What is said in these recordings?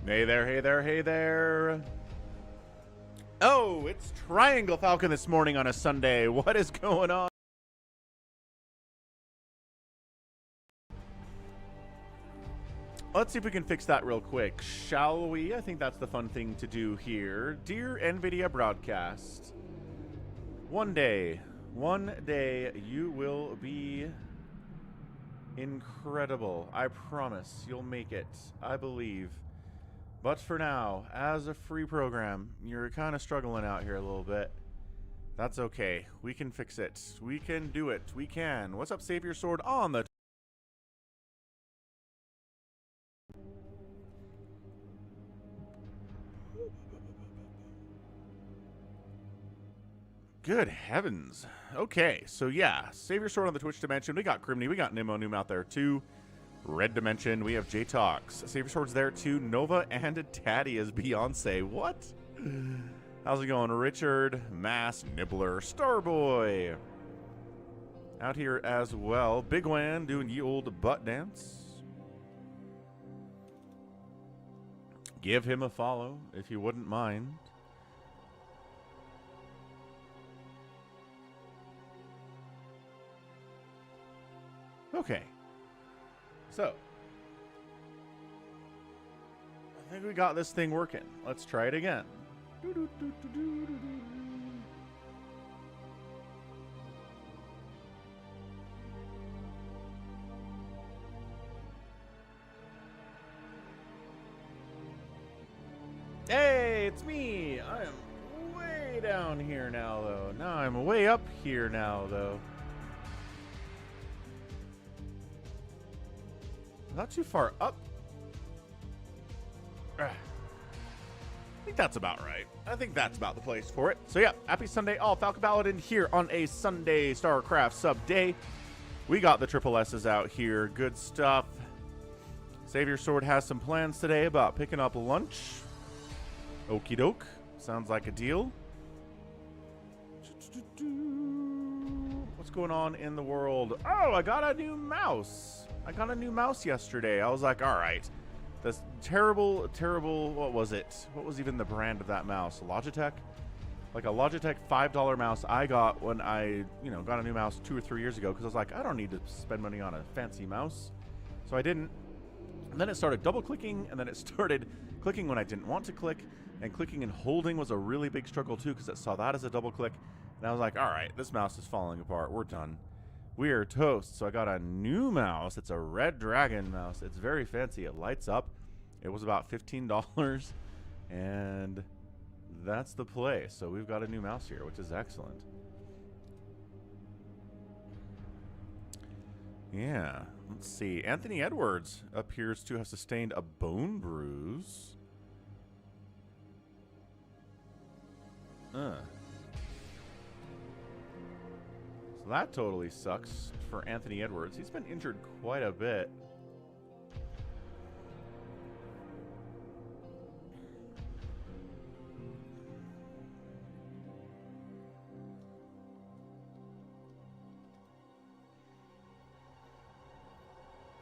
Hey there, hey there, hey there. Oh, it's Triangle Falcon this morning on a Sunday. What is going on? Let's see if we can fix that real quick, shall we? I think that's the fun thing to do here. Dear NVIDIA broadcast, one day you will be incredible. I promise you'll make it. I believe. But for now, as a free program, you're kind of struggling out here a little bit. That's okay. We can fix it. We can do it. We can. What's up, SaviorSword on the... Good heavens. Okay, so yeah, SaviorSword on the Twitch dimension. We got Crimney. We got Nimo out there too. Red Dimension, we have J-Talks. SaviorSword's there too. Nova and Daddy as Beyonce. What? How's it going? Richard, Mass, Nibbler, Starboy. Out here as well. Bigwan doing ye old butt dance. Give him a follow if you wouldn't mind. Okay. So, I think we got this thing working. Let's try it again. Hey, it's me. I am way down here now, though. Now I'm way up here now, though. Not too far up. I think that's about right. I think that's about the place for it. So yeah, happy Sunday all. Falcon Paladin here on a Sunday StarCraft sub day. We got the triple S's out here. Good stuff. SaviorSword has some plans today about picking up lunch. Okie doke. Sounds like a deal. What's going on in the world? Oh, I got a new mouse. I got a new mouse yesterday. I was like, all right, this terrible, what was it? What was even the brand of that mouse? Logitech? Like a Logitech $5 mouse I got when I, got a new mouse 2 or 3 years ago because I was like, I don't need to spend money on a fancy mouse. So I didn't. And then it started double clicking, and then it started clicking when I didn't want to click, and clicking and holding was a really big struggle too because it saw that as a double click. And I was like, all right, this mouse is falling apart. We're done. We are toast. So I got a new mouse. It's a Red Dragon mouse. It's very fancy. It lights up. It was about $15, and that's the play. So we've got a new mouse here, which is excellent. Yeah. Let's see. Anthony Edwards appears to have sustained a bone bruise. So that totally sucks for Anthony Edwards. He's been injured quite a bit.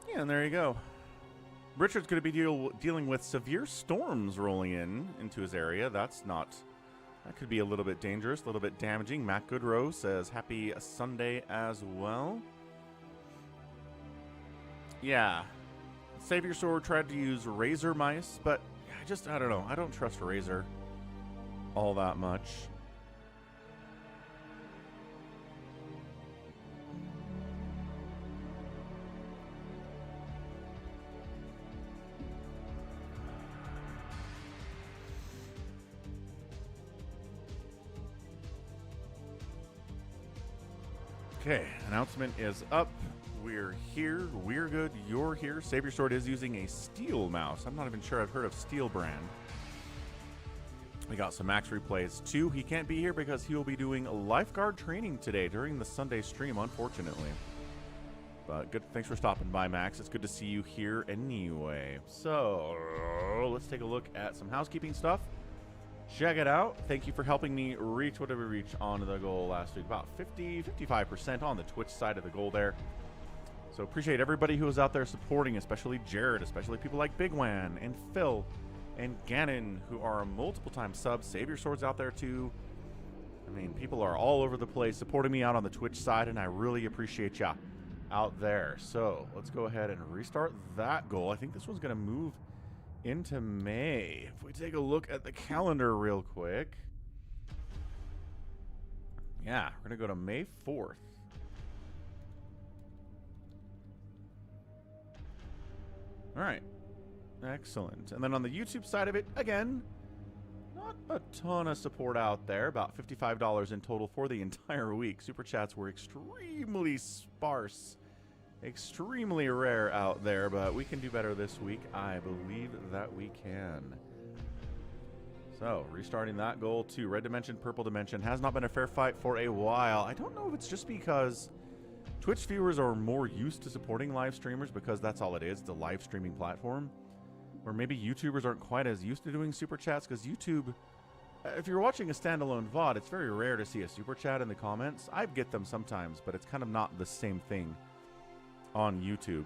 Yeah, and there you go. Richard's going to be dealing with severe storms rolling into his area. That could be a little bit dangerous, a little bit damaging. Matt Goodrow says, happy Sunday as well. Yeah. SaviorSword tried to use Razor mice, but I don't know. I don't trust Razor all that much. Okay, announcement is up. We're here. We're good. You're here. SaviorSword is using a steel mouse. I'm not even sure I've heard of Steel brand. We got some Max replays too. He can't be here because he will be doing lifeguard training today during the Sunday stream, unfortunately. But good. Thanks for stopping by, Max. It's good to see you here anyway. So let's take a look at some housekeeping stuff. Check it out. Thank you for helping me reach whatever we reached on the goal last week. About 55% on the Twitch side of the goal there. So appreciate everybody who was out there supporting, especially Jared, especially people like Bigwan and Phil and Gannon, who are multiple-time subs. SaviorSword's out there, too. I mean, people are all over the place supporting me out on the Twitch side, and I really appreciate ya out there. So let's go ahead and restart that goal. I think this one's going to move into May. If we take a look at the calendar real quick. Yeah, we're going to go to May 4th. All right. Excellent. And then on the YouTube side of it, again, not a ton of support out there. About $55 in total for the entire week. Super chats were extremely sparse. Extremely rare out there, but we can do better this week. I believe that we can. So, restarting that goal to Red Dimension, Purple Dimension. Has not been a fair fight for a while. I don't know if it's just because Twitch viewers are more used to supporting live streamers because that's all it is, the live streaming platform. Or maybe YouTubers aren't quite as used to doing super chats because YouTube, if you're watching a standalone VOD, it's very rare to see a super chat in the comments. I get them sometimes, but it's kind of not the same thing on YouTube.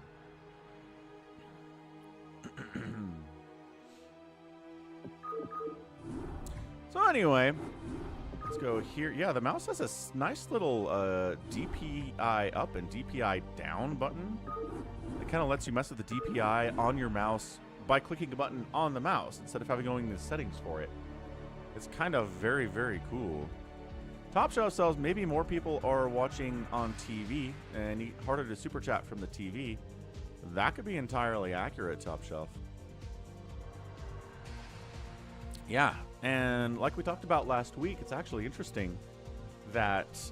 So anyway, let's go here. Yeah, the mouse has a nice little DPI up and DPI down button. It kind of lets you mess with the DPI on your mouse by clicking a button on the mouse instead of having going into the settings for it. It's kind of very, very cool. Top Shelf says maybe more people are watching on TV and harder to super chat from the TV. That could be entirely accurate, Top Shelf. Yeah, and like we talked about last week, it's actually interesting that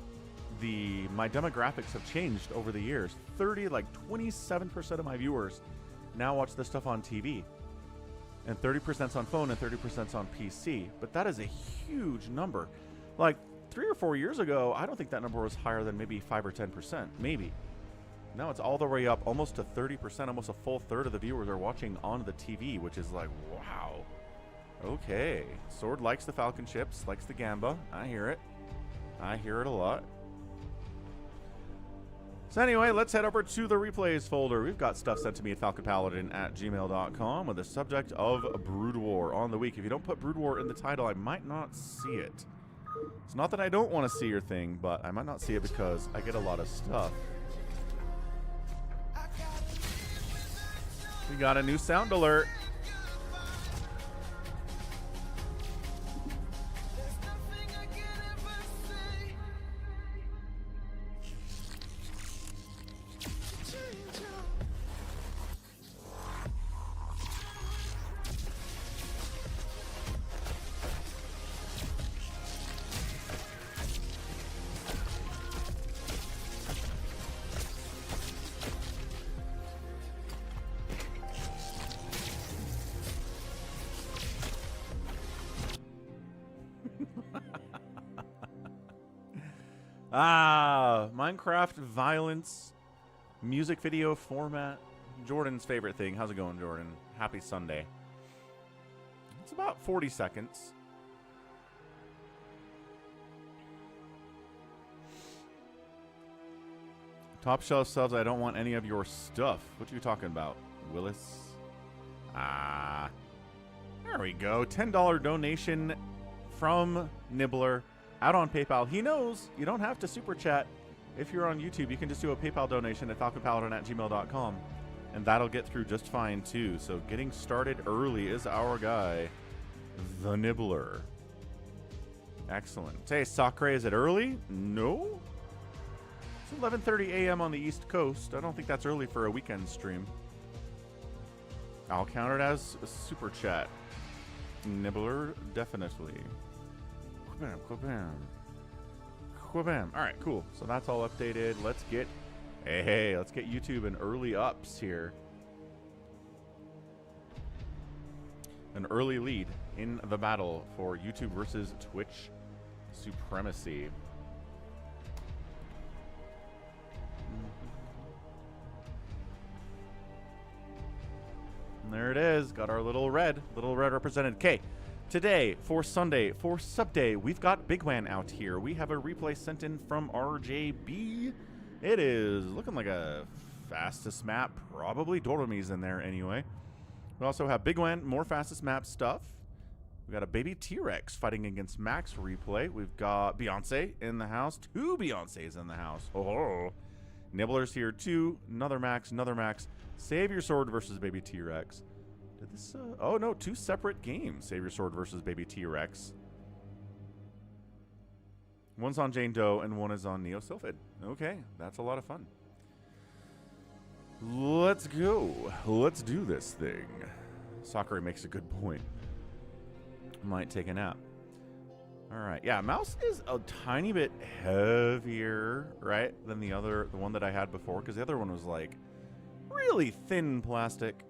my demographics have changed over the years. 27% of my viewers now watch this stuff on TV. And 30% on phone and 30% on PC. But that is a huge number. Like 3 or 4 years ago, I don't think that number was higher than maybe 5 or 10%. Maybe. Now it's all the way up almost to 30%. Almost a full third of the viewers are watching on the TV, which is like, wow. Okay. Sword likes the Falcon chips, likes the Gamba. I hear it. I hear it a lot. So anyway, let's head over to the replays folder. We've got stuff sent to me at falconpaladin@gmail.com with the subject of Brood War on the week. If you don't put Brood War in the title, I might not see it. It's not that I don't want to see your thing, but I might not see it because I get a lot of stuff. We got a new sound alert. Minecraft violence music video format. Jordan's favorite thing. How's it going, Jordan? Happy Sunday. It's about 40 seconds. Top Shelf subs, I don't want any of your stuff. What are you talking about, Willis? There we go. $10 donation from Nibbler out on PayPal. He knows you don't have to super chat. If you're on YouTube, you can just do a PayPal donation at falconpaladin@gmail.com, and that'll get through just fine, too. So getting started early is our guy, the Nibbler. Excellent. Hey, Sacre, is it early? No. It's 11:30 a.m. on the East Coast. I don't think that's early for a weekend stream. I'll count it as a super chat. Nibbler, definitely. Bam, bam. Bam. All right, cool. So that's all updated. Let's get YouTube in early ups here. An early lead in the battle for YouTube versus Twitch supremacy. And there it is. Got our little red represented. Okay. Today, for Sunday, for sub day, we've got Bigwan out here. We have a replay sent in from RJB. It is looking like a fastest map. Probably Doromi's in there anyway. We also have Bigwan, more fastest map stuff. We got a BabyTrex fighting against Max Replay. We've got Beyonce in the house. 2 Beyoncés in the house. Oh, Nibbler's here too. Another Max, another Max. SaviorSword versus BabyTrex. Did this? Oh no, 2 separate games. SaviorSword versus BabyTrex. One's on Jane Doe and one is on Neo Sylphid. Okay, that's a lot of fun. Let's go. Let's do this thing. Sakura makes a good point. Might take a nap. All right. Yeah, mouse is a tiny bit heavier, right, than the one that I had before, because the other one was like really thin plastic.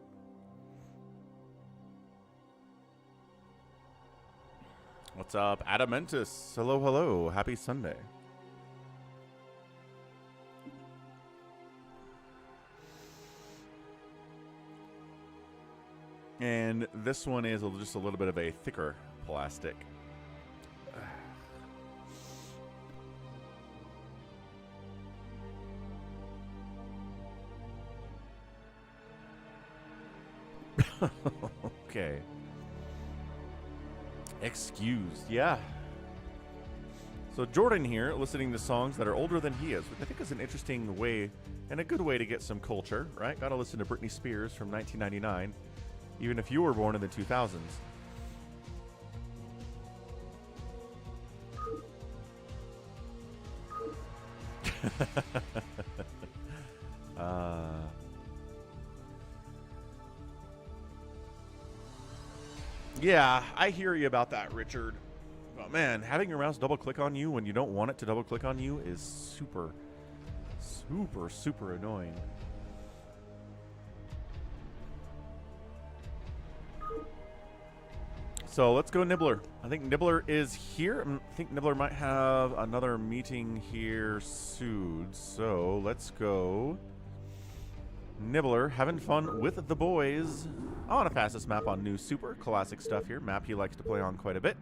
What's up, Adamantis? Hello, hello. Happy Sunday. And this one is just a little bit of a thicker plastic. Okay. Excused, yeah. So Jordan here, listening to songs that are older than he is, which I think is an interesting way and a good way to get some culture, right? Gotta listen to Britney Spears from 1999. Even if you were born in the 2000s. Yeah, I hear you about that, Richard. But man, having your mouse double click on you when you don't want it to double click on you is super, super, super annoying. So let's go Nibbler. I think Nibbler is here. I think Nibbler might have another meeting here soon. So let's go. Nibbler having fun with the boys on a fastest map on New Super. Classic stuff here. Map he likes to play on quite a bit.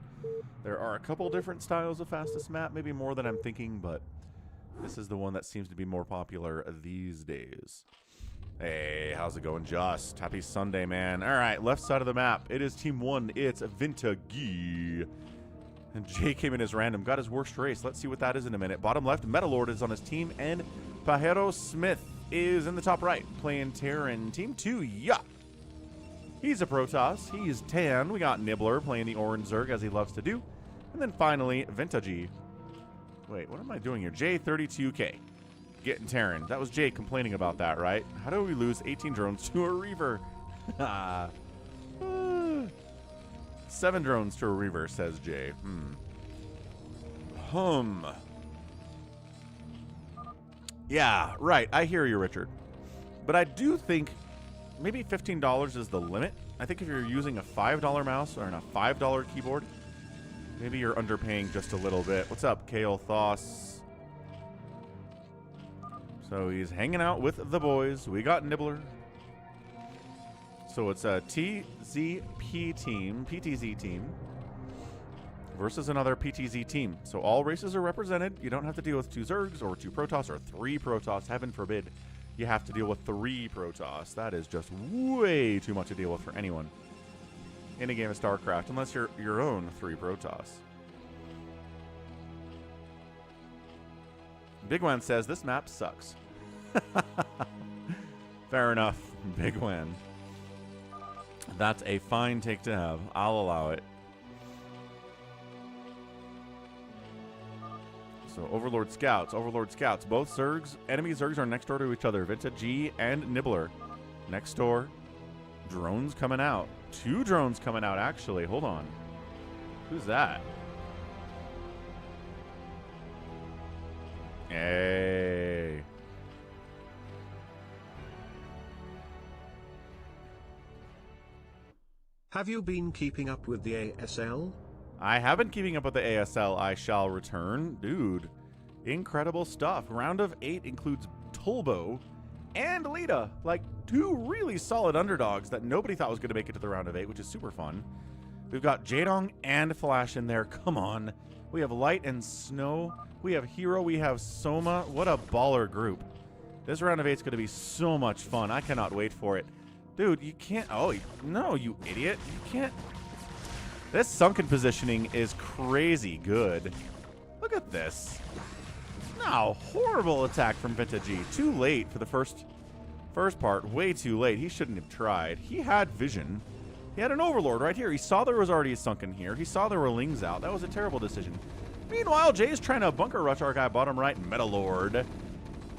There are a couple different styles of fastest map, maybe more than I'm thinking, but this is the one that seems to be more popular these days. Hey, how's it going, Just? Happy Sunday, man. All right, left side of the map. It is Team 1. It's Vintagi. And Jay came in as random. Got his worst race. Let's see what that is in a minute. Bottom left, Metalord is on his team. And Pajero Smith is in the top right, playing Terran. Team 2, yeah. He's a Protoss. He's tan. We got Nibbler playing the Orange Zerg, as he loves to do. And then finally, Vintagi. Wait, what am I doing here? J32K. Getting Terran. That was Jay complaining about that, right? How do we lose 18 drones to a Reaver? 7 drones to a Reaver, says Jay. Yeah, right. I hear you, Richard. But I do think maybe $15 is the limit. I think if you're using a $5 mouse or a $5 keyboard, maybe you're underpaying just a little bit. What's up, KOTH? So he's hanging out with the boys. We got Nibbler. So it's a PTZ team versus another PTZ team. So all races are represented. You don't have to deal with 2 Zergs or 2 Protoss or 3 Protoss. Heaven forbid you have to deal with 3 Protoss. That is just way too much to deal with for anyone in a game of StarCraft, unless you're your own 3 Protoss. Bigwan says, this map sucks. Fair enough, Bigwan. That's a fine take to have. I'll allow it. So Overlord Scouts. Both Zergs, enemy Zergs are next door to each other. Vintagi and Nibbler. Next door. Drones coming out. 2 drones coming out, actually. Hold on. Who's that? Hey. Have you been keeping up with the ASL? I have been keeping up with the ASL. I shall return. Dude, incredible stuff. Round of 8 includes Tolbo and Lita. Like 2 really solid underdogs that nobody thought was going to make it to the round of 8, which is super fun. We've got Jaedong and Flash in there. Come on. We have Light and Snow. We have Hero. We have Soma. What a baller group. This round of 8 is going to be so much fun. I cannot wait for it. Dude, you can't. Oh, no, you idiot. You can't. This sunken positioning is crazy good. Look at this. No, horrible attack from Vintage. Too late for the first part. Way too late. He shouldn't have tried. He had vision. He had an Overlord right here. He saw there was already a sunken here. He saw there were Lings out. That was a terrible decision. Meanwhile, Jay's trying to bunker rush our guy bottom right, Metal Lord.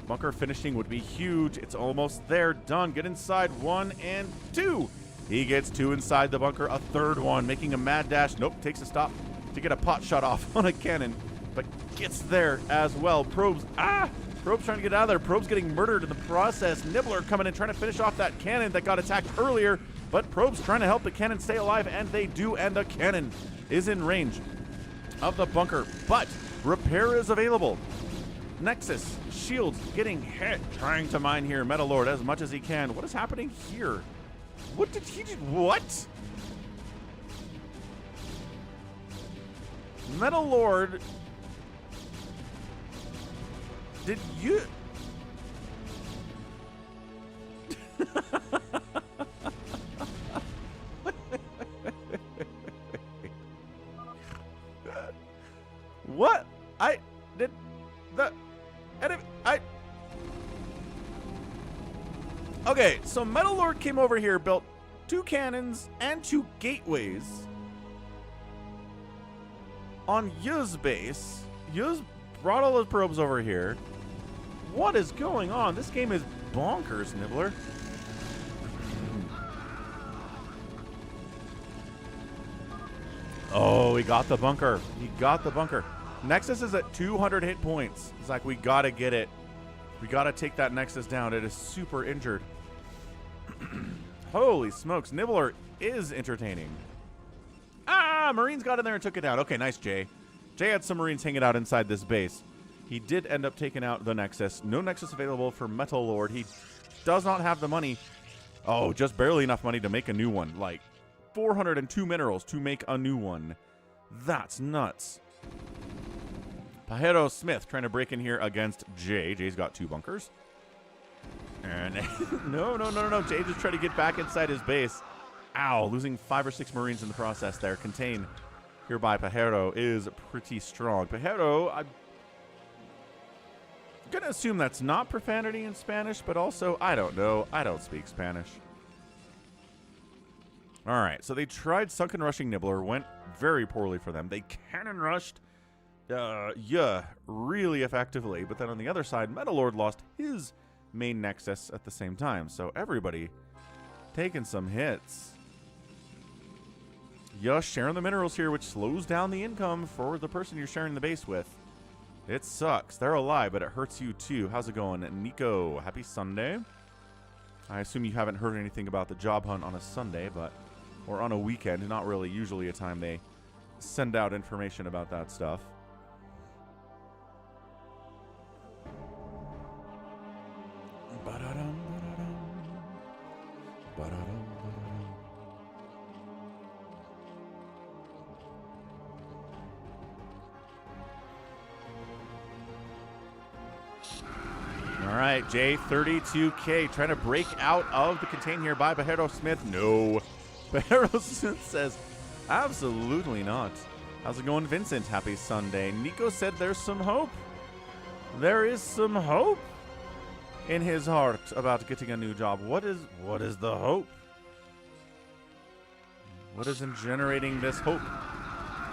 Bunker finishing would be huge. It's almost there. Done. Get inside. 1 and 2. He gets 2 inside the bunker. A third one, making a mad dash. Nope, takes a stop to get a pot shot off on a cannon, but gets there as well. Probes. Probes trying to get out of there. Probes getting murdered in the process. Nibbler coming in, trying to finish off that cannon that got attacked earlier, but Probes trying to help the cannon stay alive, and they do, and the cannon is in range of the bunker, but repair is available. Nexus, shields getting hit, trying to mine here. Metal Lord as much as he can. What is happening here? What did he do? What? Metal Lord, did you? What? I did the enemy. Okay, so Metal Lord came over here, built 2 cannons and 2 gateways on Yuz base. Yuz brought all his probes over here. What is going on? This game is bonkers, Nibbler. Oh, he got the bunker. He got the bunker. Nexus is at 200 hit points. It's like, we gotta get it. We gotta take that Nexus down. It is super injured. Holy smokes. Nibbler is entertaining. Marines got in there and took it down. Okay, nice, Jay. Jay had some Marines hanging out inside this base. He did end up taking out the Nexus. No Nexus available for Metal Lord. He does not have the money. Oh, just barely enough money to make a new one. Like 402 minerals to make a new one. That's nuts. Pajero Smith trying to break in here against Jay. Jay's got 2 bunkers. And no. Jay just trying to get back inside his base. Ow, losing 5 or 6 Marines in the process there. Contain here by Pajero is pretty strong. Pajero, I'm going to assume that's not profanity in Spanish, but also, I don't know. I don't speak Spanish. All right, so they tried sunken rushing Nibbler. Went very poorly for them. They cannon rushed. Really effectively. But then on the other side, Metal Lord lost his main Nexus at the same time. So everybody taking some hits. Sharing the minerals here, which slows down the income for the person you're sharing the base with. It sucks. They're alive, but it hurts you too. How's it going, Nico? Happy Sunday. I assume you haven't heard anything about the job hunt on a Sunday, but or on a weekend. Not really usually a time they send out information about that stuff. All right, J32K trying to break out of the contain here by Pajero Smith. No. Pajero Smith says, absolutely not. How's it going, Vincent? Happy Sunday. Nico said there's some hope. There is some hope in his heart about getting a new job. What is the hope? What is generating this hope?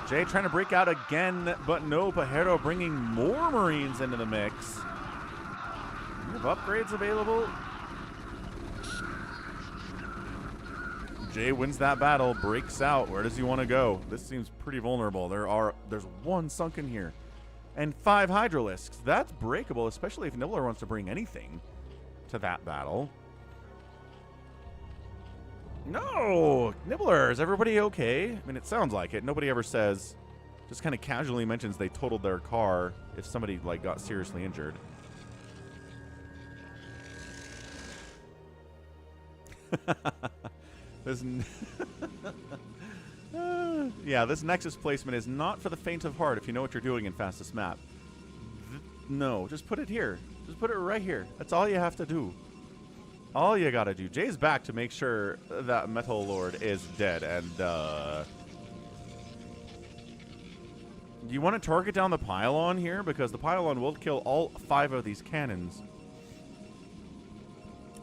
Jay trying to break out again, but no. Pajero bringing more Marines into the mix. Upgrades available. Jay wins that battle, breaks out. Where does he want to go? This seems pretty vulnerable. There's 1 sunken here and 5 Hydralisks. That's breakable, especially if Nibbler wants to bring anything to that battle. No! Nibbler, is everybody okay? I mean, it sounds like it. Nobody ever says, just kind of casually mentions they totaled their car if somebody like got seriously injured. Yeah, this Nexus placement is not for the faint of heart if you know what you're doing in fastest map. No, just put it here. Just put it right here. That's all you have to do. All you gotta do. Jay's back to make sure that Metal Lord is dead. And, you want to target down the pylon here? Because the pylon will kill all 5 of these cannons.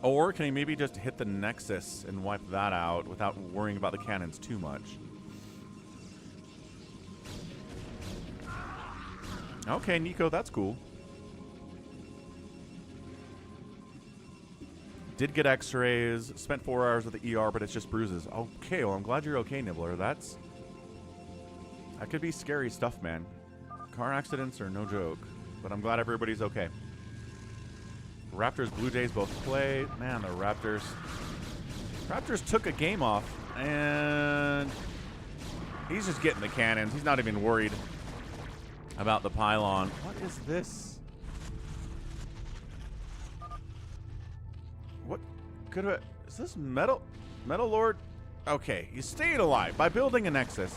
Or can he maybe just hit the Nexus and wipe that out without worrying about the cannons too much? Okay, Nico, that's cool. Did get x-rays, spent 4 hours with the ER, but it's just bruises. Okay, well, I'm glad you're okay, Nibbler. That could be scary stuff, man. Car accidents are no joke, but I'm glad everybody's okay. Raptors, Blue Jays both play. Man, the Raptors took a game off, and he's just getting the cannons. He's not even worried about the pylon. What is this? What could have... Is this Metal Lord? Okay, he's staying alive by building a Nexus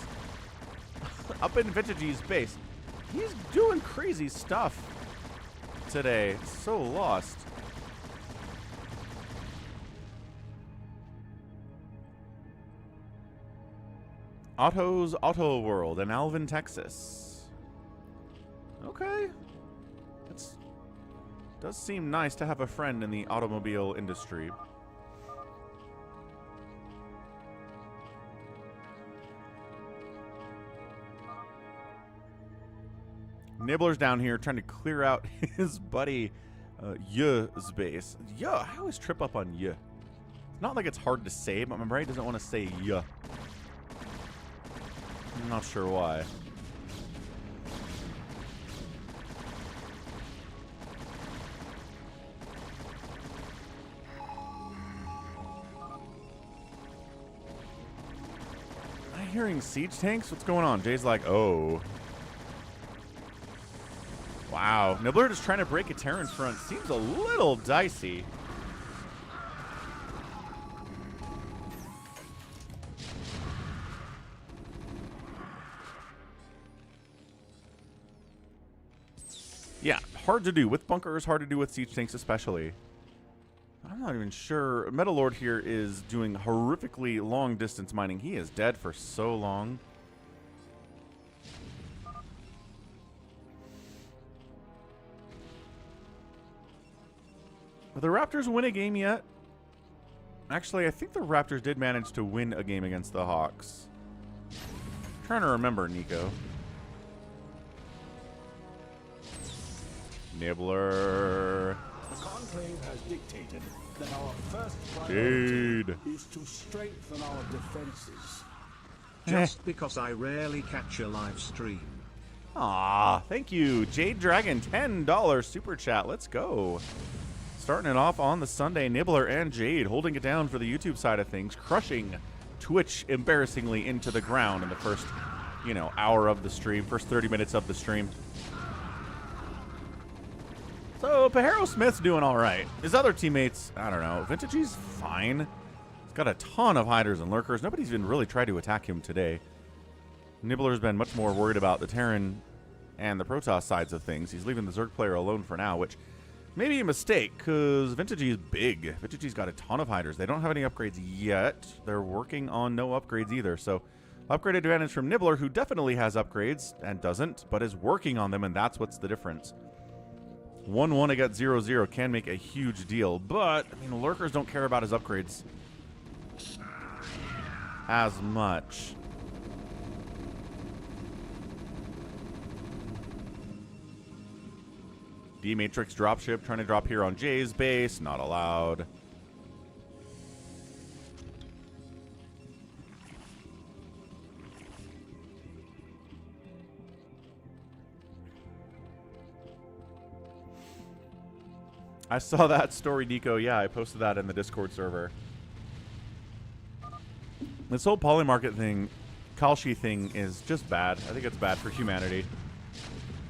up in Vintage's base. He's doing crazy stuff today. So lost. Otto's Auto World in Alvin, Texas. Okay. Does seem nice to have a friend in the automobile industry. Nibbler's down here trying to clear out his buddy Yu's base. I always trip up on Yu. It's not like it's hard to say, but my brain doesn't want to say Yu. I'm not sure why. Am I hearing siege tanks? What's going on? Jay's like, oh. Wow. Nibbler just trying to break a Terran front. Seems a little dicey. Yeah, hard to do. With bunkers, hard to do with siege tanks especially. I'm not even sure. Metal Lord here is doing horrifically long distance mining. He is dead for so long. Will the Raptors win a game yet? Actually, I think the Raptors did manage to win a game against the Hawks. I'm trying to remember, Nico. Nibbler. The Conclave has dictated that our first priority is to strengthen our defenses. Just because I rarely catch a live stream. Aw, thank you. Jade Dragon, $10 super chat. Let's go. Starting it off on the Sunday, Nibbler and Jade holding it down for the YouTube side of things, crushing Twitch embarrassingly into the ground in the first, hour of the stream, first 30 minutes of the stream. So, Pajero Smith's doing all right. His other teammates, I don't know. Vintage's fine. He's got a ton of hiders and lurkers. Nobody's even really tried to attack him today. Nibbler's been much more worried about the Terran and the Protoss sides of things. He's leaving the Zerg player alone for now, which may be a mistake, because Vintage is big. Vintage's got a ton of hiders. They don't have any upgrades yet. They're working on no upgrades either, so upgrade advantage from Nibbler, who definitely has upgrades and doesn't, but is working on them, and that's what's the difference. 1-1 against 0-0 can make a huge deal, but, lurkers don't care about his upgrades as much. D-Matrix dropship trying to drop here on Jay's base. Not allowed. I saw that story, Nico. Yeah, I posted that in the Discord server. This whole polymarket thing, Kalshi thing, is just bad. I think it's bad for humanity.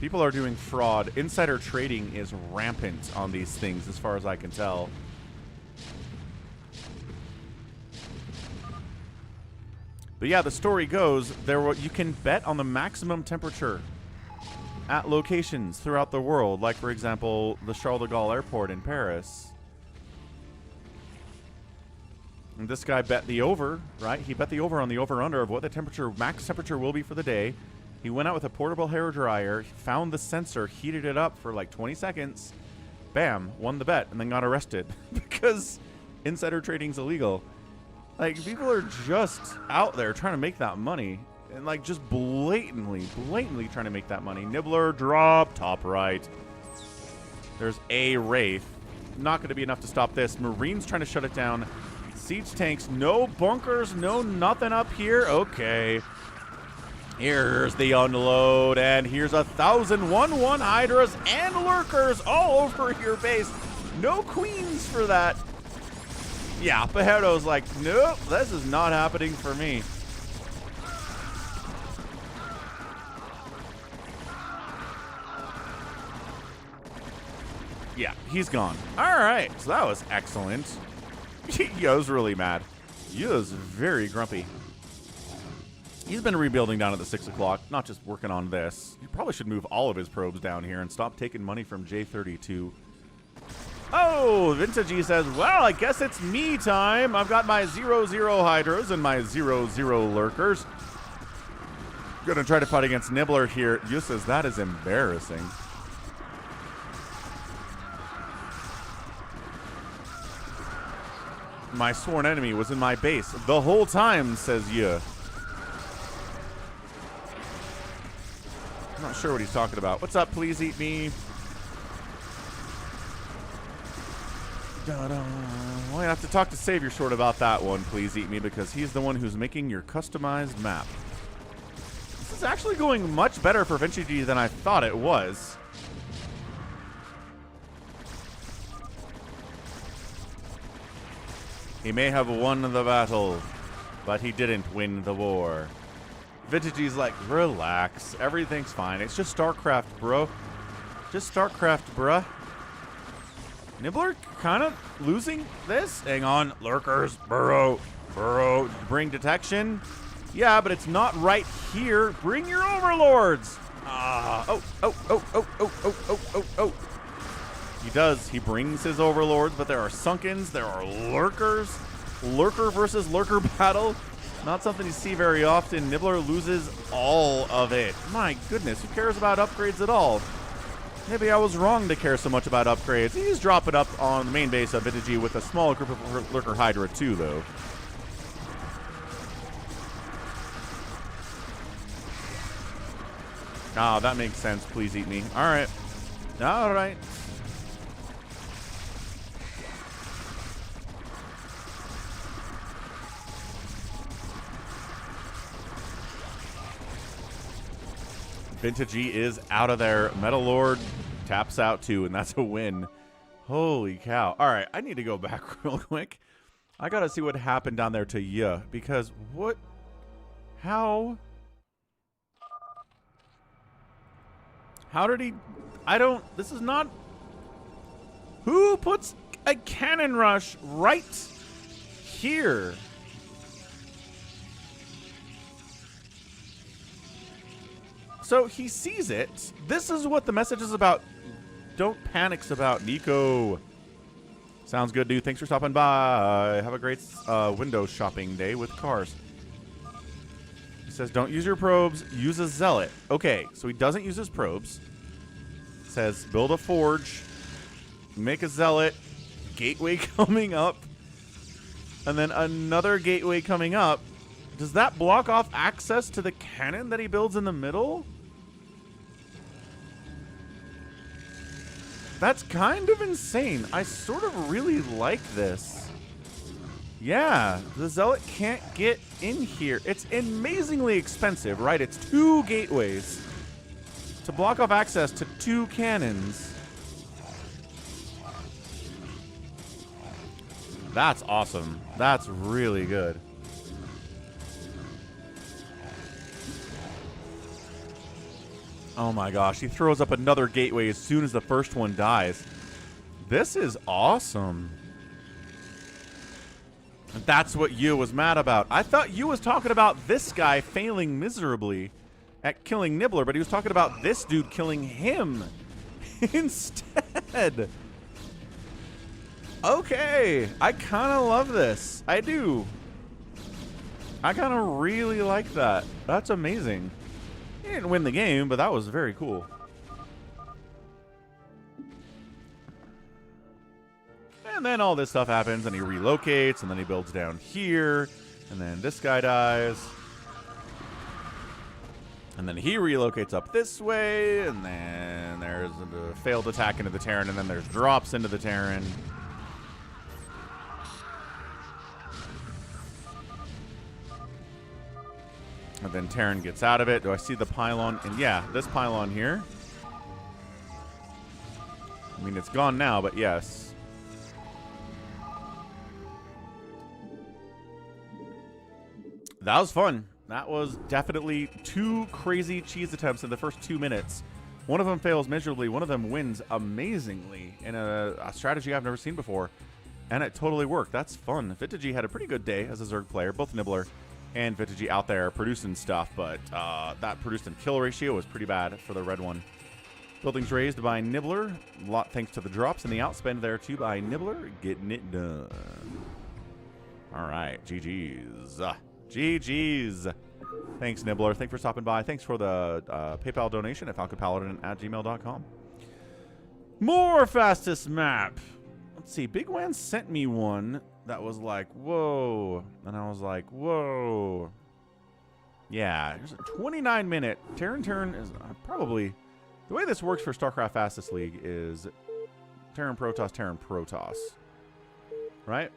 People are doing fraud. Insider trading is rampant on these things, as far as I can tell. But yeah, the story goes, you can bet on the maximum temperature at locations throughout the world, like, for example, the Charles de Gaulle Airport in Paris. And this guy bet the over, right? He bet the over on the over-under of what the temperature, max temperature will be for the day. He went out with a portable hair dryer, found the sensor, heated it up for like 20 seconds, bam, won the bet, and then got arrested because insider trading's illegal. Like, people are just out there trying to make that money and like just blatantly trying to make that money. Nibbler drop, top right. There's a Wraith. Not going to be enough to stop this. Marines trying to shut it down. Siege tanks, no bunkers, no nothing up here. Okay. Here's the unload, and here's 1,001 Hydras and Lurkers all over your base. No queens for that. Yeah, Pajero's like, nope, this is not happening for me. Yeah, he's gone. All right, so that was excellent. Yo's really mad. Yo's very grumpy. He's been rebuilding down at the 6 o'clock, not just working on this. He probably should move all of his probes down here and stop taking money from J32. Oh, Vintage says, well, I guess it's me time. I've got my 0-0 Hydras and my 0-0 Lurkers. Gonna try to fight against Nibbler here. Yu says, that is embarrassing. My sworn enemy was in my base the whole time, says Yu. I'm not sure what he's talking about. What's up, please eat me? Da-da. Well, I have to talk to SaviorSword about that one, please eat me, because he's the one who's making your customized map. This is actually going much better for Vinci than I thought it was. He may have won the battle, but he didn't win the war. Vintage's like, relax. Everything's fine. It's just StarCraft, bro. Just StarCraft, bruh. Nibbler kind of losing this. Hang on. Lurkers. Burrow. Burrow. Bring detection. Yeah, but it's not right here. Bring your overlords. Oh. He does. He brings his overlords, but there are sunkens. There are lurkers. Lurker versus lurker battle. Not something you see very often. Nibbler loses all of it. My goodness, who cares about upgrades at all? Maybe I was wrong to care so much about upgrades. He's dropping up on the main base of Vintage with a small group of Lurker Hydra too, though. Ah, that makes sense. Please eat me. All right. All right. Vintage is out of there. Metal Lord taps out too, and that's a win. Holy cow. All right, I need to go back real quick. I got to see what happened down there to Yu, because what? How did he? I don't, this is not. Who puts a cannon rush right here? So he sees it. This is what the message is about. Don't panic's about. Nico. Sounds good, dude. Thanks for stopping by. Have a great window shopping day with cars. He says, don't use your probes. Use a zealot. Okay, so he doesn't use his probes. Says, build a forge. Make a zealot. Gateway coming up. And then another gateway coming up. Does that block off access to the cannon that he builds in the middle? That's kind of insane. I sort of really like this. Yeah, the Zealot can't get in here. It's amazingly expensive, right? It's 2 gateways to block off access to 2 cannons. That's awesome. That's really good. Oh my gosh, he throws up another gateway as soon as the first one dies. This is awesome. That's what Yu was mad about. I thought Yu was talking about this guy failing miserably at killing Nibbler, but he was talking about this dude killing him instead. Okay, I kind of love this. I do. I kind of really like that. That's amazing. He didn't win the game, but that was very cool. And then all this stuff happens, and he relocates, and then he builds down here, and then this guy dies. And then he relocates up this way, and then there's a failed attack into the Terran, and then there's drops into the Terran. And then Terran gets out of it. Do I see the pylon? And yeah, this pylon here. I mean, it's gone now, but yes. That was fun. That was definitely 2 crazy cheese attempts in the first 2 minutes. One of them fails miserably. One of them wins amazingly in a strategy I've never seen before. And it totally worked. That's fun. Vintage had a pretty good day as a Zerg player. Both Nibbler and Vintage out there producing stuff. But that produced and kill ratio was pretty bad for the red one. Buildings raised by Nibbler. A lot thanks to the drops and the outspend there too by Nibbler. Getting it done. All right. GG's. GG's. Thanks, Nibbler. Thanks for stopping by. Thanks for the PayPal donation at falconpaladin@gmail.com. More fastest map. Let's see. Bigwan sent me one that was like, whoa. And I was like, whoa. Yeah. Here's a 29-minute. Terran turn is probably... The way this works for StarCraft Fastest League is Terran Protoss, Terran Protoss. Right?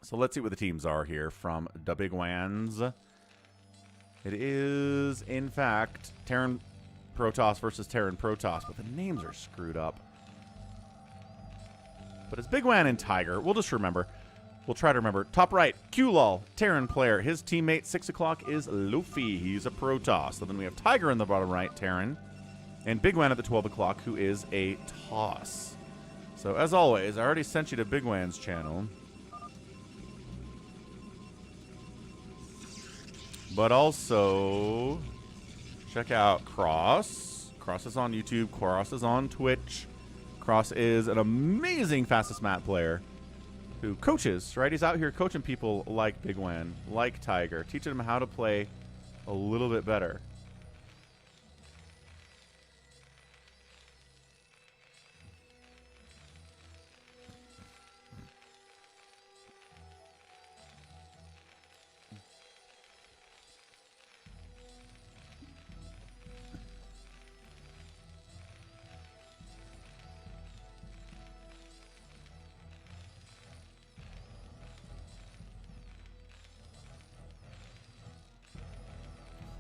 So let's see what the teams are here from the Bigwans. It is, in fact, Terran Protoss versus Terran Protoss, but the names are screwed up. But it's Bigwan and Tiger. We'll just remember. We'll try to remember. Top right, QLOL, Terran player. His teammate, 6 o'clock, is Luffy. He's a Protoss. So then we have Tiger in the bottom right, Terran. And Bigwan at the 12 o'clock, who is a Toss. So as always, I already sent you to Bigwan's channel. But also, check out Cross. Cross is on YouTube. Cross is on Twitch. Cross is an amazing fastest map player who coaches, right? He's out here coaching people like Bigwan, like Tiger, teaching them how to play a little bit better.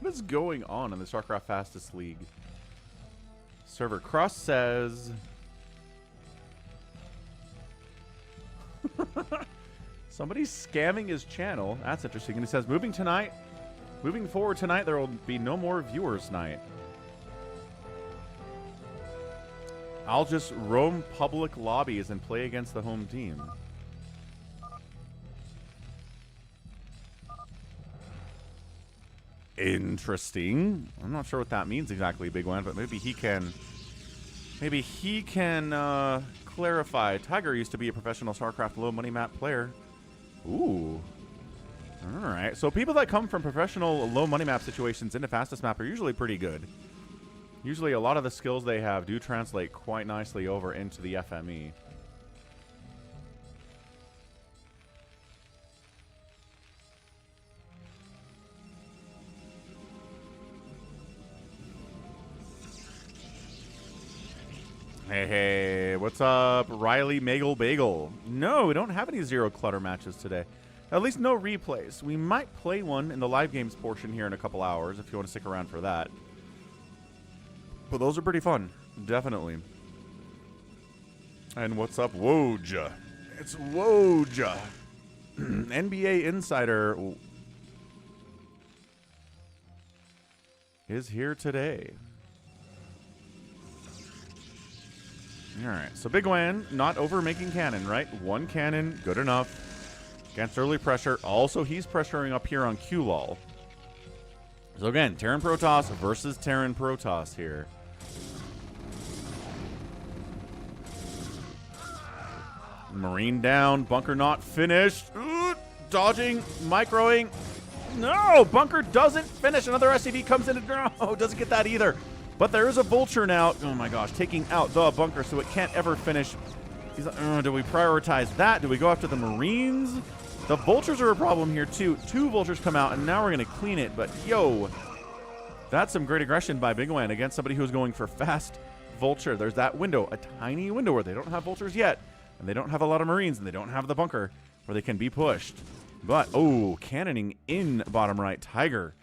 What is going on in the StarCraft Fastest League server? Cross says... Somebody's scamming his channel. That's interesting. And he says, moving forward tonight, there will be no more viewers night. I'll just roam public lobbies and play against the home team. Interesting. I'm not sure what that means exactly, Bigwan, but maybe he can clarify. Tiger used to be a professional StarCraft low money map player. Ooh. All right. So people that come from professional low money map situations into fastest map are usually pretty good. Usually a lot of the skills they have do translate quite nicely over into the FME. Hey, what's up, Riley Magel Bagel? No, we don't have any Zero Clutter matches today. At least no replays. We might play one in the live games portion here in a couple hours if you want to stick around for that. But those are pretty fun, definitely. And what's up, Woj? It's Woj. NBA Insider is here today. All right, so Bigwan not over making cannon, right? One cannon, good enough. Against early pressure. Also, he's pressuring up here on QLOL. So again, Terran Protoss versus Terran Protoss here. Marine down. Bunker not finished. Ooh, dodging. Microing. No, bunker doesn't finish. Another SCV comes in and no, doesn't get that either. But there is a vulture now. Oh my gosh, taking out the bunker so it can't ever finish. He's like, do we prioritize that? Do we go after the Marines? The vultures are a problem here too. 2 vultures come out and now we're going to clean it. But yo, that's some great aggression by Bigwan against somebody who's going for fast vulture. There's that window, a tiny window where they don't have vultures yet. And they don't have a lot of Marines and they don't have the bunker where they can be pushed. But, oh, cannoning in bottom right. Tiger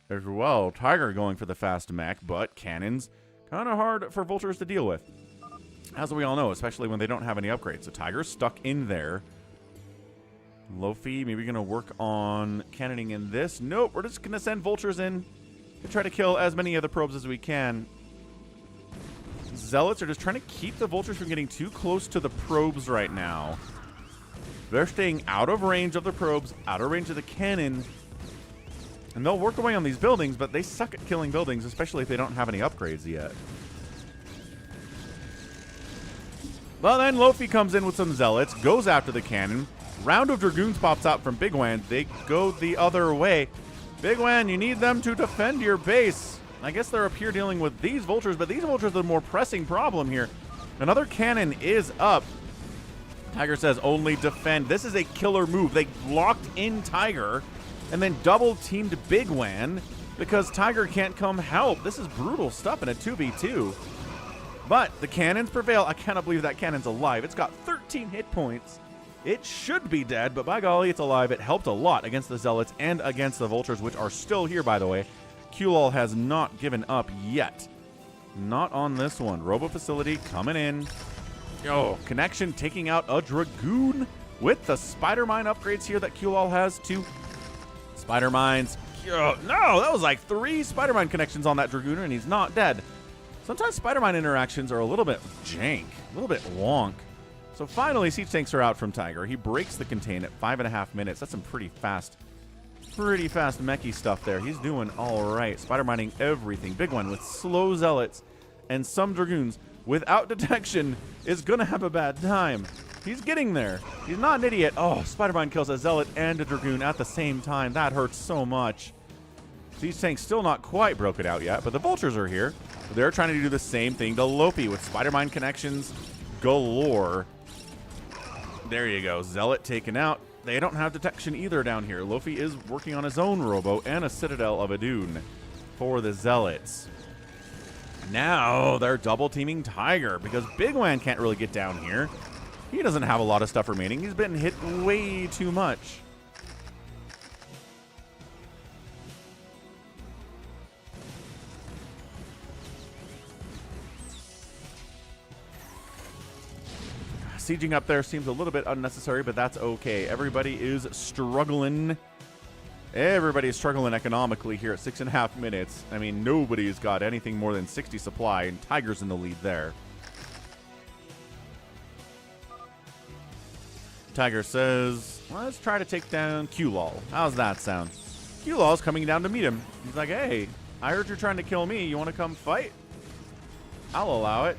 as well. Tiger going for the fast mech, but cannons kind of hard for vultures to deal with. As we all know, especially when they don't have any upgrades. So Tiger's stuck in there. Lofi, maybe going to work on cannoning in this. Nope, we're just going to send vultures in to try to kill as many of the probes as we can. Zealots are just trying to keep the vultures from getting too close to the probes right now. They're staying out of range of the probes, out of range of the cannon. And they'll work away on these buildings, but they suck at killing buildings, especially if they don't have any upgrades yet. Well, then Lofi comes in with some zealots, goes after the cannon. Round of dragoons pops out from Bigwan. They go the other way. Bigwan, you need them to defend your base. I guess they're up here dealing with these vultures, but these vultures are the more pressing problem here. Another cannon is up. Tiger says only defend. This is a killer move. They locked in Tiger and then double teamed Bigwan because Tiger can't come help. This is brutal stuff in a 2v2. But the cannons prevail. I cannot believe that cannon's alive. It's got 13 hit points. It should be dead, but by golly, it's alive. It helped a lot against the Zealots and against the Vultures, which are still here, by the way. QLOL has not given up yet. Not on this one. Robo Facility coming in. Oh, Connection taking out a Dragoon with the Spider Mine upgrades here that QLOL has too. Spider Mines. Oh, no, that was like 3 Spider Mine connections on that Dragooner, and he's not dead. Sometimes Spider Mine interactions are a little bit jank, a little bit wonk. So finally, siege tanks are out from Tiger. He breaks the contain at 5.5 minutes. That's some pretty fast mechy stuff there. He's doing all right. Spider mining everything. Bigwan with slow zealots and some dragoons without detection is going to have a bad time. He's getting there. He's not an idiot. Oh, Spider mine kills a zealot and a dragoon at the same time. That hurts so much. Siege tanks still not quite broken out yet, but the vultures are here. They're trying to do the same thing to Lofi with Spider mine connections galore. There you go. Zealot taken out. They don't have detection either down here. Lofi is working on his own robo and a Citadel of a Dune for the Zealots. Now they're double teaming Tiger because Bigwan can't really get down here. He doesn't have a lot of stuff remaining. He's been hit way too much. Sieging up there seems a little bit unnecessary, but that's okay. Everybody is struggling. Everybody is struggling economically here at 6.5 minutes. I mean, nobody's got anything more than 60 supply, and Tiger's in the lead there. Tiger says, let's try to take down QLOL. How's that sound? QLOL's coming down to meet him. He's like, hey, I heard you're trying to kill me. You want to come fight? I'll allow it.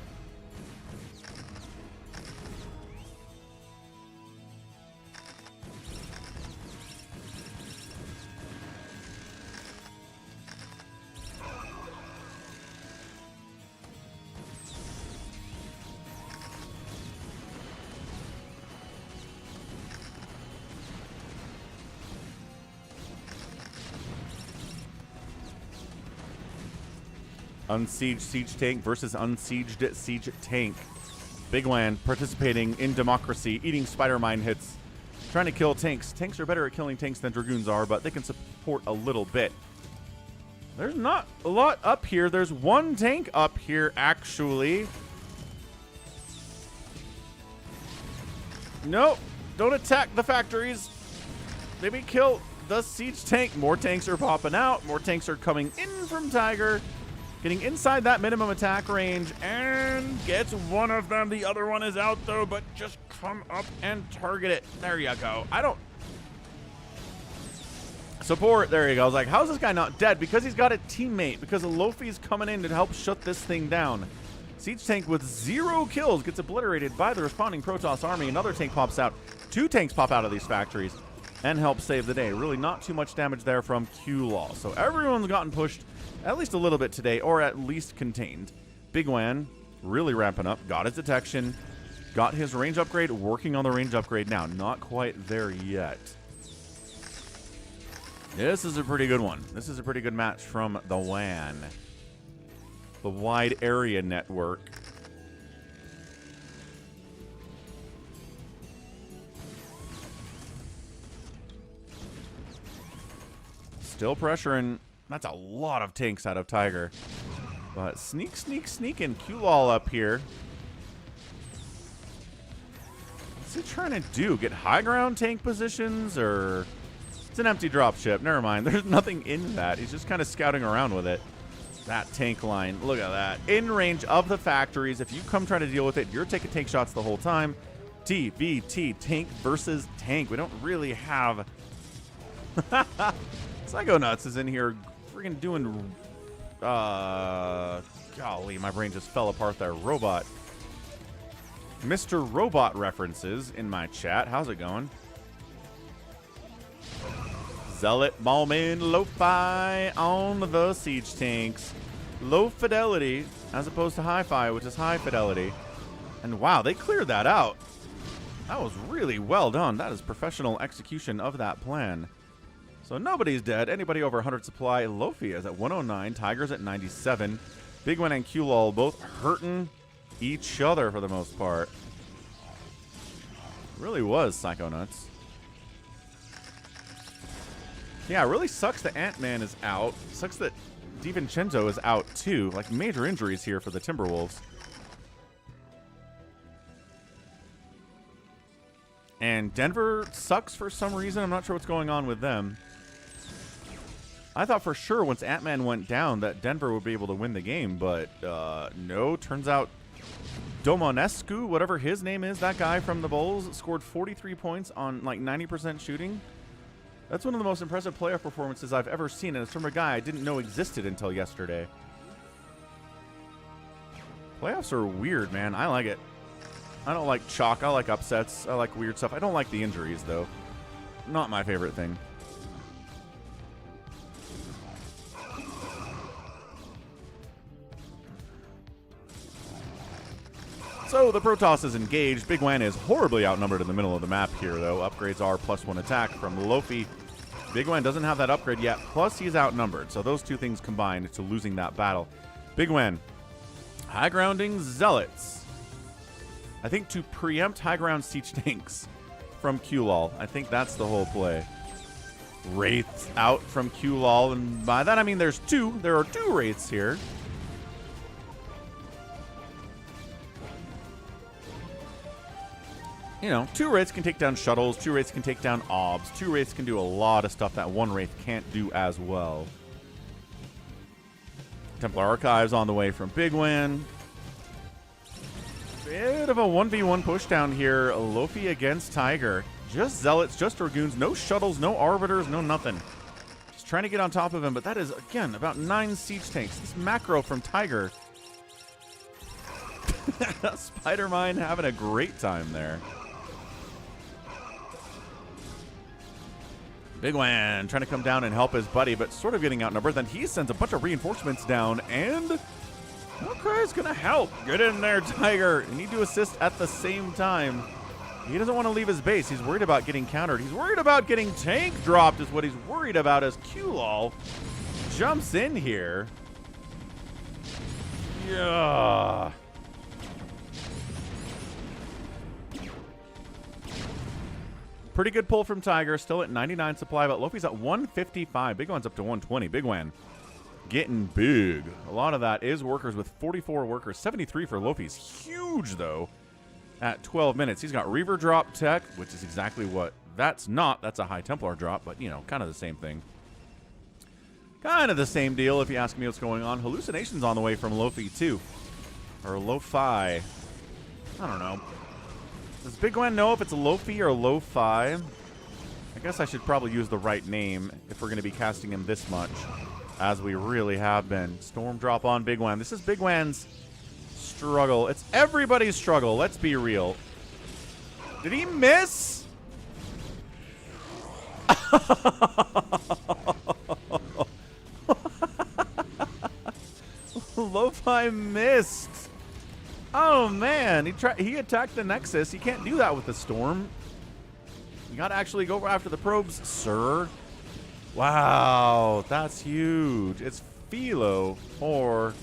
Unsieged siege tank versus unsieged siege tank. Bigwan participating in democracy, eating spider mine hits, trying to kill tanks. Tanks are better at killing tanks than dragoons are, but they can support a little bit. There's not a lot up here. There's one tank up here, actually. Nope. Don't attack the factories. Maybe kill the siege tank. More tanks are popping out. More tanks are coming in from Tiger. Getting inside that minimum attack range and gets one of them. The other one is out though, but just come up and target it. There you go. I don't... Support. There you go. I was like, how's this guy not dead? Because he's got a teammate. Because Lofi's coming in to help shut this thing down. Siege tank with 0 kills gets obliterated by the responding Protoss army. Another tank pops out. 2 tanks pop out of these factories and help save the day. Really not too much damage there from Q-Law. So everyone's gotten pushed at least a little bit today, or at least contained. Bigwan really ramping up. Got his detection. Got his range upgrade. Working on the range upgrade now. Not quite there yet. This is a pretty good one. This is a pretty good match from the WAN. The Wide Area Network. Still pressuring. That's a lot of tanks out of Tiger. But sneaking Q-Law up here. What's he trying to do? Get high ground tank positions, or... It's an empty dropship. Never mind. There's nothing in that. He's just kind of scouting around with it. That tank line. Look at that. In range of the factories. If you come try to deal with it, you're taking tank shots the whole time. TVT. Tank versus tank. We don't really have... Psycho Nuts is in here freaking doing... golly, my brain just fell apart there. Robot. Mr. Robot references in my chat. How's it going? Zealot, Ballman, Lo-Fi on the siege tanks. Low fidelity as opposed to hi-fi, which is high fidelity. And wow, they cleared that out. That was really well done. That is professional execution of that plan. So nobody's dead. Anybody over 100 supply. Lofi is at 109. Tiger's at 97. Bigwan and Q-Lol both hurting each other for the most part. Really was Psycho Nuts. Yeah, it really sucks that Ant-Man is out. Sucks that DiVincenzo is out too. Like, major injuries here for the Timberwolves. And Denver sucks for some reason. I'm not sure what's going on with them. I thought for sure once Ant-Man went down that Denver would be able to win the game, but no. Turns out Domonescu, whatever his name is, that guy from the Bulls, scored 43 points on like 90% shooting. That's one of the most impressive playoff performances I've ever seen, and it's from a guy I didn't know existed until yesterday. Playoffs are weird, man. I like it. I don't like chalk. I like upsets. I like weird stuff. I don't like the injuries, though. Not my favorite thing. So the Protoss is engaged. Bigwan is horribly outnumbered in the middle of the map here, though. Upgrades are +1 attack from Lofi. Bigwan doesn't have that upgrade yet, plus he's outnumbered. So those two things combined to losing that battle. Bigwan, high grounding Zealots. I think to preempt high ground siege tanks from Q-Lol. I think that's the whole play. Wraiths out from Q-Lol, and by that I mean there's two. There are 2 Wraiths here. You know, 2 Wraiths can take down shuttles, 2 Wraiths can take down obs, 2 Wraiths can do a lot of stuff that 1 Wraith can't do as well. Templar Archives on the way from Bigwan. Bit of a 1v1 push down here. Lofi against Tiger. Just Zealots, just Dragoons, no shuttles, no Arbiters, no nothing. Just trying to get on top of him, but that is, again, about 9 siege tanks. This macro from Tiger. Spider-Mine having a great time there. Bigwan trying to come down and help his buddy, but sort of getting outnumbered. Then he sends a bunch of reinforcements down, and okay, it's going to help. Get in there, Tiger. You need to assist at the same time. He doesn't want to leave his base. He's worried about getting countered. He's worried about getting tank dropped is what he's worried about as Q-Lol jumps in here. Yeah. Pretty good pull from Tiger. Still at 99 supply, but Lofi's at 155. Bigwan's up to 120. Bigwan getting big. A lot of that is workers with 44 workers. 73 for Lofi's. Huge, though, at 12 minutes. He's got Reaver drop tech, which is exactly what that's not. That's a High Templar drop, but, you know, kind of the same thing. Kind of the same deal if you ask me what's going on. Hallucinations on the way from Lofi, too. Or Lo-Fi. I don't know. Does Bigwan know if it's Lofi or Lo-Fi? I guess I should probably use the right name if we're going to be casting him this much, as we really have been. Storm drop on Bigwan. This is Bigwan's struggle. It's everybody's struggle. Let's be real. Did he miss? Lo-Fi missed. Oh man, he attacked the Nexus. You can't do that with the Storm. You gotta actually go after the probes, sir. Wow, that's huge. It's Philo or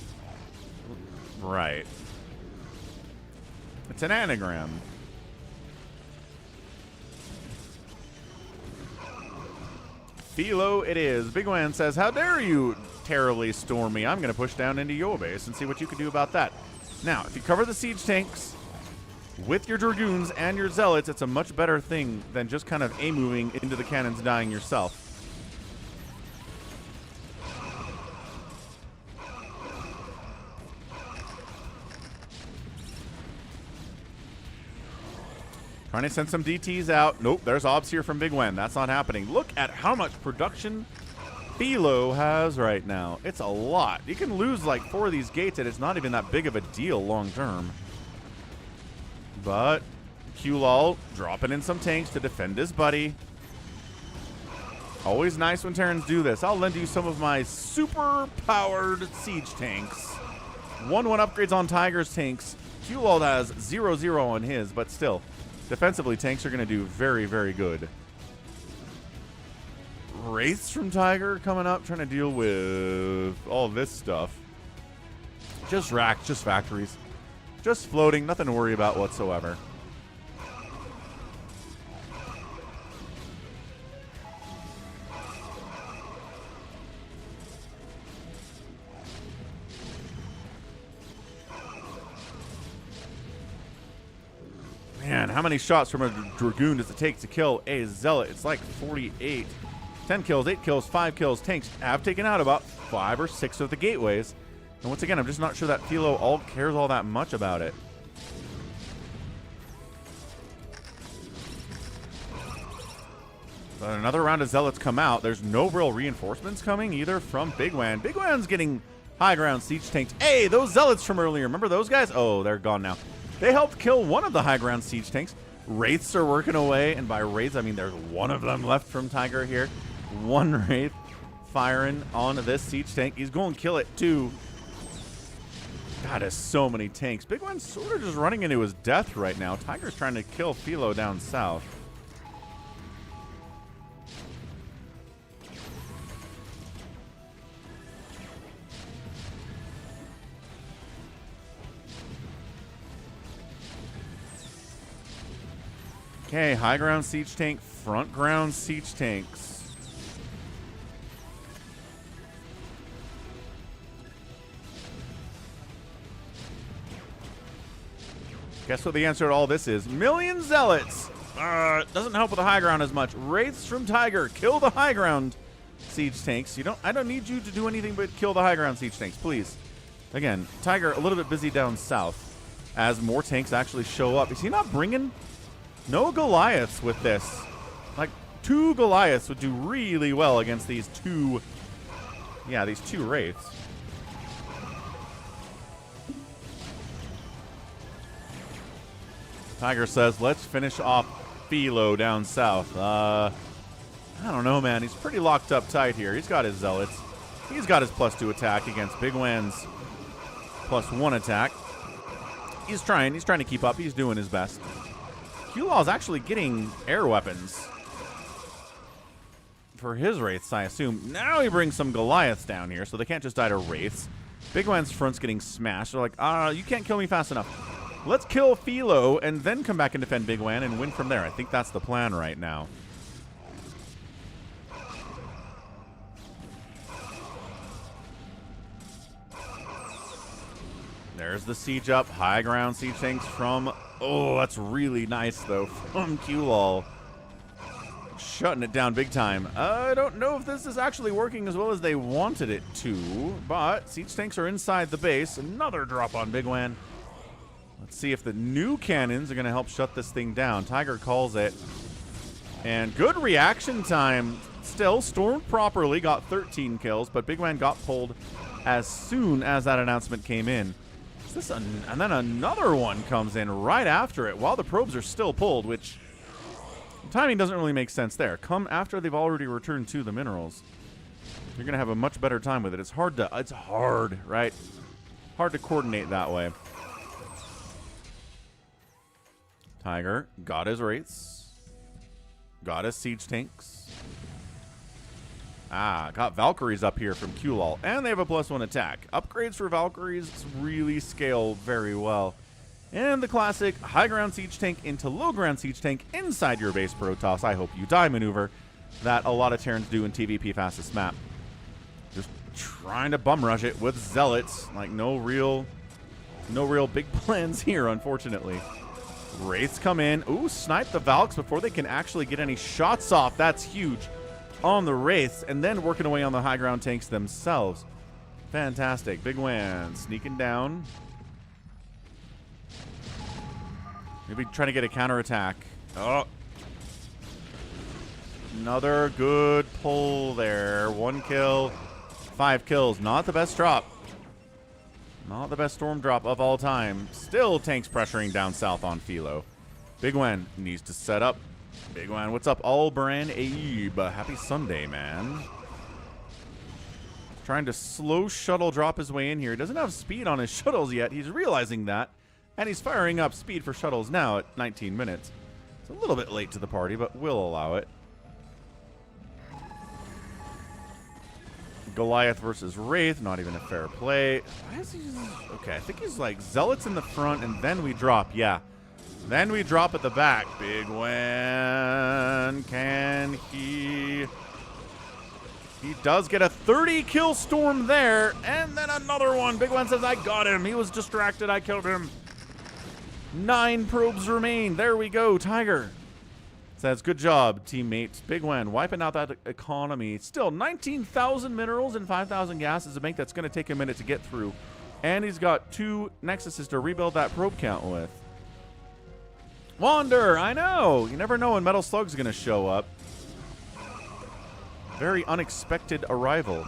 right. It's an anagram. Philo it is. Bigwan says, how dare you terribly storm me? I'm going to push down into your base and see what you can do about that. Now, if you cover the siege tanks with your Dragoons and your Zealots, it's a much better thing than just kind of A-moving into the cannons dying yourself. Trying to send some DTs out. Nope, there's obs here from Bigwan. That's not happening. Look at how much production Philo has right now. It's a lot. You can lose like 4 of these gates and it's not even that big of a deal long term. But QLOL dropping in some tanks to defend his buddy. Always nice when Terrans do this. I'll lend you some of my super powered siege tanks. 1-1 upgrades on Tiger's tanks. QLOL has 0-0 on his, but still. Defensively, tanks are going to do very, very good. Wraiths from Tiger coming up, trying to deal with all this stuff. Just racks, just factories. Just floating, nothing to worry about whatsoever. Man, how many shots from a Dragoon does it take to kill a Zealot? It's like 48. 10 kills, 8 kills, 5 kills. Tanks have taken out about 5 or 6 of the gateways. And once again, I'm just not sure that Philo cares all that much about it. But another round of Zealots come out. There's no real reinforcements coming either from Bigwan. Bigwan's getting high ground siege tanks. Hey, those Zealots from earlier, remember those guys? Oh, they're gone now. They helped kill one of the high ground siege tanks. Wraiths are working away, and by Wraiths, I mean there's one of them left from Tiger here. One Wraith firing on this siege tank. He's going to kill it too. God, there's so many tanks. Bigwan's sort of just running into his death right now. Tiger's trying to kill Philo down south. Okay, high ground siege tank, front ground siege tanks. Guess what the answer to all this is? Million Zealots! Doesn't help with the high ground as much. Wraiths from Tiger, kill the high ground siege tanks. I don't need you to do anything but kill the high ground siege tanks, please. Again, Tiger a little bit busy down south as more tanks actually show up. Is he not bringing... No Goliaths with this. Like, 2 Goliaths would do really well against these 2... Yeah, these 2 Wraiths. Tiger says, let's finish off Philo down south. I don't know, man. He's pretty locked up tight here. He's got his Zealots. He's got his +2 attack against Bigwan's +1 attack. He's trying to keep up. He's doing his best. QLaw's actually getting air weapons for his Wraiths, I assume. Now he brings some Goliaths down here, so they can't just die to Wraiths. Bigwan's front's getting smashed. They're like, you can't kill me fast enough. Let's kill Philo and then come back and defend Bigwan and win from there. I think that's the plan right now. There's the siege up. High ground siege tanks from... Oh, that's really nice, though, from QLOL. Shutting it down big time. I don't know if this is actually working as well as they wanted it to, but siege tanks are inside the base. Another drop on Bigwan. Let's see if the new cannons are going to help shut this thing down. Tiger calls it. And good reaction time. Still, stormed properly, got 13 kills, but Bigwan got pulled as soon as that announcement came in. And then another one comes in right after it while the probes are still pulled, which timing doesn't really make sense there. Come after they've already returned to the minerals. You're going to have a much better time with it. It's hard, right? Hard to coordinate that way. Tiger got his wraiths. Got his siege tanks. Got Valkyries up here from QLOL. And they have a +1 attack. Upgrades for Valkyries really scale very well. And the classic high ground siege tank into low ground siege tank inside your base Protoss. I hope you die maneuver that a lot of Terrans do in TVP fastest map. Just trying to bum rush it with Zealots. Like no real big plans here, unfortunately. Wraiths come in. Ooh, snipe the Valks before they can actually get any shots off. That's huge on the Wraiths. And then working away on the high ground tanks themselves. Fantastic. Bigwan sneaking down. Maybe trying to get a counterattack. Oh. Another good pull there. 1 kill, 5 kills. Not the best drop. Not the best storm drop of all time. Still tanks pressuring down south on Philo. Bigwan needs to set up. Bigwan, what's up? Albaran Abe. Happy Sunday, man. Trying to slow shuttle drop his way in here. He doesn't have speed on his shuttles yet. He's realizing that. And he's firing up speed for shuttles now at 19 minutes. It's a little bit late to the party, but we'll allow it. Goliath versus Wraith, not even a fair play. Why is he just... Okay, I think he's like Zealots in the front, and then we drop. Yeah. Then we drop at the back. Bigwan, can he... He does get a 30-kill storm there, and then another one. Bigwan says, I got him. He was distracted. I killed him. 9 probes remain. There we go. Tiger says, good job, teammates. Bigwan wiping out that economy. Still, 19,000 minerals and 5,000 gas is a bank that's going to take a minute to get through. And he's got 2 Nexuses to rebuild that probe count with. Wander, I know. You never know when Metal Slug's going to show up. Very unexpected arrival.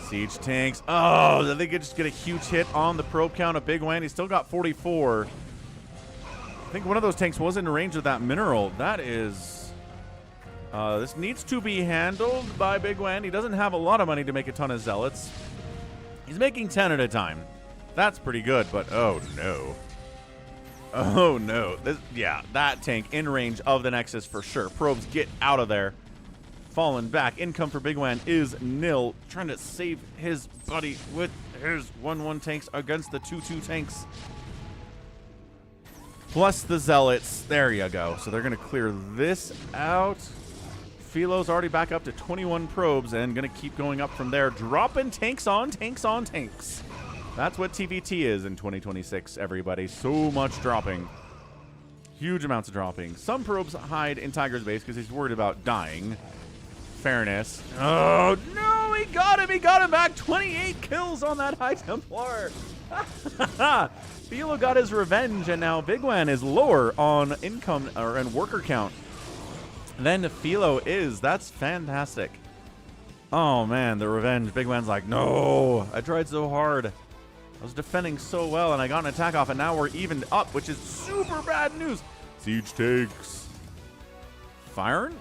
Siege tanks. Oh, they could just get a huge hit on the probe count of Bigwan. He's still got 44. I think one of those tanks was in range of that mineral. That is... this needs to be handled by Bigwan. He doesn't have a lot of money to make a ton of Zealots. He's making 10 at a time. That's pretty good, but oh no. Oh no. Yeah, that tank in range of the Nexus for sure. Probes get out of there. Fallen back. Income for Bigwan is nil. Trying to save his buddy with his 1-1 tanks against the 2-2 tanks. Plus the Zealots. There you go. So they're going to clear this out. Philo's already back up to 21 probes and going to keep going up from there. Dropping tanks on tanks on tanks. That's what TVT is in 2026, everybody. So much dropping. Huge amounts of dropping. Some probes hide in Tiger's base because he's worried about dying. Fairness. Oh, no, he got him. He got him back. 28 kills on that High Templar. Philo got his revenge, and now Bigwan is lower on income or in worker count than Philo is. That's fantastic. Oh, man, the revenge. Bigwan's like, no, I tried so hard. I was defending so well, and I got an attack off, and now we're evened up, which is super bad news. Siege takes. Firing?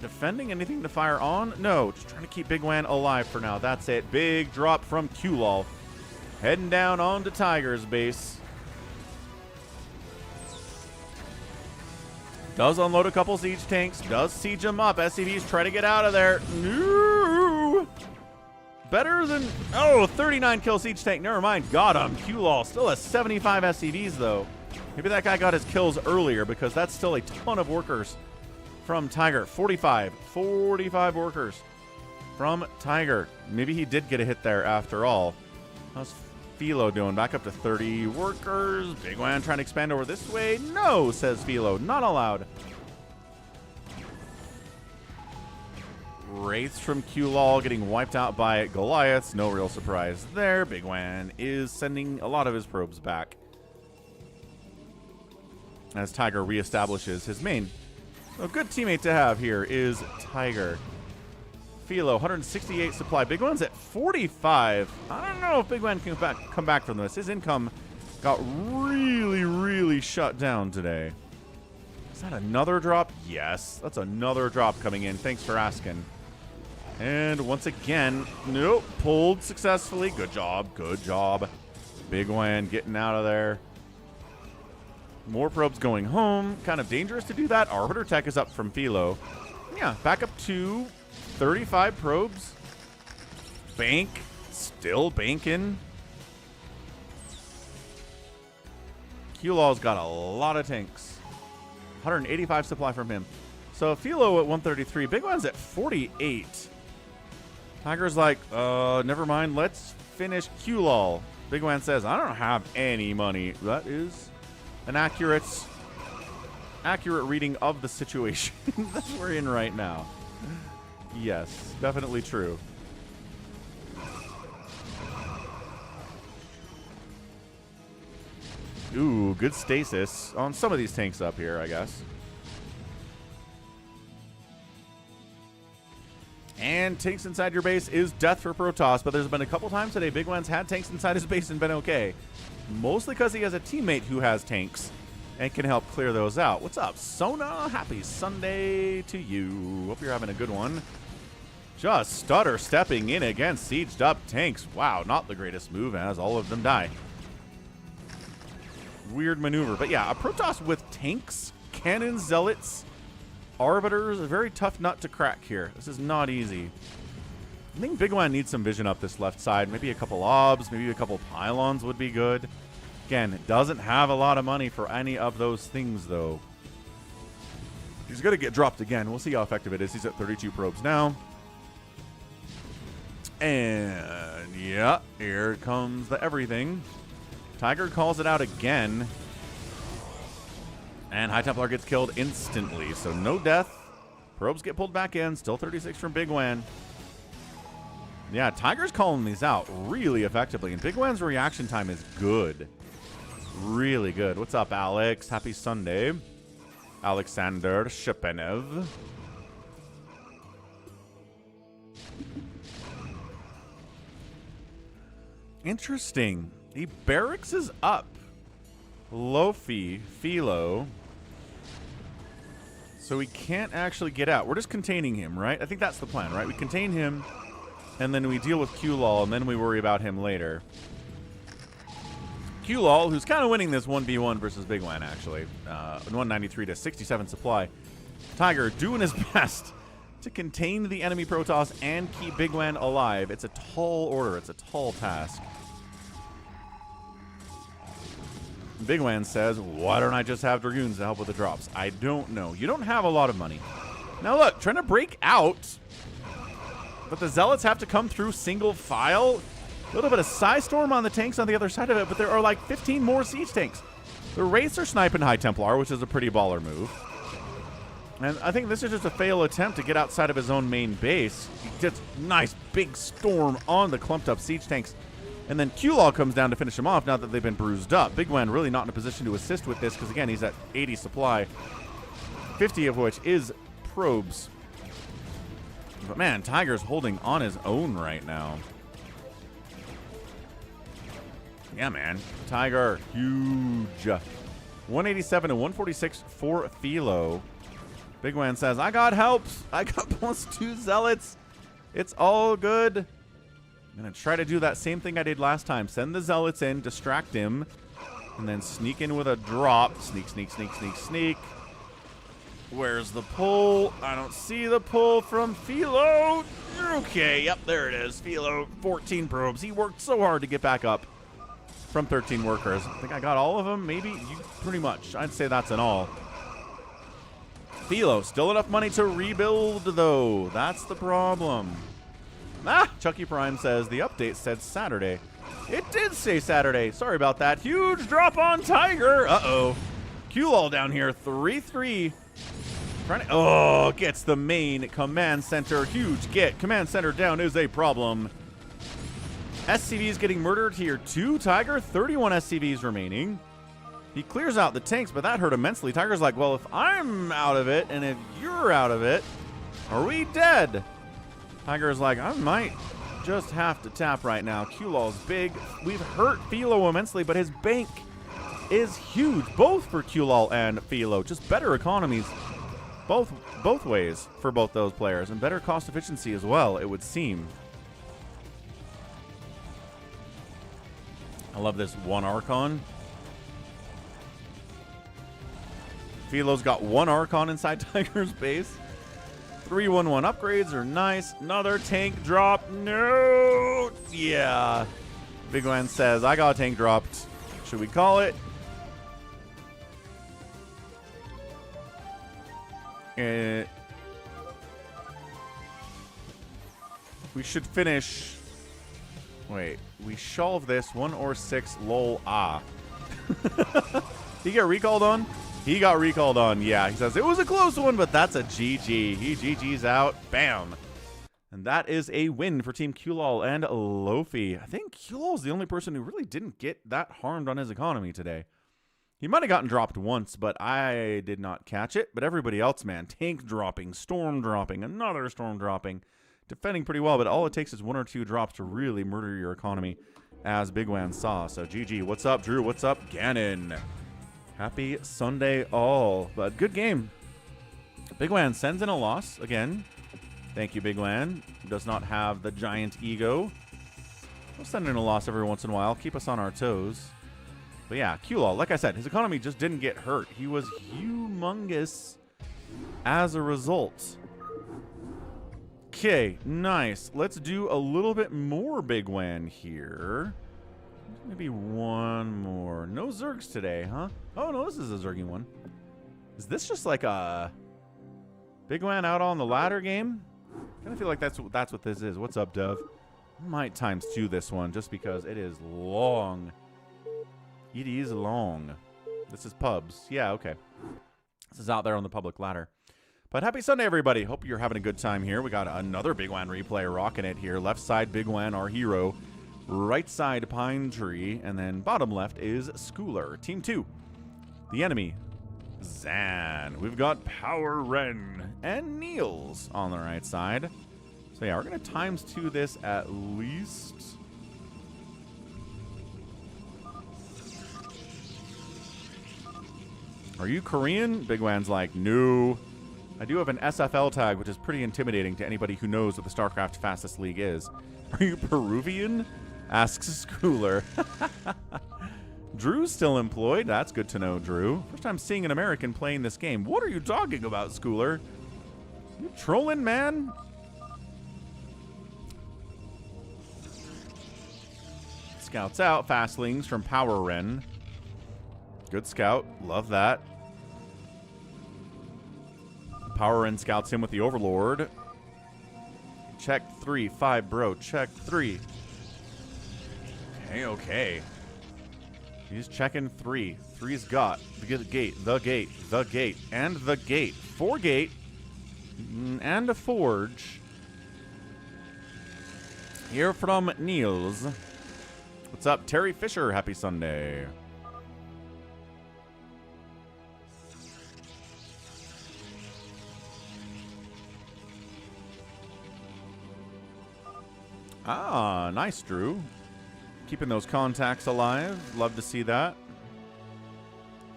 Defending? Anything to fire on? No, just trying to keep Bigwan alive for now. That's it. Big drop from QLOL. Heading down onto Tiger's base. Does unload a couple siege tanks. Does siege them up. SCVs try to get out of there. No! Better than... Oh, 39 kill siege tank. Never mind. Got him. QLOL still has 75 SCVs, though. Maybe that guy got his kills earlier because that's still a ton of workers from Tiger. 45 workers from Tiger. Maybe he did get a hit there after all. How's Philo doing? Back up to 30 workers. Bigwan trying to expand over this way. No, says Philo. Not allowed. Wraiths from QLOL getting wiped out by Goliaths. No real surprise there. Bigwan is sending a lot of his probes back as Tiger reestablishes his main. A good teammate to have here is Tiger. Philo, 168 supply. Bigwan's at 45. I don't know if Bigwan can come back from this. His income got really, really shut down today. Is that another drop? Yes, that's another drop coming in. Thanks for asking. And once again, nope, pulled successfully. Good job, good job. Bigwan getting out of there. More probes going home. Kind of dangerous to do that. Arbiter Tech is up from Philo. Yeah, back up to 35 probes. Bank, still banking. Q-Law's got a lot of tanks. 185 supply from him. So Philo at 133. Bigwan's at 48. Tiger's like, never mind. Let's finish Q-Law. Bigwan says, I don't have any money. That is an accurate reading of the situation that we're in right now. Yes, definitely true. Ooh, good stasis on some of these tanks up here, I guess. And tanks inside your base is death for Protoss, but there's been a couple times today Bigwan's had tanks inside his base and been okay. Mostly because he has a teammate who has tanks and can help clear those out. What's up, Sona? Happy Sunday to you. Hope you're having a good one. Just stutter stepping in against sieged up tanks. Wow, not the greatest move as all of them die. Weird maneuver. But yeah, a Protoss with tanks, cannons, zealots, arbiters, a very tough nut to crack here. This is not easy. I think Bigwan needs some vision up this left side. Maybe a couple obs, maybe a couple pylons would be good. Again, it doesn't have a lot of money for any of those things, though. He's going to get dropped again. We'll see how effective it is. He's at 32 probes now. And, yeah, here comes the everything. Tiger calls it out again. And High Templar gets killed instantly. So no death. Probes get pulled back in. Still 36 from Bigwan. Yeah, Tiger's calling these out really effectively. And Bigwan's reaction time is good. Really good. What's up, Alex? Happy Sunday. Alexander Shepenev. Interesting. He barracks is up. Lofi, Philo. So he can't actually get out. We're just containing him, right? I think that's the plan, right? We contain him, and then we deal with Q-Lol, and then we worry about him later. Q-Lol, who's kind of winning this 1v1 versus Bigwan, actually. 193 to 67 supply. Tiger doing his best to contain the enemy Protoss and keep Bigwan alive. It's a tall order. It's a tall task. Bigwan says, why don't I just have Dragoons to help with the drops? I don't know. You don't have a lot of money. Now look, trying to break out, but the Zealots have to come through single file. A little bit of Psystorm on the tanks on the other side of it, but there are like 15 more siege tanks. The Wraiths are sniping High Templar, which is a pretty baller move. And I think this is just a fail attempt to get outside of his own main base. He gets nice big storm on the clumped up siege tanks. And then Q-Law comes down to finish him off now that they've been bruised up. Bigwan really not in a position to assist with this because, again, he's at 80 supply, 50 of which is probes. But, man, Tiger's holding on his own right now. Yeah, man. Tiger, huge. 187 to 146 for Philo. Bigwan says, I got helps. I got +2 zealots. It's all good. I'm going to try to do that same thing I did last time. Send the zealots in, distract him, and then sneak in with a drop. Sneak, sneak, sneak, sneak, sneak. Where's the pull? I don't see the pull from Philo. Okay, yep, there it is. Philo, 14 probes. He worked so hard to get back up from 13 workers. I think I got all of them, maybe? Pretty much. I'd say that's an all. Philo, still enough money to rebuild, though. That's the problem. Ah, Chucky Prime says the update said Saturday. It did say Saturday. Sorry about that. Huge drop on Tiger. Uh-oh. Q-Lol down here, 3-3. Oh, gets the main command center. Huge get. Command center down is a problem. SCVs getting murdered here too. Tiger, 31 SCVs remaining. He clears out the tanks, but that hurt immensely. Tiger's like, well, if I'm out of it and if you're out of it, are we dead? Tiger's like, I might just have to tap right now. QLOL's big. We've hurt Philo immensely, but his bank is huge, both for QLOL and Philo. Just better economies both ways for both those players, and better cost efficiency as well, it would seem. I love this one Archon. Philo's got one Archon inside Tiger's base. 3/1/1 upgrades are nice. Another tank drop. No! Yeah. Bigwan says, I got a tank dropped. Should we call it? We should finish. Wait, we shelve this 1 or 6. Lol. Ah. He got recalled on? He got recalled on. Yeah, he says it was a close one, but that's a GG. He GG's out. Bam. And that is a win for Team QLOL and Lofi. I think QLOL's the only person who really didn't get that harmed on his economy today. He might have gotten dropped once, but I did not catch it. But everybody else, man, tank dropping, storm dropping, another storm dropping, defending pretty well. But all it takes is 1 or 2 drops to really murder your economy, as Bigwan saw. So GG. What's up, Drew? What's up, Gannon? Happy Sunday all. But good game. Bigwan sends in a loss again. Thank you, Bigwan. Does not have the giant ego. We'll send in a loss every once in a while. Keep us on our toes. But yeah, QLOL, like I said, his economy just didn't get hurt. He was humongous as a result. Okay, nice. Let's do a little bit more Bigwan here. Maybe one more. No Zergs today, huh? Oh, no, this is a Zergy one. Is this just like a Bigwan out on the ladder game? I kind of feel like that's what this is. What's up, Dove? I might ×2 this one just because it is long. It is long. This is pubs. Yeah, okay. This is out there on the public ladder. But happy Sunday, everybody. Hope you're having a good time here. We got another Bigwan replay rocking it here. Left side, Bigwan, our hero. Right side, Pine Tree. And then bottom left is Schooler. Team 2. The enemy, Zan. We've got Power Ren and Niels on the right side. So yeah, we're going to ×2 this at least. Are you Korean? Bigwan's like, no. I do have an SFL tag, which is pretty intimidating to anybody who knows what the StarCraft fastest league is. Are you Peruvian? Asks Schooler. Drew's still employed. That's good to know, Drew. First time seeing an American playing this game. What are you talking about, Schooler? You trolling, man? Scouts out. Fastlings from Power Ren. Good scout. Love that. Power Ren scouts him with the Overlord. Check 3. 5, bro. Check 3. Okay, okay. He's checking 3. 3's got the gate, the gate, the gate, and the gate. 4 gate and a forge. Here from Niels. What's up, Terry Fisher? Happy Sunday. Ah, nice, Drew. Keeping those contacts alive. Love to see that.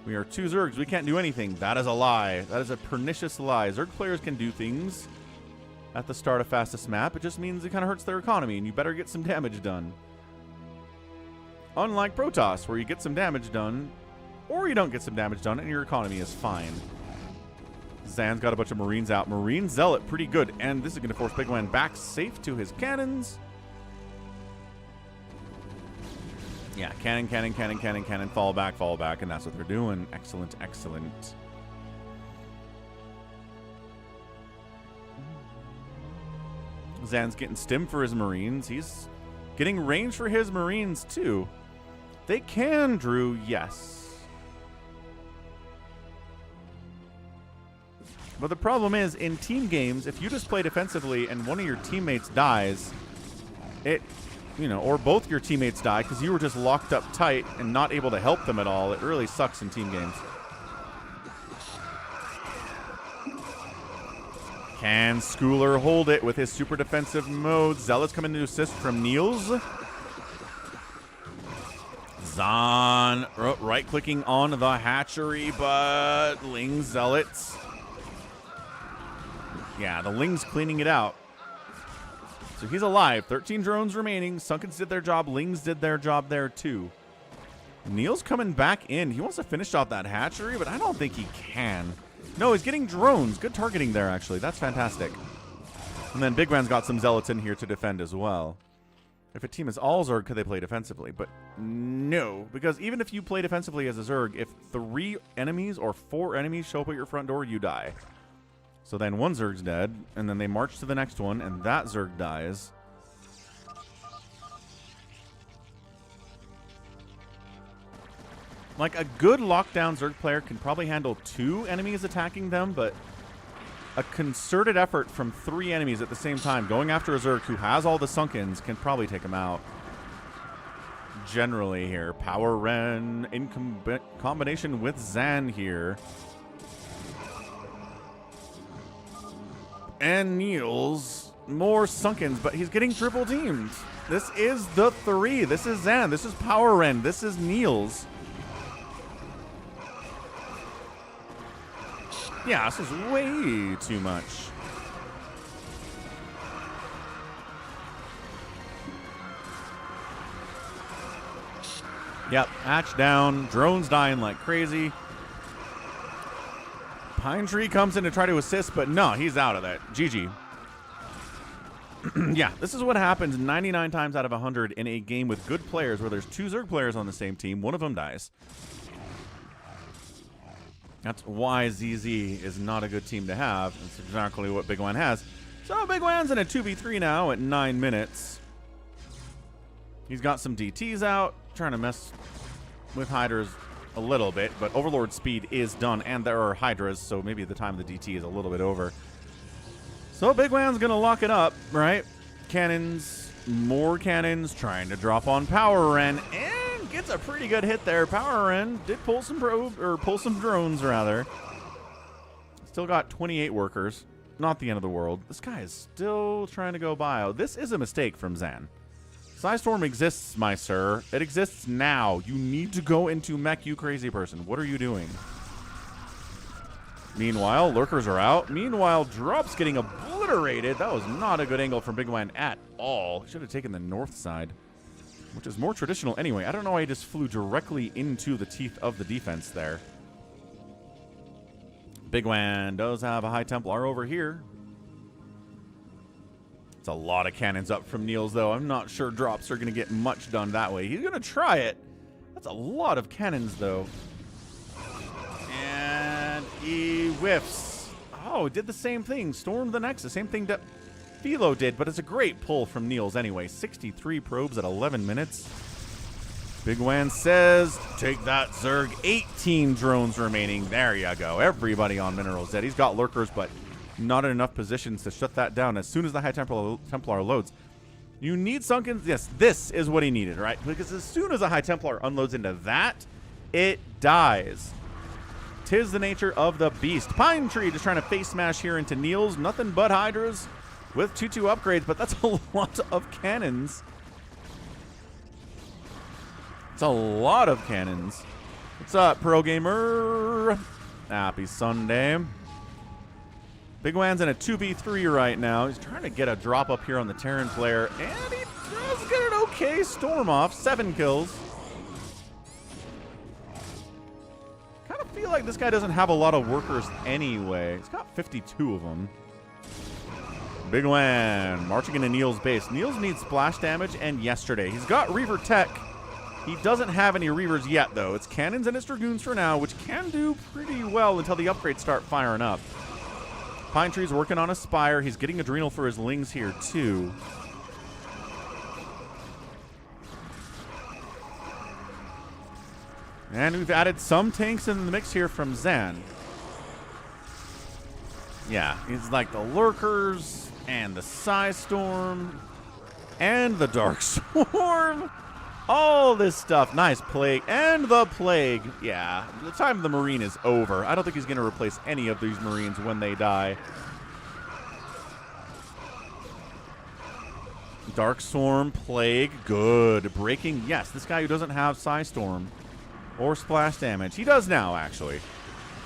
We are 2 Zergs. We can't do anything. That is a lie. That is a pernicious lie. Zerg players can do things at the start of fastest map. It just means it kind of hurts their economy, and you better get some damage done. Unlike Protoss, where you get some damage done, or you don't get some damage done, and your economy is fine. Zan's got a bunch of Marines out. Marine Zealot, pretty good. And this is going to force Bigwan back safe to his cannons. Yeah, cannon, cannon, cannon, cannon, cannon, fall back, and that's what they're doing. Excellent, excellent. Zan's getting stim for his Marines. He's getting range for his Marines, too. They can, Drew, yes. But the problem is, in team games, if you just play defensively and one of your teammates dies, or both your teammates die because you were just locked up tight and not able to help them at all, it really sucks in team games. Can Schooler hold it with his super defensive mode? Zealots coming to assist from Niels. Zahn right-clicking on the hatchery, but Ling Zealots. Yeah, the Ling's cleaning it out. So he's alive. 13 drones remaining. Sunkens did their job. Lings did their job there too. Neil's coming back in. He wants to finish off that hatchery, but I don't think he can. No, he's getting drones. Good targeting there, actually. That's fantastic. And then Bigwan's got some Zealots in here to defend as well. If a team is all Zerg, could they play defensively? But no, because even if you play defensively as a Zerg, if 3 enemies or 4 enemies show up at your front door, you die. So then one Zerg's dead, and then they march to the next one, and that Zerg dies. Like, a good lockdown Zerg player can probably handle 2 enemies attacking them, but a concerted effort from 3 enemies at the same time going after a Zerg who has all the Sunkens can probably take him out. Generally here. Power Ren in combination with Zan here. And Niels, more Sunkens, but he's getting triple teamed. This is the 3. This is Zan. This is Power Ren. This is Niels. Yeah, this is way too much. Yep, hatch down. Drones dying like crazy. Pine Tree comes in to try to assist, but no, he's out of that. GG. Yeah, this is what happens 99 times out of 100 in a game with good players where there's 2 Zerg players on the same team. One of them dies. That's why ZZ is not a good team to have. That's exactly what Bigwan has. So Bigwan's in a 2v3 now at 9 minutes. He's got some DTs out, trying to mess with Hydras a little bit, but Overlord speed is done, and there are Hydras, so maybe the time of the DT is a little bit over. So Bigwan's going to lock it up, right? Cannons, more cannons, trying to drop on Power Ren, and gets a pretty good hit there. Power Ren did pull some drones, rather. Still got 28 workers. Not the end of the world. This guy is still trying to go bio. This is a mistake from Zan. Psystorm exists, my sir. It exists now. You need to go into mech, you crazy person. What are you doing? Meanwhile, lurkers are out. Meanwhile, drops getting obliterated. That was not a good angle from Bigwan at all. Should have taken the north side, which is more traditional anyway. I don't know why he just flew directly into the teeth of the defense there. Bigwan does have a High Templar over here. It's a lot of cannons up from Niels, though. I'm not sure drops are going to get much done that way. He's going to try it. That's a lot of cannons, though. And he whiffs. Oh, did the same thing. Stormed the Nexus. Same thing that Philo did, but it's a great pull from Niels anyway. 63 probes at 11 minutes. Bigwan says, take that, Zerg. 18 drones remaining. There you go. Everybody on Minerals dead. He's got lurkers, but not in enough positions to shut that down. As soon as the High Templar loads, you need Sunkens. Yes, this is what he needed, right? Because as soon as a High Templar unloads into that, it dies. Tis the nature of the beast. Pine Tree just trying to face smash here into Niels. Nothing but Hydras with 2-2 upgrades, but that's a lot of cannons. It's a lot of cannons. What's up, Pro Gamer? Happy Sunday. Bigwan's in a 2v3 right now. He's trying to get a drop up here on the Terran player, and he does get an okay storm off. 7 kills. Kind of feel like this guy doesn't have a lot of workers anyway. He's got 52 of them. Bigwan marching into Niels' base. Niels needs splash damage and yesterday. He's got Reaver tech. He doesn't have any Reavers yet, though. It's cannons and his Dragoons for now, which can do pretty well until the upgrades start firing up. Pine Tree's working on a Spire. He's getting Adrenal for his Lings here, too. And we've added some tanks in the mix here from Zan. Yeah, it's like the Lurkers and the Psystorm and the Dark Swarm. All this stuff. Nice Plague. And the Plague. Yeah, the time of the Marine is over. I don't think he's going to replace any of these Marines when they die. Dark Storm, Plague, good. Breaking, yes. This guy who doesn't have Psy Storm or splash damage. He does now, actually.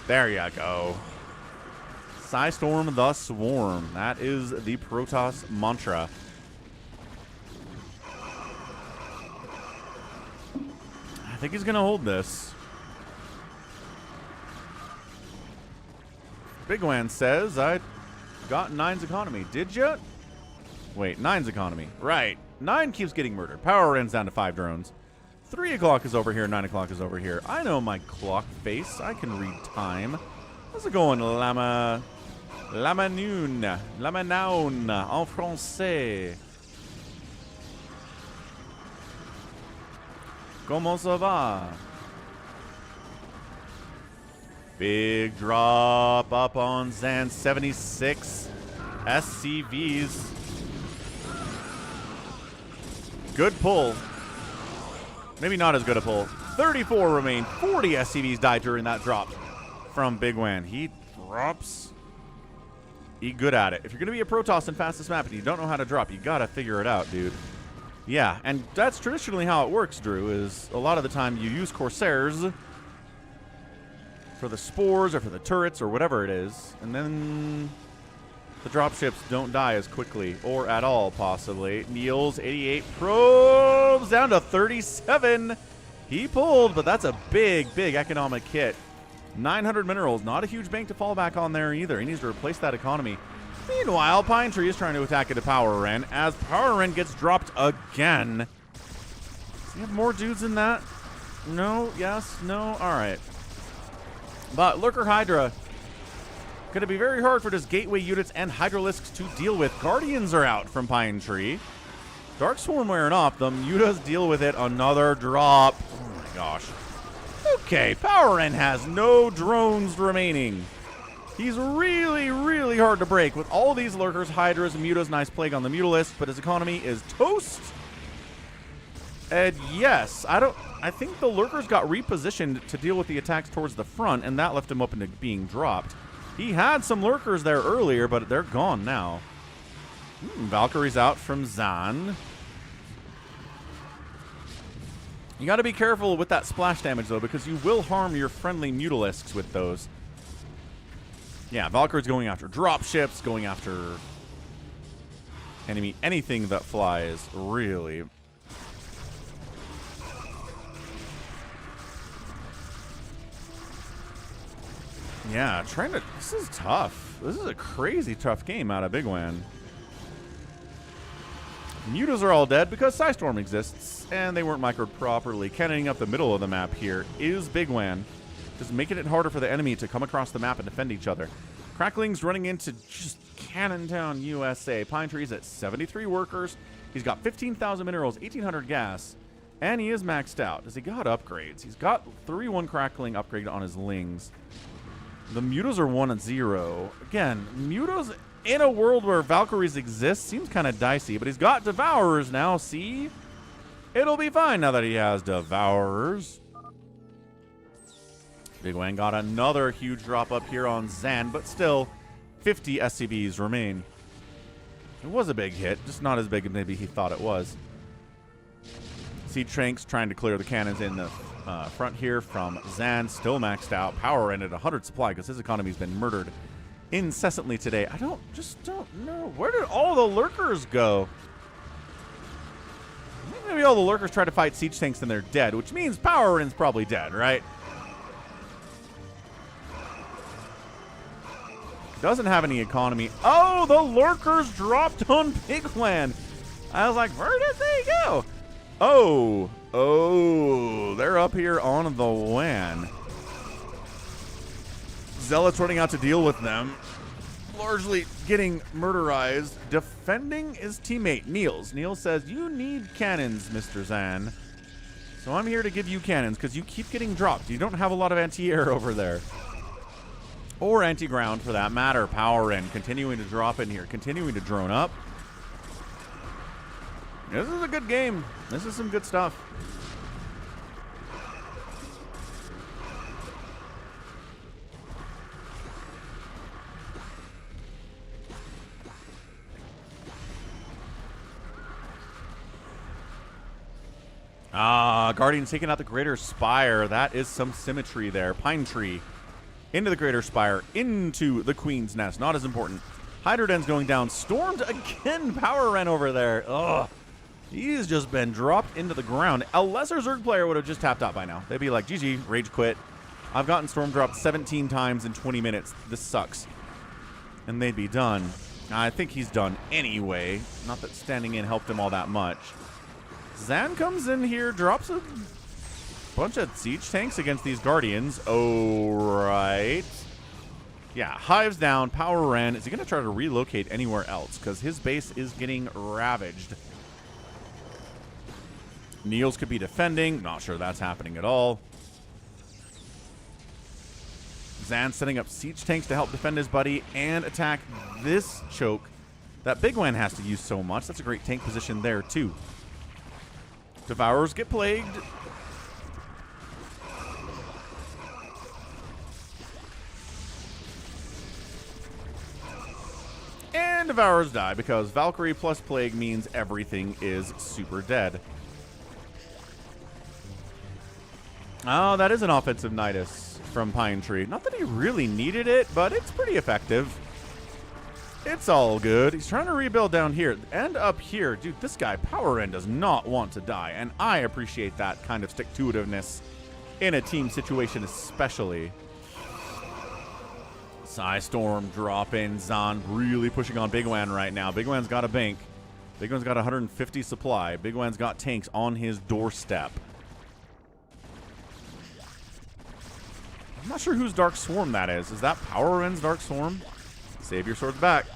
There you go. Psy Storm the Swarm. That is the Protoss mantra. I think he's going to hold this. Bigwan says, I got 9's economy. Did you? Wait, 9's economy. Right. 9 keeps getting murdered. Power ends down to 5 drones. 3 o'clock is over here. 9 o'clock is over here. I know my clock face. I can read time. How's it going, Lama? Lama noon. Lama noun. En français. Comment ça va? Big drop up on Zan. 76 SCVs. Good pull. Maybe not as good a pull. 34 remain. 40 SCVs died during that drop from Bigwan. He drops. Be good at it. If you're going to be a Protoss in fastest map and you don't know how to drop, you got to figure it out, dude. Yeah, and that's traditionally how it works, Drew, is a lot of the time you use Corsairs for the spores or for the turrets or whatever it is, and then the dropships don't die as quickly or at all, possibly. Niels, 88 probes down to 37. He pulled, but that's a big, big economic hit. 900 minerals, not a huge bank to fall back on there either. He needs to replace that economy. Meanwhile, Pine Tree is trying to attack into Power Ren as Power Ren gets dropped again. Does he have more dudes than that? No, yes, no, all right. But Lurker Hydra, going to be very hard for just Gateway units and Hydralisks to deal with. Guardians are out from Pine Tree. Dark Swarm wearing off. The Mutas deal with it. Another drop. Oh my gosh. Okay, Power Ren has no drones remaining. He's really, really hard to break with all these Lurkers, Hydras, and Mutas. Nice Plague on the Mutalist, but his economy is toast. And yes, I think the Lurkers got repositioned to deal with the attacks towards the front, and that left him open to being dropped. He had some Lurkers there earlier, but they're gone now. Valkyrie's out from Zan. You got to be careful with that splash damage, though, because you will harm your friendly Mutalisks with those. Yeah, Valkyrie's going after dropships, going after anything that flies, really. Yeah, this is tough. This is a crazy tough game out of Bigwan. Mutas are all dead because Psystorm exists, and they weren't microed properly. Cannoning up the middle of the map here is Bigwan, just making it harder for the enemy to come across the map and defend each other. Crackling's running into just Cannon Town, USA. Pine Tree's at 73 workers. He's got 15,000 minerals, 1,800 gas, and he is maxed out. Has he got upgrades? He's got 3-1 Crackling upgrade on his Lings. The Mutas are 1-0. Again, Mutas in a world where Valkyries exist seems kind of dicey, but he's got Devourers now, see? It'll be fine now that he has Devourers. Bigwan got another huge drop up here on Zan, but still 50 SCVs remain. It was a big hit, just not as big as maybe he thought it was. Siege Tranks trying to clear the cannons in the front here from Zan, still maxed out. Power Ren at 100 supply because his economy's been murdered incessantly today. I just don't know. Where did all the Lurkers go? I think maybe all the Lurkers try to fight Siege Tanks and they're dead, which means Power Ren's probably dead, right? Doesn't have any economy. Oh, the Lurkers dropped on Bigwan. I was like, where did they go? Oh, they're up here on the WAN. Zealots running out to deal with them. Largely getting murderized. Defending his teammate, Niels. Niels says, you need cannons, Mr. Zan. So I'm here to give you cannons because you keep getting dropped. You don't have a lot of anti-air over there. Or anti-ground, for that matter. Power in, continuing to drop in here, continuing to drone up. This is a good game. This is some good stuff. Ah, Guardian's taking out the Greater Spire. That is some symmetry there. Pine Tree into the Greater Spire, into the Queen's Nest. Not as important. Hydra Den's going down. Stormed again. Power Ren over there. Ugh. He's just been dropped into the ground. A lesser Zerg player would have just tapped out by now. They'd be like, GG, rage quit. I've gotten Storm dropped 17 times in 20 minutes. This sucks. And they'd be done. I think he's done anyway. Not that standing in helped him all that much. Zan comes in here, drops a bunch of siege tanks against these Guardians. Oh, right. Yeah, Hive's down. Power Ren. Is he going to try to relocate anywhere else? Because his base is getting ravaged. Niels could be defending. Not sure that's happening at all. Zan setting up siege tanks to help defend his buddy and attack this choke that Bigwan has to use so much. That's a great tank position there, too. Devourers get plagued. And Devourers die because Valkyrie plus Plague means everything is super dead. Oh, that is an offensive Nidus from Pine Tree. Not that he really needed it, but it's pretty effective. It's all good. He's trying to rebuild down here and up here. Dude, this guy, Power End, does not want to die, and I appreciate that kind of stick-to-itiveness in a team situation especially. Psystorm dropping. Zan really pushing on Bigwan right now. Bigwan's got a bank. Bigwan's got 150 supply. Bigwan's got tanks on his doorstep. I'm not sure whose Dark Swarm that is. Is that Power End's Dark Swarm? SaviorSword's back.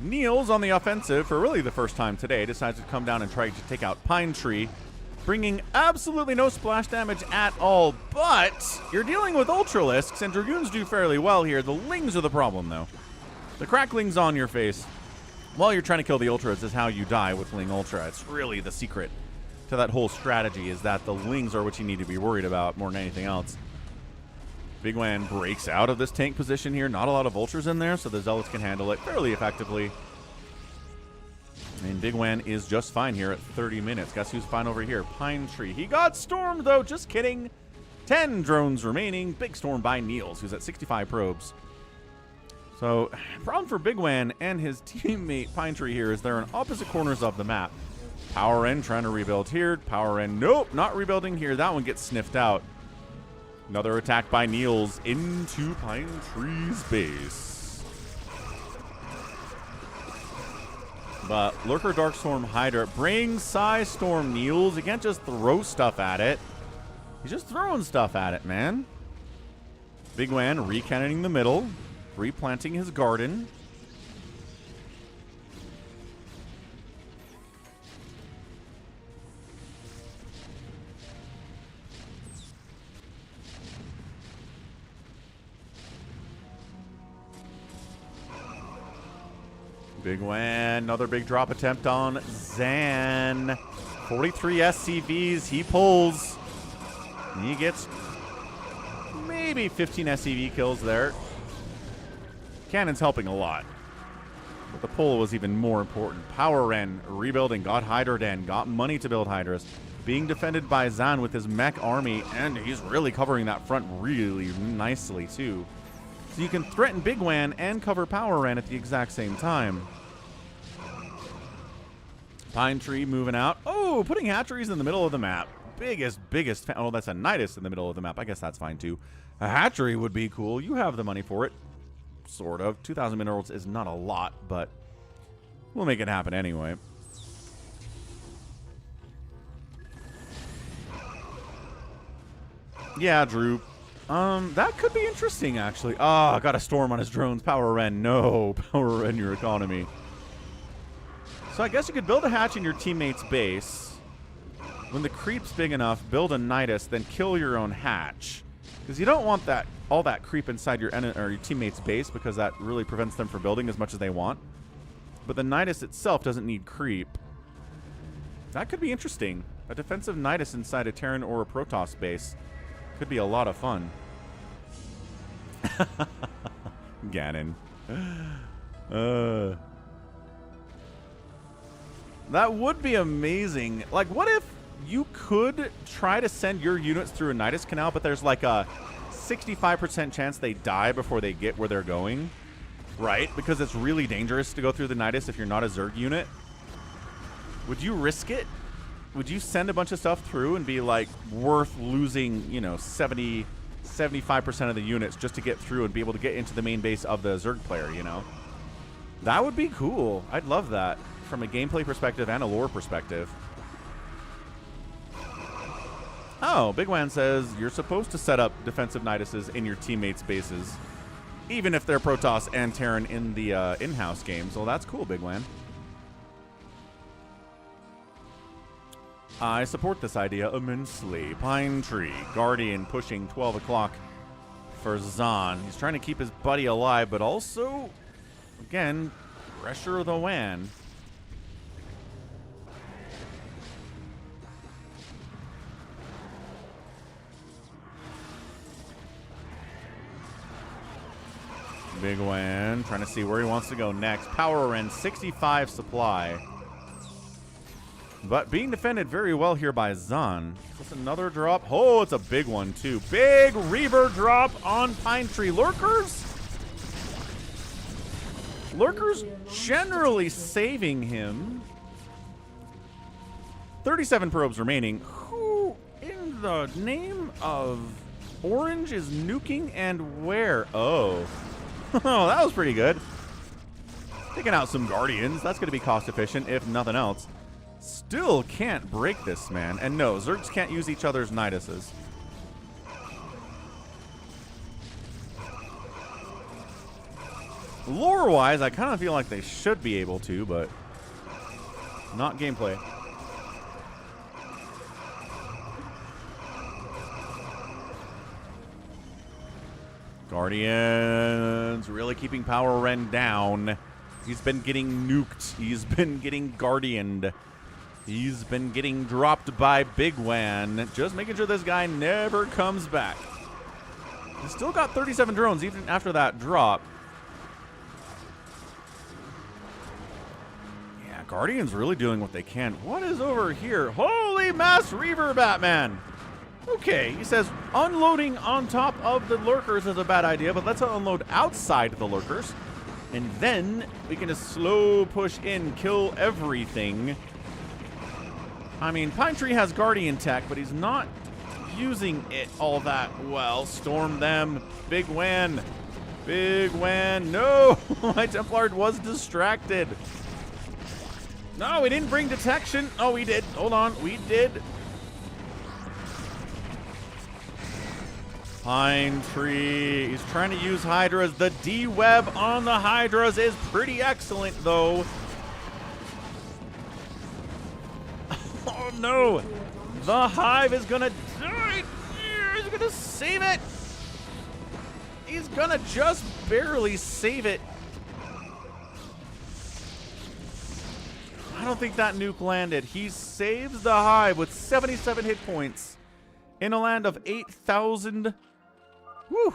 Niels on the offensive for really the first time today decides to come down and try to take out Pine Tree, bringing absolutely no splash damage at all, but you're dealing with Ultralisks, and Dragoons do fairly well here. The Lings are the problem, though. The cracklings on your face while you're trying to kill the Ultras is how you die with Ling Ultra. It's really the secret to that whole strategy, is that the Lings are what you need to be worried about more than anything else. Bigwan breaks out of this tank position here. Not a lot of Vultures in there, so the Zealots can handle it fairly effectively. And Bigwan is just fine here at 30 minutes. Guess who's fine over here? Pine Tree. He got stormed, though. Just kidding. 10 drones remaining. Big storm by Niels, who's at 65 probes. So, problem for Bigwan and his teammate Pine Tree here is they're in opposite corners of the map. Power End trying to rebuild here. Power End, nope, not rebuilding here. That one gets sniffed out. Another attack by Niels into Pine Tree's base. But Lurker Darkstorm Hydra brings Psystorm Niels. You can't just throw stuff at it. He's just throwing stuff at it, man. Bigwan recannoning the middle. Replanting his garden. Bigwan, another big drop attempt on Zan. 43 SCVs, he pulls. He gets maybe 15 SCV kills there. Cannon's helping a lot. But the pull was even more important. Power Ren rebuilding, got Hydra Den, got money to build Hydras. Being defended by Zan with his mech army, and he's really covering that front really nicely too. So you can threaten Bigwan and cover Power Ren at the exact same time. Pine Tree moving out. Oh, putting hatcheries in the middle of the map. Biggest. Oh, that's a Nidus in the middle of the map. I guess that's fine too. A hatchery would be cool. You have the money for it. Sort of. 2,000 minerals is not a lot, but we'll make it happen anyway. Yeah, Drew. That could be interesting, actually. Ah, oh, got a storm on his drones. Power Ren. No. Power Ren your economy. So I guess you could build a hatch in your teammate's base. When the creep's big enough, build a Nidus, then kill your own hatch. Because you don't want that all that creep inside your teammate's base, because that really prevents them from building as much as they want. But the Nidus itself doesn't need creep. That could be interesting. A defensive Nidus inside a Terran or a Protoss base could be a lot of fun. Ganon. That would be amazing. Like, what if you could try to send your units through a Nidus Canal, but there's like a 65% chance they die before they get where they're going, right? Because it's really dangerous to go through the Nidus if you're not a Zerg unit. Would you risk it? Would you send a bunch of stuff through and be like worth losing, you know, 75% of the units just to get through and be able to get into the main base of the Zerg player, you know? That would be cool. I'd love that from a gameplay perspective and a lore perspective. Oh, Bigwan says you're supposed to set up defensive Niduses in your teammates' bases, even if they're Protoss and Terran in the in-house games. Well, that's cool, Bigwan. I support this idea immensely. Pine Tree, Guardian pushing 12 o'clock for Zahn. He's trying to keep his buddy alive, but also, again, pressure the WAN. Bigwan trying to see where he wants to go next. Power in 65 supply. But being defended very well here by Zahn. Is this another drop? Oh, it's a big one, too. Big Reaver drop on Pine Tree. Lurkers? Lurkers generally saving him. 37 probes remaining. Who in the name of Orange is nuking and where? Oh. Oh, that was pretty good. Taking out some Guardians. That's going to be cost efficient, if nothing else. Still can't break this, man. And no, Zergs can't use each other's Niduses. Lore-wise, I kind of feel like they should be able to, but not gameplay. Guardians really keeping Power Ren down. He's been getting nuked. He's been getting Guardianed. He's been getting dropped by Bigwan. Just making sure this guy never comes back. He's still got 37 drones even after that drop. Yeah, Guardian's really doing what they can. What is over here? Holy Mass Reaver Batman! Okay, he says unloading on top of the Lurkers is a bad idea, but let's unload outside the Lurkers. And then we can just slow push in, kill everything. I mean, Pine Tree has Guardian tech, but he's not using it all that well. Storm them. Bigwan. Bigwan. No! My Templar was distracted. No, we didn't bring detection. Oh, we did. Hold on. We did. Pine Tree. He's trying to use Hydras. The D-Web on the Hydras is pretty excellent, though. Oh, no. The Hive is going to die. He's going to save it. He's going to just barely save it. I don't think that nuke landed. He saves the Hive with 77 hit points in a land of 8,000. Whew.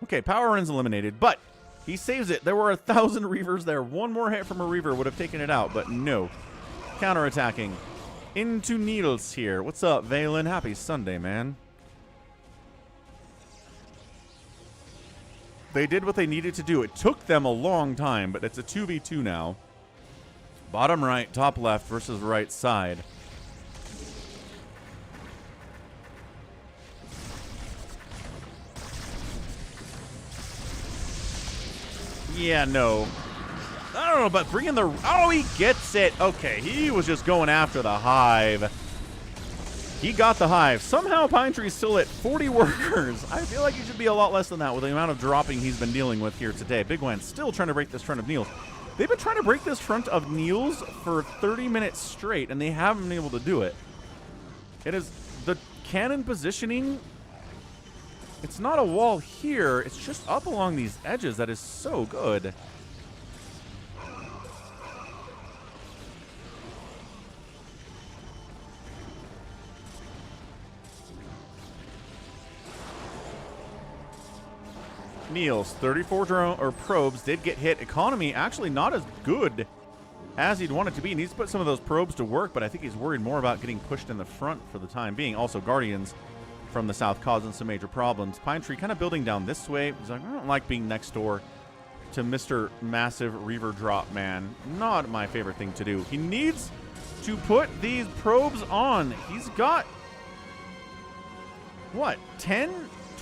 Okay, Power Ren's eliminated, but he saves it. There were 1,000 Reavers there. One more hit from a Reaver would have taken it out, but no. Counterattacking. Into Needles here. What's up, Valen? Happy Sunday, man. They did what they needed to do. It took them a long time, but it's a 2v2 now. Bottom right, top left versus right side. Yeah, no. I don't know, but bring in the... Oh, he gets it. Okay, he was just going after the Hive. He got the Hive. Somehow Pine Tree's still at 40 workers. I feel like he should be a lot less than that with the amount of dropping he's been dealing with here today. Bigwan's still trying to break this front of Neils. They've been trying to break this front of Neils for 30 minutes straight, and they haven't been able to do it. It is the cannon positioning. It's not a wall here. It's just up along these edges. That is so good. Niels, 34 drone or probes did get hit. Economy actually not as good as he'd want it to be. He needs to put some of those probes to work, but I think he's worried more about getting pushed in the front for the time being. Also, Guardians from the south causing some major problems. Pine Tree kind of building down this way. He's like, I don't like being next door to Mr. Massive Reaver Drop Man. Not my favorite thing to do. He needs to put these probes on. He's got, what, 10,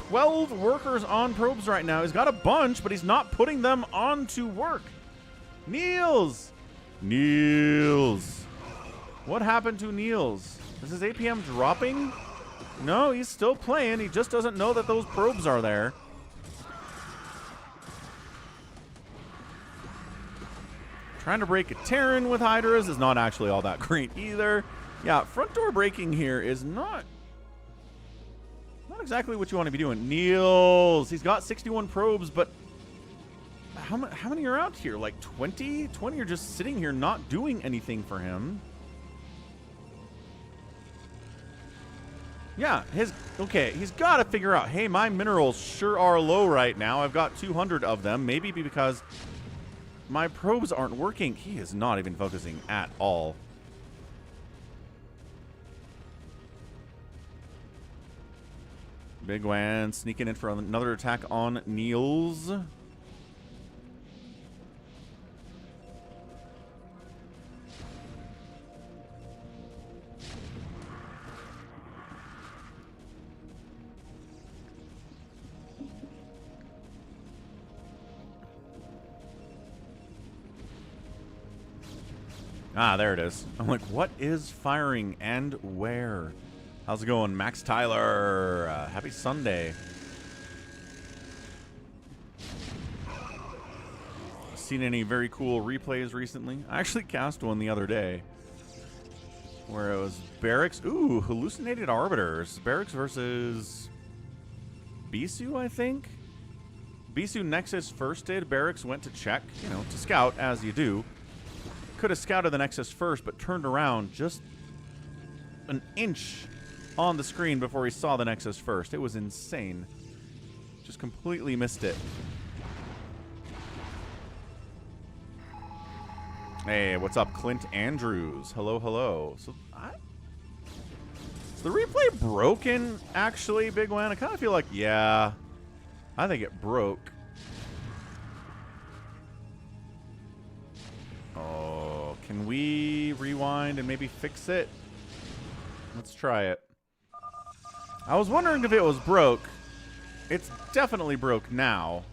12 workers on probes right now. He's got a bunch, but he's not putting them on to work. Niels! Niels! What happened to Niels? Is his APM dropping? No, he's still playing. He just doesn't know that those probes are there. Trying to break a Terran with Hydras is not actually all that great either. Yeah, front door breaking here is not exactly what you want to be doing. Niels, he's got 61 probes, but how many are out here? Like 20? 20 are just sitting here not doing anything for him. Yeah, he's got to figure out, hey, my minerals sure are low right now. I've got 200 of them, maybe because my probes aren't working. He is not even focusing at all. Bigwan sneaking in for another attack on Niels. Ah, there it is. I'm like, what is firing and where? How's it going, Max Tyler? Happy Sunday. Seen any very cool replays recently? I actually cast one the other day where it was Barracks. Ooh, Hallucinated Arbiters. Barracks versus Bisu, I think. Bisu Nexus first did. Barracks went to check, you know, to scout, as you do. Could have scouted the Nexus first, but turned around just an inch on the screen before he saw the Nexus first. It was insane. Just completely missed it. Hey, what's up, Clint Andrews? Hello, hello. So, is the replay broken, actually, Bigwan? I kind of feel like, yeah, I think it broke. Oh, can we rewind and maybe fix it? Let's try it. I was wondering if it was broke. It's definitely broke now.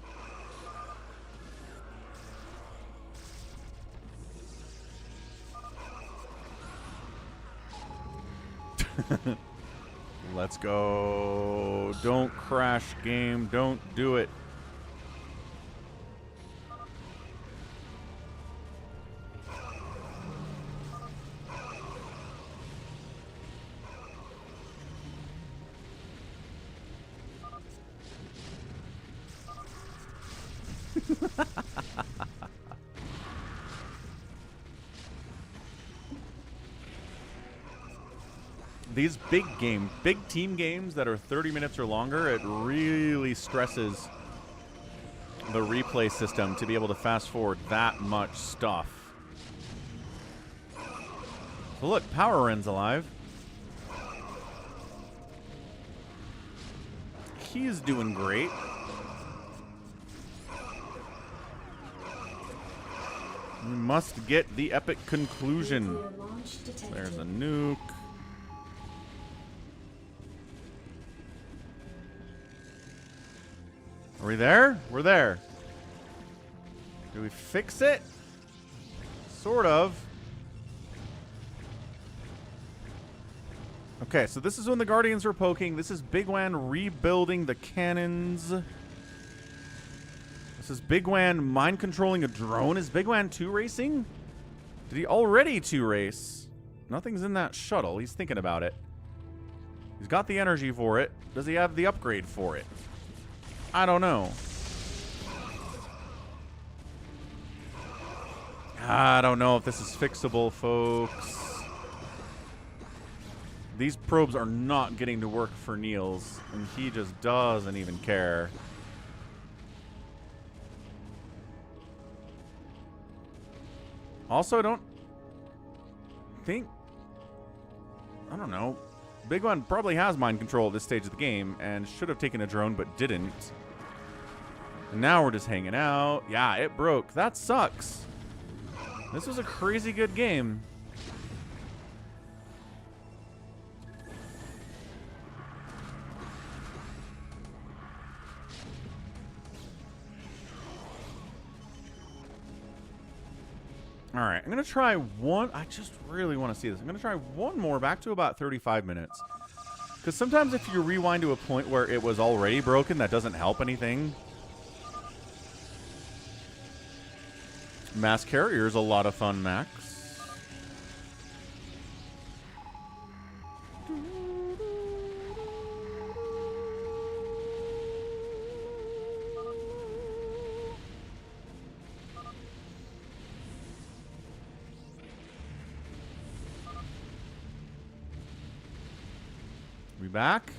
Let's go. Don't crash, game. Don't do it. These big team games that are 30 minutes or longer, it really stresses the replay system to be able to fast forward that much stuff. So look, Power Ren's alive. He's doing great. We must get the epic conclusion. There's a nuke. Are we there? We're there. Do we fix it? Sort of. Okay, so this is when the Guardians are poking. This is Bigwan rebuilding the cannons. This is Bigwan mind controlling a drone. Is Bigwan 2 racing? Did he already 2 race? Nothing's in that shuttle. He's thinking about it. He's got the energy for it. Does he have the upgrade for it? I don't know. I don't know if this is fixable, folks. These probes are not getting to work for Niels, and he just doesn't even care. Also, I don't know. Bigwan probably has mind control at this stage of the game and should have taken a drone but didn't. And now we're just hanging out. Yeah, it broke. That sucks. This was a crazy good game. All right, I'm going to try one. I just really want to see this. I'm going to try one more back to about 35 minutes. Because sometimes if you rewind to a point where it was already broken, that doesn't help anything. Mass Carrier is a lot of fun, Max. We back?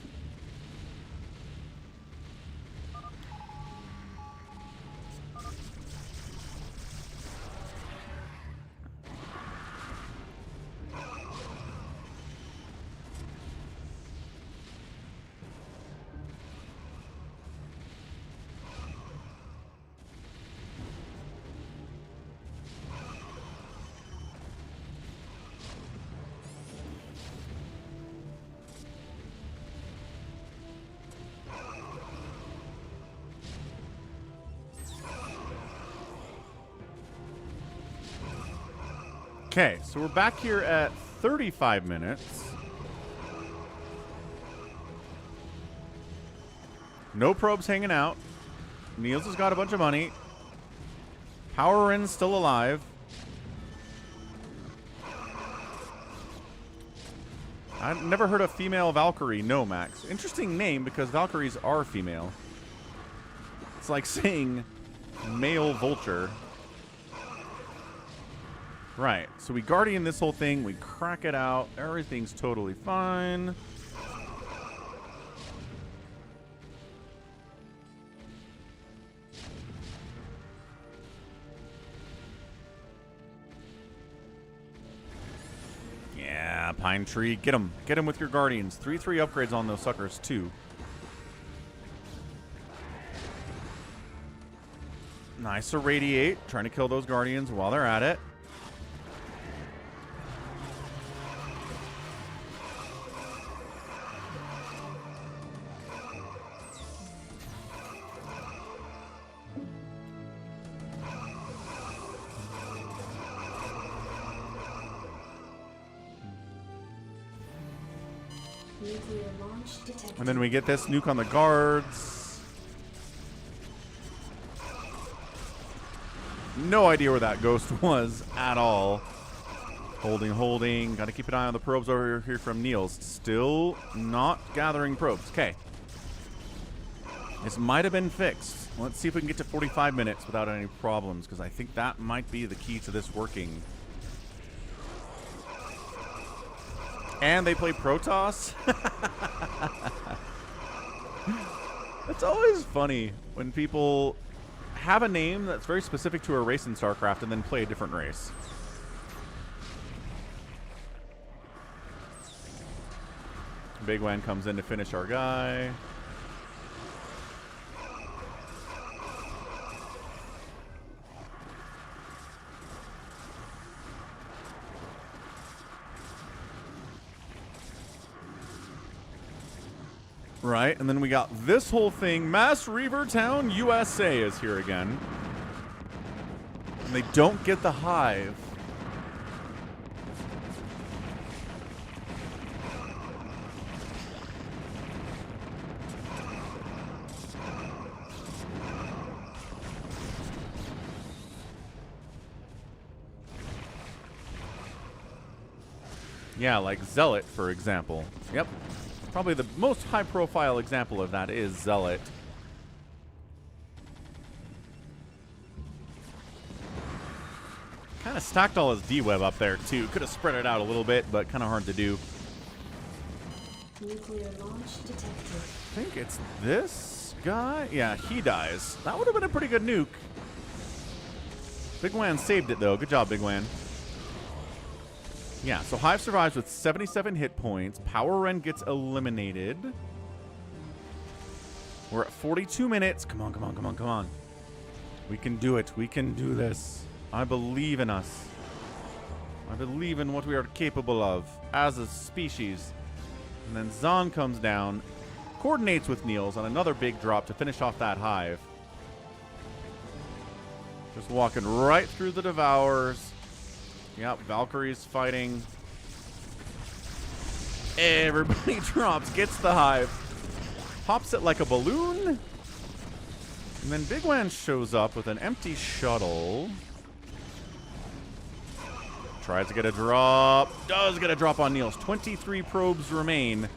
Okay, so we're back here at 35 minutes. No probes hanging out. Niels has got a bunch of money. Power-In's still alive. I've never heard of female Valkyrie. No, Max. Interesting name because Valkyries are female. It's like saying male vulture. Right, so we Guardian this whole thing, we crack it out, everything's totally fine. Yeah, Pine Tree, get him with your Guardians. 3/3 upgrades on those suckers too. Nice Irradiate, trying to kill those Guardians while they're at it. And then we get this nuke on the guards. No idea where that ghost was at all. Holding. Got to keep an eye on the probes over here from Niels. Still not gathering probes. Okay. This might have been fixed. Let's see if we can get to 45 minutes without any problems, because I think that might be the key to this working. And they play Protoss. It's always funny when people have a name that's very specific to a race in StarCraft and then play a different race. Bigwan comes in to finish our guy. Right, and then we got this whole thing. Mass Reaver Town, USA is here again. And they don't get the hive. Yeah, like Zealot, for example. Yep. Probably the most high-profile example of that is Zealot. Kind of stacked all his D-Web up there, too. Could have spread it out a little bit, but kind of hard to do. Nuclear launch detected. I think it's this guy. Yeah, he dies. That would have been a pretty good nuke. Bigwan saved it, though. Good job, Bigwan. Yeah, so Hive survives with 77 hit points. Power Ren gets eliminated. We're at 42 minutes. Come on, come on, come on, come on. We can do it. We can do this. I believe in us. I believe in what we are capable of as a species. And then Zahn comes down, coordinates with Niels on another big drop to finish off that Hive. Just walking right through the Devourers. Yep, Valkyrie's fighting. Everybody drops, gets the Hive. Pops it like a balloon. And then Bigwan shows up with an empty shuttle. Tries to get a drop. Does get a drop on Niels. 23 probes remain.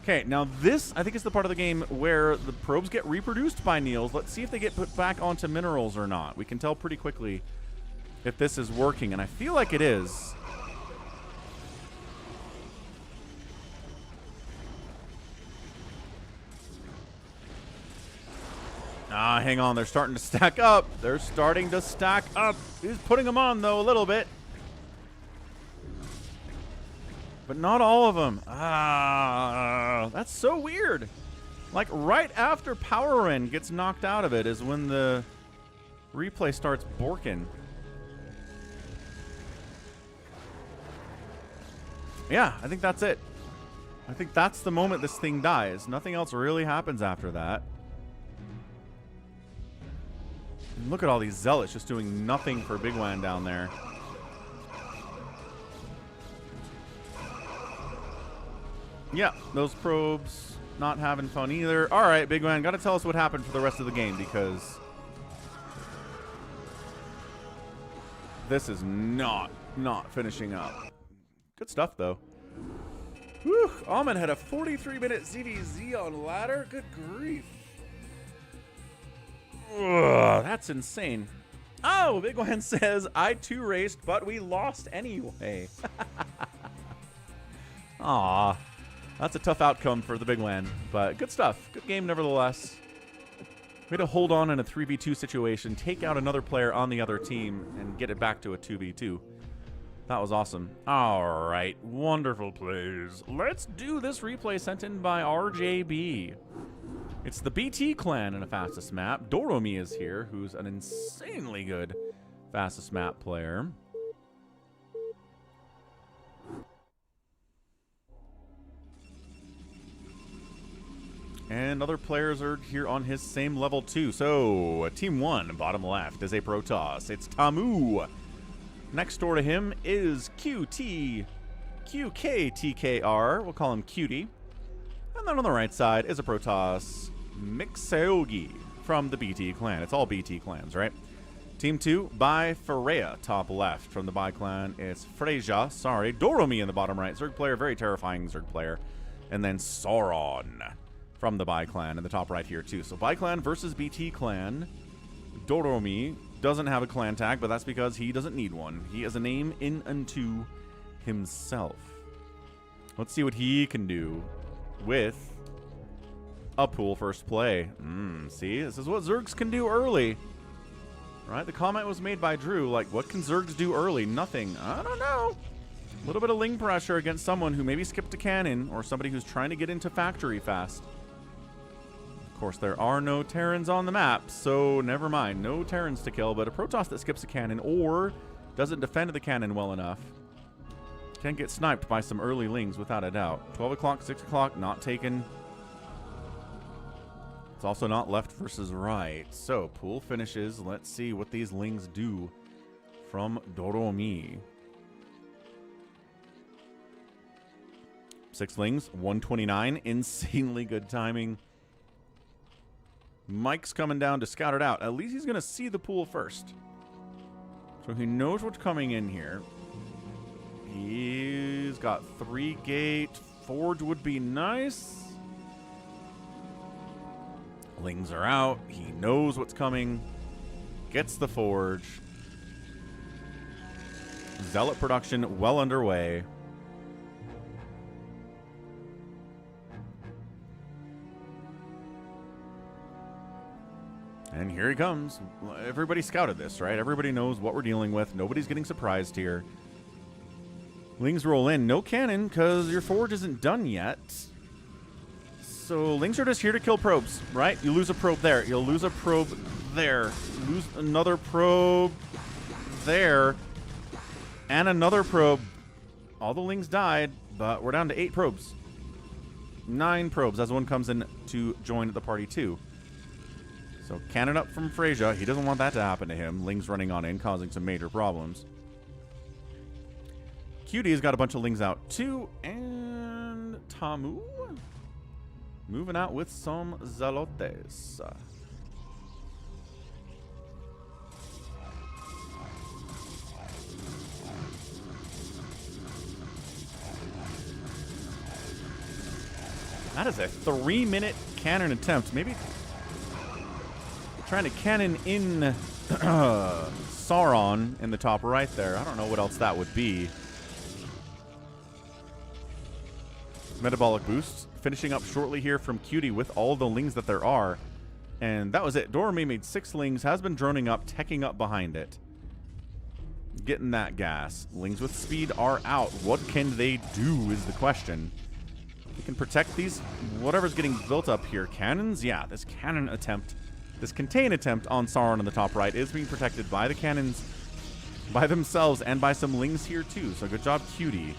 Okay, now this, I think, is the part of the game where the probes get reproduced by Niels. Let's see if they get put back onto minerals or not. We can tell pretty quickly if this is working, and I feel like it is. Ah, hang on. They're starting to stack up. They're starting to stack up. He's putting them on, though, a little bit. But not all of them. Ah, that's so weird. Like, right after Power Ren gets knocked out of it is when the replay starts borking. Yeah, I think that's it. I think that's the moment this thing dies. Nothing else really happens after that. And look at all these zealots just doing nothing for Bigwan down there. Yeah, those probes not having fun either. All right, Bigwan, got to tell us what happened for the rest of the game, because this is not finishing up. Good stuff, though. Whew, Ahmed had a 43-minute ZVZ on ladder. Good grief. Ugh, that's insane. Oh, Bigwan says, I too raced, but we lost anyway. Aw. That's a tough outcome for the Bigwan, but good stuff. Good game, nevertheless. We had to hold on in a 3v2 situation, take out another player on the other team, and get it back to a 2v2. That was awesome. All right, wonderful plays. Let's do this replay sent in by RJB. It's the BT clan in a fastest map. Doromi is here, who's an insanely good fastest map player. And other players are here on his same level too. So, Team 1, bottom left, is a Protoss. It's Tamu. Next door to him is QKTKR. We'll call him Cutie. And then on the right side is a Protoss, Mixeogi, from the BT clan. It's all BT clans, right? Team 2, by Freya, top left. From the Bi clan, it's Freja. Sorry, Doromi in the bottom right. Zerg player, very terrifying Zerg player. And then Sauron from the Bi clan in the top right here too. So Bi clan versus BT clan. Doromi doesn't have a clan tag, but that's because he doesn't need one. He has a name in unto himself. Let's see what he can do with a pool first play. See, this is what Zergs can do early. Right? The comment was made by Drew, like, what can Zergs do early? Nothing. I don't know. A little bit of Ling pressure against someone who maybe skipped a cannon, or somebody who's trying to get into factory fast. Of course, there are no Terrans on the map, so never mind. No Terrans to kill, but a Protoss that skips a cannon or doesn't defend the cannon well enough can get sniped by some early Lings without a doubt. 12 o'clock, 6 o'clock, not taken. It's also not left versus right. So, pool finishes. Let's see what these Lings do from Doromi. 6 Lings, 129. Insanely good timing. Mike's coming down to scout it out. At least he's going to see the pool first. So he knows what's coming in here. He's got 3 gate. Forge would be nice. Lings are out. He knows what's coming. Gets the forge. Zealot production well underway. And here he comes. Everybody scouted this, right? Everybody knows what we're dealing with. Nobody's getting surprised here. Lings roll in. No cannon, because your forge isn't done yet. So Lings are just here to kill probes, right? You lose a probe there. You'll lose a probe there. Lose another probe there. And another probe. All the Lings died, but we're down to 8 probes. 9 probes as one comes in to join the party too. So cannon up from Freyja. He doesn't want that to happen to him. Lings running on in, causing some major problems. QD's got a bunch of Lings out too. And Tamu moving out with some Zealotes. That is a 3-minute cannon attempt. Maybe trying to cannon in Sauron in the top right there. I don't know what else that would be. Metabolic boost. Finishing up shortly here from Cutie with all the Lings that there are. And that was it. Dorami made 6 Lings. Has been droning up, teching up behind it. Getting that gas. Lings with speed are out. What can they do is the question. We can protect these, whatever's getting built up here. Cannons? Yeah, this cannon attempt, this contain attempt on Sauron in the top right is being protected by the cannons, by themselves, and by some Lings here too. So good job, Cutie.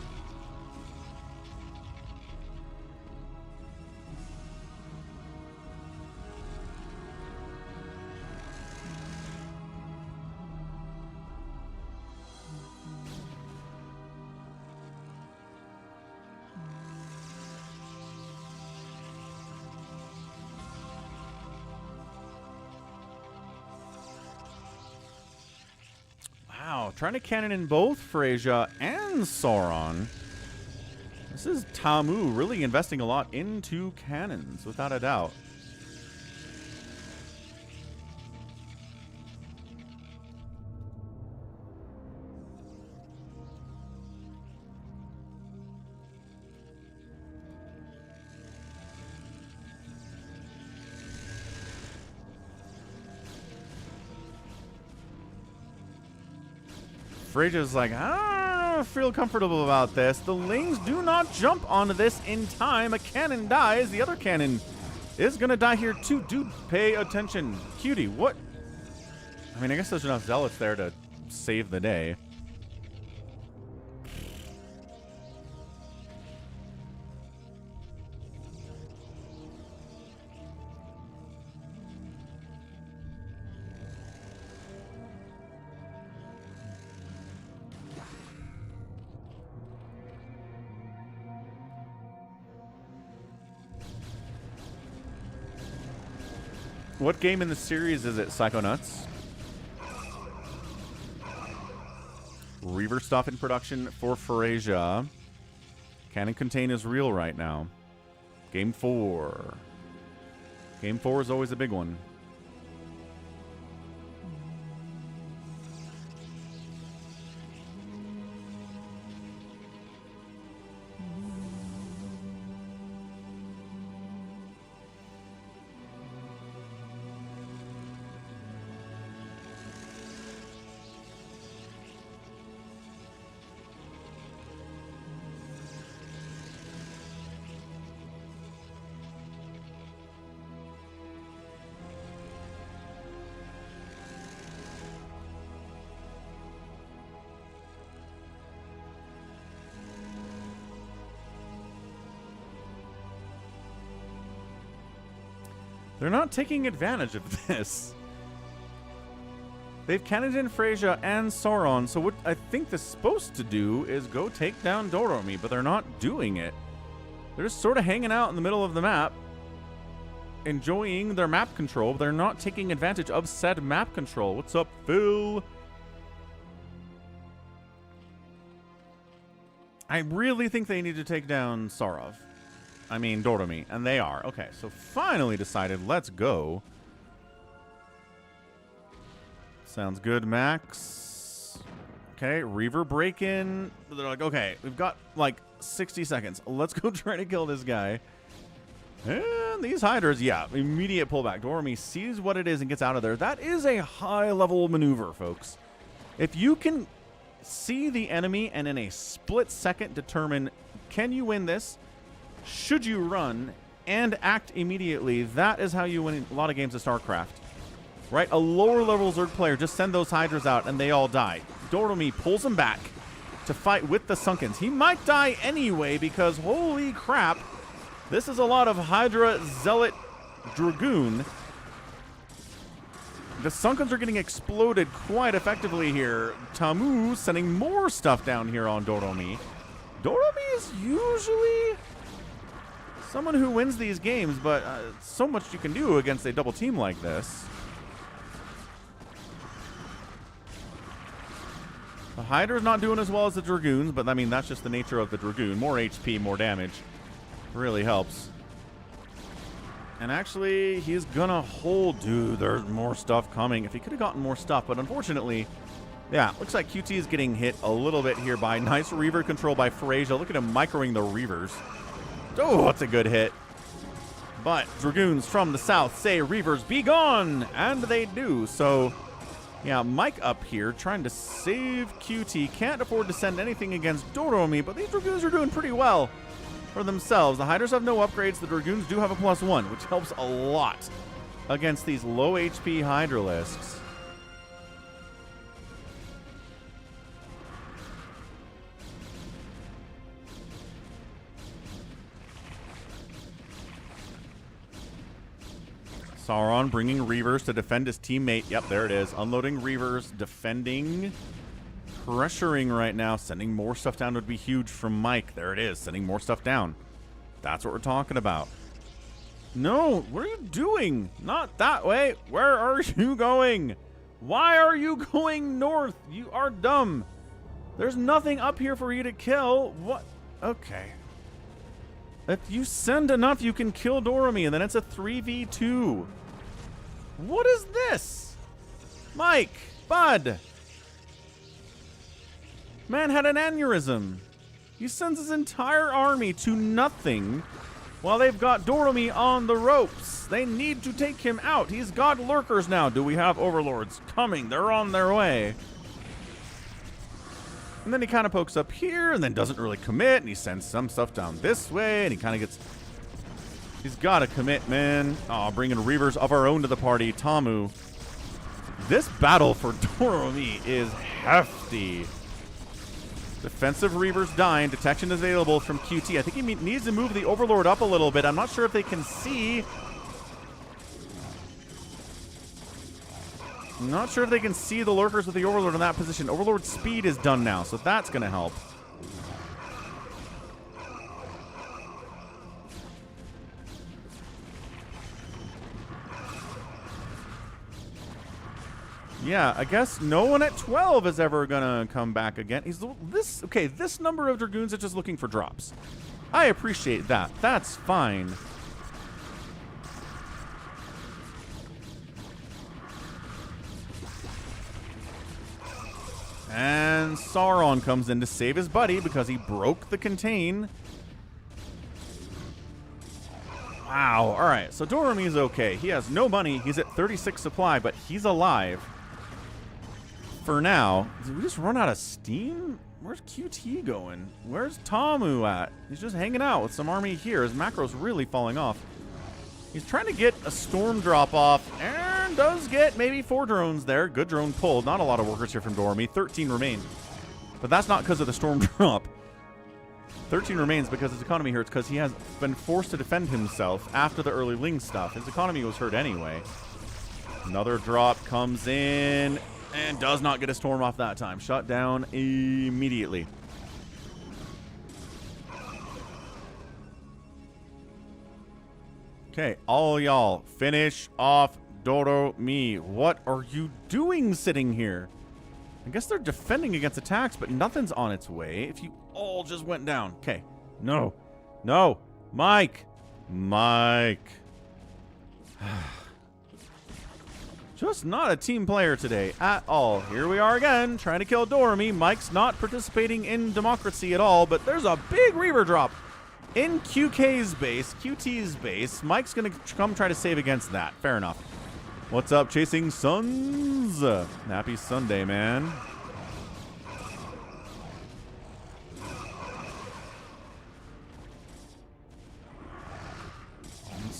Wow, trying to cannon in both Freyja and Sauron. This is Tamu really investing a lot into cannons, without a doubt. Freyja's like, I don't feel comfortable about this. The Lings do not jump onto this in time. A cannon dies. The other cannon is going to die here too. Dude, pay attention. Cutie, what? I mean, I guess there's enough Zealots there to save the day. What game in the series is it, Psychonauts? Reaver stuff in production for Freyja. Cannon Contain is real right now. Game 4. Game 4 is always a big one. They're not taking advantage of this. They've cannoned in Freyja and Sauron, so what I think they're supposed to do is go take down Dorami, but they're not doing it. They're just sort of hanging out in the middle of the map, enjoying their map control, but they're not taking advantage of said map control. What's up, Phil? I really think they need to take down Sarov. I mean, Dorami, and they are. Okay, so finally decided, let's go. Sounds good, Max. Okay, Reaver break-in. They're like, okay, we've got like 60 seconds. Let's go try to kill this guy. And these hiders, yeah, immediate pullback. Dorami sees what it is and gets out of there. That is a high-level maneuver, folks. If you can see the enemy and in a split second determine, can you win this? Should you run? And act immediately. That is how you win a lot of games of StarCraft. Right? A lower level Zerg player, just send those Hydras out and they all die. Doromi pulls him back to fight with the Sunkens. He might die anyway because, holy crap, this is a lot of Hydra Zealot Dragoon. The Sunkens are getting exploded quite effectively here. Tamu sending more stuff down here on Doromi. Doromi is usually someone who wins these games, but so much you can do against a double team like this. The Hydra's not doing as well as the Dragoons, but I mean, that's just the nature of the Dragoon. More HP, more damage. Really helps. And actually, he's gonna hold. Dude, there's more stuff coming. If he could have gotten more stuff, but unfortunately, yeah, looks like QT is getting hit a little bit here by nice Reaver control by Frasia. Look at him microing the Reavers. Oh, that's a good hit. But Dragoons from the south say, Reavers, be gone! And they do. So, yeah, Mike up here trying to save QT. Can't afford to send anything against Doromi, but these Dragoons are doing pretty well for themselves. The Hydras have no upgrades. The Dragoons do have a +1, which helps a lot against these low HP Hydralisks. Sauron bringing Reavers to defend his teammate. Yep, there it is. Unloading Reavers, defending, pressuring right now. Sending more stuff down would be huge from Mike. There it is, sending more stuff down. That's what we're talking about. No, what are you doing? Not that way. Where are you going? Why are you going north? You are dumb. There's nothing up here for you to kill. What? Okay. If you send enough, you can kill Doromi, and then it's a 3v2. What is this? Mike, bud. Man had an aneurysm. He sends his entire army to nothing while they've got Doromi on the ropes. They need to take him out. He's got lurkers now. Do we have overlords coming? They're on their way. And then he kind of pokes up here and then doesn't really commit, and he sends some stuff down this way, and he kind of gets... He's got to commit, man. Oh, bringing Reavers of our own to the party. Tamu. This battle for Doromi is hefty. Defensive Reavers dying. Detection is available from QT. I think he needs to move the Overlord up a little bit. I'm not sure if they can see... I'm not sure if they can see the lurkers with the Overlord in that position. Overlord speed is done now, so that's going to help. Yeah, I guess no one at 12 is ever going to come back again. This number of Dragoons are just looking for drops. I appreciate that. That's fine. And Sauron comes in to save his buddy because he broke the contain. Wow. All right. So Doromi's okay. He has no money. He's at 36 supply, but he's alive. For now. Did we just run out of steam? Where's QT going? Where's Tamu at? He's just hanging out with some army here. His macro's really falling off. He's trying to get a storm drop off and does get maybe 4 drones there. Good drone pulled. Not a lot of workers here from Doromi. 13 remain. But that's not because of the storm drop. 13 remains because his economy hurts because he has been forced to defend himself after the early Ling stuff. His economy was hurt anyway. Another drop comes in and does not get a storm off that time. Shut down immediately. Okay, all y'all, finish off Doromi. What are you doing sitting here? I guess they're defending against attacks, but nothing's on its way. If you all just went down. Okay. No. No. Mike. Mike. Just not a team player today at all. Here we are again, trying to kill Doromi. Mike's not participating in democracy at all, but there's a big Reaver drop in QK's base, QT's base. Mike's going to come try to save against that. Fair enough. What's up, Chasing Suns? Happy Sunday, man.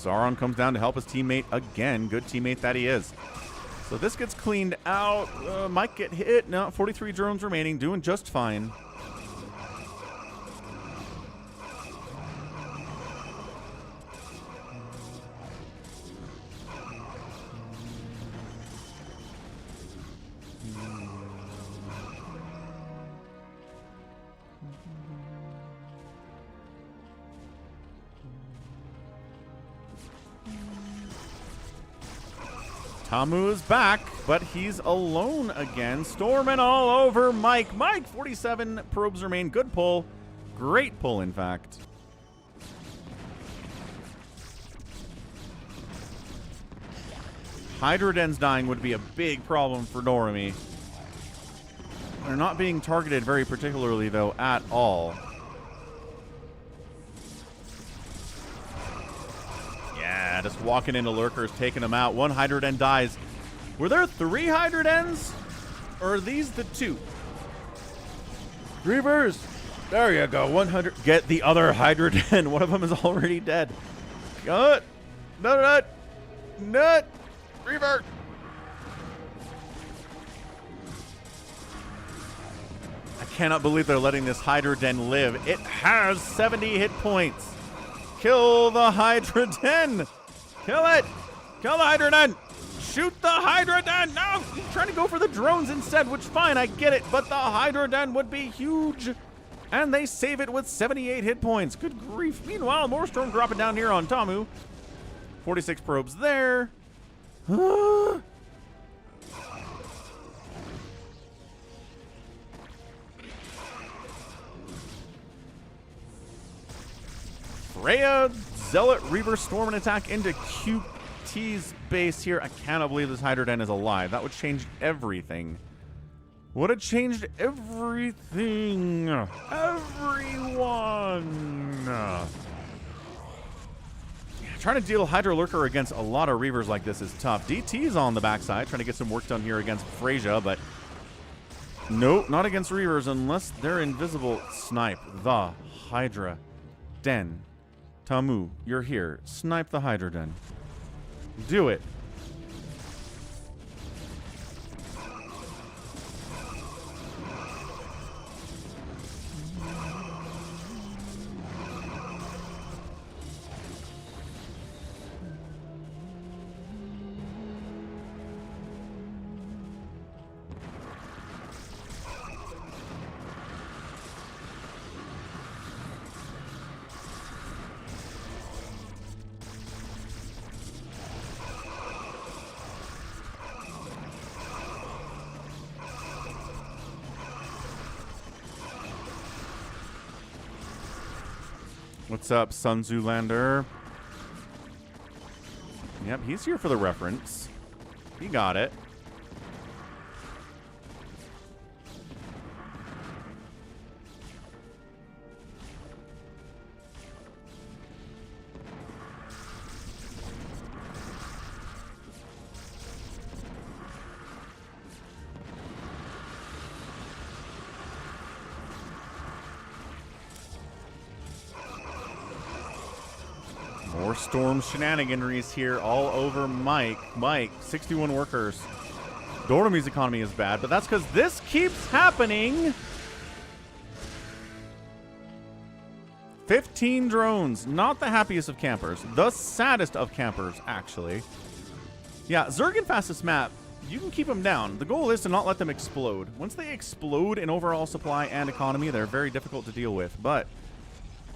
Sauron comes down to help his teammate again. Good teammate that he is. So this gets cleaned out. Might get hit. No, 43 drones remaining. Doing just fine. Tamu is back, but he's alone again. Storming all over Mike. Mike, 47 probes remain. Good pull. Great pull, in fact. Hydrodens dying would be a big problem for Dorami. They're not being targeted very particularly, though, at all. Yeah, just walking into lurkers, taking them out. One Hydroden dies. Were there 3 Hydrodens? Or are these the 2? Reavers! There you go, 100. Get the other Hydroden. One of them is already dead. Nut! Nut! Nut! Reaver! I cannot believe they're letting this Hydroden live. It has 70 hit points. Kill the Hydroden! Kill it! Kill the Hydroden! Shoot the Hydroden! No! He's trying to go for the drones instead, which fine, I get it, but the Hydroden would be huge. And they save it with 78 hit points. Good grief. Meanwhile, more storm dropping down here on Tamu. 46 probes there. Freya, Zealot, Reaver, storm and attack into QT's base here. I cannot believe this Hydroden is alive. That would change everything. Would have changed everything. Everyone. Yeah, trying to deal Hydro Lurker against a lot of Reavers like this is tough. DT's on the backside, trying to get some work done here against Freyja, but nope, not against Reavers unless they're invisible. Snipe the Hydra Den. Tamu, you're here. Snipe the Hydroden. Do it. What's up, Sun Zoolander? Yep, he's here for the reference. He got it. More storm shenaniganeries here all over Mike. Mike, 61 workers. Dorami's economy is bad, but that's because this keeps happening. 15 drones. Not the happiest of campers. The saddest of campers, actually. Yeah, Zerg fastest map, you can keep them down. The goal is to not let them explode. Once they explode in overall supply and economy, they're very difficult to deal with. But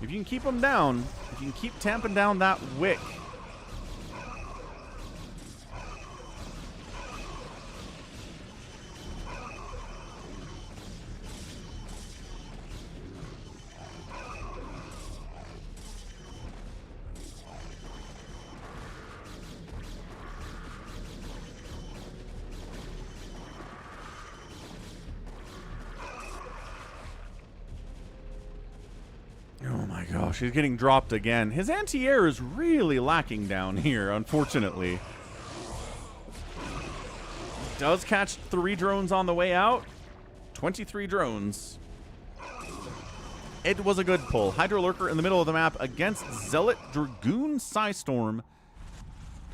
if you can keep them down, if you can keep tamping down that wick. Oh my gosh, he's getting dropped again. His anti-air is really lacking down here, unfortunately. Does catch 3 drones on the way out. 23 drones. It was a good pull. Hydro Lurker in the middle of the map against Zealot Dragoon Psystorm.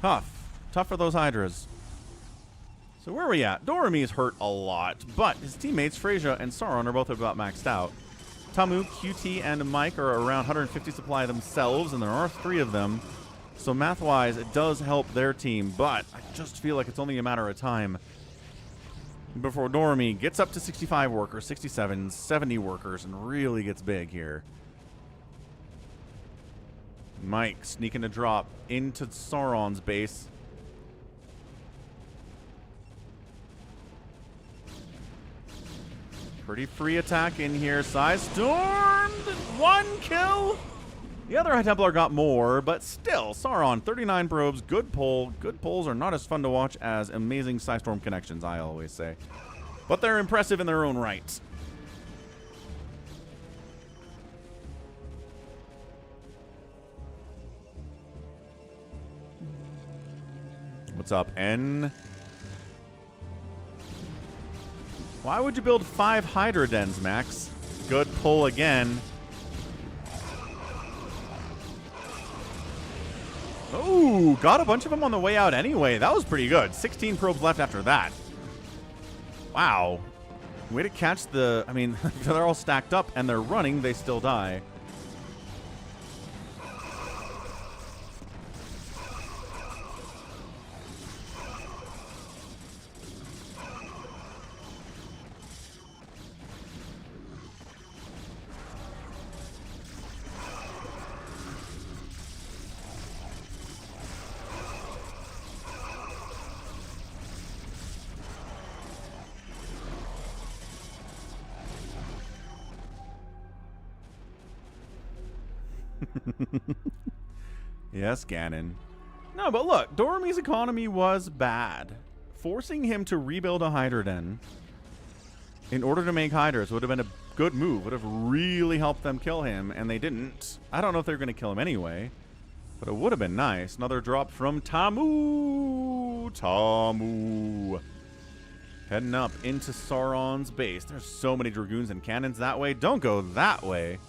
Tough for those Hydras. So where are we at? Dorami's hurt a lot, but his teammates Freyja and Sauron are both about maxed out. Tamu, QT, and Mike are around 150 supply themselves, and there are 3 of them. So math-wise, it does help their team, but I just feel like it's only a matter of time before Dorami gets up to 65 workers, 67, 70 workers, and really gets big here. Mike sneaking a drop into Sauron's base. Pretty free attack in here. Size stormed. 1 kill. The other High Templar got more, but still, Sauron, 39 probes, good pull. Good pulls are not as fun to watch as amazing Psystorm connections, I always say. But they're impressive in their own right. What's up, N? Why would you build 5 Hydra Dens, Max? Good pull again. Oh, got a bunch of them on the way out anyway. That was pretty good. 16 probes left after that. Wow. Way to catch the... I mean, they're all stacked up and they're running. They still die. Yes, Ganon. No, but look, Dorami's economy was bad. Forcing him to rebuild a Hydra Den in order to make Hydras would have been a good move. Would have really helped them kill him, and they didn't. I don't know if they're going to kill him anyway, but it would have been nice. Another drop from Tamu. Tamu. Heading up into Sauron's base. There's so many Dragoons and cannons that way. Don't go that way.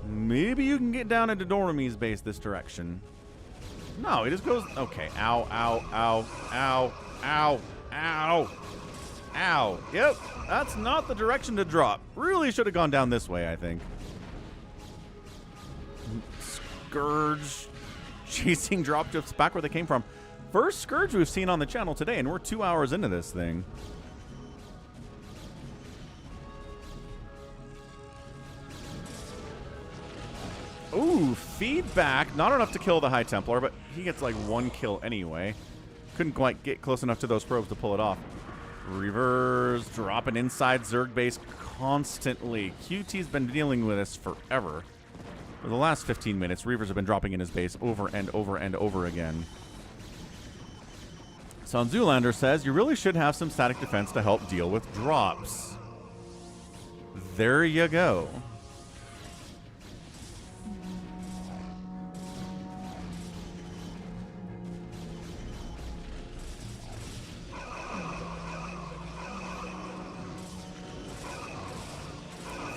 Maybe you can get down into Dorami's base this direction. No, he just goes... Okay. Ow, ow, ow, ow, ow, ow, ow. Yep, that's not the direction to drop. Really should have gone down this way, I think. Scourge chasing dropships back where they came from. First Scourge we've seen on the channel today, and we're 2 hours into this thing. Ooh, feedback. Not enough to kill the High Templar, but he gets like 1 kill anyway. Couldn't quite get close enough to those probes to pull it off. Reavers dropping inside Zerg base constantly. QT's been dealing with this forever. For the last 15 minutes, Reavers have been dropping in his base over and over and over again. Son Zoolander says, you really should have some static defense to help deal with drops. There you go.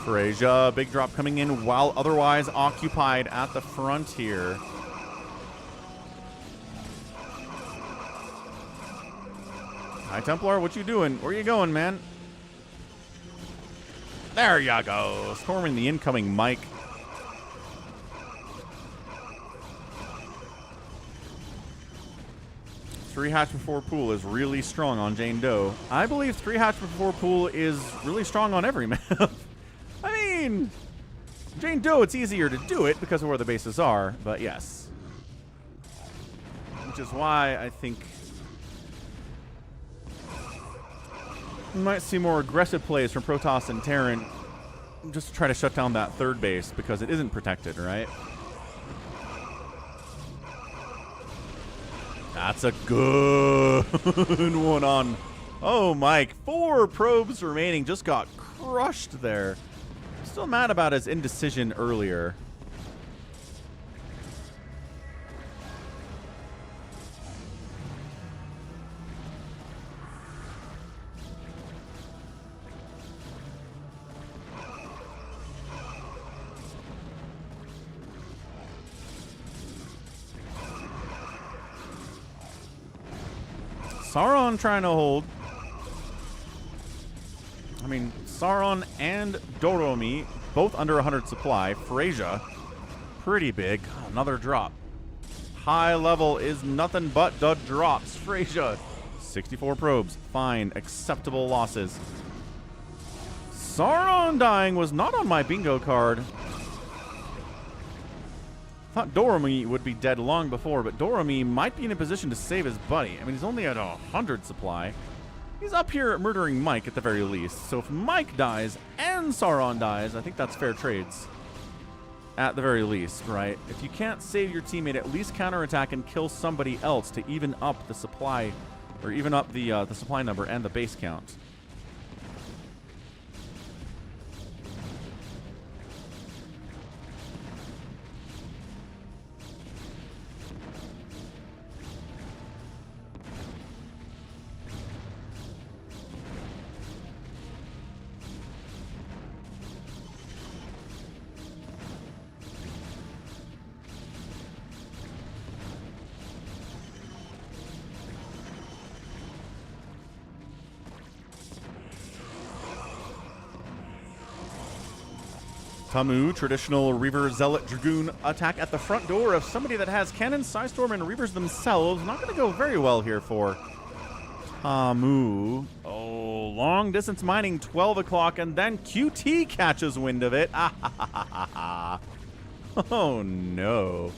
Freyja, big drop coming in while otherwise occupied at the front here. High Templar, what you doing? Where you going, man? There you go. Storming the incoming Mike. Three hatch before pool is really strong on Jane Doe. I believe 3 hatch before pool is really strong on every map. I mean, Jane Doe, it's easier to do it because of where the bases are, but yes. Which is why I think we might see more aggressive plays from Protoss and Terran just to try to shut down that third base because it isn't protected, right? That's a good one on... Oh, Mike. 4 probes remaining. Just got crushed there. Still mad about his indecision earlier. Sauron trying to hold. I mean, Sauron and Doromi, both under 100 supply. Freyja, pretty big. Another drop. High level is nothing but the drops. Freyja, 64 probes. Fine. Acceptable losses. Sauron dying was not on my bingo card. Thought Doromi would be dead long before, but Doromi might be in a position to save his buddy. I mean, he's only at 100 supply. He's up here murdering Mike at the very least. So if Mike dies and Sauron dies, I think that's fair trades. At the very least, right? If you can't save your teammate, at least counterattack and kill somebody else to even up the supply, or even up the supply number and the base count. Tamu, traditional Reaver Zealot Dragoon attack at the front door of somebody that has Cannon, Psystorm, and Reavers themselves. Not going to go very well here for Tamu. Oh, long distance mining, 12 o'clock, and then QT catches wind of it. Oh, no.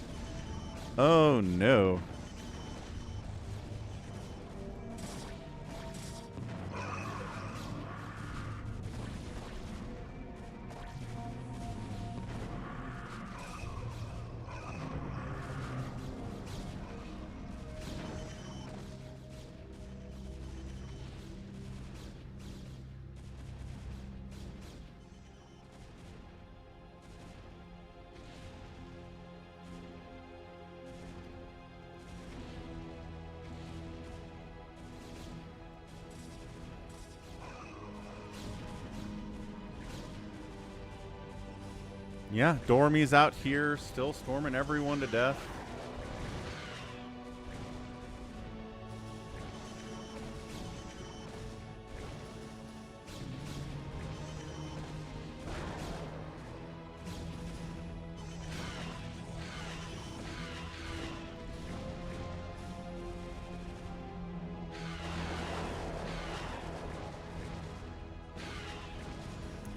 Oh, no. Yeah, Dormy's out here, still storming everyone to death.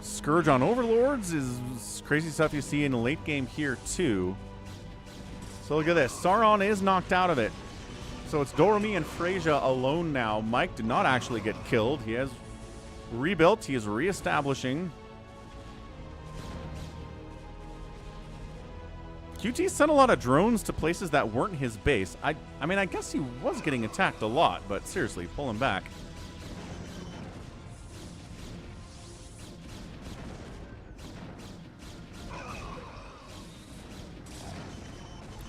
Scourge on Overlords is crazy stuff you see in the late game here, too. So look at this. Sauron is knocked out of it. So it's Doromi and Freyja alone now. Mike did not actually get killed. He has rebuilt. He is reestablishing. QT sent a lot of drones to places that weren't his base. I mean, I guess he was getting attacked a lot, but seriously, pull him back.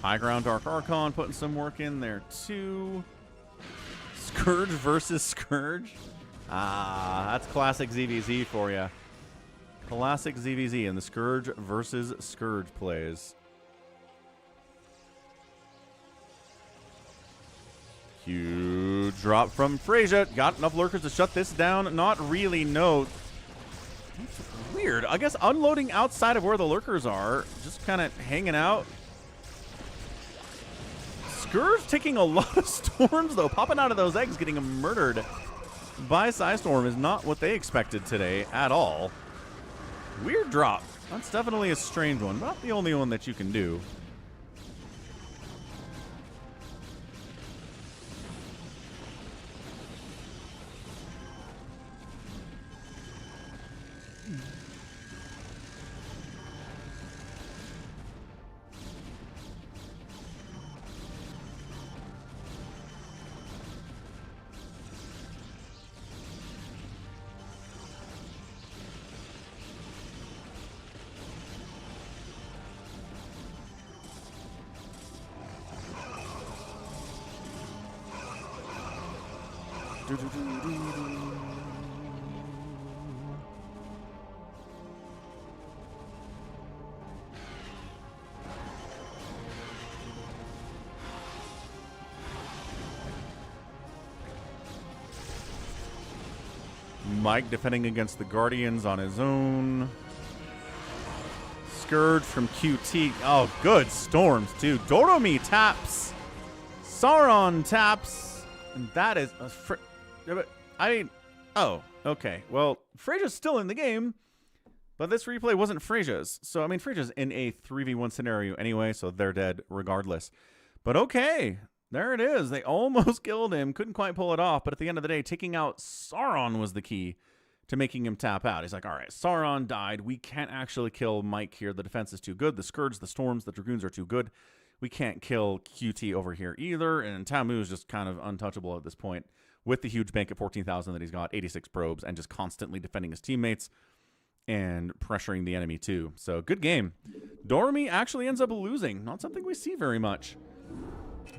High ground Dark Archon putting some work in there too. Scourge versus Scourge. Ah, that's classic ZVZ for you. Classic ZVZ and the Scourge versus Scourge plays. Huge drop from Freyja. Got enough lurkers to shut this down. Not really, no. That's weird. I guess unloading outside of where the lurkers are. Just kind of hanging out. Scourge taking a lot of storms, though. Popping out of those eggs, getting murdered by Psystorm is not what they expected today at all. Weird drop. That's definitely a strange one. Not the only one that you can do. Mike defending against the Guardians on his own. Scourge from QT. Oh, good storms, too. Doromi taps. Sauron taps. And that is... Oh, okay. Well, Frasia's still in the game, but this replay wasn't Frasia's. So, I mean, Frasia's in a 3v1 scenario anyway, so they're dead regardless. But okay, there it is. They almost killed him. Couldn't quite pull it off, but at the end of the day, taking out Sauron was the key to making him tap out. He's like, all right, Sauron died. We can't actually kill Mike here. The defense is too good. The Scourge, the Storms, the Dragoons are too good. We can't kill QT over here either, and Tamu is just kind of untouchable at this point with the huge bank at 14,000 that he's got, 86 probes, and just constantly defending his teammates and pressuring the enemy too. So good game. Dormy actually ends up losing. Not something we see very much.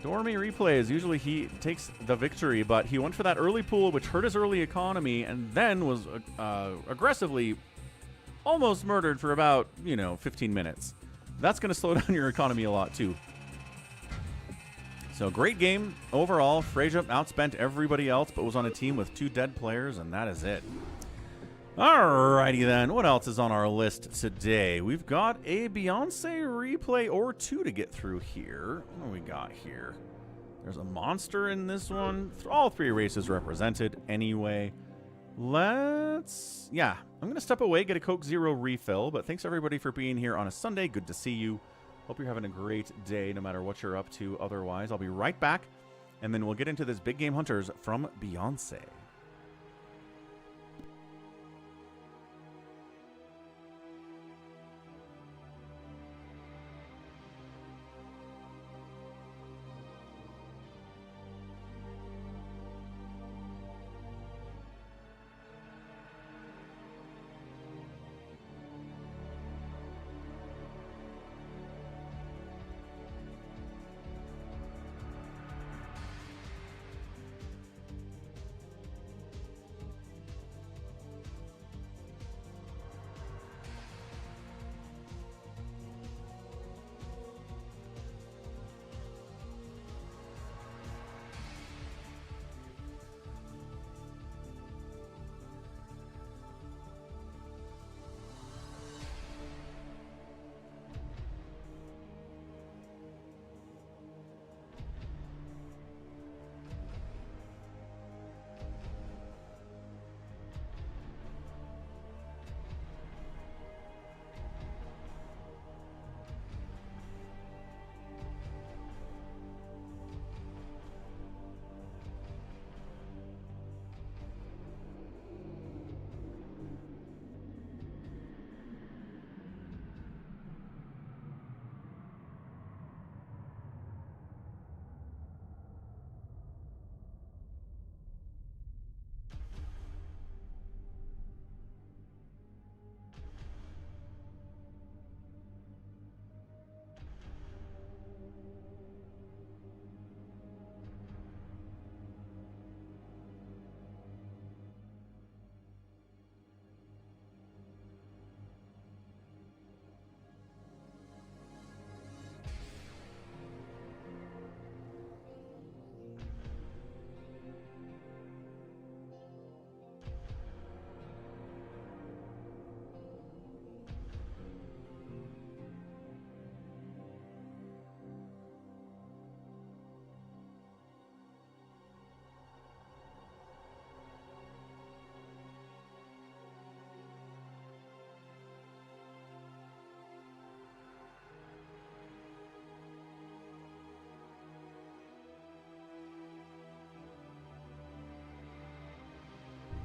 Dormy replays, usually he takes the victory, but he went for that early pool, which hurt his early economy, and then was aggressively almost murdered for about, 15 minutes. That's going to slow down your economy a lot too. So great game overall. Frasia outspent everybody else, but was on a team with 2 dead players, and that is it. Alrighty then, what else is on our list today? We've got a Beyonce replay or 2 to get through here. What do we got here? There's a monster in this one. All 3 races represented anyway. I'm going to step away, get a Coke Zero refill, but thanks everybody for being here on a Sunday. Good to see you. Hope you're having a great day no matter what you're up to otherwise. I'll be right back, and then we'll get into this Big Game Hunters from Beyonce.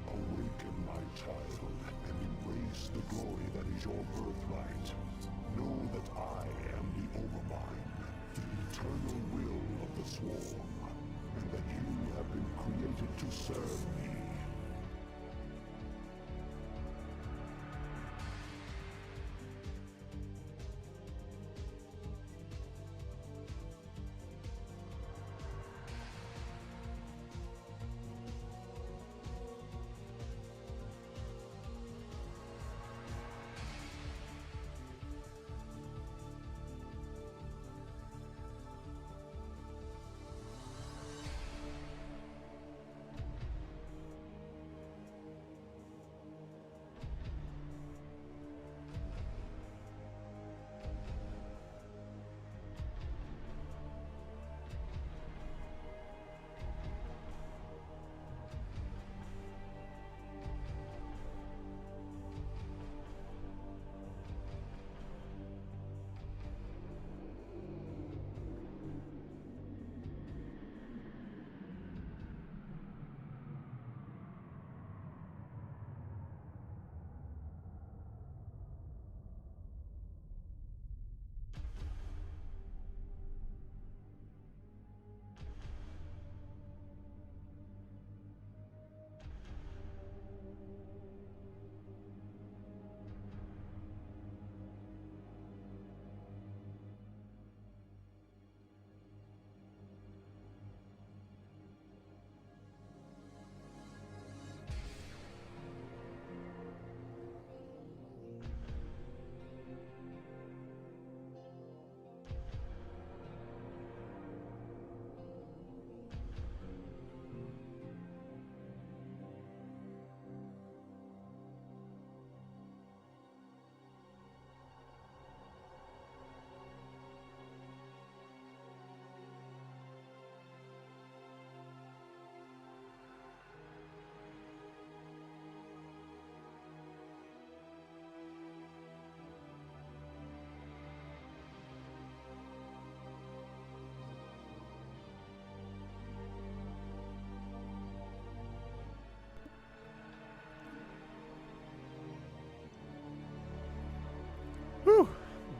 Awaken, my child, and embrace the glory that is your birthright. Know that I am the Overmind, the eternal will of the Swarm, and that you have been created to serve me.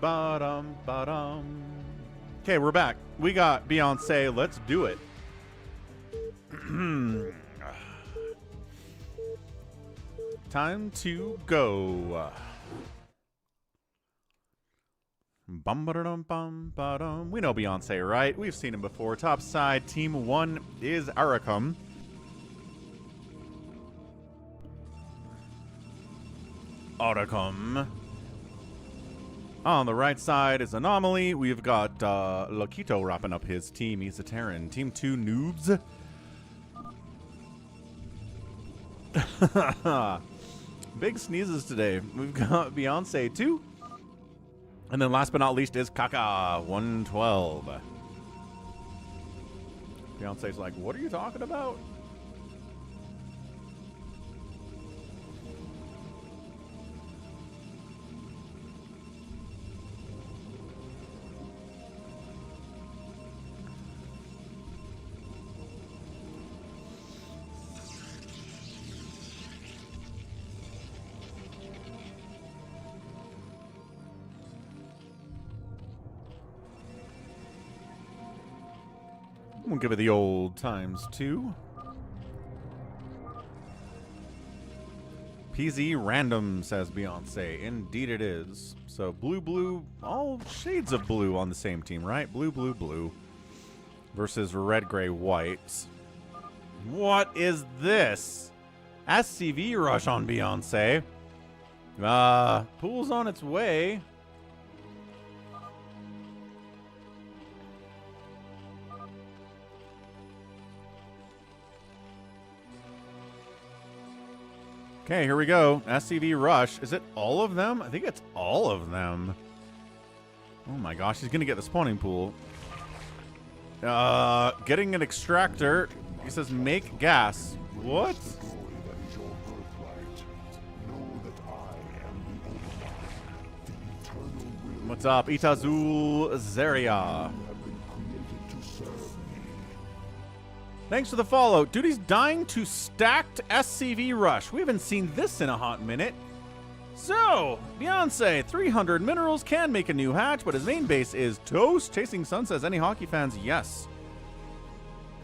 Ba-dum, ba-dum. Okay, we're back. We got Beyonce. Let's do it. Time to go. Bum ba dum bum ba dum. We know Beyonce, right? We've seen him before. Top side, team 1 is Aracum. Aracum. On the right side is Anomaly. We've got Lokito wrapping up his team. He's a Terran. Team 2, Noobs. Big sneezes today. We've got Beyonce 2. And then last but not least is Kaka 112. Beyonce's like, what are you talking about? We'll give it the old ×2. PZ random, says Beyonce. Indeed it is. So blue, all shades of blue on the same team, right? Blue versus red, gray, white. What is this? SCV rush on Beyonce. Pool's on its way. Okay, here we go. SCV Rush. Is it all of them? I think it's all of them. Oh my gosh, he's going to get the spawning pool. Getting an extractor. He says make gas. What? What's up? Itazul Zeria. Thanks for the follow. Dude, he's dying to stacked SCV Rush. We haven't seen this in a hot minute. So, Beyonce, 300 minerals, can make a new hatch, but his main base is toast. Chasing Sun says, any hockey fans? Yes.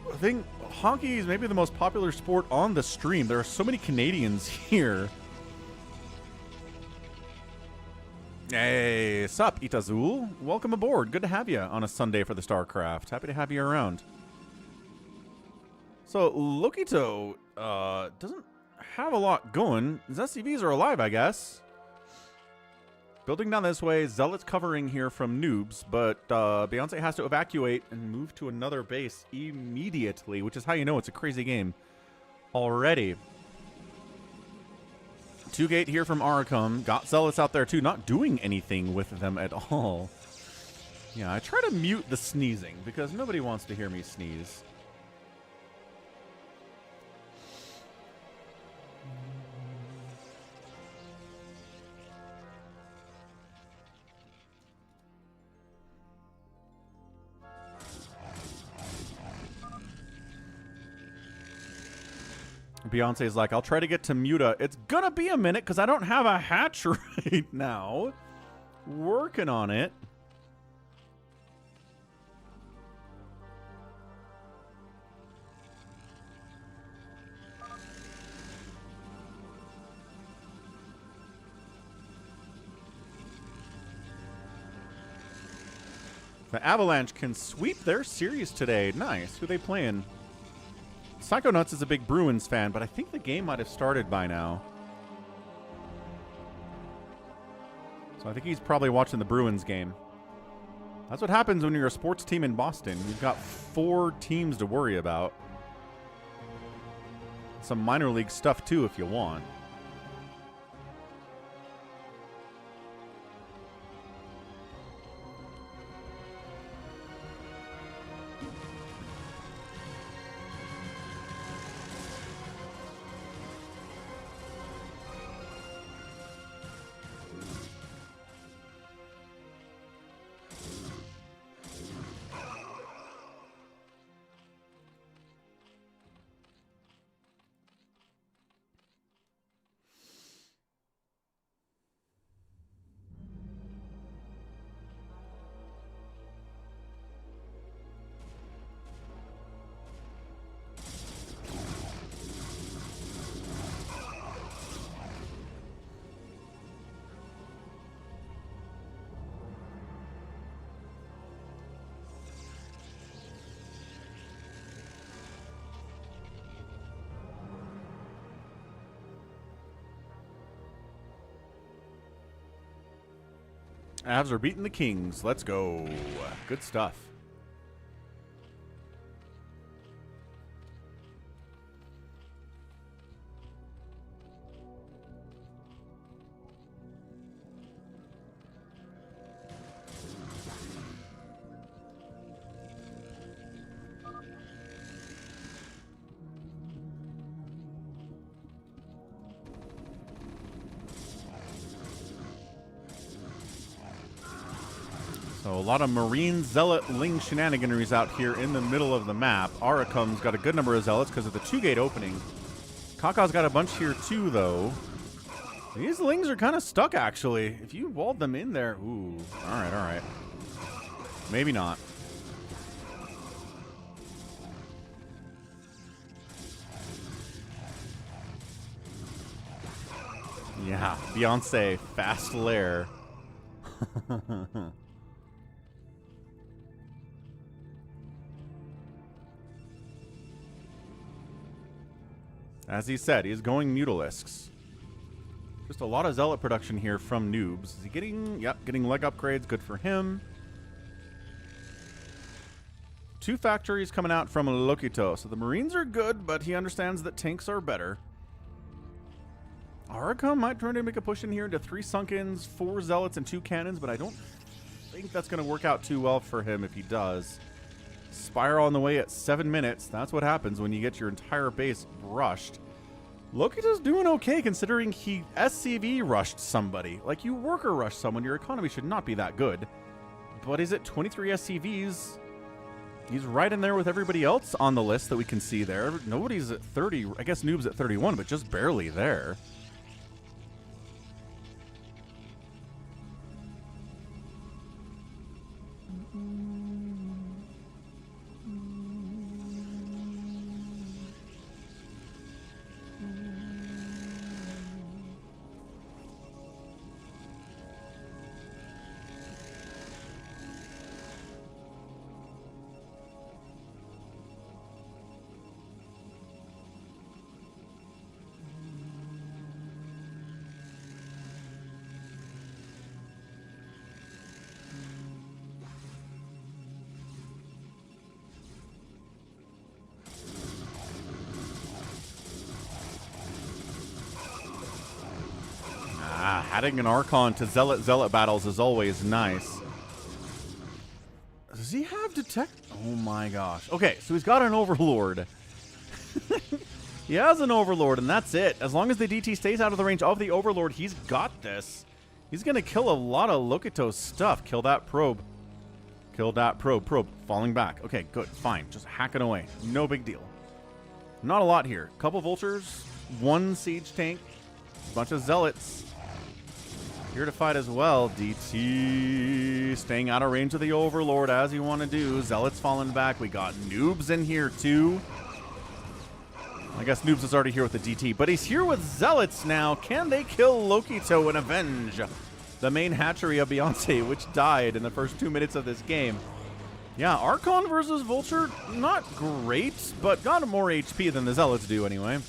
I think hockey is maybe the most popular sport on the stream. There are so many Canadians here. Hey, sup, Itazul? Welcome aboard. Good to have you on a Sunday for the StarCraft. Happy to have you around. So, Lokito doesn't have a lot going. His SCVs are alive, I guess. Building down this way, Zealot's covering here from Noobs, but Beyonce has to evacuate and move to another base immediately, which is how you know it's a crazy game already. 2-gate here from Aracum. Got Zealots out there, too, not doing anything with them at all. Yeah, I try to mute the sneezing, because nobody wants to hear me sneeze. Beyonce's like, I'll try to get to Muta. It's gonna be a minute because I don't have a hatch right now. Working on it. The Avalanche can sweep their series today. Nice. Who they playing? Psychonauts is a big Bruins fan, but I think the game might have started by now. So I think he's probably watching the Bruins game. That's what happens when you're a sports team in Boston. You've got 4 teams to worry about. Some minor league stuff, too, if you want. Avs are beating the Kings. Let's go. Good stuff. So a lot of Marine Zealot Ling shenaniganeries out here in the middle of the map. Aracum's got a good number of Zealots because of the 2-gate opening. KOTH's got a bunch here too, though. These Lings are kind of stuck, actually. If you walled them in there... Ooh, alright, alright. Maybe not. Yeah, Beyonce, fast lair. As he said, he's going Mutalisks. Just a lot of Zealot production here from noobs. Is he getting... Yep, getting leg upgrades. Good for him. 2 factories coming out from Lokito. So the Marines are good, but he understands that tanks are better. Aracum might try to make a push in here into 3 Sunkens, 4 Zealots, and 2 Cannons, but I don't think that's going to work out too well for him if he does. Spiral on the way at 7 minutes. That's what happens when you get your entire base rushed. Lokito's doing okay considering he SCV rushed somebody. Like, you worker rush someone, your economy should not be that good. But he's at 23 SCVs. He's right in there with everybody else on the list that we can see there. Nobody's at 30. I guess Noob's at 31, but just barely there. Adding an Archon to Zealot battles is always nice. Does he have detect? Oh my gosh. Okay, so he's got an Overlord. He has an Overlord, and that's it. As long as the DT stays out of the range of the Overlord, he's got this. He's going to kill a lot of Lokito's stuff. Kill that probe. Kill that probe. Probe falling back. Okay, good. Fine. Just hack it away. No big deal. Not a lot here. Couple Vultures. 1 Siege Tank. A bunch of Zealots. Here to fight as well. DT staying out of range of the Overlord as you want to do. Zealots falling back. We got Noobs in here too. I guess Noobs is already here with the DT, but he's here with Zealots now. Can they kill Lokito and avenge the main hatchery of Beyonce, which died in the first 2 minutes of this game? Yeah, Archon versus Vulture, not great, but got more HP than the Zealots do anyway.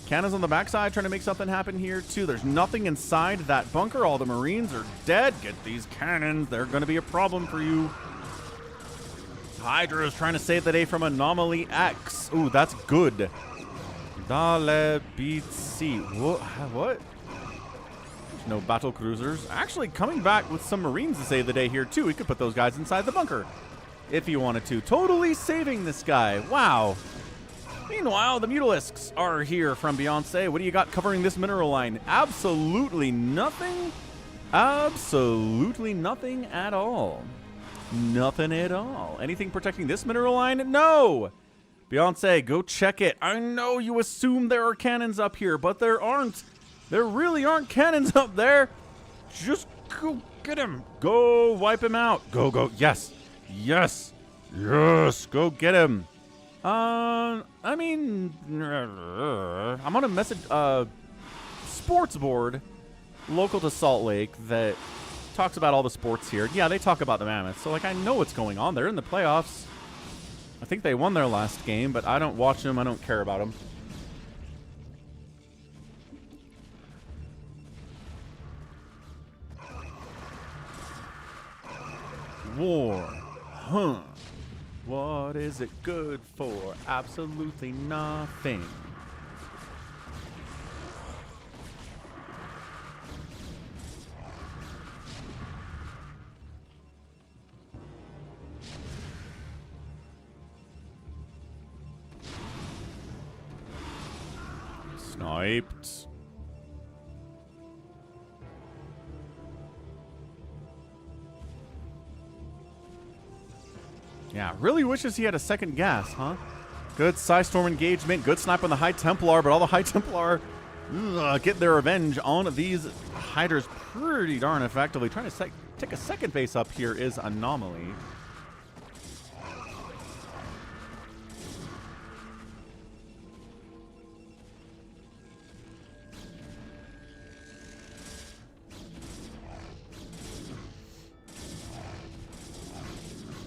Cannons on the backside trying to make something happen here too. There's nothing inside that bunker. All the Marines are dead. Get these cannons. They're going to be a problem for you. Hydra is trying to save the day from Anomaly X. Ooh, that's good. Dale beat C. What? No battle cruisers. Actually coming back with some Marines to save the day here too. We could put those guys inside the bunker if he wanted to. Totally saving this guy. Wow. Meanwhile, the Mutalisks are here from Beyonce. What do you got covering this mineral line? Absolutely nothing. Absolutely nothing at all. Nothing at all. Anything protecting this mineral line? No. Beyonce, go check it. I know you assume there are cannons up here, but there aren't. There really aren't cannons up there. Just go get him. Go wipe him out. Go, go. Yes. Yes. Yes. Go get him. I mean, I'm on a message, sports board local to Salt Lake that talks about all the sports here. Yeah, they talk about the Mammoths, so like I know what's going on. They're in the playoffs. I think they won their last game, but I don't watch them. I don't care about them. War. Huh. What is it good for? Absolutely nothing. Sniped. Yeah, really wishes he had a second gas, huh? Good Psystorm engagement, good snipe on the High Templar, but all the High Templar get their revenge on these Hydras pretty darn effectively. Trying to take a second base up here is Anomaly.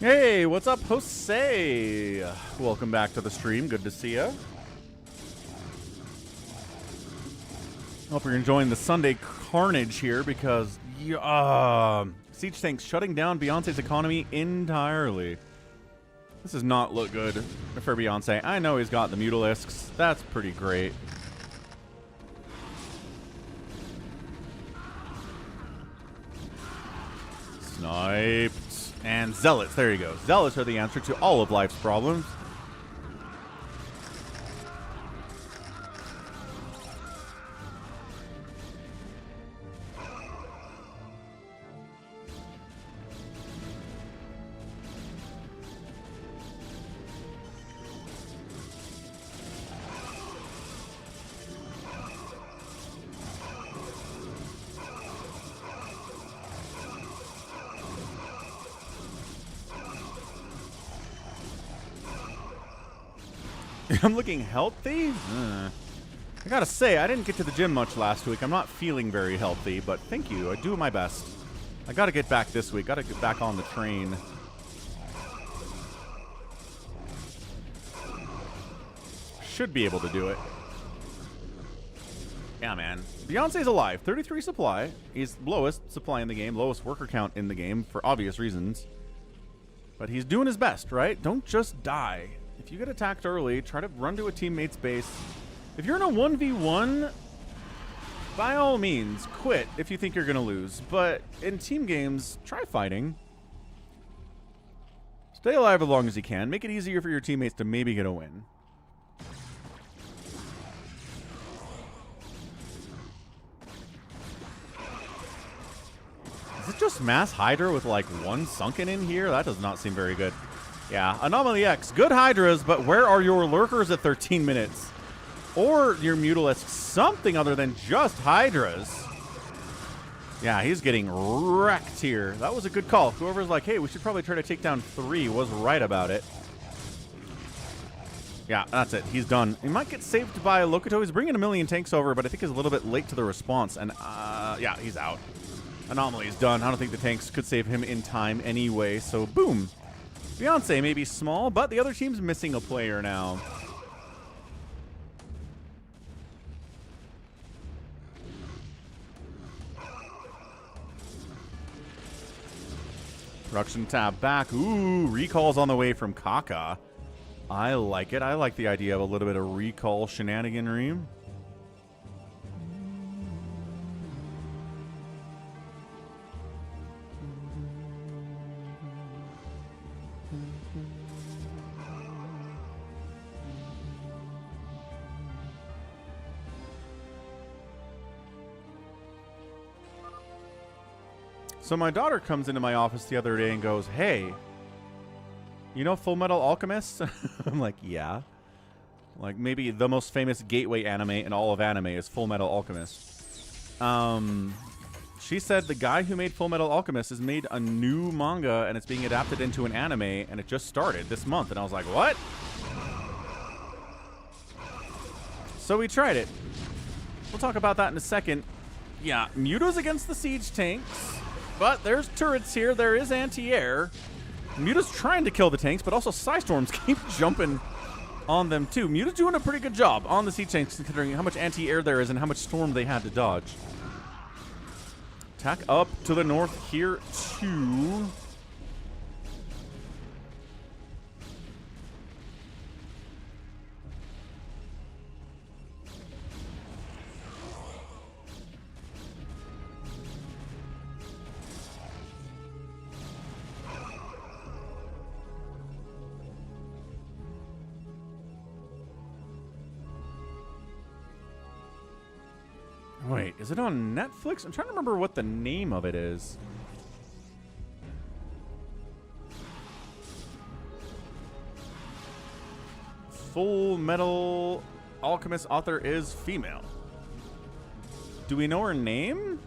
Hey, what's up, Jose? Welcome back to the stream. Good to see you. Hope you're enjoying the Sunday carnage here because Siege Tank's shutting down Beyonce's economy entirely. This does not look good for Beyonce. I know he's got the Mutalisks. That's pretty great. Sniped. And Zealots, there you go. Zealots are the answer to all of life's problems. I'm looking healthy? I gotta say, I didn't get to the gym much last week. I'm not feeling very healthy, but thank you. I do my best. I gotta get back this week. Gotta get back on the train. Should be able to do it. Yeah, man. Beyonce's alive. 33 supply. He's lowest supply in the game. Lowest worker count in the game for obvious reasons. But he's doing his best, right? Don't just die. If you get attacked early, try to run to a teammate's base. If you're in a 1v1, by all means, quit if you think you're going to lose. But in team games, try fighting. Stay alive as long as you can. Make it easier for your teammates to maybe get a win. Is it just mass Hydra with like one sunken in here? That does not seem very good. Yeah, Anomaly X. Good Hydras, but where are your lurkers at 13 minutes? Or your Mutalisks? Something other than just Hydras. Yeah, he's getting wrecked here. That was a good call. Whoever's like, hey, we should probably try to take down 3 was right about it. Yeah, that's it. He's done. He might get saved by Locato. He's bringing 1,000,000 tanks over, but I think he's a little bit late to the response. And, yeah, he's out. Anomaly's done. I don't think the tanks could save him in time anyway, so boom. Beyonce may be small, but the other team's missing a player now. Production tab back. Ooh, recalls on the way from Kaka. I like it. I like the idea of a little bit of recall shenaniganry. So my daughter comes into my office the other day and goes, hey, you know Full Metal Alchemist? I'm like, yeah. Like, maybe the most famous gateway anime in all of anime is Full Metal Alchemist. She said the guy who made Full Metal Alchemist has made a new manga and it's being adapted into an anime and it just started this month. And I was like, what? So we tried it. We'll talk about that in a second. Yeah, Muta's against the siege tanks. But there's turrets here. There is anti-air. Muta's trying to kill the tanks, but also Psystorms keep jumping on them too. Muta's doing a pretty good job on the siege tanks considering how much anti-air there is and how much storm they had to dodge. Attack up to the north here too. Wait, is it on Netflix? I'm trying to remember what the name of it is. Full Metal Alchemist author is female. Do we know her name?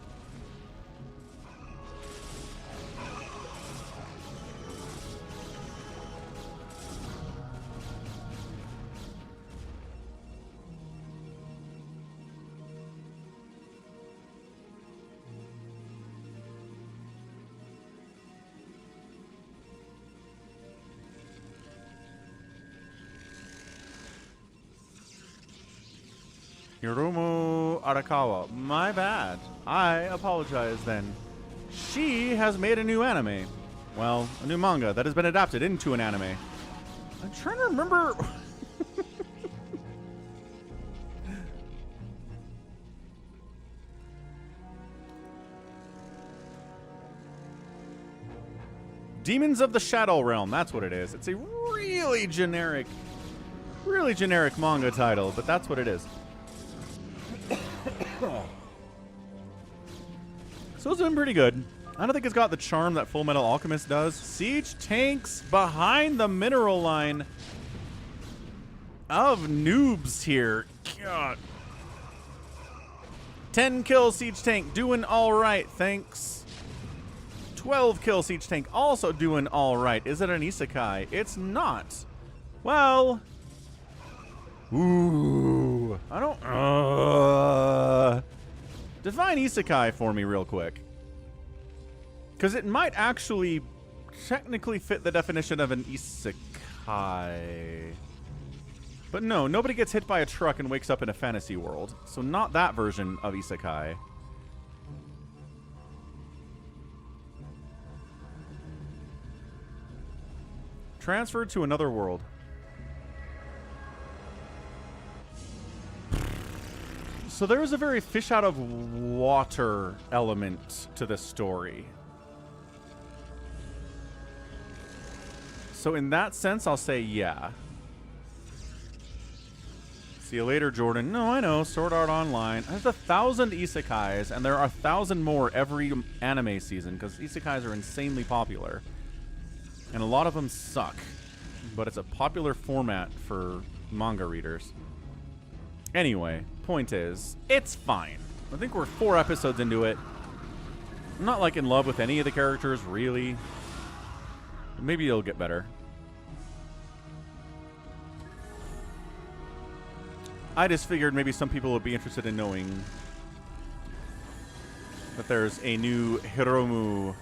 Hiromu Arakawa. My bad. I apologize then. She has made a new anime. Well, a new manga that has been adapted into an anime. I'm trying to remember. Demons of the Shadow Realm. That's what it is. It's a really generic manga title, but that's what it is. So it's been pretty good. I don't think it's got the charm that Full Metal Alchemist does. Siege tanks behind the mineral line of noobs here. God. 10 kill Siege tank, doing all right, thanks. 12 kill Siege tank, also doing all right. Is it an isekai? It's not. Well, ooh, I don't. Define isekai for me real quick. Because it might actually technically fit the definition of an isekai. But no, nobody gets hit by a truck and wakes up in a fantasy world. So not that version of isekai. Transferred to another world. So there is a very fish out of water element to this story. So in that sense, I'll say yeah. See you later, Jordan. No, I know. Sword Art Online. There's 1,000 isekais, and there are 1,000 more every anime season, because isekais are insanely popular. And a lot of them suck. But it's a popular format for manga readers. Anyway, point is, it's fine. I think we're 4 episodes into it. I'm not, like, in love with any of the characters, really. Maybe it'll get better. I just figured maybe some people would be interested in knowing that there's a new Hiromu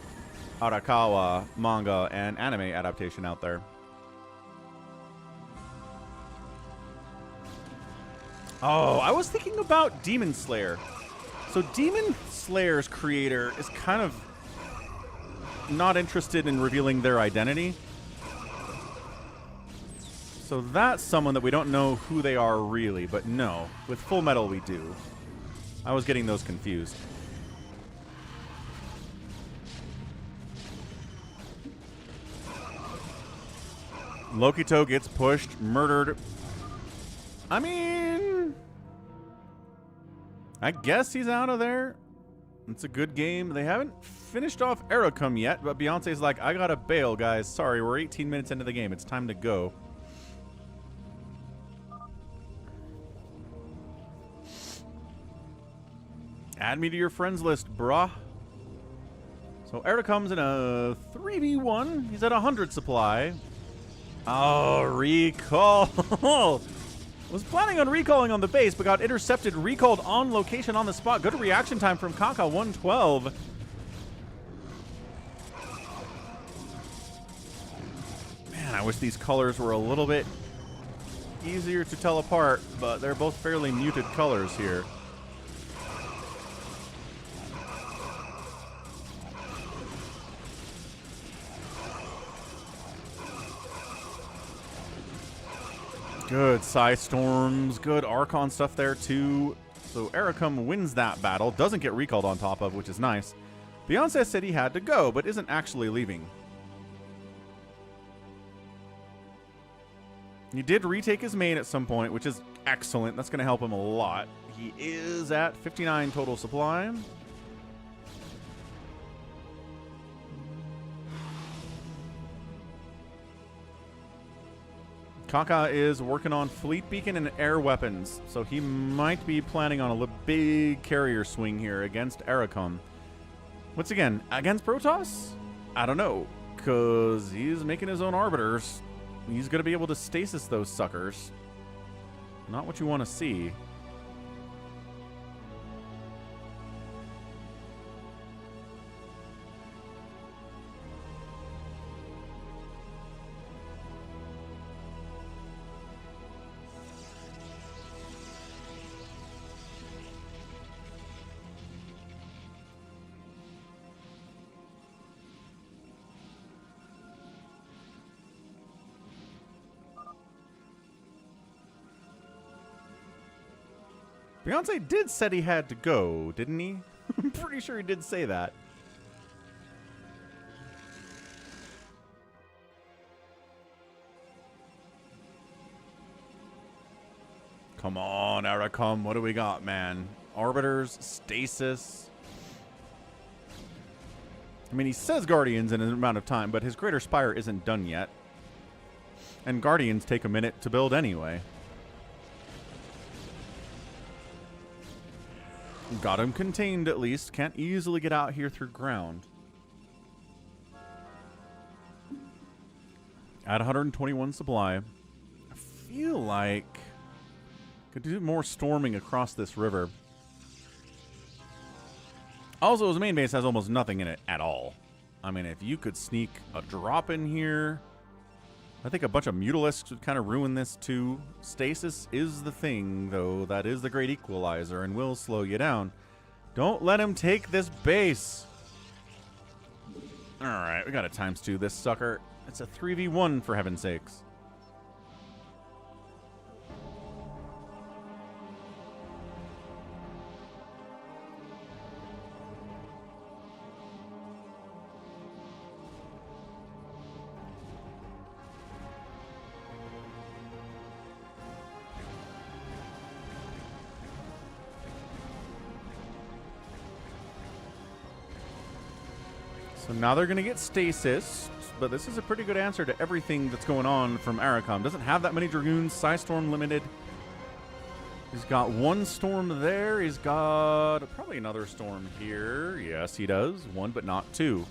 Arakawa manga and anime adaptation out there. Oh, I was thinking about Demon Slayer. So Demon Slayer's creator is kind of not interested in revealing their identity. So that's someone that we don't know who they are really, but no, with Full Metal we do. I was getting those confused. Lokito gets pushed, murdered. I mean, I guess he's out of there. It's a good game. They haven't finished off Ericum yet, but Beyonce's like, I gotta bail, guys. Sorry, we're 18 minutes into the game. It's time to go. Add me to your friends list, bruh. So Ericum's in a 3v1. He's at 100 supply. Oh, recall. Was planning on recalling on the base, but got intercepted, recalled on location on the spot. Good reaction time from Kaka, 112. Man, I wish these colors were a little bit easier to tell apart, but they're both fairly muted colors here. Good Psy Storms, good Archon stuff there too. So Ericum wins that battle, doesn't get recalled on top of, which is nice. Beyonce said he had to go, but isn't actually leaving. He did retake his main at some point, which is excellent. That's going to help him a lot. He is at 59 total supply. KOTH is working on fleet beacon and air weapons, so he might be planning on a big carrier swing here against Aracom. Once again, against Protoss? I don't know, because he's making his own arbiters. He's going to be able to stasis those suckers. Not what you want to see. Beyonce did said he had to go, didn't he? I'm pretty sure he did say that. Come on, Aracom. What do we got, man? Arbiters, stasis. I mean, he says Guardians in an amount of time, but his Greater Spire isn't done yet. And Guardians take a minute to build anyway. Got him contained at least. Can't easily get out here through ground. At 121 supply. I feel like could do more storming across this river. Also, his main base has almost nothing in it at all. I mean, if you could sneak a drop in here, I think a bunch of Mutalisks would kind of ruin this too. Stasis is the thing, though. That is the great equalizer and will slow you down. Don't let him take this base. All right, we got to ×2 this sucker. It's a 3v1 for heaven's sakes. So now they're going to get stasis, but this is a pretty good answer to everything that's going on from Aracom. Doesn't have that many Dragoons, Psystorm limited. He's got one storm there. He's got probably another storm here. Yes, he does. One, but not two.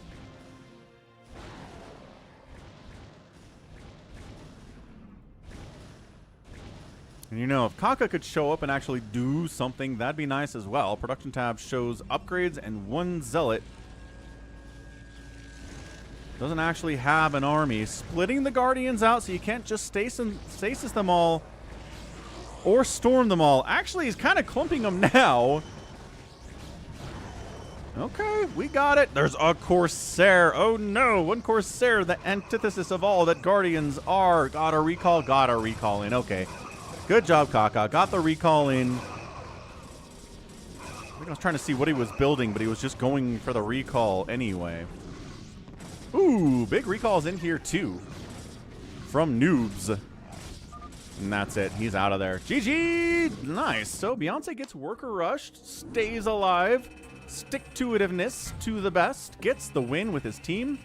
And you know, if KOTH could show up and actually do something, that'd be nice as well. Production tab shows upgrades and one zealot. Doesn't actually have an army. Splitting the Guardians out so you can't just stasis them all or storm them all. Actually, he's kind of clumping them now. Okay, we got it. There's a Corsair. Oh no, one Corsair, the antithesis of all that Guardians are. Got a recall in. Okay. Good job, KOTH. Got the recall in. I think I was trying to see what he was building, but he was just going for the recall anyway. Ooh, big recalls in here too. From noobs. And that's it. He's out of there. GG! Nice. So Beyonce gets worker rushed, stays alive, stick-to-itiveness to the best, gets the win with his team.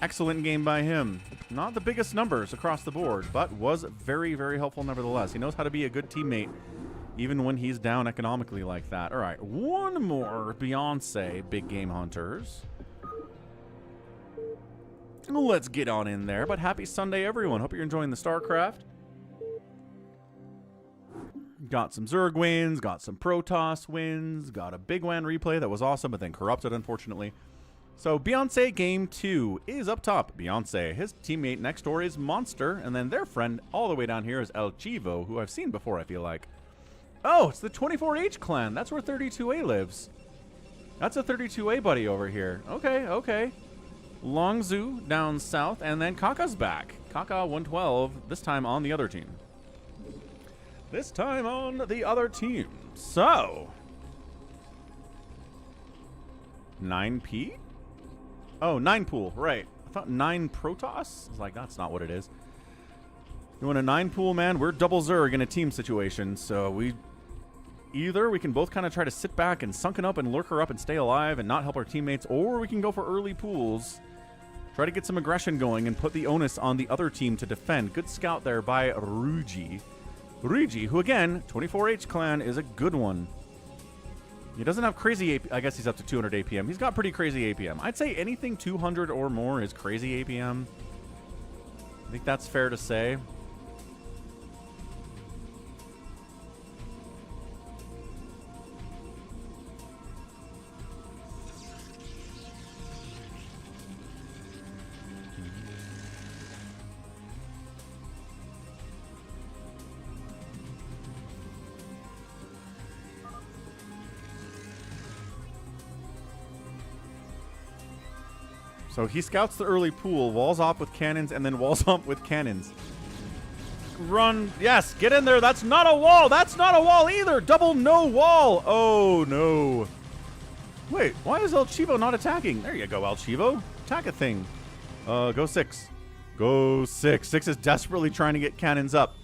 Excellent game by him. Not the biggest numbers across the board, but was very, very helpful nevertheless. He knows how to be a good teammate, even when he's down economically like that. All right, one more Beyonce Big Game Hunters. Let's get on in there, but happy Sunday, everyone. Hope you're enjoying the StarCraft. Got some Zerg wins, got some Protoss wins, got a Bigwan replay that was awesome, but then corrupted, unfortunately. So Beyonce Game 2 is up top. Beyonce, his teammate next door is Monster, and then their friend all the way down here is El Chivo, who I've seen before, I feel like. Oh, it's the 24H clan. That's where 32A lives. That's a 32A buddy over here. Okay, okay. Longzhu down south, and then KOTH's back. KOTH 112, this time on the other team. This time on the other team. So, 9P? Oh, 9 pool, right. I thought 9 Protoss? I was like, that's not what it is. You want a 9 pool, man? We're double Zerg in a team situation, so either we can both kind of try to sit back and sunken up and lurker up and stay alive and not help our teammates, or we can go for early pools, try to get some aggression going and put the onus on the other team to defend. Good scout there by Ruji. Ruji, who again, 24H clan is a good one. He doesn't have crazy I guess he's up to 200 APM. He's got pretty crazy APM. I'd say anything 200 or more is crazy APM. I think that's fair to say. So he scouts the early pool, walls off with cannons, and then walls up with cannons. Run. Yes, get in there. That's not a wall. That's not a wall either. Double no wall. Oh, no. Wait, why is El Chivo not attacking? There you go, El Chivo. Attack a thing. Go 6. Go 6. 6 is desperately trying to get cannons up.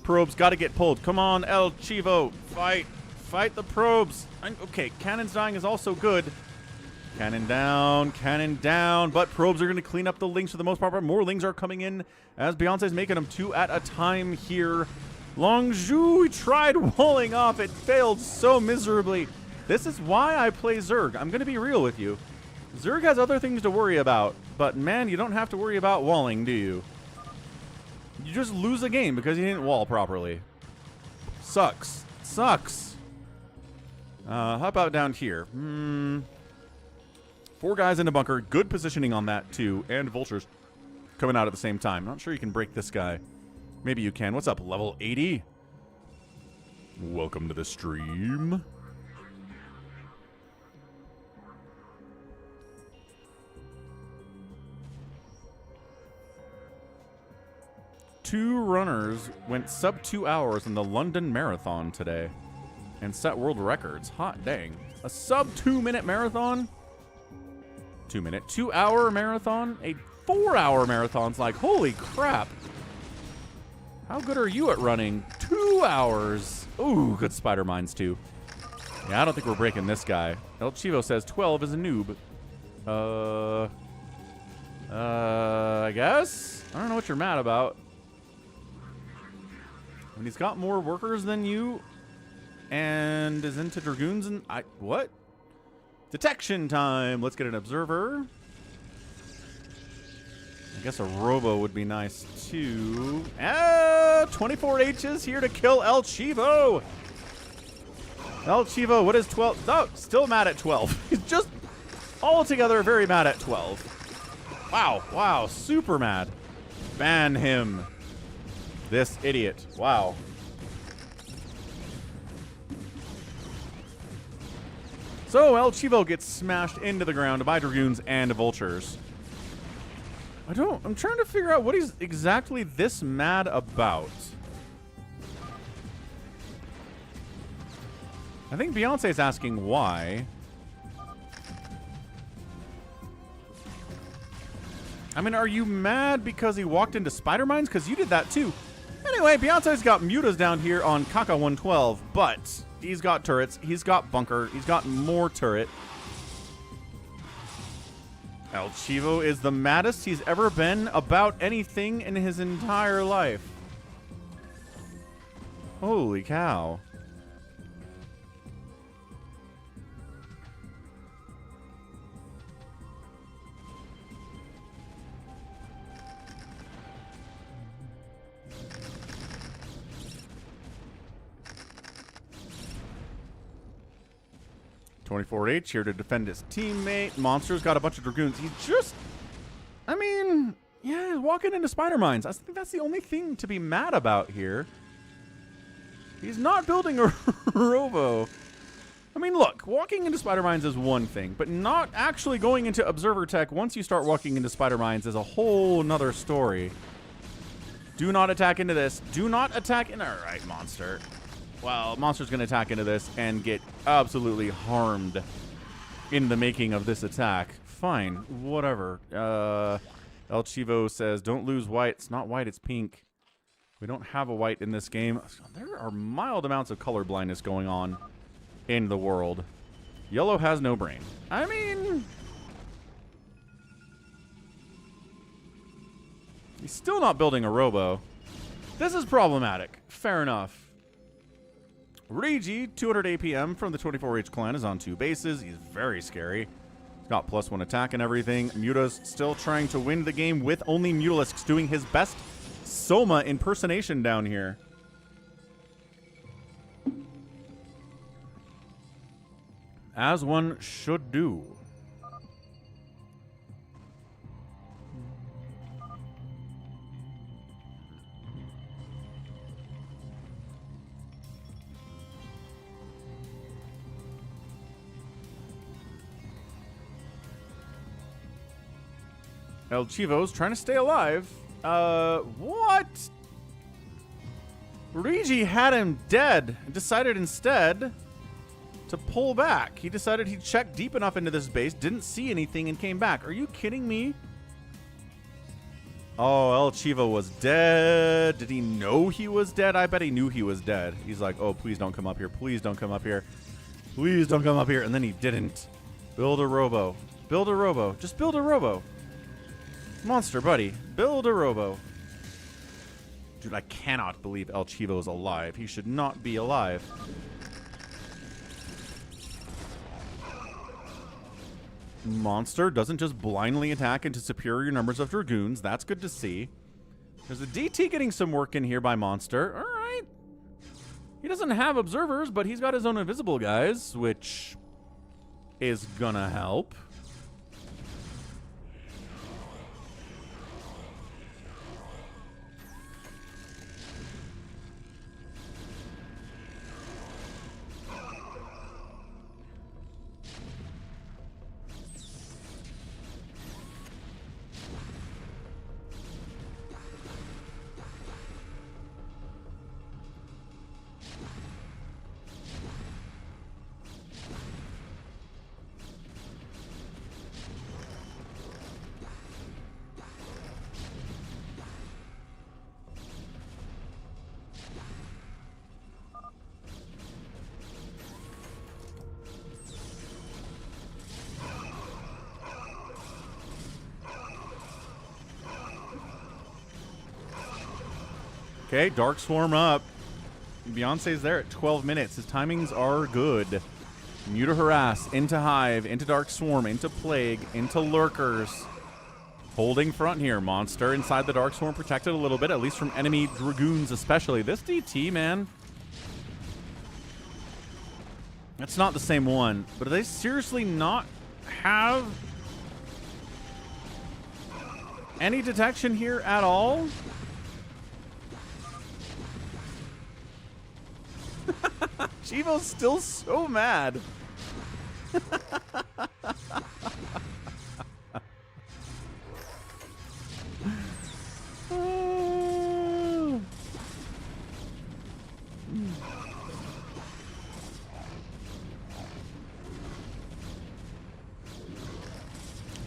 Probes got to get pulled. Come on, El Chivo. Fight. Fight the probes. Okay, cannons dying is also good. Cannon down, but probes are going to clean up the links for the most part. More links are coming in as Beyonce's making them 2 at a time here. Longzhu tried walling off. It failed so miserably. This is why I play Zerg. I'm going to be real with you. Zerg has other things to worry about, but man, you don't have to worry about walling, do you? You just lose a game because you didn't wall properly. Sucks. Sucks. How about down here? 4 guys in a bunker. Good positioning on that, too. And vultures coming out at the same time. Not sure you can break this guy. Maybe you can. What's up, level 80? Welcome to the stream. Two runners went sub 2 hours in the London Marathon today and set world records. Hot dang. A sub 2-minute marathon? 2-minute, 2-hour marathon, a 4-hour marathon's like, holy crap. How good are you at running? 2 hours. Ooh, good spider mines too. Yeah, I don't think we're breaking this guy. El Chivo says 12 is a noob. I guess? I don't know what you're mad about. When he's got more workers than you and is into dragoons and what? Detection time. Let's get an observer. I guess a robo would be nice too. 24H is here to kill El Chivo. El Chivo, what is 12? No, still mad at 12. He's just altogether very mad at 12. Wow, wow, super mad. Ban him. This idiot. Wow. So El Chivo gets smashed into the ground by dragoons and vultures. I'm trying to figure out what he's exactly this mad about. I think Beyonce's asking why. I mean, are you mad because he walked into spider mines? Because you did that too. Anyway, Beyonce's got mutas down here on Kaka 112, but he's got turrets, he's got bunker, he's got more turret. El Chivo is the maddest he's ever been about anything in his entire life. Holy cow. .24H here to defend his teammate. Monster's got a bunch of dragoons. He's just, I mean, yeah, he's walking into spider mines. I think that's the only thing to be mad about here. He's not building a robo. I mean, look, walking into spider mines is one thing, but not actually going into observer tech once you start walking into spider mines is a whole nother story. Do not attack into this. Do not attack in. All right, Monster. Well, Monster's going to attack into this and get absolutely harmed in the making of this attack. Fine, whatever. El Chivo says, don't lose white. It's not white, it's pink. We don't have a white in this game. There are mild amounts of color blindness going on in the world. Yellow has no brain. I mean, he's still not building a robo. This is problematic. Fair enough. Rigi, 200 APM from the 24H clan, is on 2 bases. He's very scary. He's got +1 attack and everything. Muta's still trying to win the game with only Mutalisks doing his best Soma impersonation down here. As one should do. El Chivo's trying to stay alive. What? Rigi had him dead and decided instead to pull back. He decided he'd check deep enough into this base, didn't see anything, and came back. Are you kidding me? Oh, El Chivo was dead. Did he know he was dead? I bet he knew he was dead. He's like, oh, please don't come up here. Please don't come up here. Please don't come up here. And then he didn't. Build a robo. Build a robo. Just build a robo. Monster, buddy. Build a robo. Dude, I cannot believe El Chivo is alive. He should not be alive. Monster doesn't just blindly attack into superior numbers of Dragoons. That's good to see. There's a DT getting some work in here by Monster. All right. He doesn't have observers, but he's got his own invisible guys, which is gonna help. Okay, Dark Swarm up. Beyonce's there at 12 minutes. His timings are good. Muta Harass, into Hive, into Dark Swarm, into Plague, into Lurkers. Holding front here. Monster inside the Dark Swarm, protected a little bit, at least from enemy Dragoons especially. This DT, man. That's not the same one. But do they seriously not have any detection here at all? Chivo's still so mad.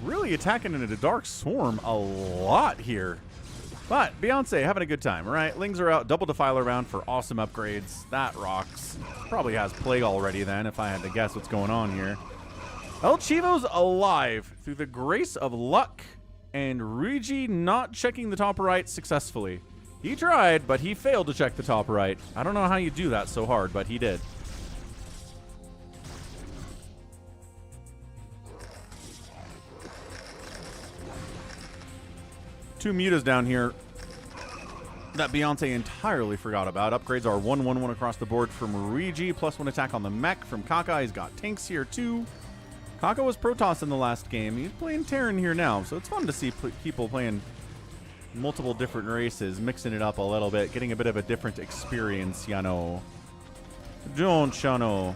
Really attacking into the Dark Swarm a lot here. But Beyonce having a good time, all right? Lings are out, double Defiler round for awesome upgrades. That rocks. Probably has Plague already then, if I had to guess what's going on here. El Chivo's alive through the grace of luck and Rigi not checking the top right successfully. He tried, but he failed to check the top right. I don't know how you do that so hard, but he did. Two mutas down here that Beyonce entirely forgot about. Upgrades are 1-1-1 across the board from Rigi, +1 attack on the mech from Kaka. He's got tanks here too. Kaka was Protoss in the last game. He's playing Terran here now, so it's fun to see people playing multiple different races, mixing it up a little bit, getting a bit of a different experience, you know. Don't you know?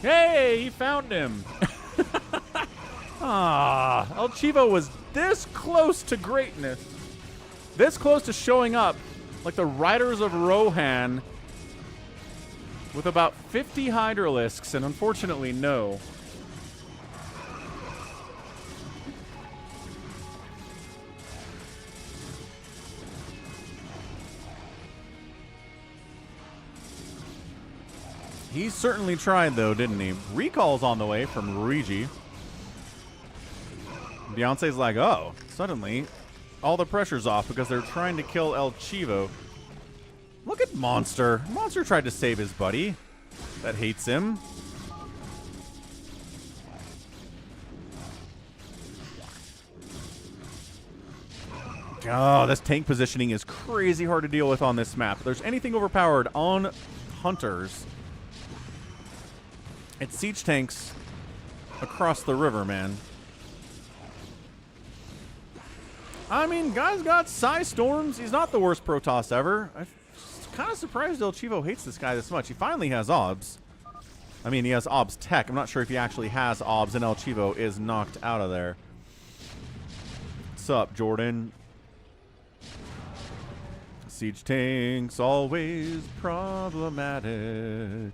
Hey, he found him. Ah, El Chivo was this close to greatness. This close to showing up like the Riders of Rohan with about 50 Hydralisks, and unfortunately, no. He certainly tried, though, didn't he? Recall's on the way from Luigi. Beyonce's like, oh, suddenly all the pressure's off because they're trying to kill El Chivo. Look at Monster. Monster tried to save his buddy that hates him. Oh, this tank positioning is crazy hard to deal with on this map. If there's anything overpowered on Hunters, it's siege tanks across the river, man. I mean, guy's got Psy Storms. He's not the worst Protoss ever. I'm kind of surprised El Chivo hates this guy this much. He finally has OBS. I mean, he has OBS tech. I'm not sure if he actually has OBS, and El Chivo is knocked out of there. What's up, Jordan? Siege tanks always problematic.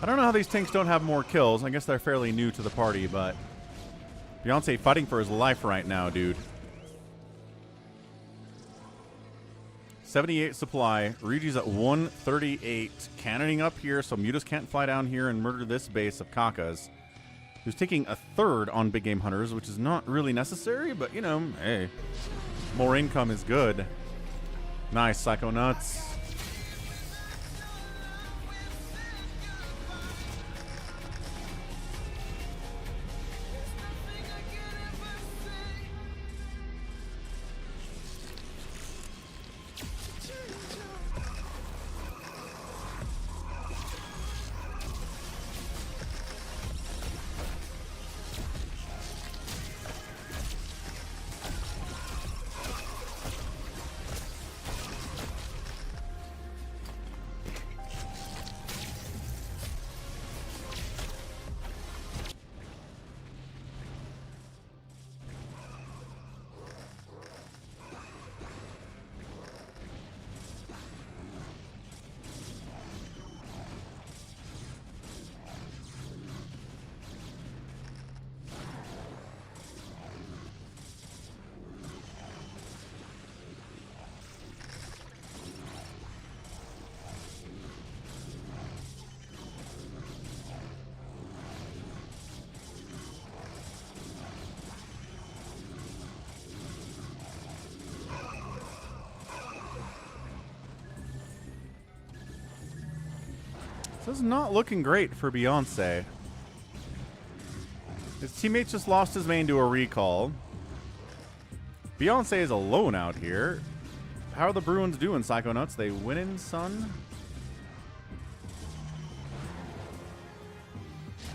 I don't know how these tanks don't have more kills. I guess they're fairly new to the party, but Beyonce fighting for his life right now, dude. 78 supply. Regi's at 138. Cannoning up here, so Mutas can't fly down here and murder this base of Kaka's. Who's taking a third on Big Game Hunters, which is not really necessary, but, you know, hey. More income is good. Nice, Psycho Nuts. This is not looking great for Beyonce. His teammates just lost his main to a recall. Beyonce is alone out here. How are the Bruins doing, Psychonauts? They winning, son?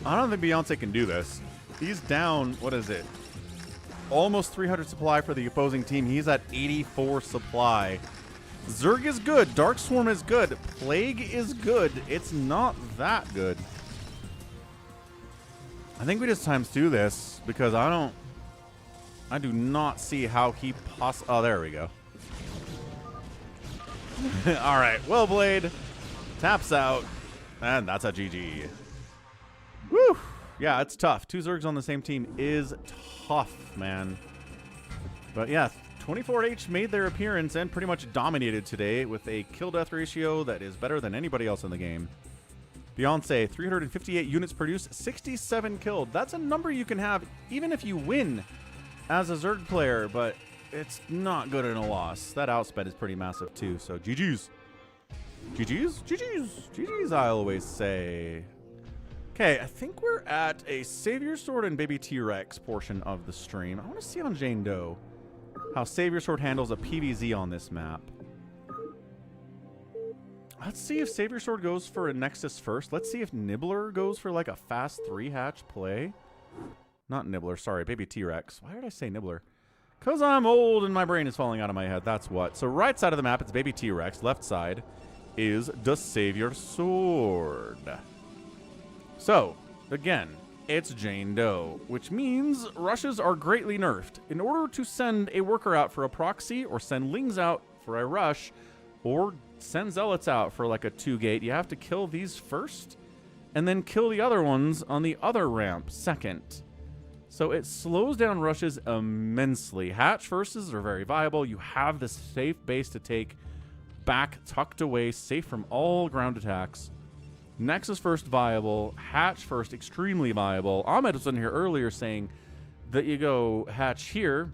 I don't think Beyonce can do this. He's down, what is it? Almost 300 supply for the opposing team. He's at 84 supply. Zerg is good. Dark Swarm is good. Plague is good. It's not that good. I think we just times 2 this because I do not see how he oh, there we go. All right, well played. Taps out, and that's a GG. Woo! Yeah, it's tough. 2 Zergs on the same team is tough, man. But yeah, 24H made their appearance and pretty much dominated today with a kill-death ratio that is better than anybody else in the game. Beyonce, 358 units produced, 67 killed. That's a number you can have even if you win as a Zerg player, but it's not good in a loss. That outsped is pretty massive too, so GG's. GG's? GG's. GG's, I always say. Okay, I think we're at a SaviorSword and BabyTrex portion of the stream. I want to see on Jane Doe how SaviorSword handles a PvZ on this map. Let's see if SaviorSword goes for a Nexus first. Let's see if Nibbler goes for like a fast 3-hatch play. Not Nibbler, sorry, BabyTrex. Why did I say Nibbler? Because I'm old and my brain is falling out of my head, that's what. So right side of the map, it's BabyTrex. Left side is the SaviorSword. So, again, it's Jane Doe, which means rushes are greatly nerfed. In order to send a worker out for a proxy, or send lings out for a rush, or send zealots out for like a 2-gate, you have to kill these first, and then kill the other ones on the other ramp second. So it slows down rushes immensely. Hatch versus are very viable. You have this safe base to take back, tucked away, safe from all ground attacks. Nexus first viable, hatch first extremely viable. Ahmed was in here earlier saying that you go hatch here,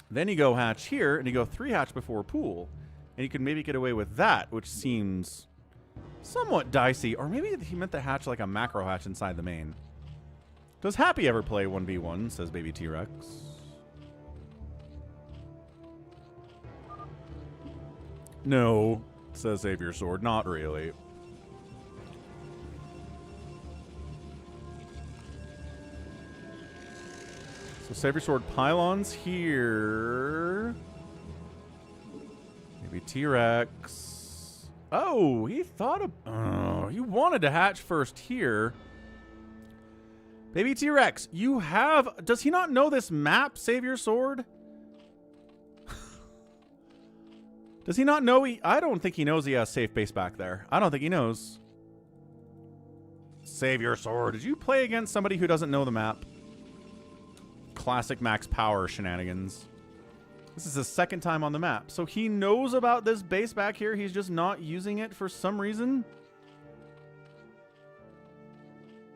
then you go hatch here, and you go 3-hatch before pool. And you can maybe get away with that, which seems somewhat dicey. Or maybe he meant to hatch like a macro hatch inside the main. Does Happy ever play 1v1, says BabyTrex. No, says SaviorSword, not really. So SaviorSword pylons here. Maybe T-Rex. Oh, he thought of... Oh, he wanted to hatch first here. Baby T-Rex, you have... Does he not know this map, SaviorSword? Does he not know he... I don't think he knows he has safe base back there. I don't think he knows. SaviorSword, did you play against somebody who doesn't know the map? Classic max power shenanigans. This is his second time on the map. So he knows about this base back here. He's just not using it for some reason.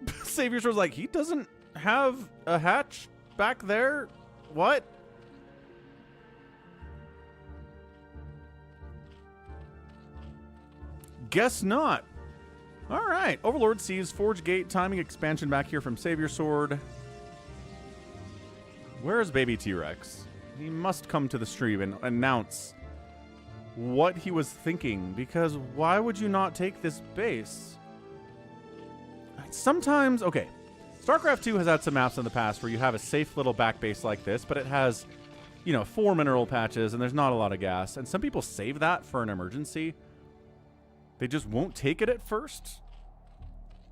SaviorSword's like, he doesn't have a hatch back there? What? Guess not. All right. Overlord sees Forge Gate timing expansion back here from SaviorSword. Where is Baby T-Rex? He must come to the stream and announce what he was thinking, because why would you not take this base? Sometimes, okay, StarCraft 2 has had some maps in the past where you have a safe little back base like this, but it has, you know, 4 mineral patches and there's not a lot of gas. And some people save that for an emergency. They just won't take it at first,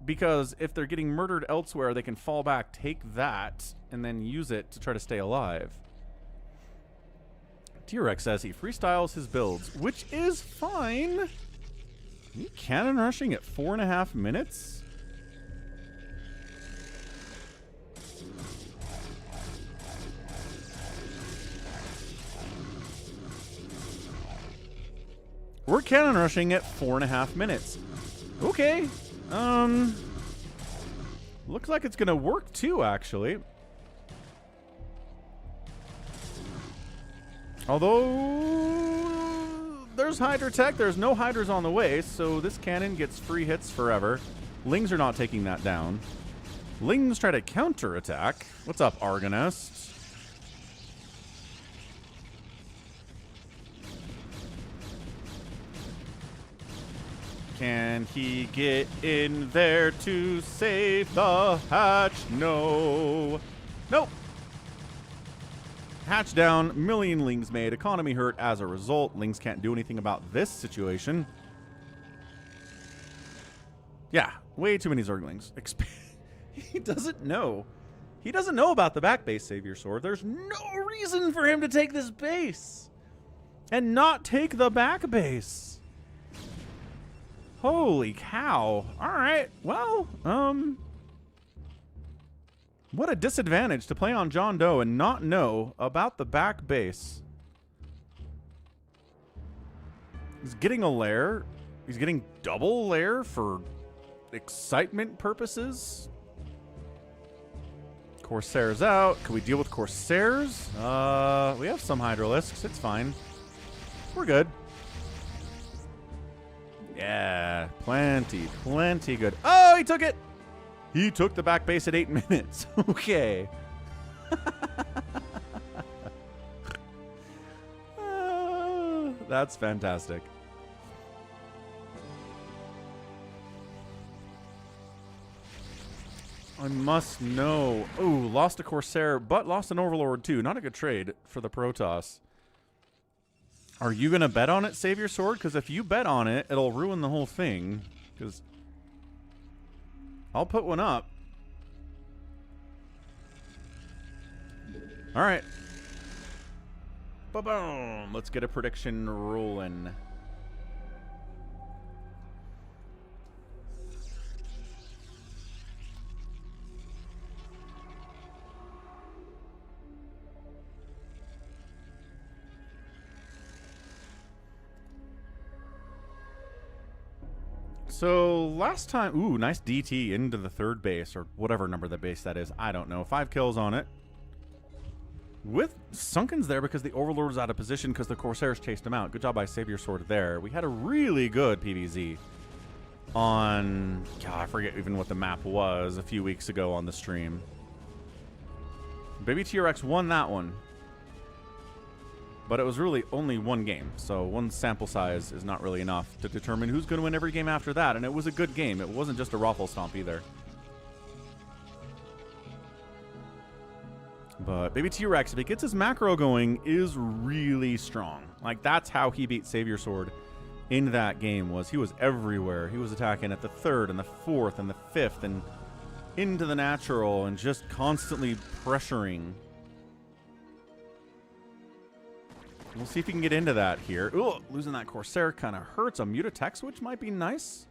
because if they're getting murdered elsewhere, they can fall back, take that, and then use it to try to stay alive. T-Rex says he freestyles his builds, which is fine. Are you cannon rushing at 4.5 minutes? We're cannon rushing at 4.5 minutes. Okay. Looks like it's gonna work too, actually. Although there's Hydra tech, there's no Hydras on the way, so this cannon gets free hits forever. Lings are not taking that down. Lings try to counterattack. What's up, Argonist? Can he get in there to save the hatch? No. Nope. Hatch down, million lings made, economy hurt as a result. Lings can't do anything about this situation. Yeah, way too many Zerglings. He doesn't know. He doesn't know about the back base, SaviorSword. There's no reason for him to take this base. and not take the back base. Holy cow. All right. Well, what a disadvantage to play on John Doe and not know about the back base. He's getting a lair. He's getting double lair for excitement purposes. Corsairs out. Can we deal with Corsairs? We have some Hydralisks. It's fine. We're good. Yeah, plenty good. Oh, he took it. He took the back base at 8 minutes. Okay. That's fantastic. I must know. Ooh, lost a Corsair, but lost an Overlord too. Not a good trade for the Protoss. Are you going to bet on it, SaviorSword? Because if you bet on it, it'll ruin the whole thing. Because I'll put one up. All right. Ba-boom. Let's get a prediction rolling. So last time, ooh, nice DT into the third base, or whatever number the base that is. I don't know. 5 kills on it. With Sunkens there because the Overlord was out of position because the Corsairs chased him out. Good job by SaviorSword there. We had a really good PvZ on, God, I forget even what the map was a few weeks ago on the stream. BabyTrex won that one. But it was really only one game, so one sample size is not really enough to determine who's going to win every game after that, and it was a good game. It wasn't just a raffle stomp either. But BabyTrex, if he gets his macro going, is really strong. Like, that's how he beat SaviorSword in that game, was he was everywhere. He was attacking at the 3rd and the 4th and the 5th and into the natural and just constantly pressuring. We'll see if he can get into that here. Ooh, losing that Corsair kind of hurts. A Mutatech switch might be nice.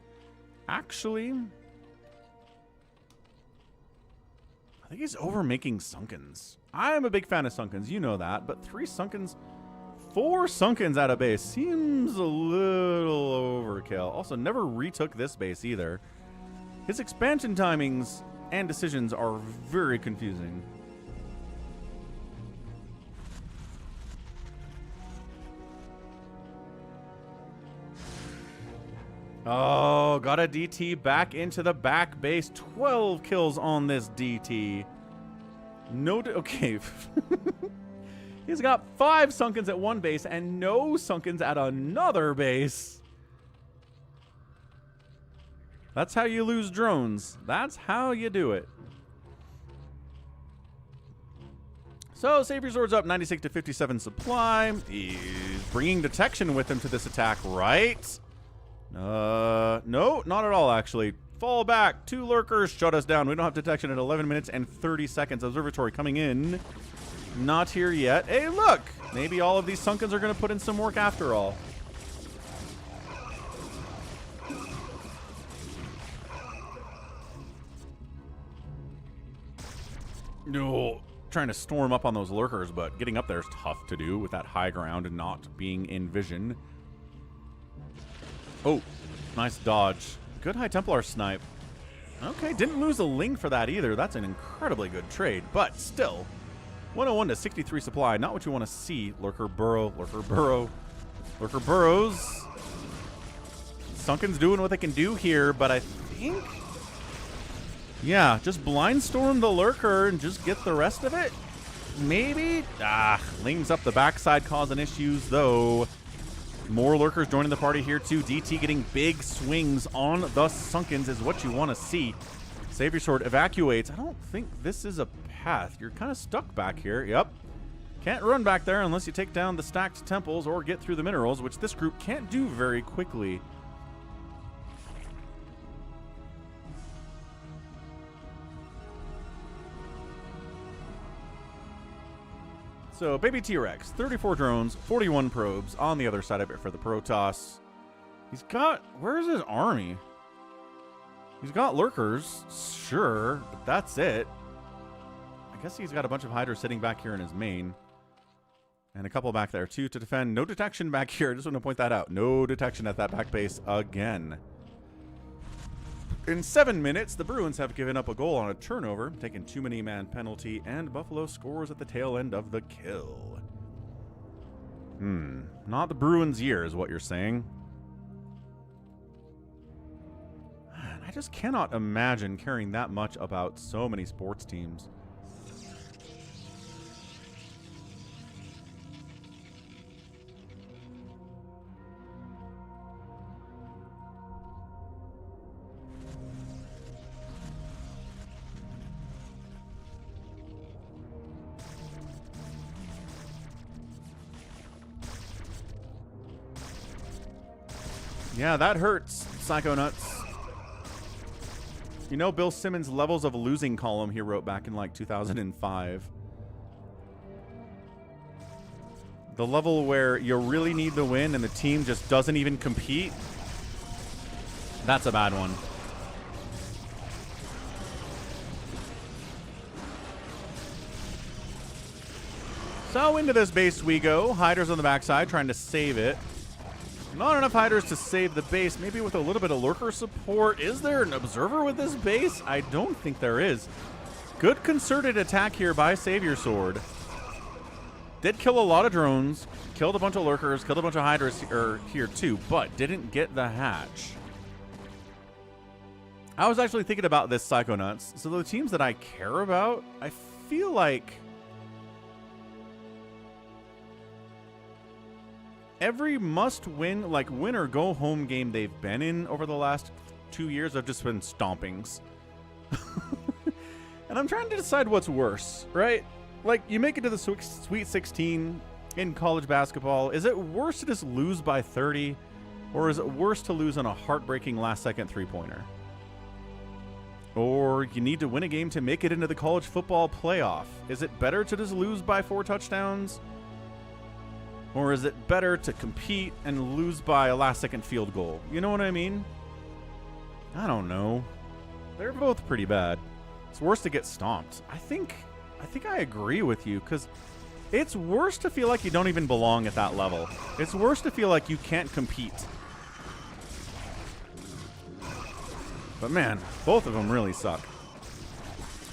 Actually, I think he's overmaking Sunkens. I am a big fan of Sunkens. You know that. But 3 Sunkens, 4 Sunkens out of base seems a little overkill. Also, never retook this base either. His expansion timings and decisions are very confusing. Oh, got a DT back into the back base. 12 kills on this DT. No, okay. He's got 5 Sunkens at one base and no Sunkens at another base. That's how you lose drones. That's how you do it. So, SaviorSword's up 96 to 57 supply. He's bringing detection with him to this attack, right? No, not at all, actually. Fall back. 2 lurkers shut us down. We don't have detection at 11 minutes and 30 seconds. Observatory coming in. Not here yet. Hey, look! Maybe all of these Sunkens are going to put in some work after all. No, trying to storm up on those lurkers, but getting up there is tough to do with that high ground and not being in vision. Oh, nice dodge. Good High Templar snipe. Okay, didn't lose a Ling for that either. That's an incredibly good trade, but still. 101 to 63 supply. Not what you want to see. Lurker burrow, lurker burrow. Lurker burrows. Sunken's doing what they can do here, but I think... yeah, just blindstorm the lurker and just get the rest of it? Maybe? Ah, Ling's up the backside causing issues, though. More lurkers joining the party here, too. DT getting big swings on the Sunkens is what you want to see. SaviorSword evacuates. I don't think this is a path. You're kind of stuck back here. Yep. Can't run back there unless you take down the stacked temples or get through the minerals, which this group can't do very quickly. So, Baby T-Rex, 34 drones, 41 probes on the other side of it for the Protoss. He's got... Where's his army? He's got lurkers, sure, but that's it. I guess he's got a bunch of hiders sitting back here in his main. And a couple back there, too, to defend. No detection back here. I just want to point that out. No detection at that back base again. In 7 minutes, the Bruins have given up a goal on a turnover, taken too many man penalty, and Buffalo scores at the tail end of the kill. Not the Bruins' year is what you're saying. Man, I just cannot imagine caring that much about so many sports teams. Yeah, that hurts, Psycho Nuts. You know Bill Simmons' levels of losing column he wrote back in like 2005. The level where you really need the win and the team just doesn't even compete. That's a bad one. So into this base we go. Hiders on the backside trying to save it. Not enough hiders to save the base. Maybe with a little bit of lurker support. Is there an observer with this base? I don't think there is. Good concerted attack here by SaviorSword. Did kill a lot of drones. Killed a bunch of lurkers. Killed a bunch of hiders here too. But didn't get the hatch. I was actually thinking about this, Psychonauts. So the teams that I care about, I feel like... every must-win, like win or go home game they've been in over the last 2 years have just been stompings. And I'm trying to decide what's worse, right? Like, you make it to the Sweet 16 in college basketball. Is it worse to just lose by 30? Or is it worse to lose on a heartbreaking last-second three-pointer? Or you need to win a game to make it into the college football playoff. Is it better to just lose by 4 touchdowns? Or is it better to compete and lose by a last-second field goal? You know what I mean? I don't know. They're both pretty bad. It's worse to get stomped. I think I agree with you, because it's worse to feel like you don't even belong at that level. It's worse to feel like you can't compete. But man, both of them really suck.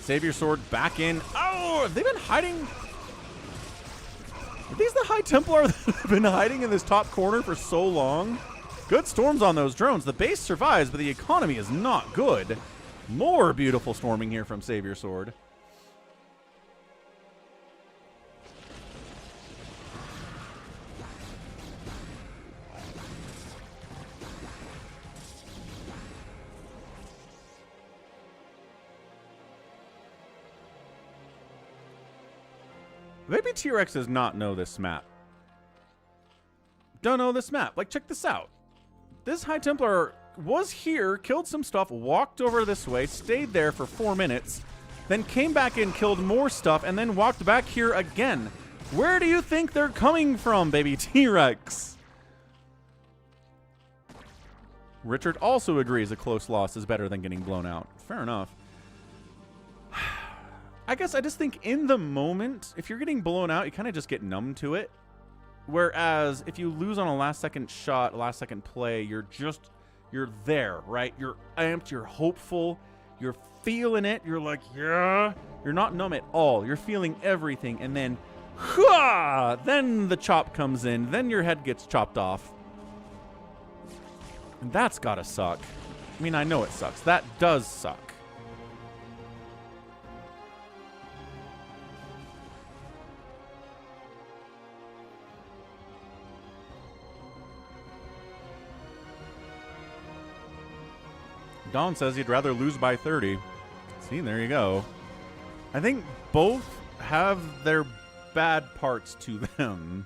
SaviorSword back in. Oh, have they been hiding? Are these the High Templar that have been hiding in this top corner for so long? Good storms on those drones. The base survives, but the economy is not good. More beautiful storming here from SaviorSword. Maybe T-Rex does not know this map. Don't know this map. Like, check this out. This High Templar was here, killed some stuff, walked over this way, stayed there for 4 minutes, then came back in, killed more stuff, and then walked back here again. Where do you think they're coming from, baby T-Rex? Richard also agrees a close loss is better than getting blown out. Fair enough. I guess I just think in the moment, if you're getting blown out, you kind of just get numb to it. Whereas if you lose on a last-second shot, last-second play, you're there, right? You're amped, you're hopeful, you're feeling it. You're like, yeah. You're not numb at all. You're feeling everything. And then, then the chop comes in. Then your head gets chopped off. And that's gotta suck. I mean, I know it sucks. That does suck. Don says he'd rather lose by 30. See, there you go. I think both have their bad parts to them.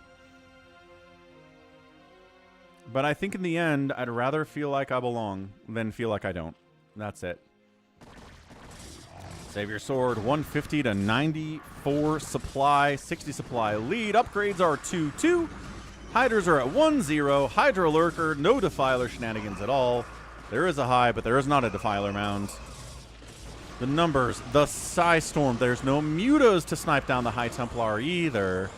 But I think in the end, I'd rather feel like I belong than feel like I don't. That's it. SaviorSword, 150 to 94 supply, 60 supply lead. Upgrades are 2-2. Hydras are at 1-0. Hydra Lurker, no Defiler shenanigans at all. There is a high, but there is not a Defiler mound. The numbers, the Psy Storm. There's no mutas to snipe down the High Templar either.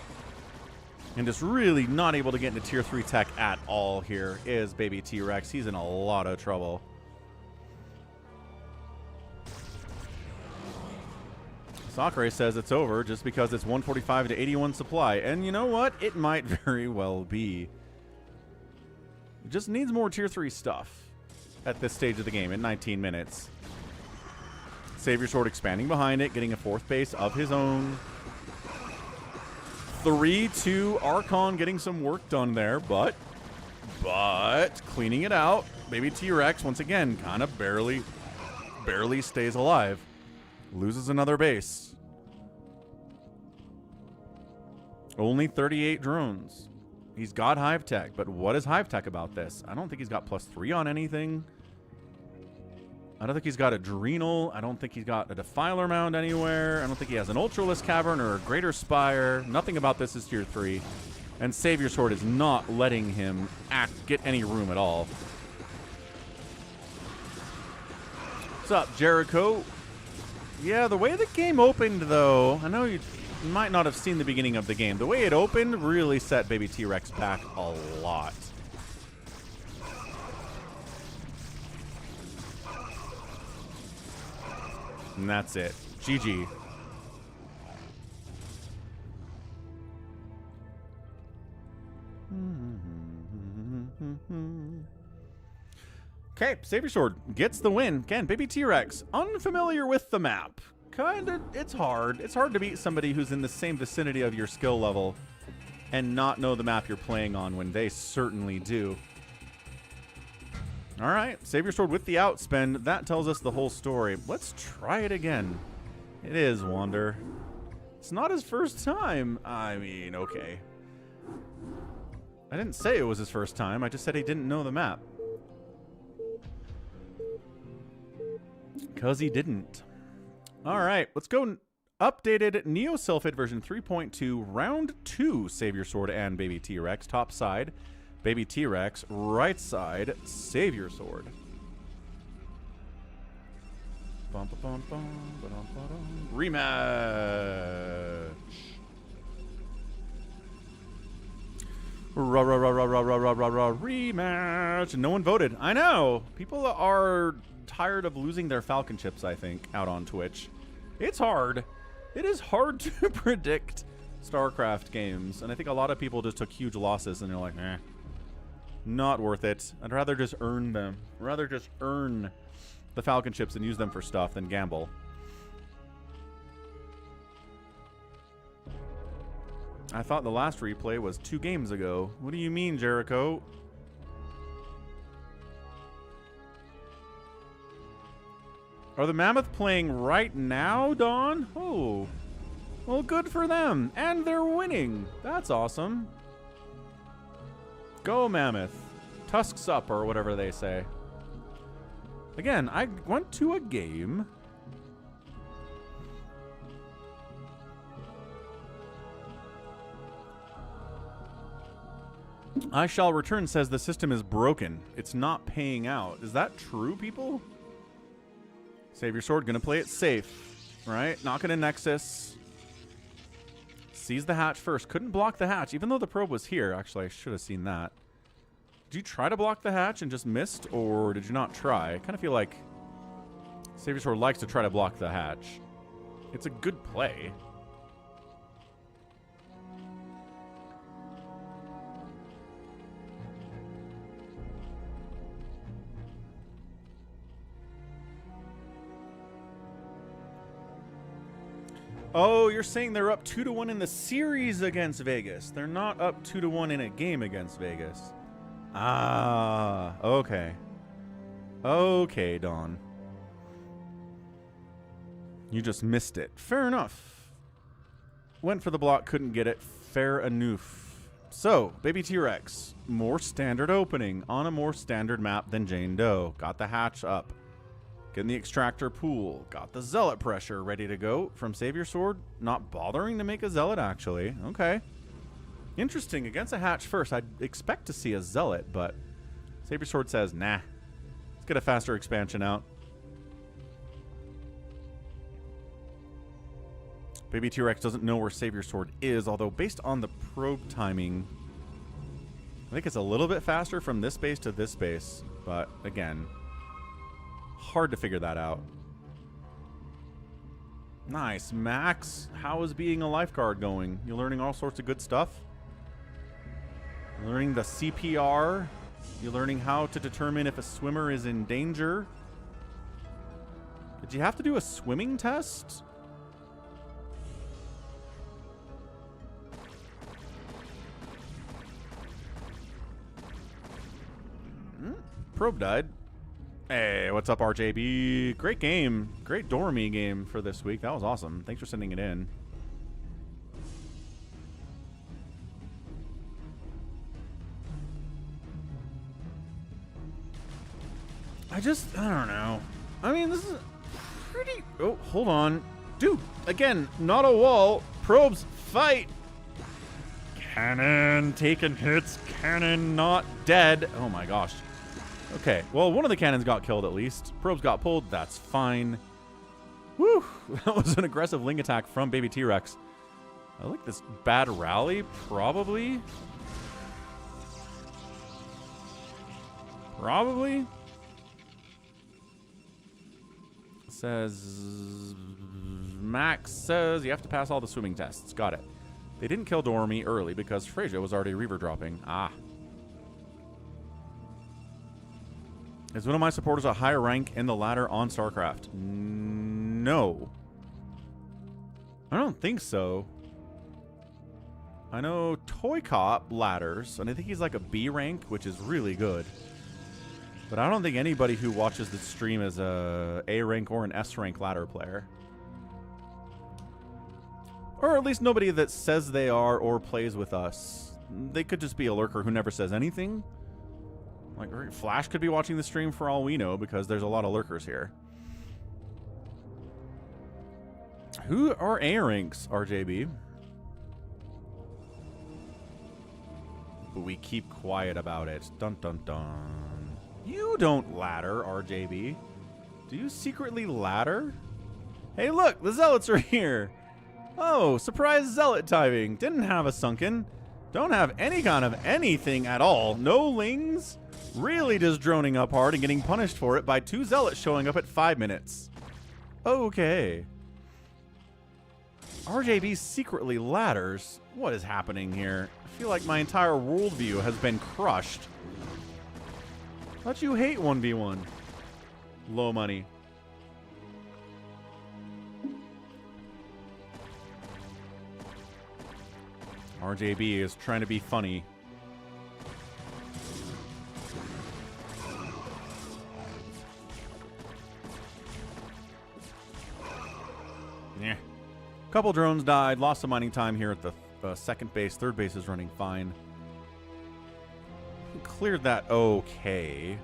And just really not able to get into tier 3 tech at all here is BabyTrex. He's in a lot of trouble. Sakura says it's over just because it's 145 to 81 supply. And you know what? It might very well be. It just needs more tier 3 stuff at this stage of the game in 19 minutes. SaviorSword expanding behind it, getting a 4th base of his own. 3-2 Archon getting some work done there, but cleaning it out. BabyTrex once again kind of barely stays alive. Loses another base. Only 38 drones. He's got Hive Tech, but what is Hive Tech about this? I don't think he's got +3 on anything. I don't think he's got Adrenal. I don't think he's got a Defiler Mound anywhere. I don't think he has an Ultralisk Cavern or a Greater Spire. Nothing about this is tier 3. And SaviorSword is not letting him get any room at all. What's up, Jericho? Yeah, the way the game opened, though, I know you might not have seen the beginning of the game. The way it opened really set BabyTrex back a lot. And that's it. GG. Okay, SaviorSword gets the win. Again, BabyTrex, unfamiliar with the map. It's hard. It's hard to beat somebody who's in the same vicinity of your skill level and not know the map you're playing on when they certainly do. All right, SaviorSword with the outspend. That tells us the whole story. Let's try it again. It is Wander. It's not his first time. I mean, okay. I didn't say it was his first time. I just said he didn't know the map. Because he didn't. All right, let's go updated Neo Selfit version 3.2, round 2, SaviorSword and BabyTrex. Top side, BabyTrex. Right side, SaviorSword. Rematch. Rematch. No one voted. I know. People are tired of losing their Falcon chips, I think, out on Twitch. It's hard. It is hard to predict StarCraft games, and I think a lot of people just took huge losses, and they're like, eh, not worth it. I'd rather just earn them. I'd rather just earn the Falcon chips and use them for stuff than gamble. I thought the last replay was 2 games ago. What do you mean, Jericho? Are the Mammoth playing right now, Dawn? Oh. Well, good for them. And they're winning. That's awesome. Go, Mammoth. Tusks up, or whatever they say. Again, I went to a game. I Shall Return says the system is broken. It's not paying out. Is that true, people? SaviorSword gonna play it safe, right? Not gonna Nexus. Sees the hatch first. Couldn't block the hatch, even though the probe was here. Actually, I should have seen that. Did you try to block the hatch and just missed, or did you not try? I kind of feel like SaviorSword likes to try to block the hatch. It's a good play. Oh, you're saying they're up 2-1 in the series against Vegas. They're not up 2-1 in a game against Vegas. Ah, okay. Okay, Dawn. You just missed it. Fair enough. Went for the block, couldn't get it. Fair enough. So, Getting the extractor pool. Got the zealot pressure ready to go from SaviorSword. Not bothering to make a zealot, actually. Okay. Interesting. Against a hatch first, I'd expect to see a zealot, but SaviorSword says, nah. Let's get a faster expansion out. BabyTrex doesn't know where SaviorSword is, although based on the probe timing, I think it's a little bit faster from this base to this base. But, again, hard to figure that out. Nice. Max, how is being a lifeguard going? You learning all sorts of good stuff? You're learning the CPR? You're learning how to determine if a swimmer is in danger? Did you have to do a swimming test? Probe died. Hey, what's up, RJB? Great game. Great Dormy game for this week. That was awesome. Thanks for sending it in. I don't know. I mean, this is pretty... Oh, hold on. Dude, again, not a wall. Probes, fight. Cannon taking hits. Cannon not dead. Oh my gosh. Okay, well, one of the cannons got killed at least. Probes got pulled. That's fine. Whew. That was an aggressive link attack from BabyTrex. I like this bad rally, probably. Probably. Says... Max says you have to pass all the swimming tests. Got it. They didn't kill Dormy early because Freyja was already Reaver dropping. Ah. Is one of my supporters a higher rank in the ladder on StarCraft? No. I don't think so. I know Toy Cop ladders, and I think he's like a B rank, which is really good. But I don't think anybody who watches the stream is a A rank or an S rank ladder player. Or at least nobody that says they are or plays with us. They could just be a lurker who never says anything. Like, Flash could be watching the stream for all we know because there's a lot of lurkers here. Who are A ranks, RJB? But we keep quiet about it. Dun dun dun. You don't ladder, RJB. Do you secretly ladder? Hey, look, the zealots are here. Oh, surprise zealot timing. Didn't have a sunken. Don't have any kind of anything at all. No lings. Really just droning up hard and getting punished for it by 2 zealots showing up at 5 minutes. Okay. RJB secretly ladders. What is happening here? I feel like my entire worldview has been crushed. Thought you hate 1v1. Low money. RJB is trying to be funny. Yeah. Couple drones died. Lost some mining time here at the second base. Third base is running fine. Cleared that okay.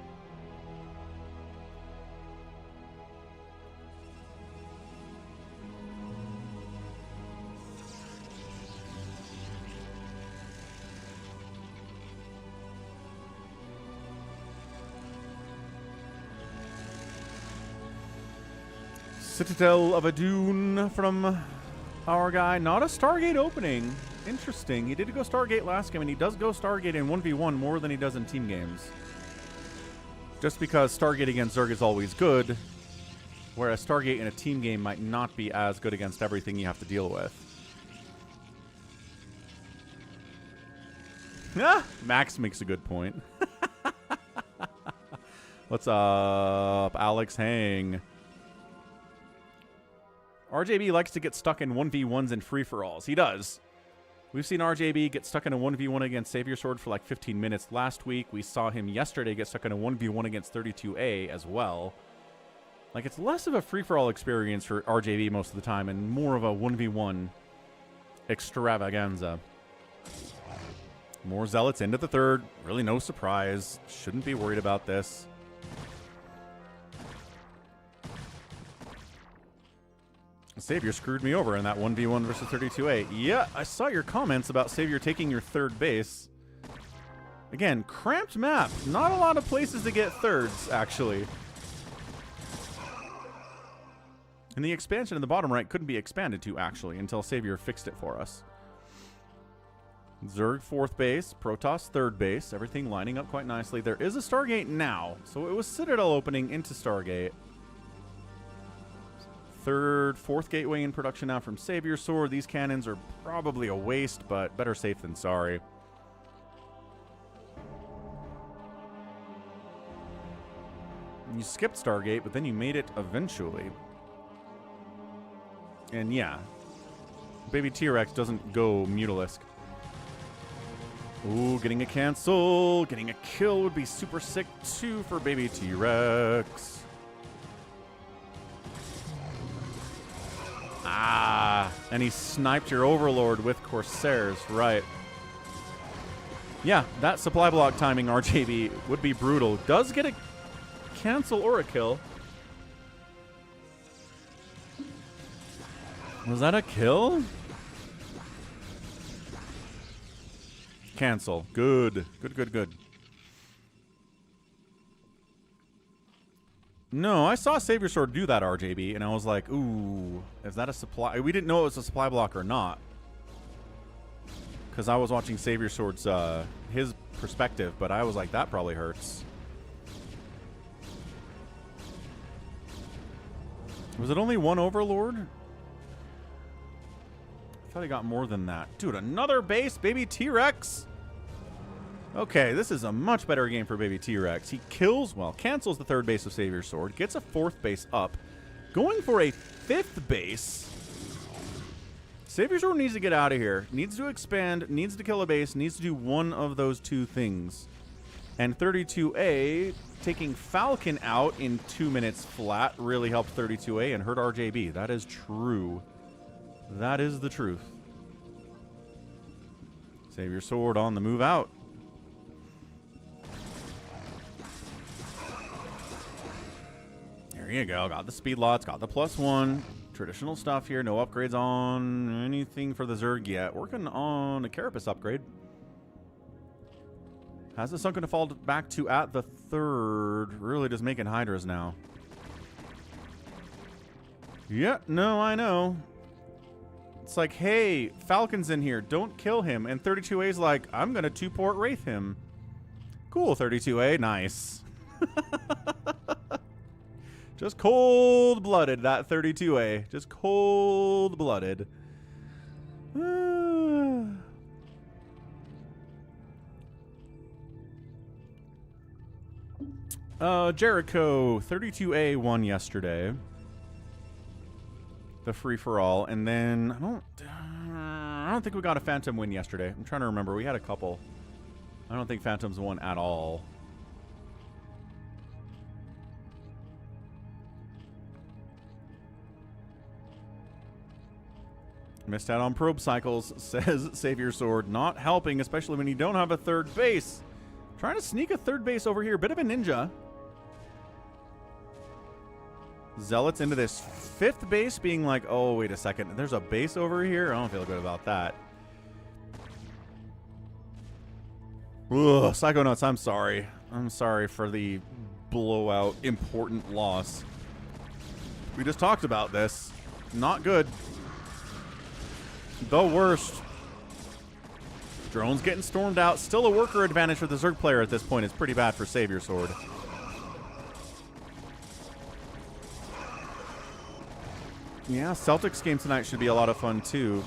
Citadel of Adun from our guy. Not a Stargate opening. Interesting. He did go Stargate last game, and he does go Stargate in 1v1 more than he does in team games. Just because Stargate against Zerg is always good, whereas Stargate in a team game might not be as good against everything you have to deal with. Ah, Max makes a good point. What's up, Alex Hang? RJB likes to get stuck in 1v1s and free-for-alls. He does. We've seen RJB get stuck in a 1v1 against SaviorSword for like 15 minutes last week. We saw him yesterday get stuck in a 1v1 against 32A as well. Like, it's less of a free-for-all experience for RJB most of the time and more of a 1v1 extravaganza. More zealots into the third. Really no surprise. Shouldn't be worried about this. Savior screwed me over in that 1v1 versus 32A. Yeah, I saw your comments about Savior taking your third base. Again, cramped map. Not a lot of places to get thirds, actually. And the expansion in the bottom right couldn't be expanded to, actually, until Savior fixed it for us. Zerg fourth base, Protoss third base, everything lining up quite nicely. There is a Stargate now, so it was Citadel opening into Stargate. Fourth gateway in production now from SaviorSword. These cannons are probably a waste, but better safe than sorry. You skipped Stargate, but then you made it eventually. And yeah, BabyTrex doesn't go Mutalisk. Ooh, getting a cancel. Getting a kill would be super sick too for BabyTrex. Ah, and he sniped your Overlord with Corsairs, right. Yeah, that supply block timing RJB would be brutal. Does get a cancel or a kill. Was that a kill? Cancel. Good. Good. No, I saw SaviorSword do that, RJB, and I was like, ooh, is that a supply? We didn't know it was a supply block or not. Because I was watching SaviorSword's, his perspective, but I was like, that probably hurts. Was it only one Overlord? I thought he got more than that. Dude, another base, BabyTrex. Okay, this is a much better game for BabyTrex. He kills, well, cancels the third base of SaviorSword, gets a fourth base up, going for a fifth base. SaviorSword needs to get out of here. Needs to expand, needs to kill a base, needs to do one of those two things. And 32A, taking Falcon out in 2 minutes flat, really helped 32A and hurt RJB. That is true. That is the truth. SaviorSword on the move out. There you go. Got the speed lots, got the +1. Traditional stuff here. No upgrades on anything for the Zerg yet. Working on a Carapace upgrade. Has the Sunken to fall back to at the third. Really just making Hydras now. Yeah, no, I know. It's like, hey, Falcon's in here. Don't kill him. And 32A's like, I'm going to 2-port Wraith him. Cool, 32A. Nice. Just cold-blooded, that 32A. Just cold-blooded. Jericho, 32A won yesterday. The free-for-all. And then, I don't think we got a Phantom win yesterday. I'm trying to remember. We had a couple. I don't think Phantoms won at all. Missed out on probe cycles, says SaviorSword. Not helping, especially when you don't have a third base. Trying to sneak a third base over here. Bit of a ninja. Zealots into this fifth base being like, oh, wait a second. There's a base over here? I don't feel good about that. Ugh, Psychonauts, I'm sorry. I'm sorry for the blowout important loss. We just talked about this. Not good. The worst. Drones getting stormed out. Still a worker advantage for the Zerg player at this point. It's pretty bad for SaviorSword. Yeah, Celtics game tonight should be a lot of fun too.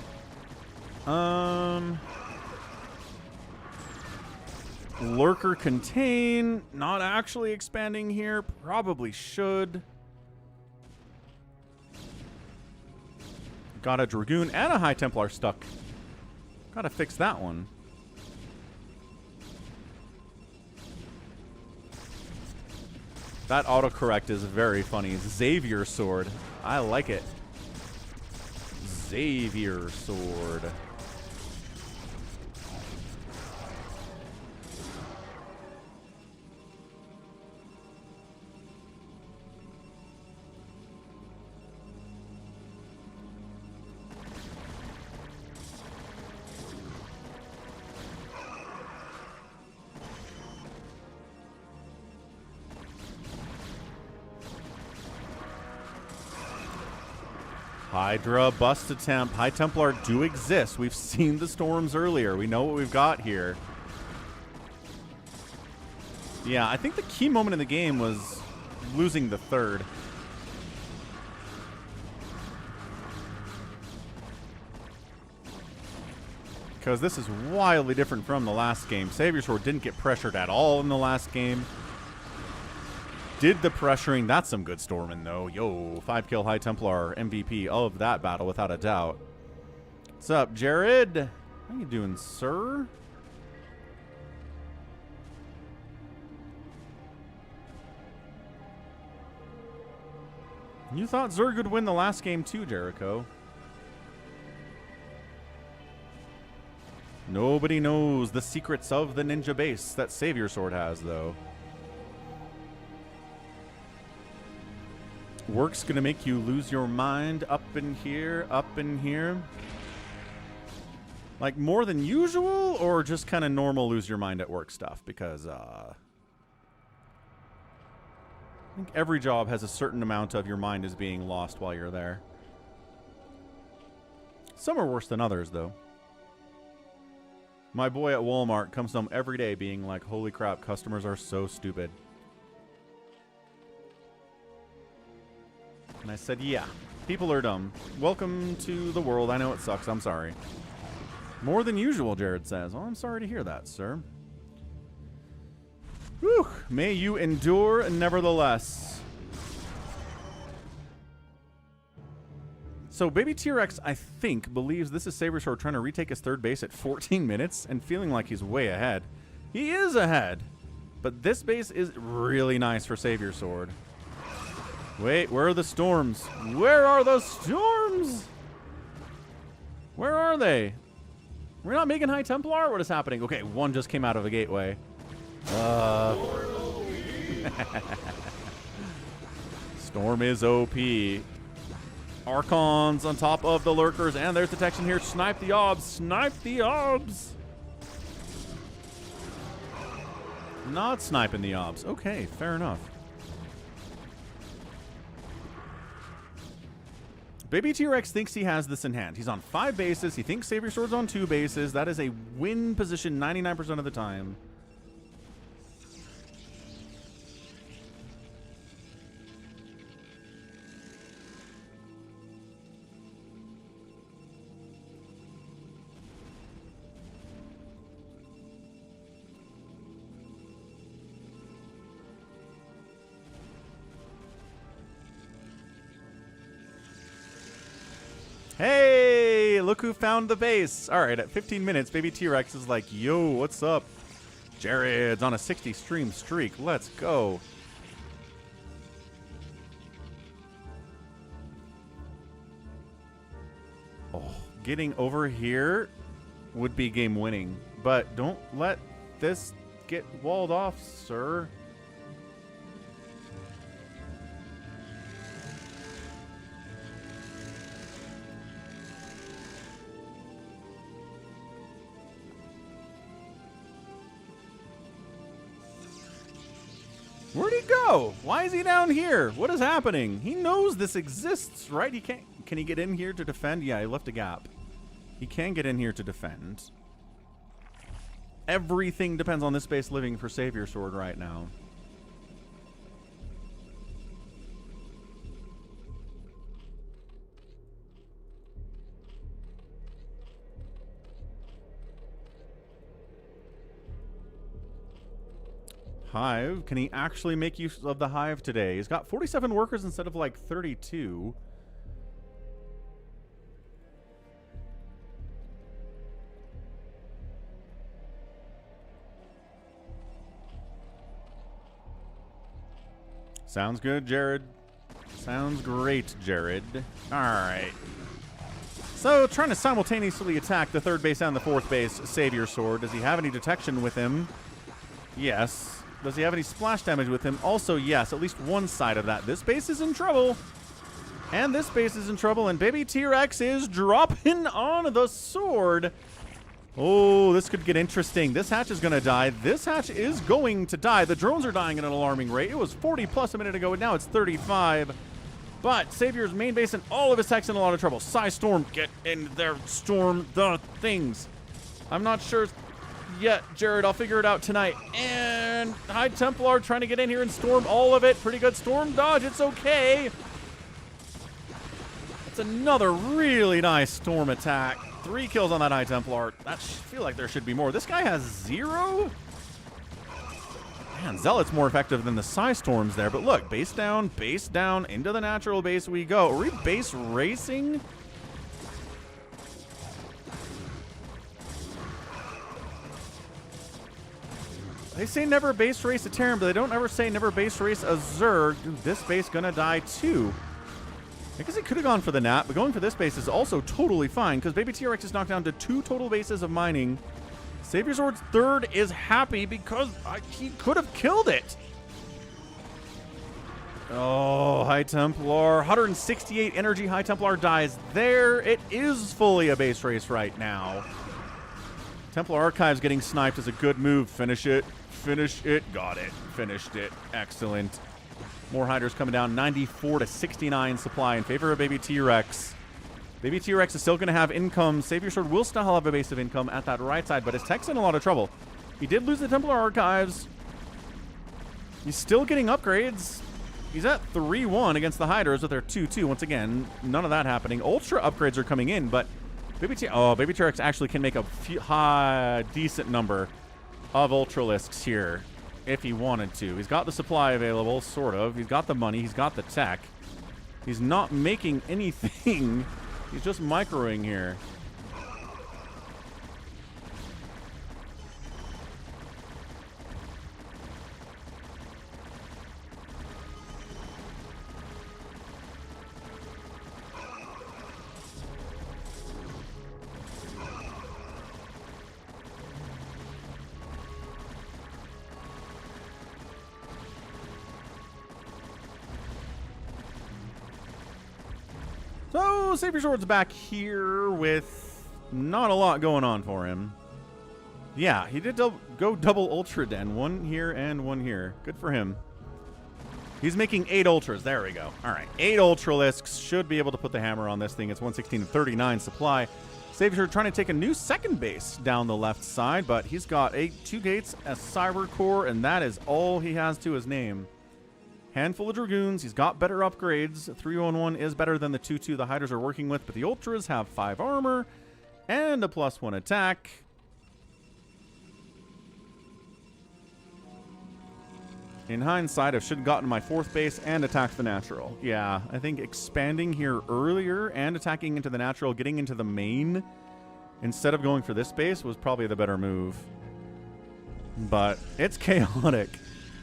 Lurker contain. Not actually expanding here. Probably should. Got a Dragoon and a High Templar stuck. Gotta fix that one. That autocorrect is very funny. SaviorSword. I like it. SaviorSword. Hydra bust attempt. High Templar do exist. We've seen the storms earlier. We know what we've got here. Yeah, I think the key moment in the game was losing the third. Because this is wildly different from the last game. SaviorSword didn't get pressured at all in the last game. Did the pressuring. That's some good storming, though. Yo, 5-kill High Templar MVP of that battle, without a doubt. What's up, Jared? How you doing, sir? You thought Zerg would win the last game, too, Jericho. Nobody knows the secrets of the ninja base that SaviorSword has, though. Work's gonna make you lose your mind up in here, up in here. Like more than usual, or just kind of normal lose your mind at work stuff? Because I think every job has a certain amount of your mind is being lost while you're there. Some are worse than others, though. My boy at Walmart comes home every day being like, holy crap, customers are so stupid. And I said, yeah, people are dumb. Welcome to the world. I know it sucks. I'm sorry. More than usual, Jared says. Well, I'm sorry to hear that, sir. Whew. May you endure nevertheless. So BabyTrex, I think, believes this is SaviorSword trying to retake his third base at 14 minutes and feeling like he's way ahead. He is ahead. But this base is really nice for SaviorSword. Wait, where are the storms? Where are the storms? Where are they? We're not making High Templar? What is happening? Okay, one just came out of a gateway. Storm is OP. Archons on top of the lurkers, and there's detection here. Snipe the obs. Snipe the obs. Not sniping the obs. Okay, fair enough. BabyTrex thinks he has this in hand. He's on 5 bases. He thinks SaviorSword's on 2 bases. That is a win position 99% of the time. Hey, look who found the base. All right, at 15 minutes, BabyTrex is like, yo, what's up? Jared's on a 60 stream streak. Let's go. Oh, getting over here would be game winning, but don't let this get walled off, sir. Where'd he go? Why is he down here? What is happening? He knows this exists, right? He can't. Can he get in here to defend? Yeah, he left a gap. He can get in here to defend. Everything depends on this base living for SaviorSword right now. Hive, can he actually make use of the hive today? He's got 47 workers instead of like 32. Sounds good, Jared. Sounds great, Jared. All right. So, trying to simultaneously attack the third base and the fourth base, SaviorSword. Does he have any detection with him? Yes. Does he have any splash damage with him? Also, yes. At least one side of that. This base is in trouble. And this base is in trouble. And BabyTrex is dropping on the sword. Oh, this could get interesting. This hatch is going to die. This hatch is going to die. The drones are dying at an alarming rate. It was 40 plus a minute ago, and now it's 35. But Savior's main base and all of his techs in a lot of trouble. Storm, get in there, storm the things. I'm not sure yet, Jared. I'll figure it out tonight. And High Templar trying to get in here and storm all of it. Pretty good storm dodge. It's okay. It's another really nice storm attack. 3 kills on that High Templar. I feel like there should be more. This guy has 0? Man, Zealot's more effective than the Storms there. But look, base down, into the natural base we go. Are we base racing? They say never base race a Terran, but they don't ever say never base race a Zerg. Dude, this base gonna die too. I guess he could have gone for the nap, but going for this base is also totally fine because BabyTrex is knocked down to 2 total bases of mining. SaviorSword's third is happy because he could have killed it. Oh, High Templar. 168 energy. High Templar dies there. It is fully a base race right now. Templar Archives getting sniped is a good move. Finish it. Finish it. Got it. Finished it. Excellent. More Hydras coming down. 94 to 69 supply in favor of BabyTrex. BabyTrex is still going to have income. SaviorSword will still have a base of income at that right side, but his tech's in a lot of trouble. He did lose the Templar Archives. He's still getting upgrades. He's at 3-1 against the Hydras with their 2-2. Once again, none of that happening. Ultra upgrades are coming in, but BabyTrex actually can make a decent number of Ultralisks here if he wanted to. He's got the supply available, sort of. He's got the money. He's got the tech. He's not making anything. He's just microing here. So, SaviorSword's back here with not a lot going on for him. Yeah, he did go double Ultra Den. 1 here and 1 here. Good for him. He's making 8 Ultras. There we go. All right, 8 Ultralisks. Should be able to put the hammer on this thing. It's 116 to 39 supply. SaviorSword trying to take a new second base down the left side, but he's got 2 gates, a Cyber Core, and that is all he has to his name. Handful of Dragoons. He's got better upgrades. 3-1-1 is better than the 2-2 the Hydras are working with, but the Ultras have 5 armor and a +1 attack. In hindsight, I should have gotten my 4th base and attacked the natural. Yeah, I think expanding here earlier and attacking into the natural, getting into the main, instead of going for this base, was probably the better move. But it's chaotic.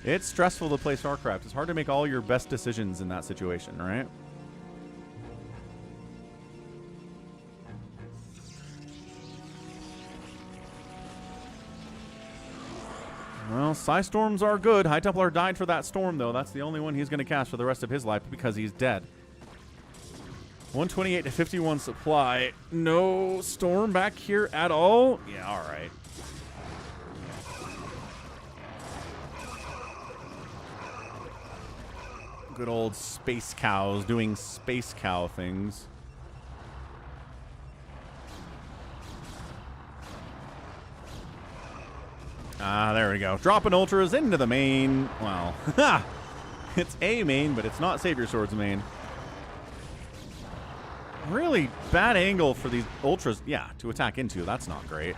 It's stressful to play StarCraft. It's hard to make all your best decisions in that situation, right? Well, Storms are good. High Templar died for that storm, though. That's the only one he's going to cast for the rest of his life because he's dead. 128 to 51 supply. No storm back here at all? Yeah, all right. Good old space cows doing space cow things. Ah, there we go. Dropping Ultras into the main. Well, it's a main, but it's not SaviorSword's main. Really bad angle for these Ultras, yeah, to attack into. That's not great.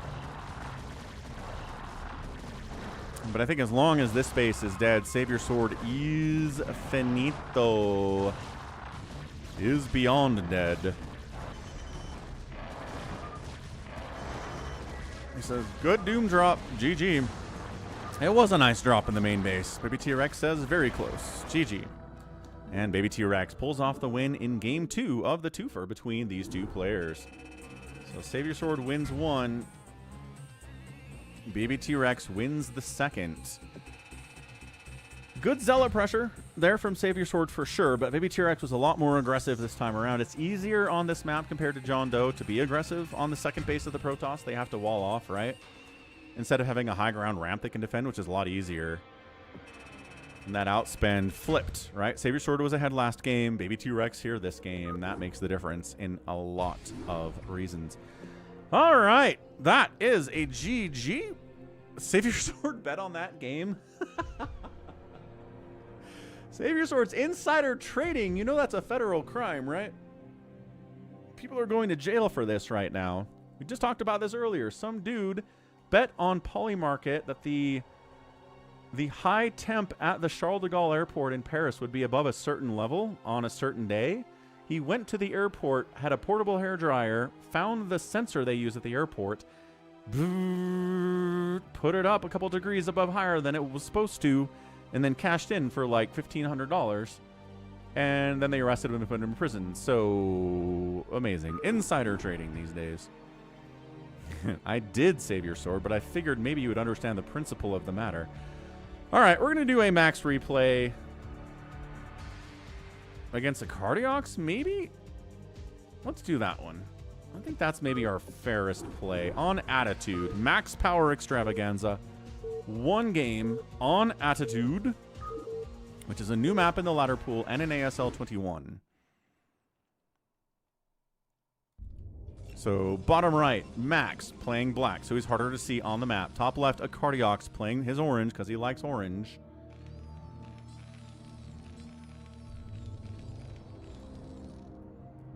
But I think as long as this base is dead, SaviorSword is finito. Is beyond dead. He says, good Doom drop. GG. It was a nice drop in the main base. BabyTrex says, very close. GG. And BabyTrex pulls off the win in Game 2 of the Twofer between these 2 players. So SaviorSword wins 1. BabyTrex wins the 2nd. Good Zealot pressure there from SaviorSword for sure, but BabyTrex was a lot more aggressive this time around. It's easier on this map compared to John Doe to be aggressive on the second base of the Protoss. They have to wall off, right? Instead of having a high ground ramp they can defend, which is a lot easier. And that outspend flipped, right? SaviorSword was ahead last game. BabyTrex here this game. That makes the difference in a lot of reasons. All right. That is a GG. SaviorSword bet on that game. SaviorSword's insider trading. You know that's a federal crime, right? People are going to jail for this right now. We just talked about this earlier. Some dude bet on Polymarket that the high temp at the Charles de Gaulle airport in Paris would be above a certain level on a certain day. He went to the airport, had a portable hairdryer, found the sensor they use at the airport, put it up a couple degrees above higher than it was supposed to, and then cashed in for like $1,500. And then they arrested him and put him in prison. So amazing. Insider trading these days. I did SaviorSword, but I figured maybe you would understand the principle of the matter. All right, we're going to do a max replay against the Cardiox, maybe? Let's do that one. I think that's maybe our fairest play. On Attitude, Max Power Extravaganza. One game on Attitude, which is a new map in the ladder pool and an ASL 21. So bottom right, Max playing black, so he's harder to see on the map. Top left, a Cardiox playing his orange because he likes orange.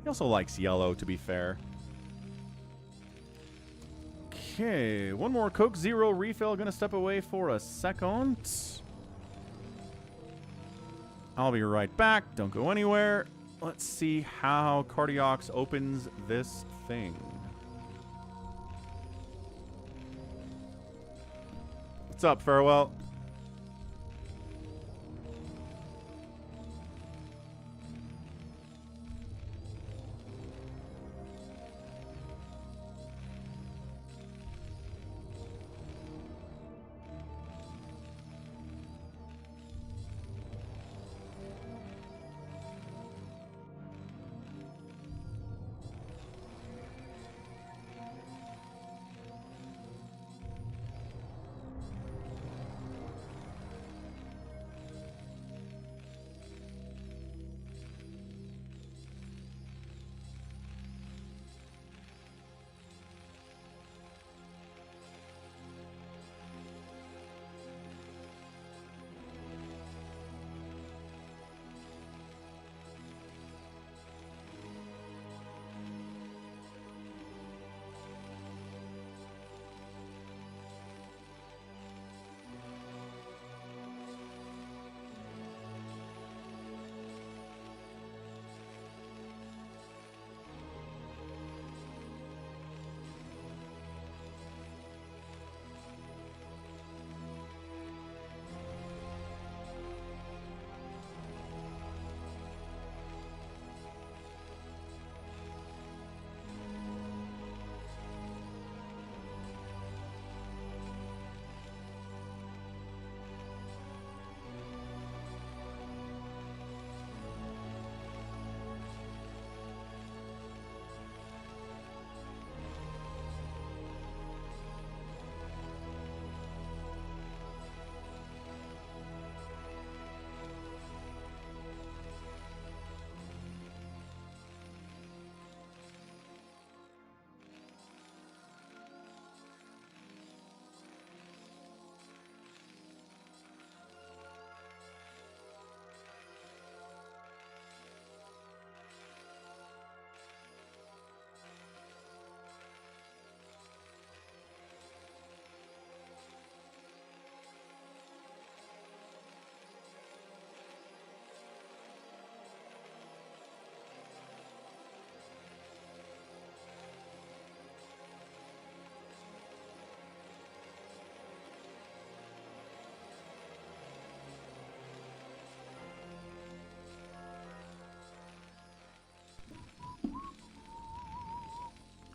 He also likes yellow, to be fair. Okay, one more Coke Zero refill. Gonna step away for a second. I'll be right back. Don't go anywhere. Let's see how Cardiox opens this thing. What's up, Farewell?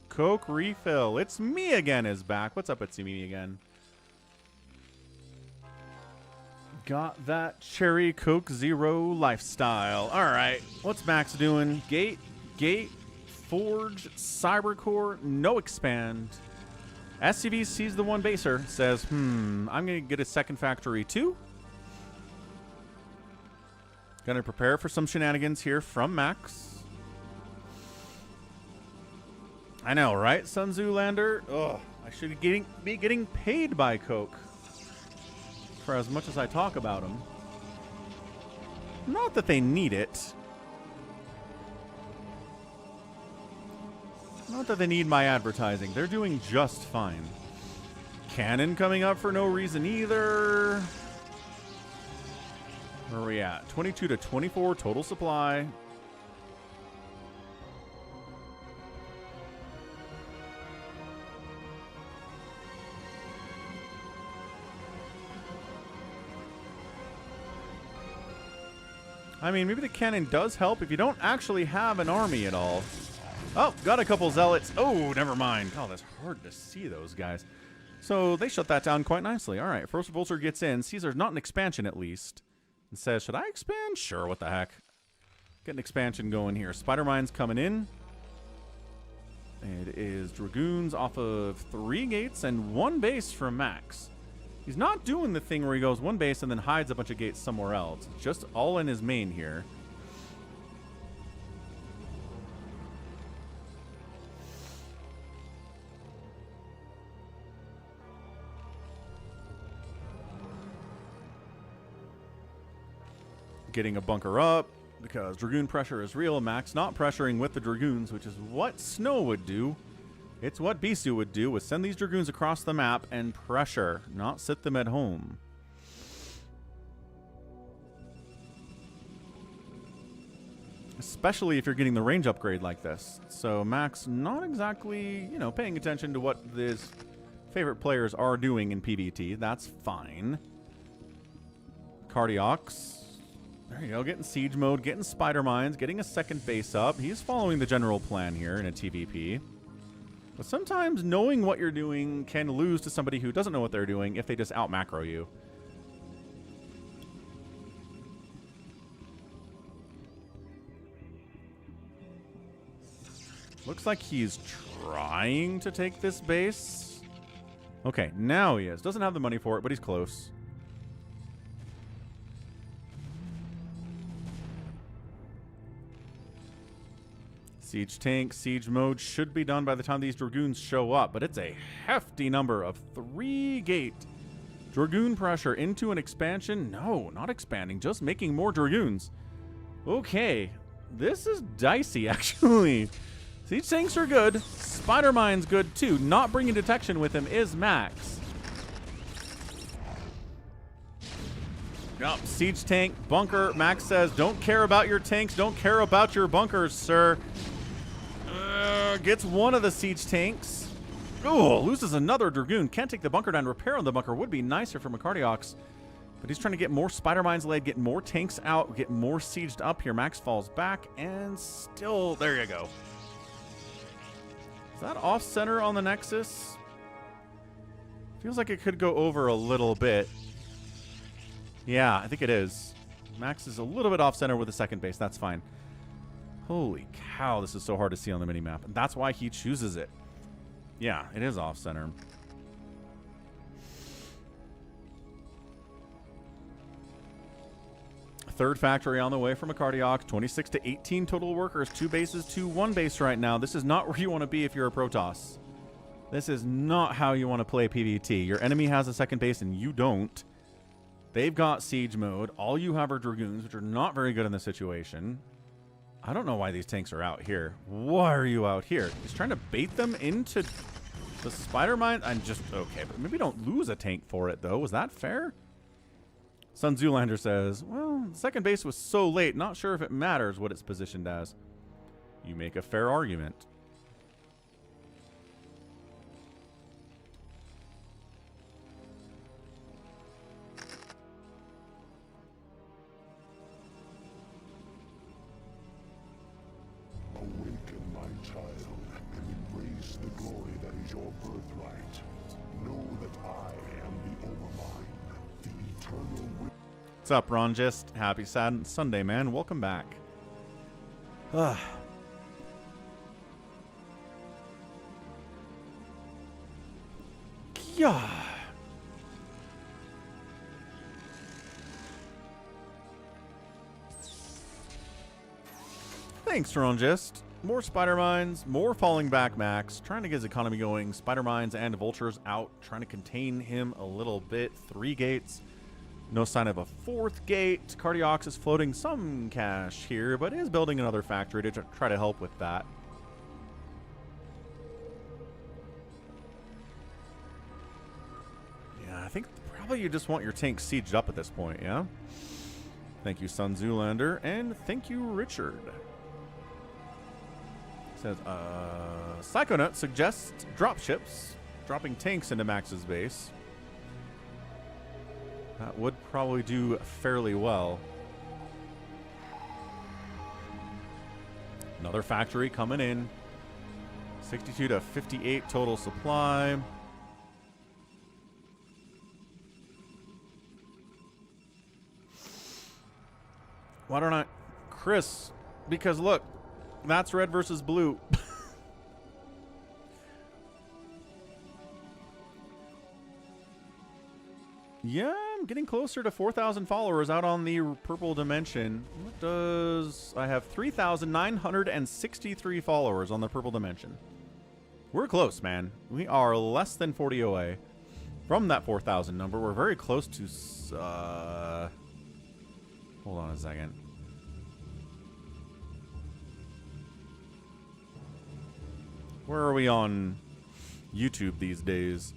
Coke refill. It's me again is back. What's up? It's me again. Got that cherry Coke Zero lifestyle. All right. What's Max doing? Gate, Forge, Cybercore, no expand. SCV sees the one baser. Says, I'm going to get a second factory too. Gonna prepare for some shenanigans here from Max. I know, right, Sun Tzu Lander? Ugh, I should be getting paid by Coke for as much as I talk about them. Not that they need it. Not that they need my advertising. They're doing just fine. Cannon coming up for no reason either. Where are we at? 22 to 24 total supply. I mean, maybe the cannon does help if you don't actually have an army at all. Oh, got a couple zealots. Oh, never mind. Oh, that's hard to see those guys. So they shut that down quite nicely. All right, first Vulture gets in. Caesar's not an expansion at least. And says, should I expand? Sure, what the heck. Get an expansion going here. Spider Mine's coming in. It is Dragoons off of 3 gates and 1 base from Max. He's not doing the thing where he goes 1 base and then hides a bunch of gates somewhere else. It's just all in his main here. Getting a bunker up because Dragoon pressure is real. Max not pressuring with the Dragoons, which is what Snow would do. It's what Bisu would do, was send these Dragoons across the map and pressure, not sit them at home. Especially if you're getting the range upgrade like this. So Max not exactly, you know, paying attention to what his favorite players are doing in PvT. That's fine. Cardiox. There you go, getting siege mode, getting spider mines, getting a second base up. He's following the general plan here in a TVP. But sometimes knowing what you're doing can lose to somebody who doesn't know what they're doing if they just out macro you. Looks like he's trying to take this base. Okay, now he is. Doesn't have the money for it, but he's close. Siege tank, siege mode should be done by the time these Dragoons show up, but it's a hefty number of 3 gate Dragoon pressure into an expansion. No, not expanding, just making more Dragoons. Okay, this is dicey, actually. Siege tanks are good. Spider Mine's good, too. Not bringing detection with him is Max. Nope, siege tank, bunker. Max says, don't care about your tanks, don't care about your bunkers, sir. Gets one of the siege tanks. Oh, loses another Dragoon. Can't take the bunker down. Repair on the bunker would be nicer from a Cardiox. But he's trying to get more Spider Mines laid, get more tanks out, get more sieged up here. Max falls back and still, there you go. Is that off center on the Nexus? Feels like it could go over a little bit. Yeah, I think it is. Max is a little bit off center with the second base. That's fine. Holy cow, this is so hard to see on the minimap. And that's why he chooses it. Yeah, it is off center. Third factory on the way from a Cardiox. 26 to 18 total workers. 2 bases to 1 base right now. This is not where you want to be if you're a Protoss. This is not how you want to play PvT. Your enemy has a second base and you don't. They've got siege mode. All you have are Dragoons, which are not very good in this situation. I don't know why these tanks are out here. Why are you out here? He's trying to bait them into the spider mine. I'm just, okay, but maybe don't lose a tank for it, though. Was that fair? Sun Zoolander says, well, the second base was so late, not sure if it matters what it's positioned as. You make a fair argument. Awaken, my child, and embrace the glory that is your birthright. Know that I am the Overmind, the eternal will. What's up, Ronjist? Happy Sunday, man. Welcome back. Yeah. thanks, Ronjist. More spider mines, more falling back Max, trying to get his economy going. Spider mines and vultures out, trying to contain him a little bit. 3 gates. No sign of a 4th gate. KOTH is floating some cash here, but is building another factory to try to help with that. Yeah, I think probably you just want your tank sieged up at this point, yeah? Thank you, Sun Zoolander, and thank you, Richard. Says, Psychonaut suggests dropships, dropping tanks into Max's base. That would probably do fairly well. Another factory coming in. 62 to 58 total supply. Why don't I... Chris, because look, that's red versus blue. Yeah, I'm getting closer to 4,000 followers out on the purple dimension. What does... I have 3,963 followers on the purple dimension. We're close, man. We are less than 40 away from that 4,000 number. We're very close to... hold on a second. Where are we on YouTube these days?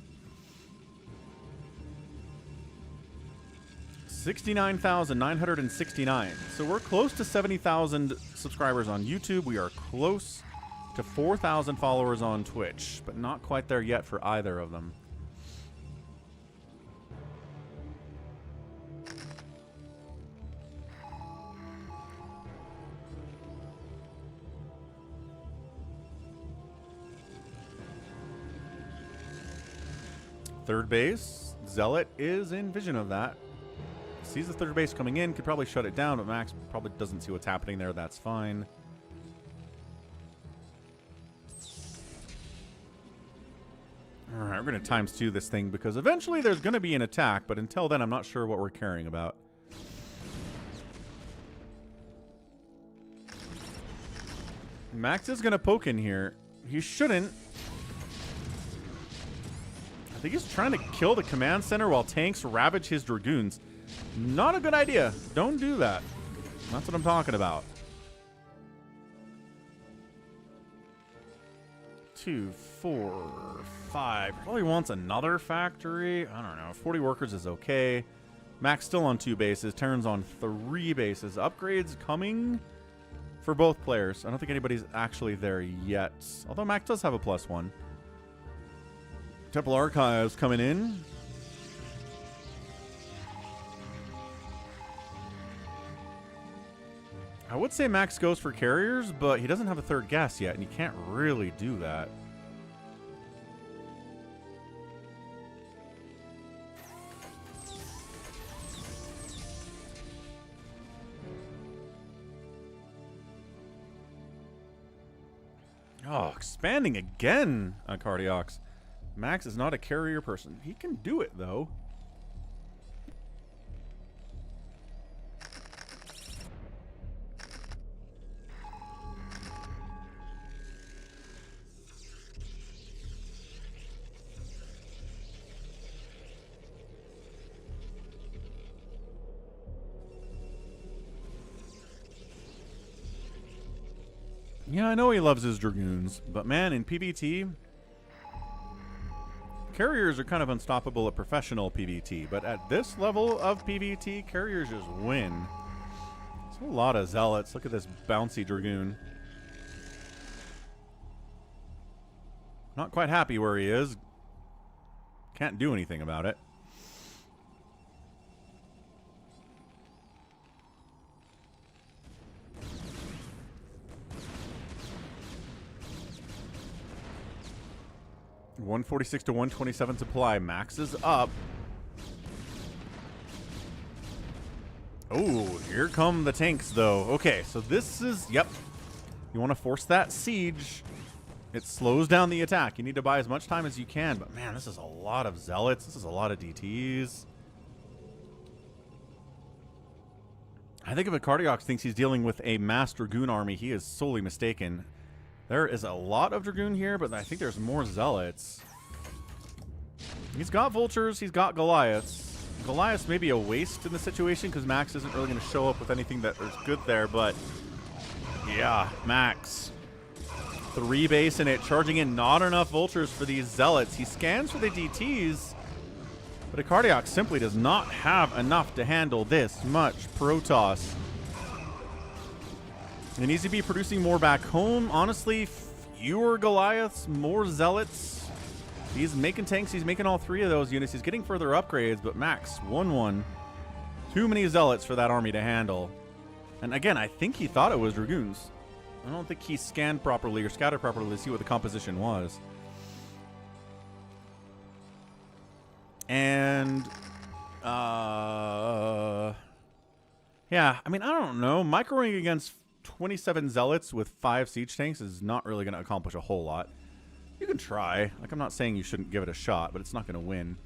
69,969. So we're close to 70,000 subscribers on YouTube. We are close to 4,000 followers on Twitch, but not quite there yet for either of them. Third base, Zealot is in vision of that. Sees the third base coming in, could probably shut it down, but Max probably doesn't see what's happening there. That's fine. All right, we're going to ×2 this thing because eventually there's going to be an attack, but until then, I'm not sure what we're caring about. Max is going to poke in here. He shouldn't. I think he's trying to kill the command center while tanks ravage his dragoons. Not a good idea. Don't do that. That's what I'm talking about. 2, 4, 5. Probably wants another factory. I don't know. 40 workers is okay. Max still on 2 bases. Terran's on 3 bases. Upgrades coming for both players. I don't think anybody's actually there yet. Although Max does have a +1. Temple Archives coming in. I would say Max goes for carriers, but he doesn't have a 3rd gas yet, and he can't really do that. Oh, expanding again on KOTH. Max is not a carrier person. He can do it, though. Yeah, I know he loves his dragoons, but man, in PvT, carriers are kind of unstoppable at professional PvT, but at this level of PvT, carriers just win. It's a lot of zealots. Look at this bouncy dragoon. Not quite happy where he is. Can't do anything about it. $146 to $127 supply. Max is up. Oh, here come the tanks, though. Okay, so this is... Yep. You want to force that siege. It slows down the attack. You need to buy as much time as you can. But, man, this is a lot of zealots. This is a lot of DTs. I think if a Cardiox thinks he's dealing with a mass Dragoon army, he is solely mistaken. There is a lot of Dragoon here, but I think there's more Zealots. He's got Vultures, he's got Goliaths. Goliaths may be a waste in the situation because Max isn't really going to show up with anything that is good there, but yeah, Max. 3 base in it, charging in not enough Vultures for these Zealots. He scans for the DTs, but a Cardiox simply does not have enough to handle this much Protoss. He needs to be producing more back home. Honestly, fewer Goliaths, more Zealots. He's making tanks. He's making all 3 of those units. He's getting further upgrades, but Max, 1-1. Too many Zealots for that army to handle. And again, I think he thought it was Dragoons. I don't think he scanned properly or scattered properly to see what the composition was. And, yeah, I mean, I don't know. Microing against 27 Zealots with 5 siege tanks is not really going to accomplish a whole lot. You can try. Like, I'm not saying you shouldn't give it a shot, but it's not going to win.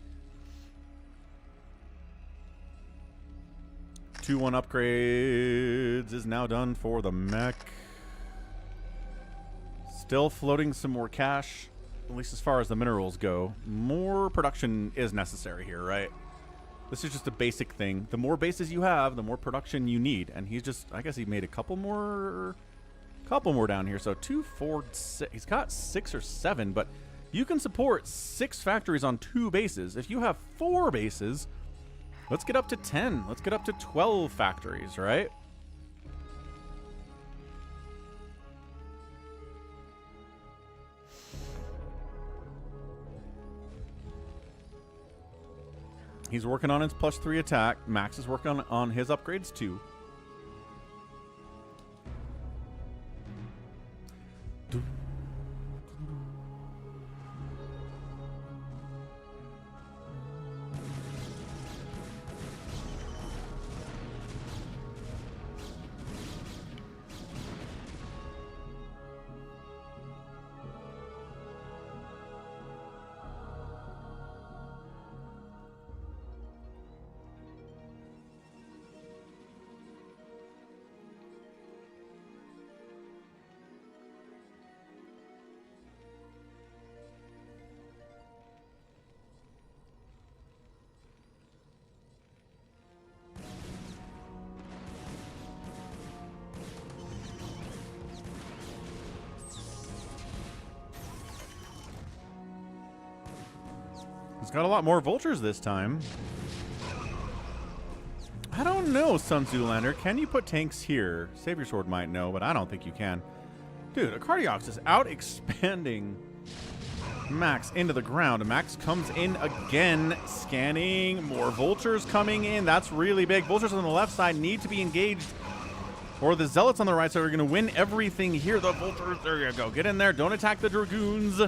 2-1 upgrades is now done for the mech. Still floating some more cash, at least as far as the minerals go. More production is necessary here, right? This is just a basic thing. The more bases you have, the more production you need. And he's just, I guess he made a couple more down here. So 2, 4, 6. He's got 6 or 7, but you can support 6 factories on 2 bases. If you have 4 bases, let's get up to 10. Let's get up to 12 factories, right? He's working on his +3 attack. Max is working on his upgrades too. He's got a lot more Vultures this time. I don't know, Sun Zoolander. Can you put tanks here? SaviorSword might know, but I don't think you can. Dude, a Cardiox is out expanding Max into the ground. And Max comes in again, scanning. More Vultures coming in. That's really big. Vultures on the left side need to be engaged, or the Zealots on the right side are going to win everything here. The Vultures, there you go. Get in there. Don't attack the Dragoons.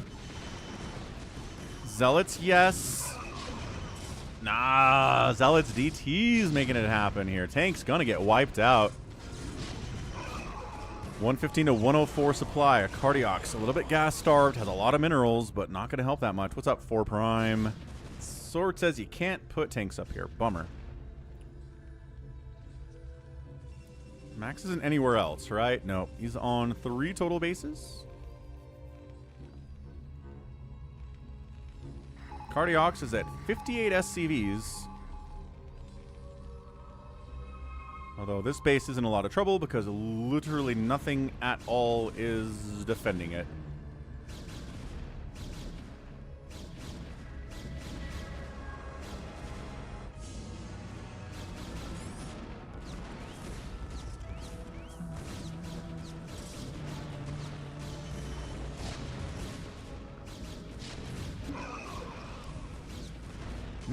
Zealots, yes. Nah, Zealots DT's making it happen here. Tank's gonna get wiped out. 115 to 104 supply. A Cardiox, a little bit gas starved, has a lot of minerals, but not gonna help that much. What's up, 4 Prime? Sword says you can't put tanks up here. Bummer. Max isn't anywhere else, right? Nope. He's on 3 total bases. Cardiox is at 58 SCVs. Although this base is in a lot of trouble because literally nothing at all is defending it.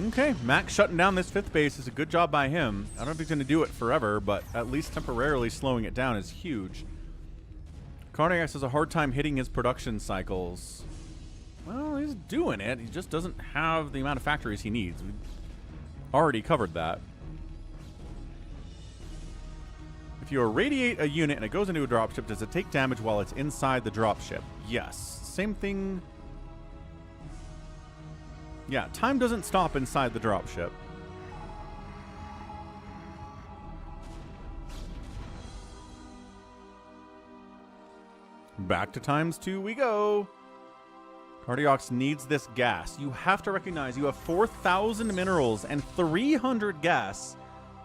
Okay, Max shutting down this 5th base is a good job by him. I don't know if he's going to do it forever, but at least temporarily slowing it down is huge. Cardiox has a hard time hitting his production cycles. Well, he's doing it. He just doesn't have the amount of factories he needs. We've already covered that. If you irradiate a unit and it goes into a dropship, does it take damage while it's inside the dropship? Yes. Same thing. Yeah, time doesn't stop inside the dropship. Back to ×2 we go. Cardiox needs this gas. You have to recognize you have 4,000 minerals and 300 gas.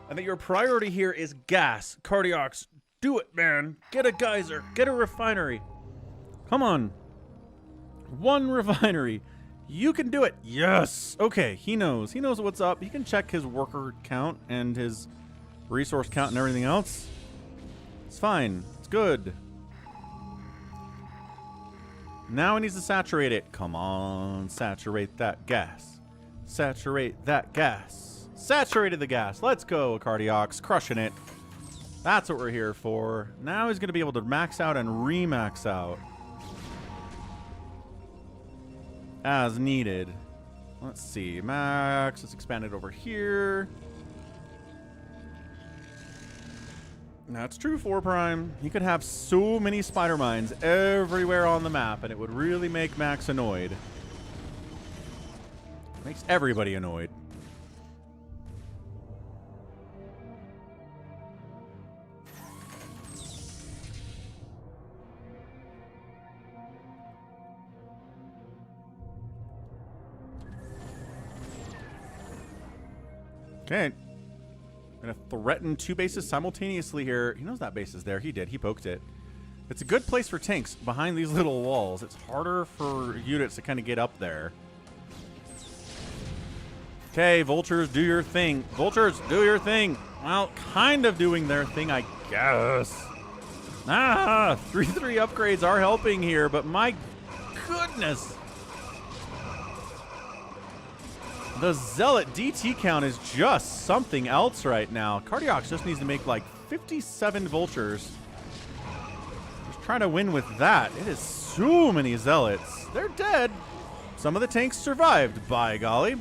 And that your priority here is gas. Cardiox, do it, man. Get a geyser. Get a refinery. Come on. One refinery. You can do it. Yes. Okay, he knows. He knows what's up. He can check his worker count and his resource count and everything else. It's fine. It's good. Now he needs to saturate it. Come on. Saturate that gas. Saturate that gas. Saturated the gas. Let's go, Cardiox. Crushing it. That's what we're here for. Now he's going to be able to max out and re-max out. As needed. Let's see. Max. Let's expand it over here. That's true, 4 Prime. He could have so many spider mines everywhere on the map, and it would really make Max annoyed. Makes everybody annoyed. Okay. Gonna threaten 2 bases simultaneously here. He knows that base is there. He did. He poked it. It's a good place for tanks behind these little walls. It's harder for units to kind of get up there. Okay, vultures, do your thing. Vultures, do your thing. Well, kind of doing their thing, I guess. 3/3 upgrades are helping here, but my goodness. The Zealot DT count is just something else right now. Cardiox just needs to make like 57 vultures. Just trying to win with that. It is so many Zealots. They're dead. Some of the tanks survived, by golly.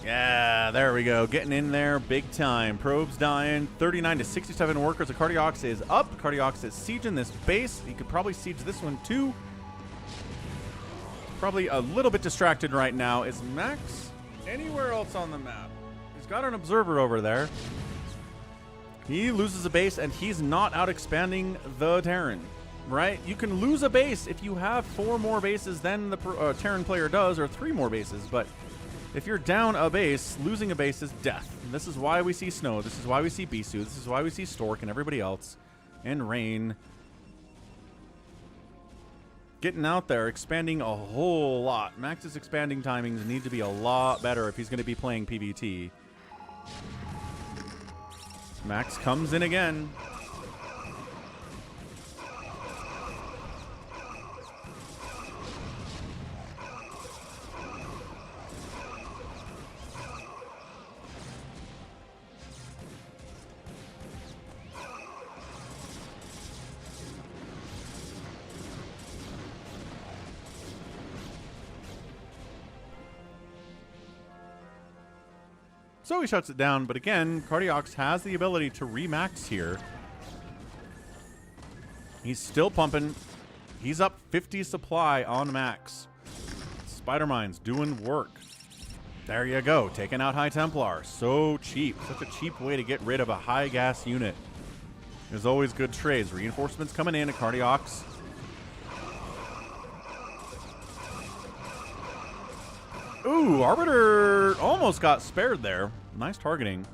Yeah, there we go. Getting in there big time. Probes dying. 39 to 67 workers. The Cardiox is up. Cardiox is sieging this base. He could probably siege this one too. Probably a little bit distracted right now. Is Max anywhere else on the map? He's got an observer over there. He loses a base, and he's not out expanding the Terran, right? You can lose a base if you have 4 more bases than the Terran player does, or 3 more bases. But if you're down a base, losing a base is death. And this is why we see Snow. This is why we see Bisu. This is why we see Stork and everybody else. And Rain. Getting out there, expanding a whole lot. Max's expanding timings need to be a lot better if he's going to be playing PvT. Max comes in again. So he shuts it down, but again, Cardiox has the ability to remax here. He's still pumping. He's up 50 supply on max. Spider Mines doing work. There you go, taking out High Templar. So cheap. Such a cheap way to get rid of a high gas unit. There's always good trades. Reinforcements coming in at Cardiox. Ooh, Arbiter almost got spared there. Nice targeting.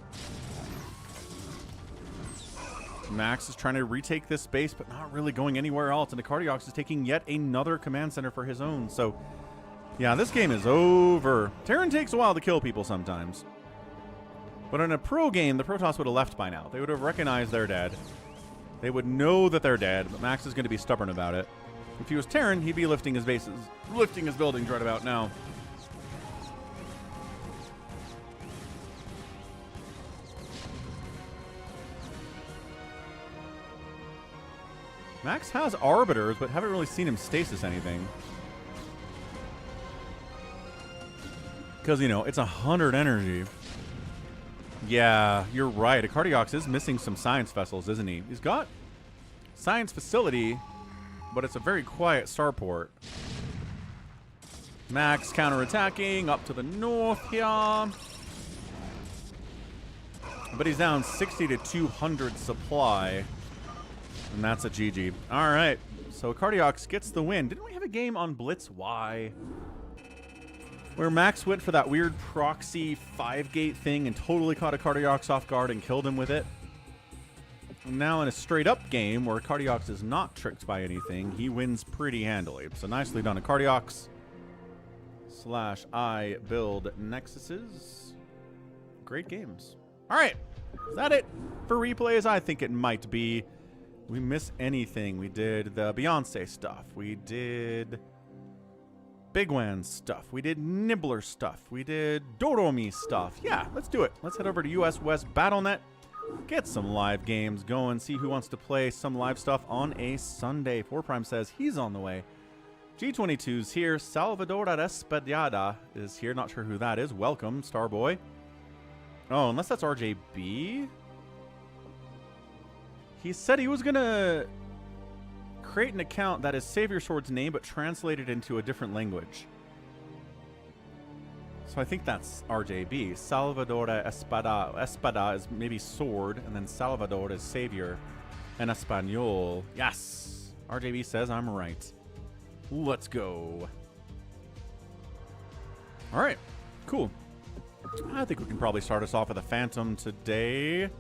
Max is trying to retake this base, but not really going anywhere else. And the Cardiox is taking yet another command center for his own. So, yeah, this game is over. Terran takes a while to kill people sometimes. But in a pro game, the Protoss would have left by now. They would have recognized they're dead. They would know that they're dead, but Max is going to be stubborn about it. If he was Terran, he'd be lifting his bases, lifting his buildings right about now. Max has Arbiters, but haven't really seen him stasis anything. Because, you know, it's 100 energy. Yeah, you're right. A Cardiox is missing some science vessels, isn't he? He's got science facility, but it's a very quiet starport. Max counterattacking up to the north here. But he's down 60 to 200 supply. And that's a GG. All right. So Cardiox gets the win. Didn't we have a game on Blitz Y where Max went for that weird proxy 5-gate thing and totally caught a Cardiox off guard and killed him with it? And now in a straight-up game where Cardiox is not tricked by anything, he wins pretty handily. So nicely done to Cardiox. /I build Nexuses. Great games. All right. Is that it for replays? I think it might be. We miss anything. We did the Beyonce stuff. We did Bigwan stuff. We did Nibbler stuff. We did Doromi stuff. Yeah, let's do it. Let's head over to US West BattleNet. Get some live games going. See who wants to play some live stuff on a Sunday. 4Prime says he's on the way. G22's here. Salvador Espadada is here. Not sure who that is. Welcome, Starboy. Oh, unless that's RJB. He said he was going to create an account that is SaviorSword's name, but translated into a different language. So I think that's RJB. Salvador Espada. Espada is maybe sword, and then Salvador is savior in Espanol. Yes! RJB says I'm right. Let's go. All right. Cool. I think we can probably start us off with a Phantom today.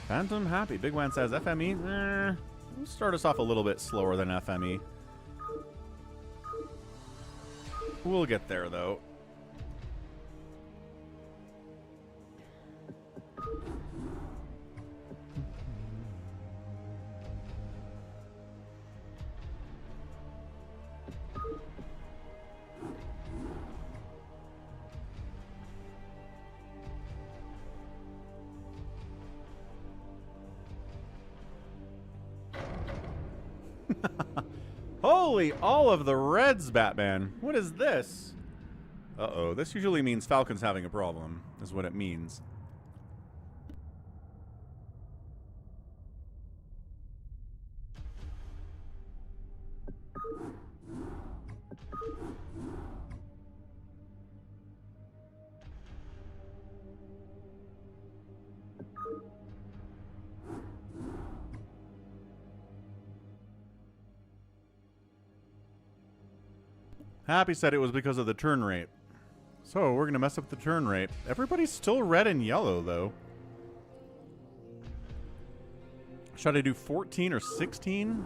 Phantom happy. Bigwan says FME. We'll start us off a little bit slower than FME. We'll get there, though. Holy, all of the reds, Batman. What is this? Uh-oh, this usually means Falcon's having a problem, is what it means. Happy said it was because of the turn rate. So we're going to mess up the turn rate. Everybody's still red and yellow, though. Should I do 14 or 16?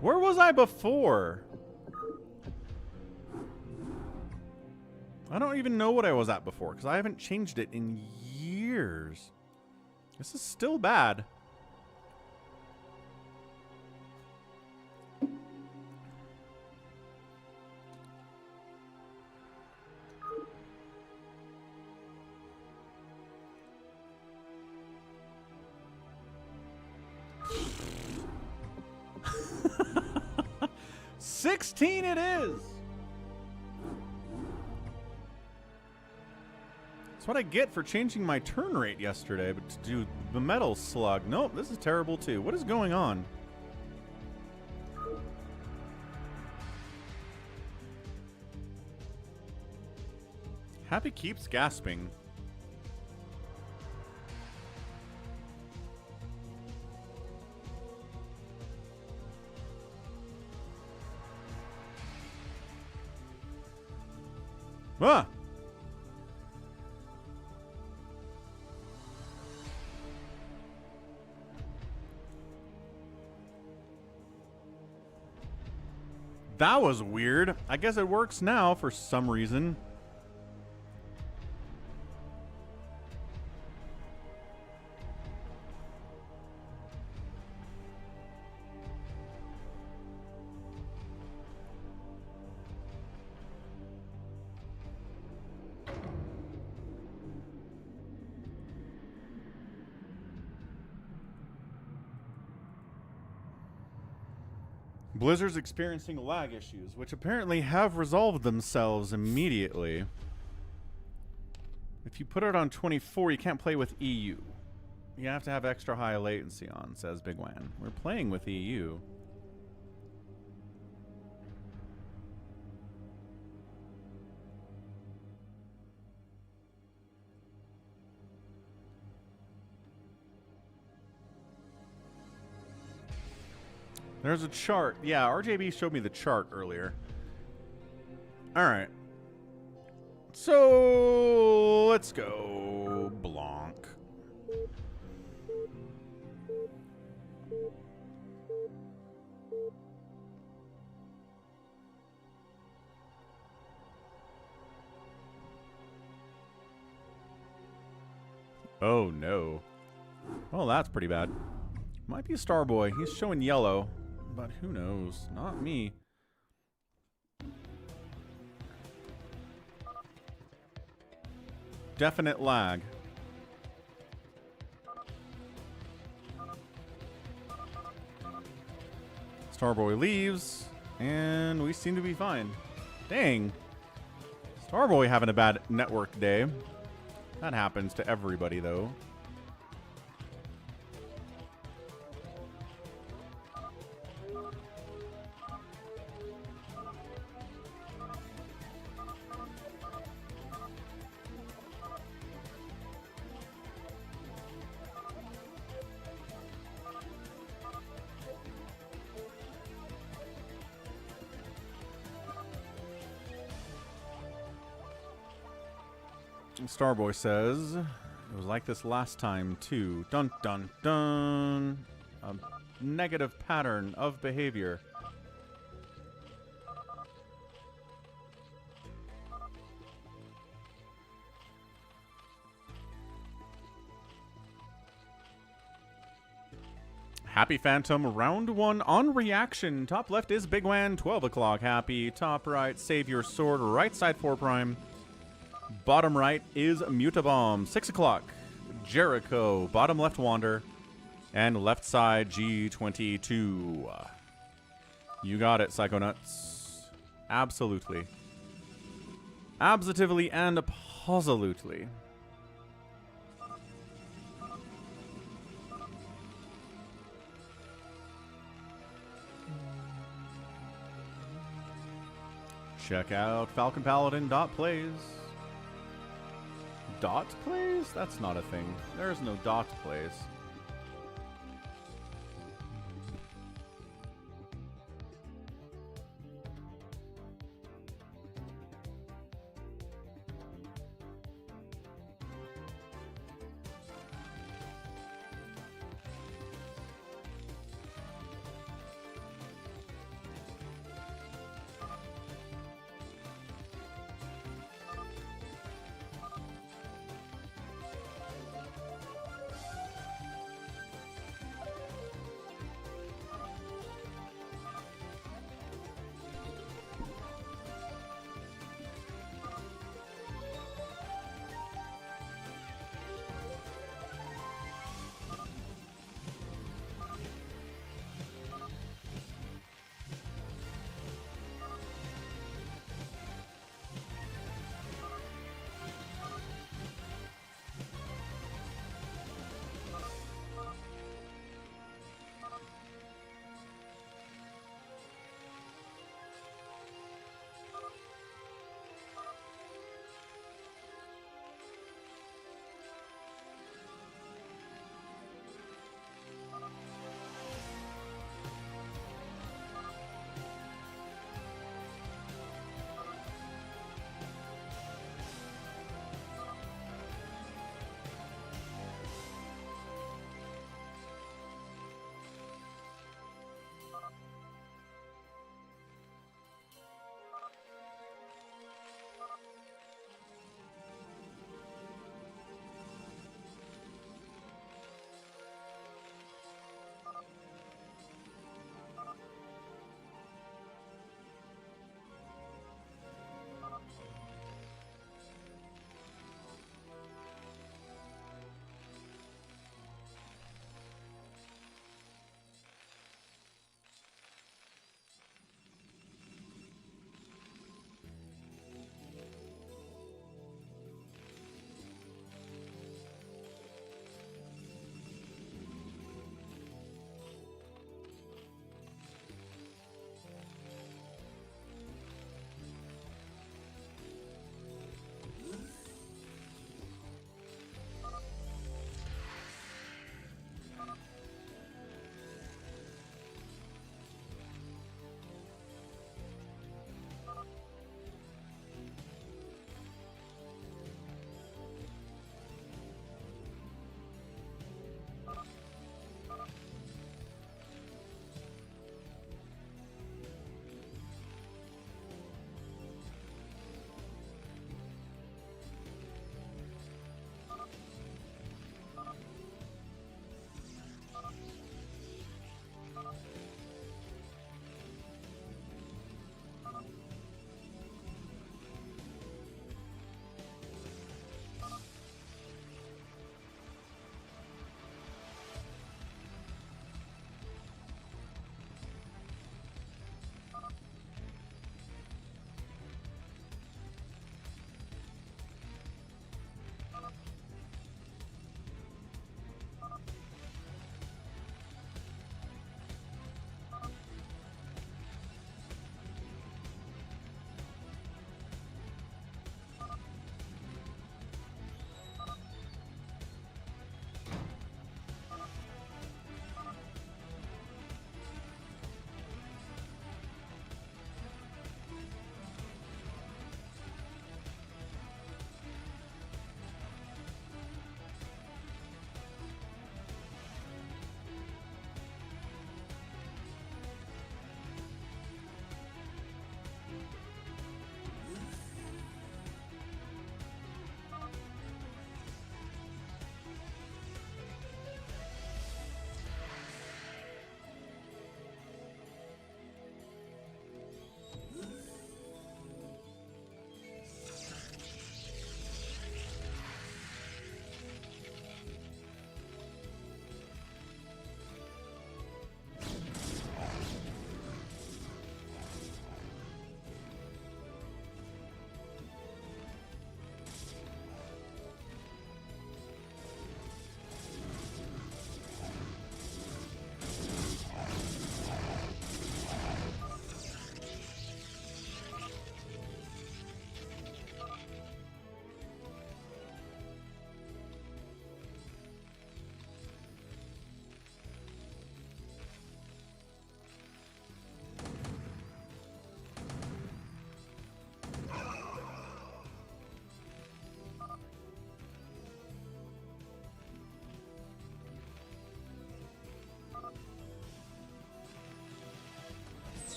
Where was I before? I don't even know what I was at before, because I haven't changed it in years. This is still bad. $16 it is. That's what I get for changing my turn rate yesterday, but to do the metal slug. Nope, this is terrible too. What is going on? Happy keeps gasping. Ah! That was weird. I guess it works now for some reason. Blizzard's experiencing lag issues, which apparently have resolved themselves immediately. If you put it on 24, you can't play with EU. You have to have extra high latency on, says Bigwan. We're playing with EU. There's a chart. Yeah, RJB showed me the chart earlier. All right. So let's go Blanc. Oh no. Well, that's pretty bad. Might be a Starboy. He's showing yellow, but who knows? Not me. Definite lag. Starboy leaves, and we seem to be fine. Dang. Starboy having a bad network day. That happens to everybody, though. Starboy says, it was like this last time, too. Dun, dun, dun. A negative pattern of behavior. Happy Phantom, round 1 on reaction. Top left is Bigwan, 12 o'clock. Happy. Top right, SaviorSword. Right side, 4 Prime. Bottom right is Mutabomb, 6 o'clock. Jericho, bottom left Wander, and left side G22. You got it, Psychonauts. Absolutely. Absolutely and positively. Check out falconpaladin.plays. Dot plays? That's not a thing. There's no dot plays.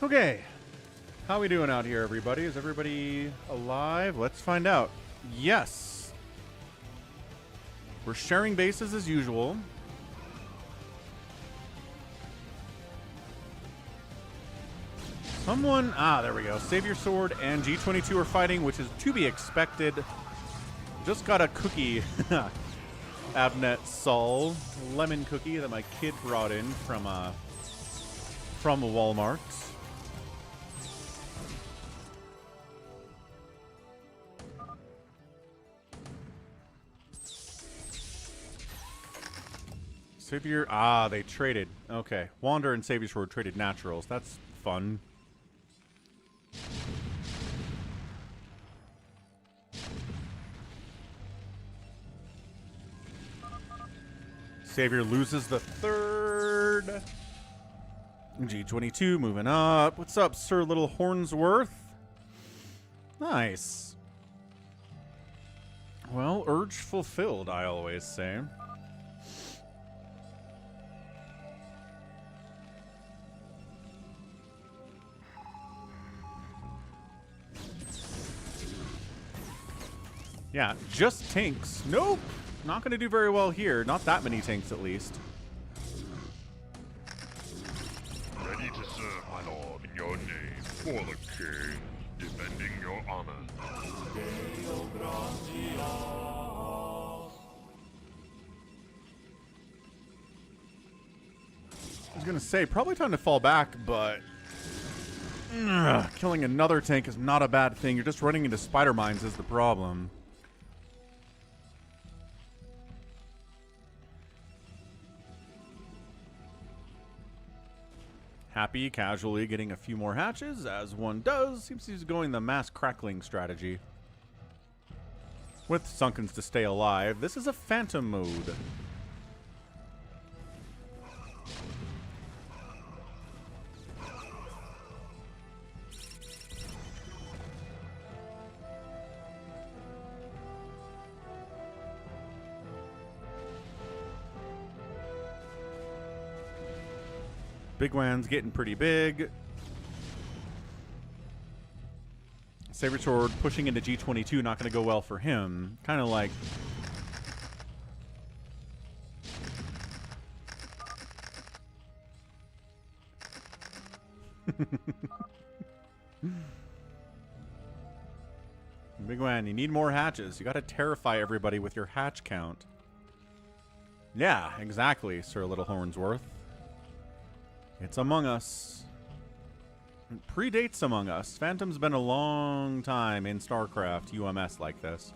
Okay. How we doing out here, everybody? Is everybody alive? Let's find out. Yes. We're sharing bases as usual. Someone... Ah, there we go. SaviorSword and G22 are fighting, which is to be expected. Just got a cookie. Abnet Sol. Lemon cookie that my kid brought in from Walmart. Savior... Ah, they traded. Okay. Wander and SaviorSword traded naturals. That's fun. Savior loses the third. G22 moving up. What's up, Sir Little Hornsworth? Nice. Well, urge fulfilled, I always say. Yeah, just tanks. Nope. Not going to do very well here. Not that many tanks, at least. Ready to serve, my lord, in your name, for the king, defending your honor. I was going to say, probably time to fall back, but... killing another tank is not a bad thing. You're just running into spider mines is the problem. Happy casually getting a few more hatches, as one does. Seems he's going the mass crackling strategy. With Sunkens to stay alive, this is a phantom mode. Bigwan's getting pretty big. SaviorSword pushing into G22, not going to go well for him. Kind of like... Bigwan, you need more hatches. You got to terrify everybody with your hatch count. Yeah, exactly, Sir Little Hornsworth. It's Among Us. It predates Among Us. Phantom's been a long time in StarCraft UMS like this.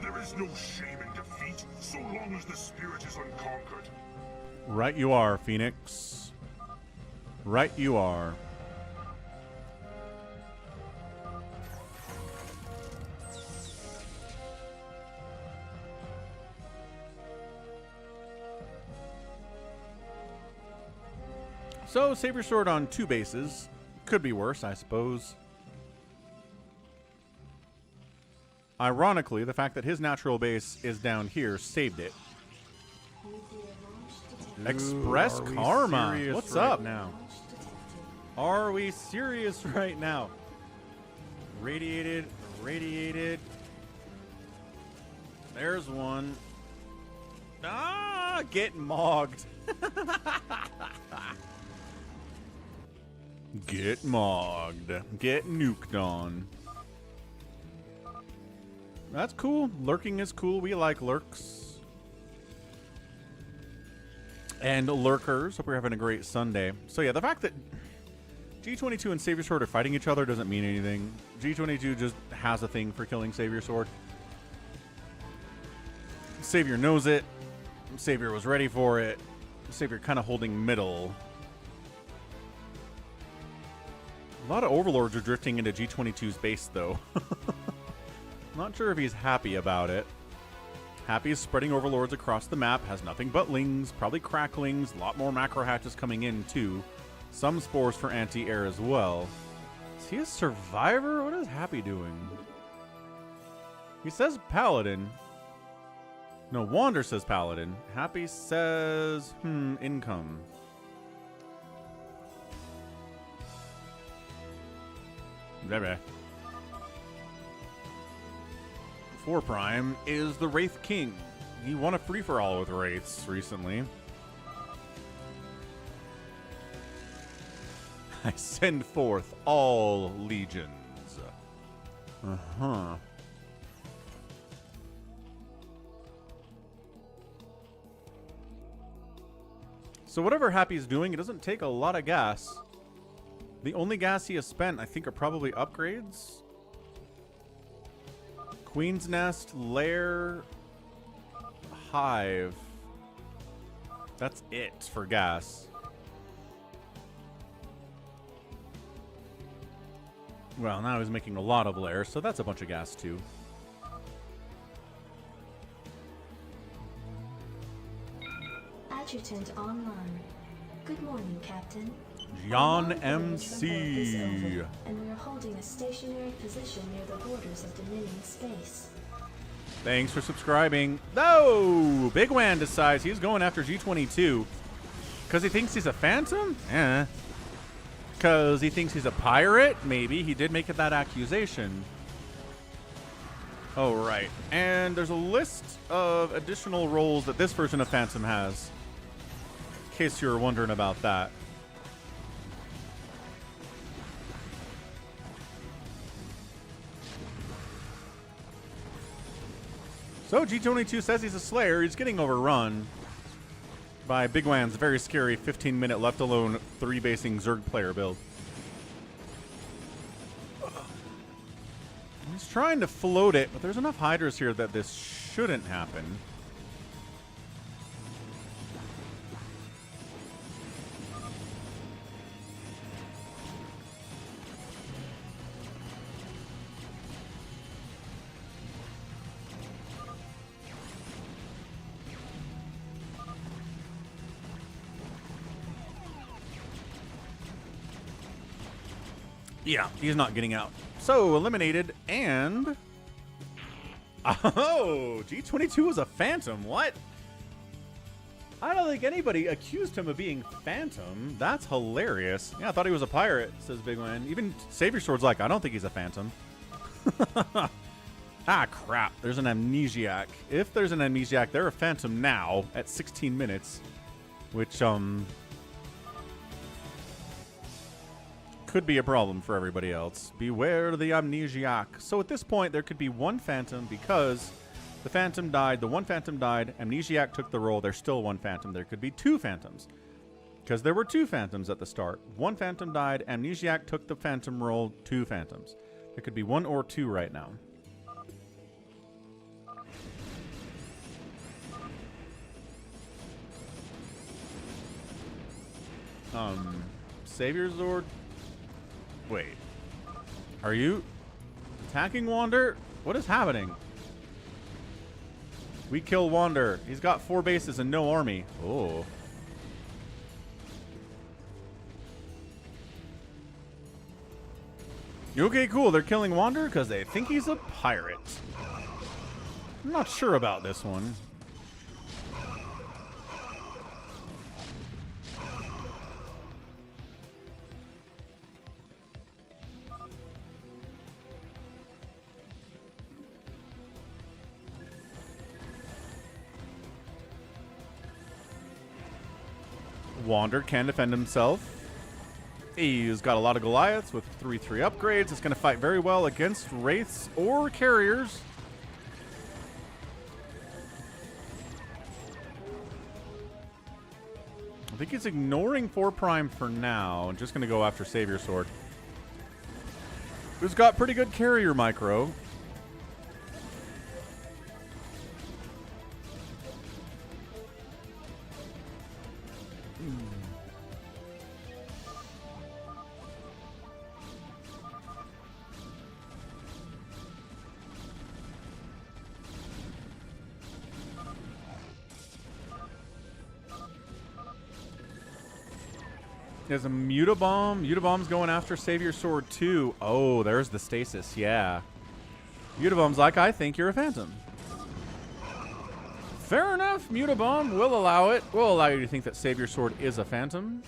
There is no shame in defeat, so long as the spirit is unconquered. Right you are, Phoenix. Right you are. So, SaviorSword on 2 bases. Could be worse, I suppose. Ironically, the fact that his natural base is down here saved it. Ooh, Express Karma. What's up now? Are we serious right now? Radiated, radiated. There's one. Ah, get mogged. Get mogged. Get nuked on. That's cool. Lurking is cool. We like lurks. And lurkers. Hope you're having a great Sunday. So yeah, the fact that G22 and SaviorSword are fighting each other doesn't mean anything. G22 just has a thing for killing SaviorSword. Savior knows it. Savior was ready for it. Savior kind of holding middle. A lot of overlords are drifting into G22's base, though. Not sure if he's happy about it. Happy is spreading overlords across the map. Has nothing but lings, probably cracklings. A lot more macro hatches coming in, too. Some spores for anti-air as well. Is he a survivor? What is Happy doing? He says paladin. No, Wander says paladin. Happy says, income. Blah. 4 Prime is the Wraith King. He won a free-for-all with Wraiths recently. I send forth all legions. Uh-huh. So whatever Happy's doing, it doesn't take a lot of gas. The only gas he has spent, I think, are probably upgrades. Queen's Nest, Lair, Hive. That's it for gas. Well, now he's making a lot of Lairs, so that's a bunch of gas, too. Adjutant online. Good morning, Captain. John MC. And we're holding a stationary position near the borders of Dominion space. Thanks for subscribing. No! Bigwan decides he's going after G22 because he thinks he's a phantom? Because he thinks he's a pirate? Maybe. He did make it that accusation. Oh, right. And there's a list of additional roles that this version of Phantom has. In case you were wondering about that. So G22 says he's a Slayer. He's getting overrun by Bigwan's very scary 15-minute left alone 3-basing Zerg player build. He's trying to float it, but there's enough Hydras here that this shouldn't happen. Yeah, he's not getting out. So, eliminated, and... Oh, G22 was a Phantom. What? I don't think anybody accused him of being Phantom. That's hilarious. Yeah, I thought he was a pirate, says Bigwan. Even SaviorSword's like, I don't think he's a Phantom. Ah, crap. There's an Amnesiac. If there's an Amnesiac, they're a Phantom now at 16 minutes. Which, could be a problem for everybody else. Beware the Amnesiac. So at this point, there could be one Phantom because the Phantom died. The one Phantom died. Amnesiac took the role. There's still one Phantom. There could be two Phantoms because there were two Phantoms at the start. One Phantom died. Amnesiac took the Phantom role. Two Phantoms. There could be one or two right now. SaviorSword. Wait. Are you attacking Wander? What is happening? We kill Wander. He's got 4 bases and no army. Oh. Okay, cool. They're killing Wander because they think he's a pirate. I'm not sure about this one. Wander can defend himself. He's got a lot of Goliaths with 3/3 upgrades. It's going to fight very well against Wraiths or Carriers. I think he's ignoring 4 Prime for now. And just going to go after SaviorSword. Who's got pretty good carrier micro. There's a Mutabomb. Mutabomb's going after SaviorSword too. Oh, there's the stasis. Yeah. Mutabomb's like, I think you're a phantom. Fair enough. Mutabomb. We'll allow it. We'll allow you to think that SaviorSword is a phantom.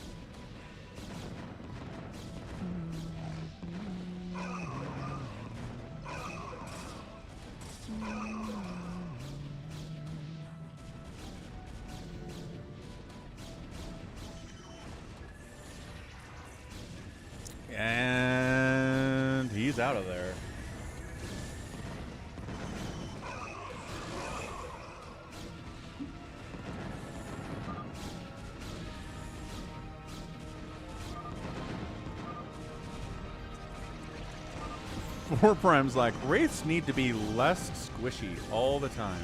And he's out of there. Four Prime's like, Wraiths need to be less squishy all the time.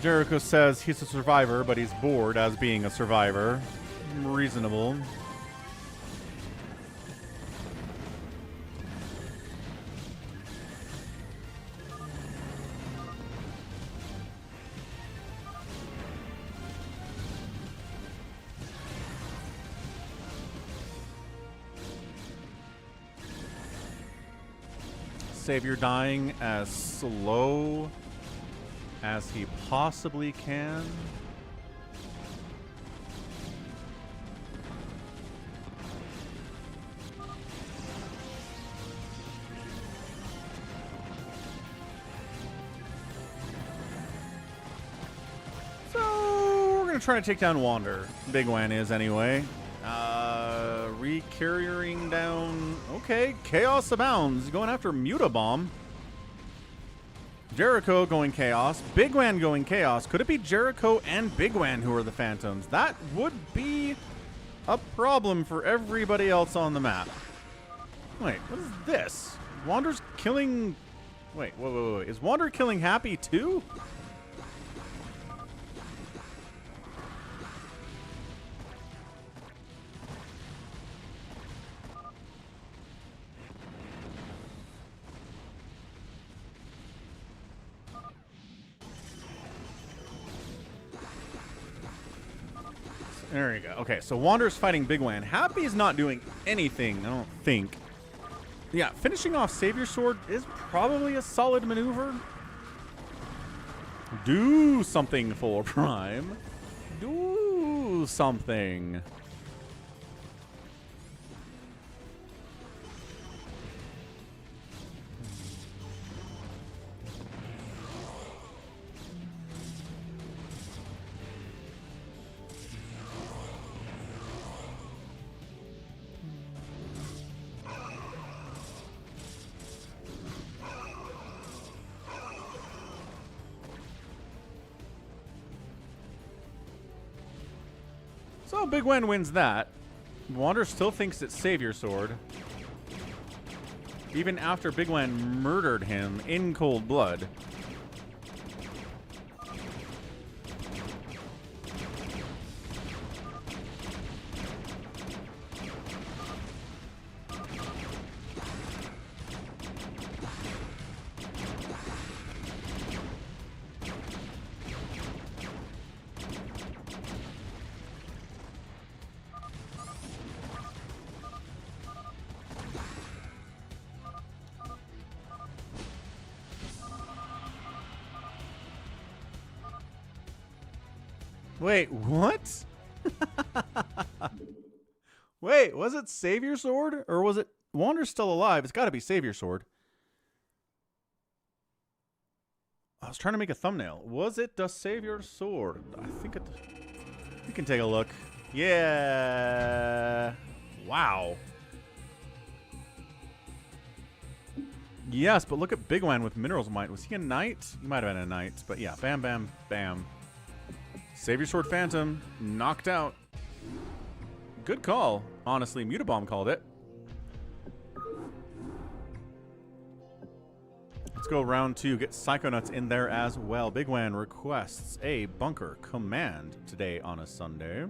Jericho says he's a survivor, but he's bored as being a survivor. Reasonable. Savior dying as slow as he possibly can. So we're gonna try to take down Wander. Bigwan is anyway. Recarrying down. Okay, Chaos abounds. Going after Mutabomb. Jericho going Chaos. Bigwan going Chaos. Could it be Jericho and Bigwan who are the Phantoms? That would be a problem for everybody else on the map. Wait, what is this? Wander's killing... Wait. Is Wander killing Happy too? There you go. Okay, so Wander's fighting Bigwan. Happy's not doing anything, I don't think. Yeah, finishing off SaviorSword is probably a solid maneuver. Do something, 4 Prime. Do something. So Bigwan wins that. Wander still thinks it's SaviorSword. Even after Bigwan murdered him in cold blood. Wait, what? Wait, was it SaviorSword? Or was it... Wander's still alive. It's got to be SaviorSword. I was trying to make a thumbnail. Was it the SaviorSword? I think it... We can take a look. Yeah. Wow. Yes, but look at Bigwan with Minerals Might. Was he a knight? He might have been a knight. But yeah, bam, bam, bam. SaviorSword Phantom knocked out. Good call. Honestly, Mutabomb called it. Let's go round 2. Get Psychonauts in there as well. Bigwan requests a bunker command today on a Sunday.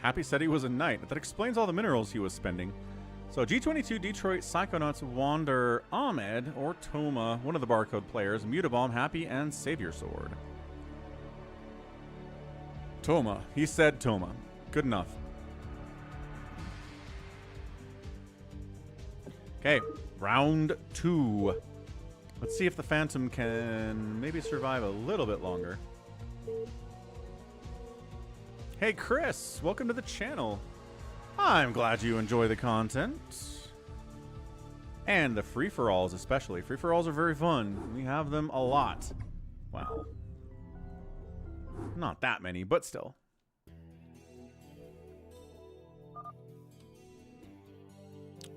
Happy said he was a knight. That explains all the minerals he was spending. So G22, Detroit, Psychonauts, Wander, Ahmed, or Toma, one of the barcode players, Mutabomb, Happy, and SaviorSword. Toma. He said Toma. Good enough. Okay, round 2. Let's see if the Phantom can maybe survive a little bit longer. Hey Chris, welcome to the channel. I'm glad you enjoy the content. And the free-for-alls especially. Free-for-alls are very fun. We have them a lot. Wow. Not that many, but still.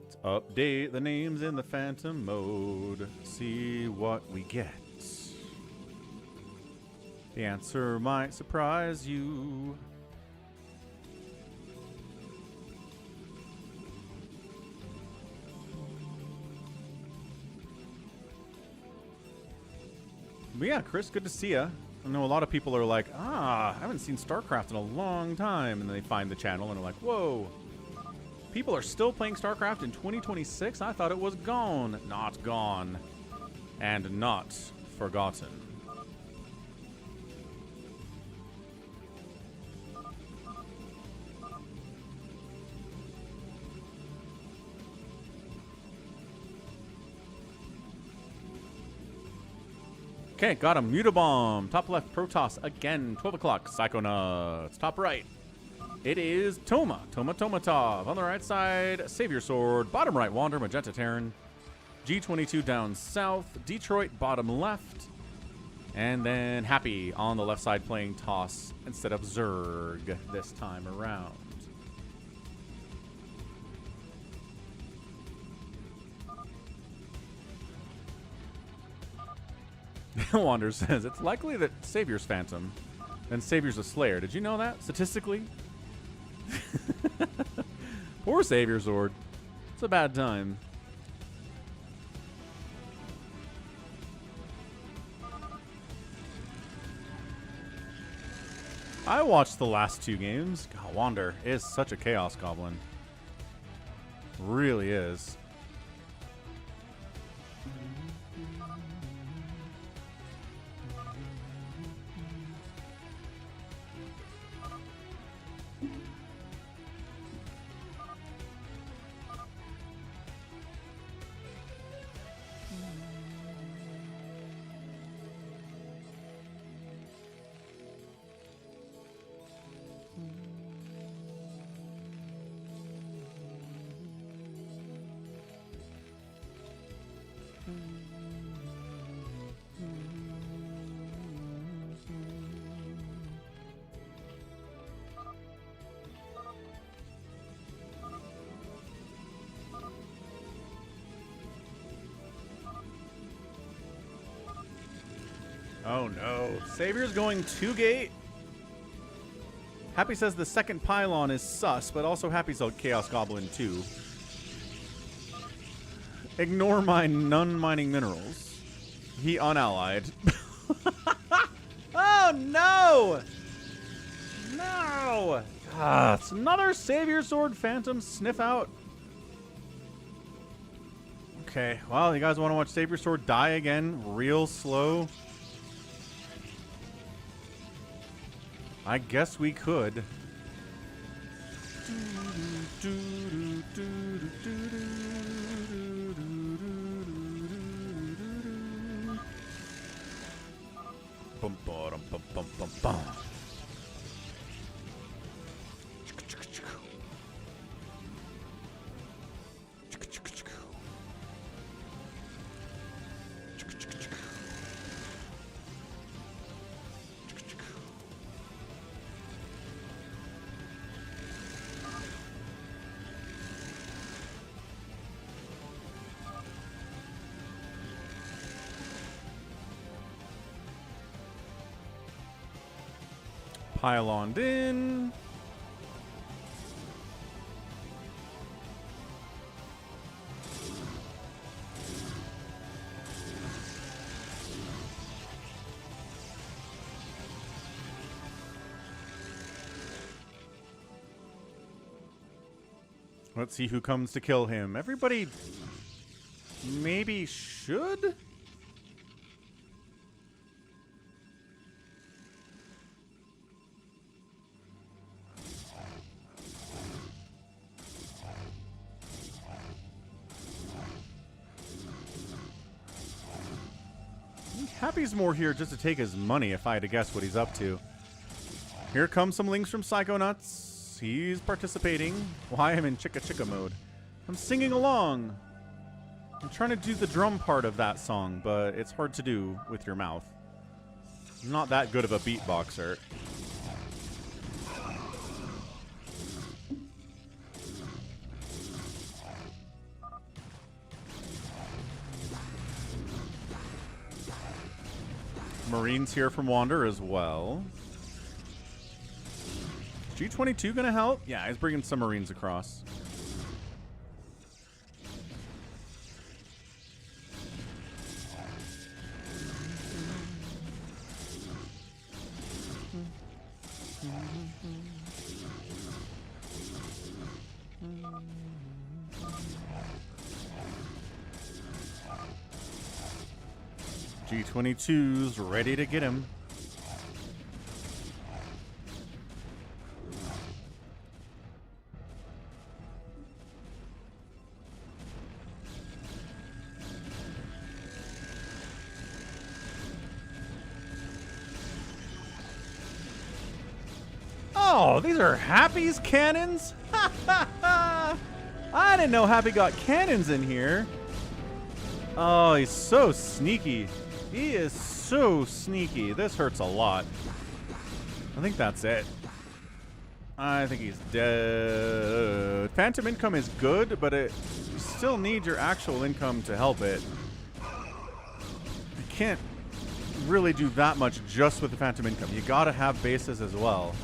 Let's update the names in the Phantom mode. See what we get. The answer might surprise you. But yeah, Chris, good to see you. I know a lot of people are like, I haven't seen StarCraft in a long time. And then they find the channel and are like, whoa. People are still playing StarCraft in 2026? I thought it was gone. Not gone. And not forgotten. Okay, got him. Mutabomb. Top left, Protoss again. 12 o'clock. Psychonauts. Top right. It is Toma. Tomatov. On the right side, SaviorSword. Bottom right, Wander, Magenta Terran. G22 down south. Detroit, bottom left. And then Happy on the left side playing Toss instead of Zerg this time around. Wander says, it's likely that Savior's Phantom and Savior's a Slayer. Did you know that, statistically? Poor SaviorSword. It's a bad time. I watched the last 2 games. God, Wander is such a Chaos Goblin. Really is. Oh no. Savior's going 2 gate. Happy says the second pylon is sus, but also Happy's a Chaos Goblin too. Ignore my non-mining minerals. He unallied. Oh no! No! It's another SaviorSword Phantom sniff out. Okay, well, you guys want to watch SaviorSword die again real slow? I guess we could. Bum, bum, bum, bum, bum, bum. Pyloned in. Let's see who comes to kill him. Everybody maybe should? Happy's more here just to take his money, if I had to guess what he's up to. Here comes some links from Psychonauts. He's participating. Why I'm in chicka chicka mode. I'm singing along. I'm trying to do the drum part of that song, but it's hard to do with your mouth. I'm not that good of a beatboxer. Marines here from Wander as well. G22 gonna help? Yeah, he's bringing some Marines across. G22's ready to get him. Oh, these are Happy's cannons? I didn't know Happy got cannons in here. Oh, he's so sneaky. He is so sneaky. This hurts a lot. I think that's it. I think he's dead. Phantom income is good, but you still need your actual income to help it. You can't really do that much just with the Phantom income. You gotta have bases as well.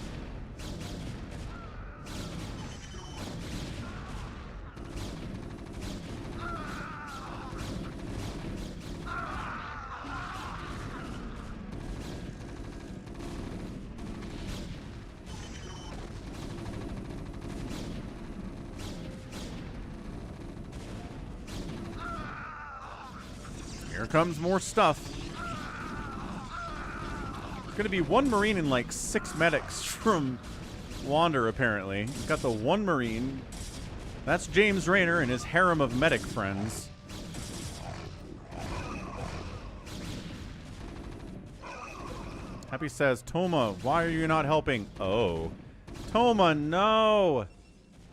Here comes more stuff. There's going to be one Marine and like 6 medics from Wander, apparently. He's got the one Marine. That's James Rayner and his harem of medic friends. Happy says, Toma, why are you not helping? Oh. Toma, no!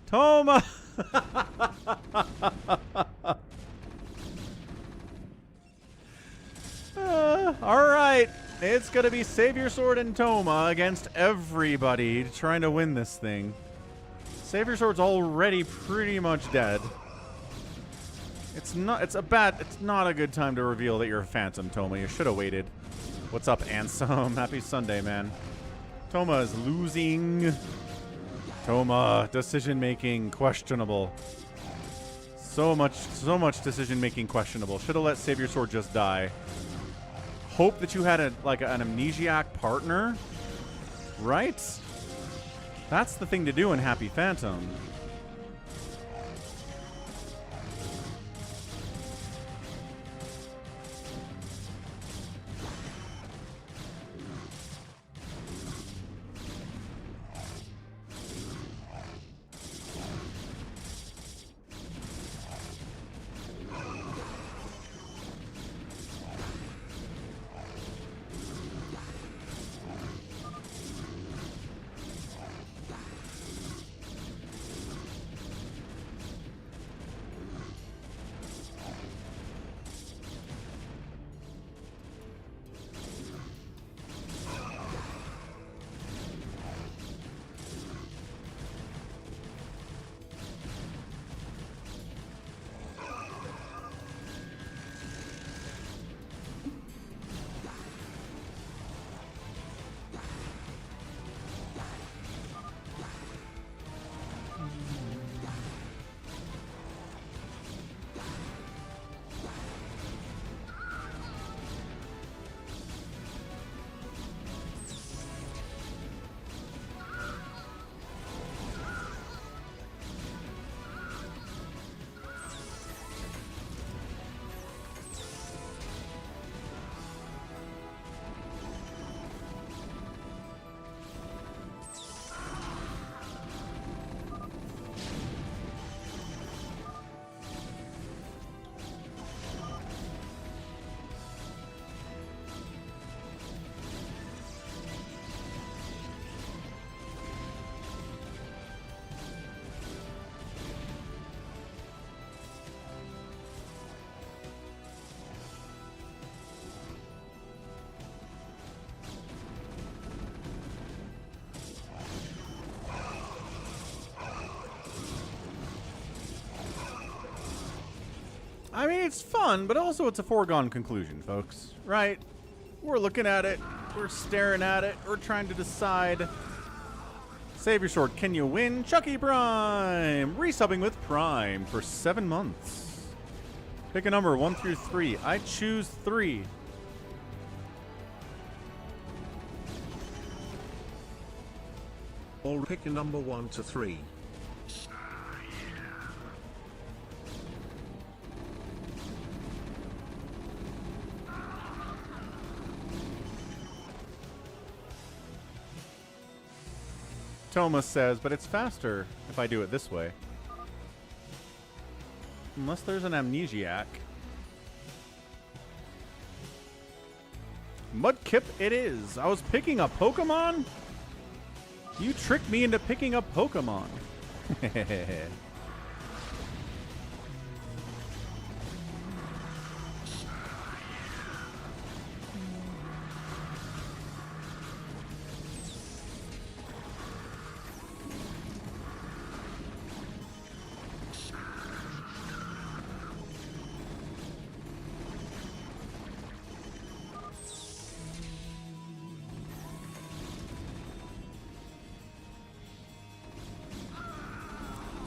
Toma! Alright, it's gonna be SaviorSword and Toma against everybody trying to win this thing. SaviorSword's already pretty much dead. It's not a good time to reveal that you're a Phantom, Toma. You should have waited. What's up, Ansem? Happy Sunday, man. Toma is losing. Toma, decision making questionable. So much decision making questionable. Should have let SaviorSword just die. Hope that you had an amnesiac partner, right? That's the thing to do in Happy Phantom. I mean, it's fun, but also it's a foregone conclusion, folks. Right? We're looking at it. We're staring at it. We're trying to decide. SaviorSword, can you win? Chucky Prime! Resubbing with Prime for 7 months. Pick a number 1 through 3. I choose 3. Or pick a number 1 to 3. Thomas says, but it's faster if I do it this way. Unless there's an amnesiac. Mudkip it is. I was picking a Pokemon? You tricked me into picking a Pokemon.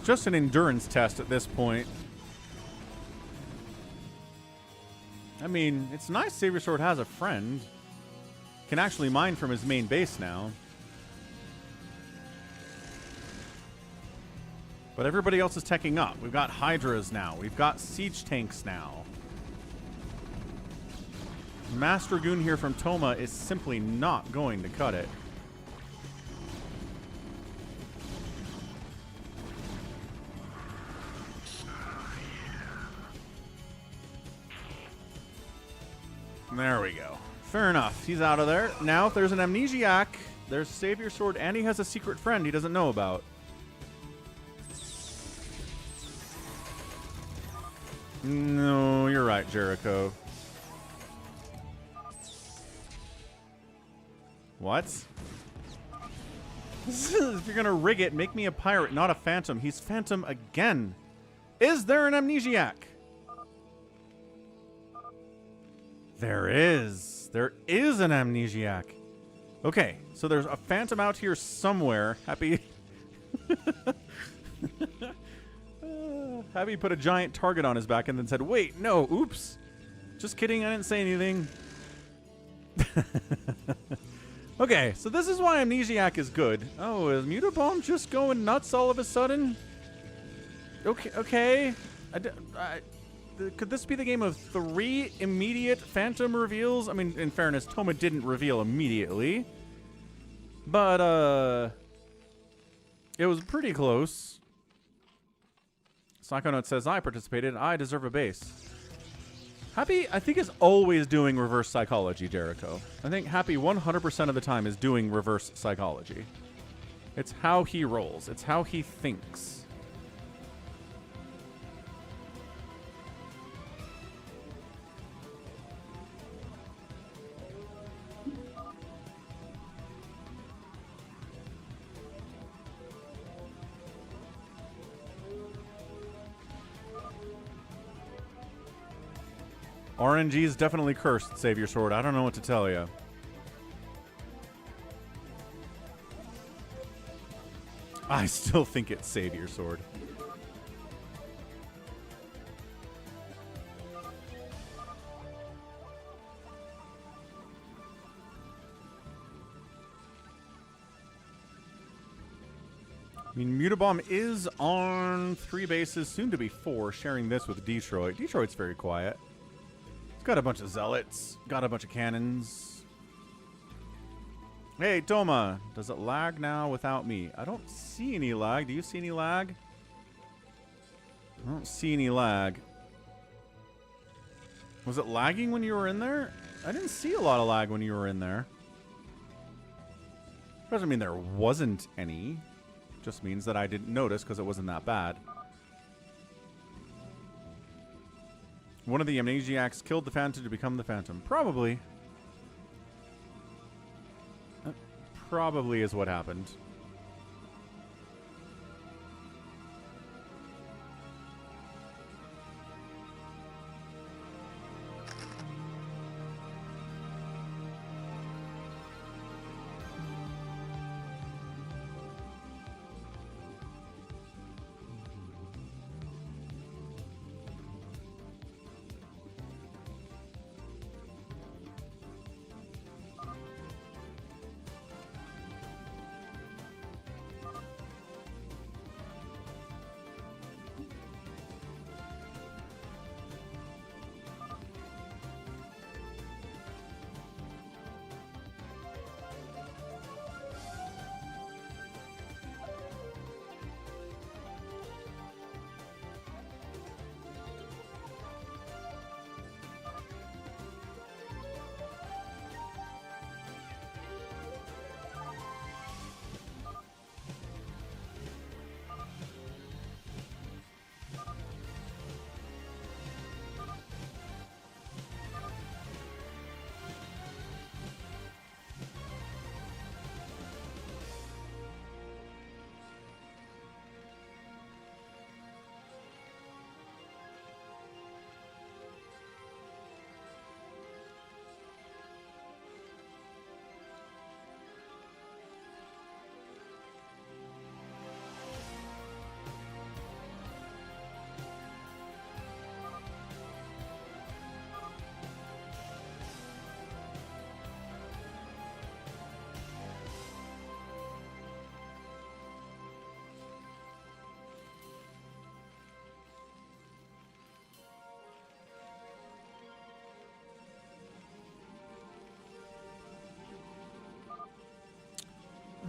Just an endurance test at this point. I mean, it's nice SaviorSword has a friend. Can actually mine from his main base now. But everybody else is teching up. We've got Hydras now. We've got Siege Tanks now. Master Goon here from Toma is simply not going to cut it. There we go. Fair enough. He's out of there. Now, if there's an amnesiac, there's SaviorSword, and he has a secret friend he doesn't know about. No, you're right, Jericho. What? If you're gonna rig it, make me a pirate, not a phantom. He's phantom again. Is there an amnesiac? There is. There is an amnesiac. Okay, so there's a phantom out here somewhere. Happy. Happy put a giant target on his back and then said, wait, no, oops. Just kidding, I didn't say anything. Okay, so this is why amnesiac is good. Oh, is Mutabomb just going nuts all of a sudden? Okay. Could this be the game of 3 immediate phantom reveals? I mean, in fairness, Toma didn't reveal immediately. But, it was pretty close. Psychonaut says, I participated. I deserve a base. Happy, I think, is always doing reverse psychology, Jericho. I think Happy 100% of the time is doing reverse psychology. It's how he rolls. It's how he thinks. RNG is definitely cursed, SaviorSword. I don't know what to tell you. I still think it's SaviorSword. I mean, Mutabomb is on 3 bases, soon to be 4, sharing this with Detroit. Detroit's very quiet. It's got a bunch of zealots, got a bunch of cannons. Hey, Toma, does it lag now without me? I don't see any lag. Do you see any lag? I don't see any lag. Was it lagging when you were in there? I didn't see a lot of lag when you were in there. Doesn't mean there wasn't any. Just means that I didn't notice because it wasn't that bad. One of the amnesiacs killed the Phantom to become the Phantom. Probably. That probably is what happened.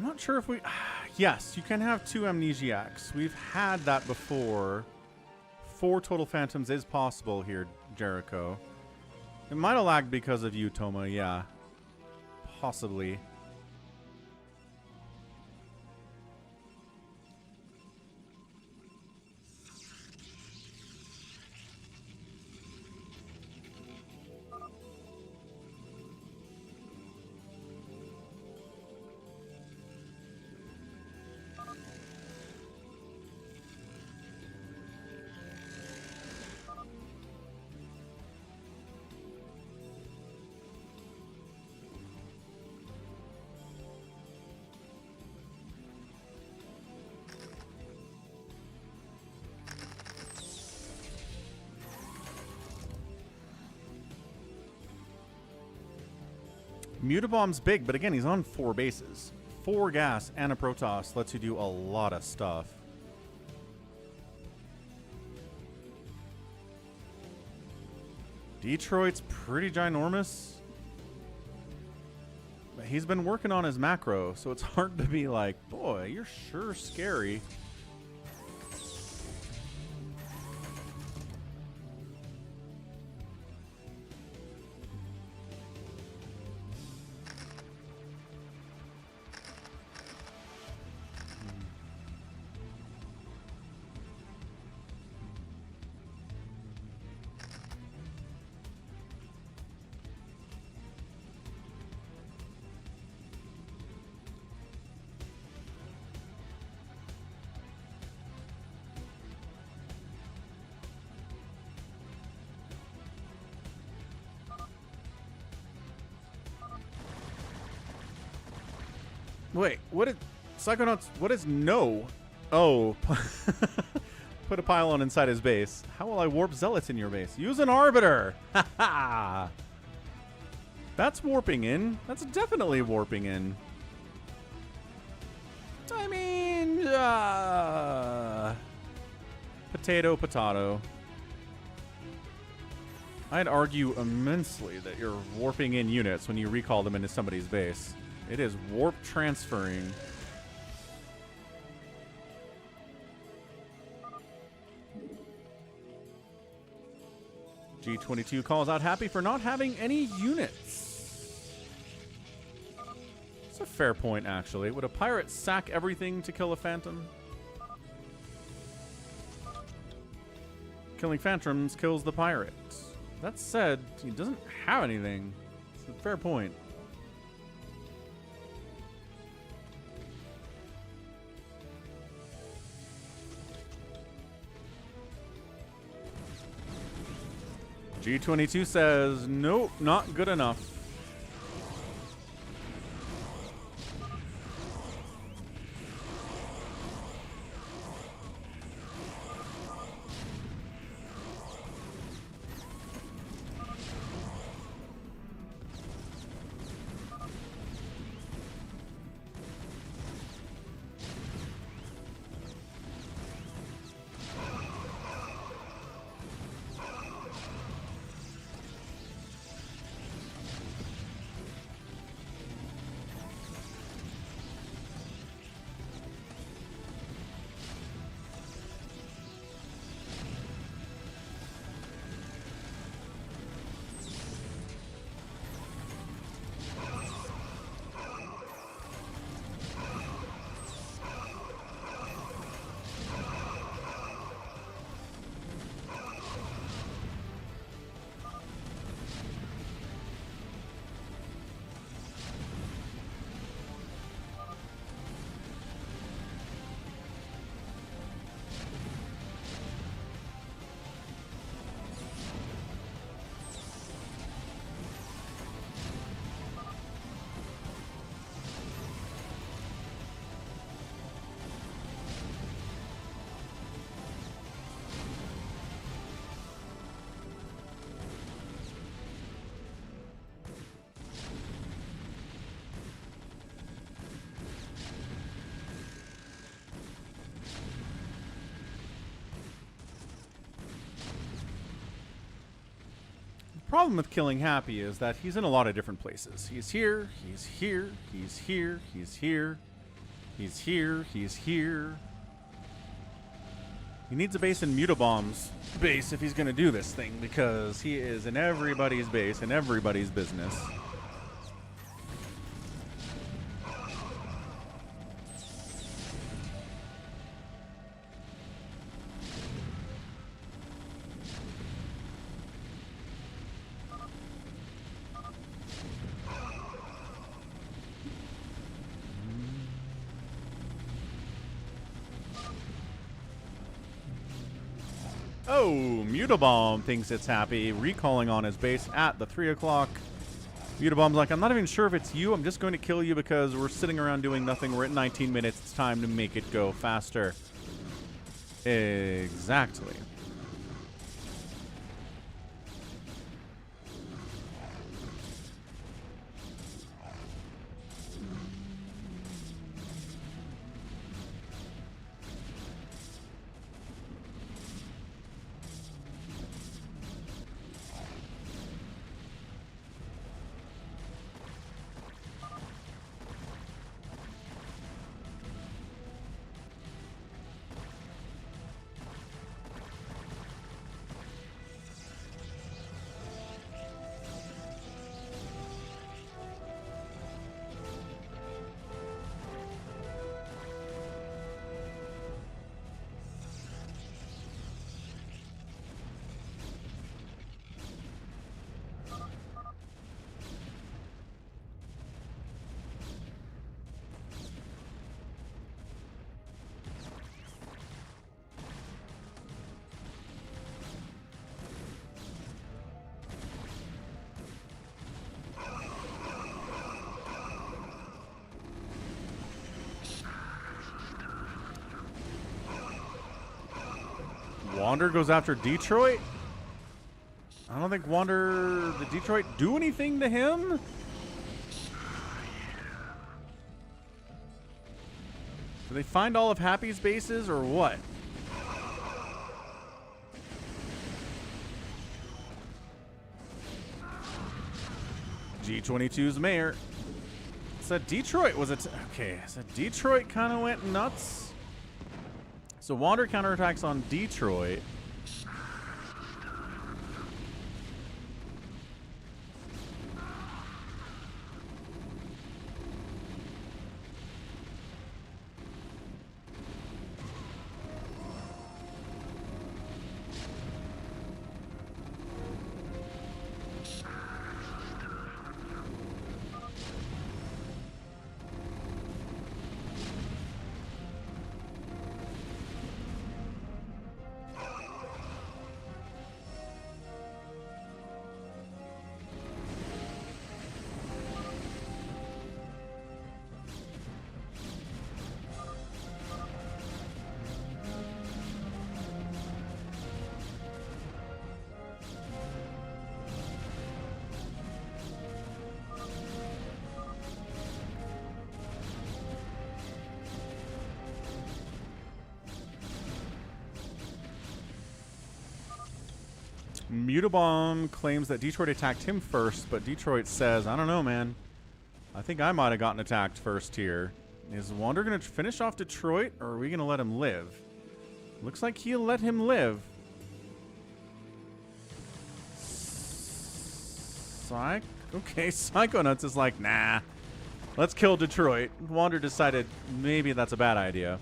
I'm not sure if we... Yes, you can have 2 amnesiacs. We've had that before. 4 total phantoms is possible here, Jericho. It might have lagged because of you, Toma, yeah. Possibly. Mutabomb's big, but again, he's on 4 bases. 4 gas and a Protoss lets you do a lot of stuff. Detroit's pretty ginormous. But he's been working on his macro, so it's hard to be like, boy, you're sure scary. Wait, what is Psychonauts? What is no? Oh, put a pylon inside his base. How will I warp zealots in your base? Use an arbiter. Ha ha. That's warping in. That's definitely warping in. I mean, potato, potato. I'd argue immensely that you're warping in units when you recall them into somebody's base. It is warp transferring. G22 calls out Happy for not having any units. It's a fair point, actually. Would a pirate sack everything to kill a phantom? Killing phantoms kills the pirate. That said, he doesn't have anything. It's a fair point. G22 says, nope, not good enough. Problem with killing Happy is that he's in a lot of different places. He's here, he's here, he's here, he's here. He's here. He's here. He needs a base in Mutabomb's base if he's going to do this thing, because he is in everybody's base, in everybody's business. Oh, Mutabomb thinks it's happy, recalling on his base at the 3 o'clock. Mutabomb's like, I'm not even sure if it's you. I'm just going to kill you because we're sitting around doing nothing. We're at 19 minutes. It's time to make it go faster. Exactly. Wander goes after Detroit? I don't think Did Detroit do anything to him? Do they find all of Happy's bases or what? G22's mayor said Detroit was okay. So Detroit kind of went nuts. So Wander counterattacks on Detroit. Mutabomb claims that Detroit attacked him first, but Detroit says, I don't know, man. I think I might have gotten attacked first here. Is Wander going to finish off Detroit, or are we going to let him live? Looks like he'll let him live. Okay, Psychonauts is like, nah. Let's kill Detroit. Wander decided maybe that's a bad idea.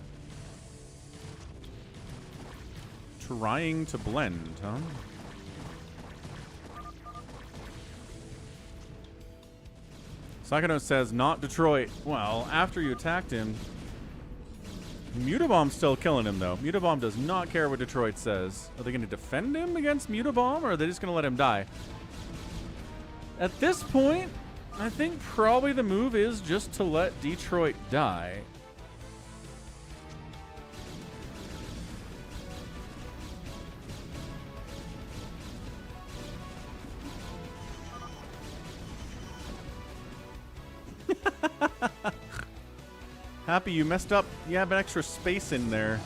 Trying to blend, huh? Psychonauts says, not Detroit. Well, after you attacked him, Mutabomb's still killing him, though. Mutabomb does not care what Detroit says. Are they going to defend him against Mutabomb, or are they just going to let him die? At this point, I think probably the move is just to let Detroit die. Happy, you messed up. You have an extra space in there.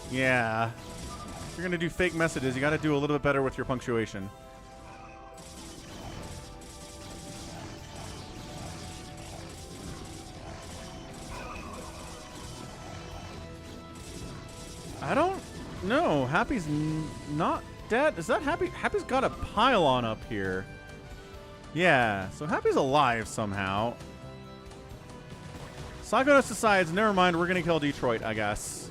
Yeah. If you're going to do fake messages, you got to do a little bit better with your punctuation. No, Happy's not dead. Is that Happy? Happy's got a pylon up here. Yeah, so Happy's alive somehow. Psychonauts decides, never mind, we're going to kill Detroit, I guess.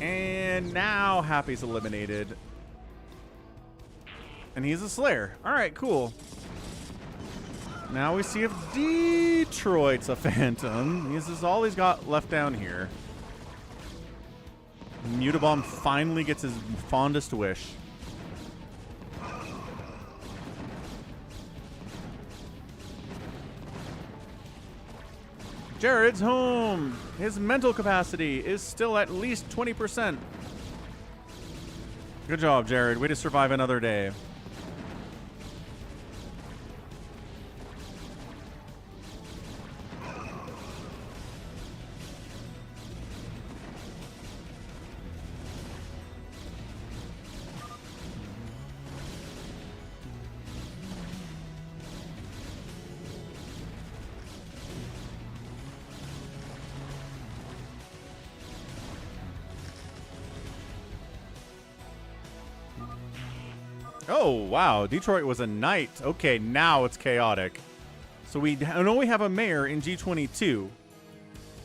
And now Happy's eliminated. And he's a Slayer. All right, cool. Now we see if Detroit's a Phantom. This is all he's got left down here. Mutabomb finally gets his fondest wish. Jared's home. His mental capacity is still at least 20%. Good job, Jared. Way to survive another day. Oh, wow. Detroit was a knight. Okay, now it's chaotic. So we know we have a mayor in G22.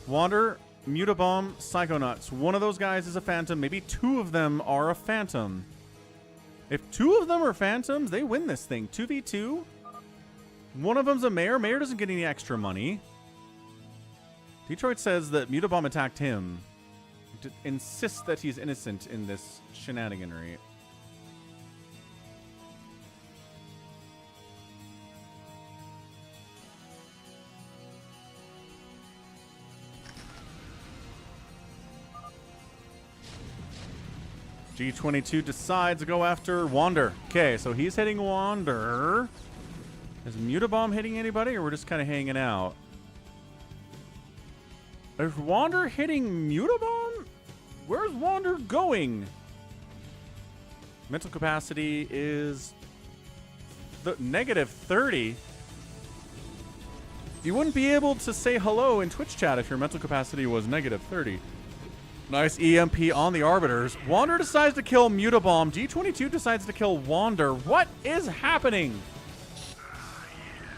Wander, Mutabomb, Psychonauts. One of those guys is a Phantom. Maybe two of them are a Phantom. If two of them are Phantoms, they win this thing. 2v2. One of them's a mayor. Mayor doesn't get any extra money. Detroit says that Mutabomb attacked him. Insists that he's innocent in this shenaniganry. G22 decides to go after Wander. Okay, so he's hitting Wander. Is Mutabomb hitting anybody, or we're just kind of hanging out? Is Wander hitting Mutabomb? Where's Wander going? Mental capacity is negative 30. You wouldn't be able to say hello in Twitch chat if your mental capacity was negative 30. Nice EMP on the Arbiters. Wander decides to kill Mutabomb. G22 decides to kill Wander. What is happening?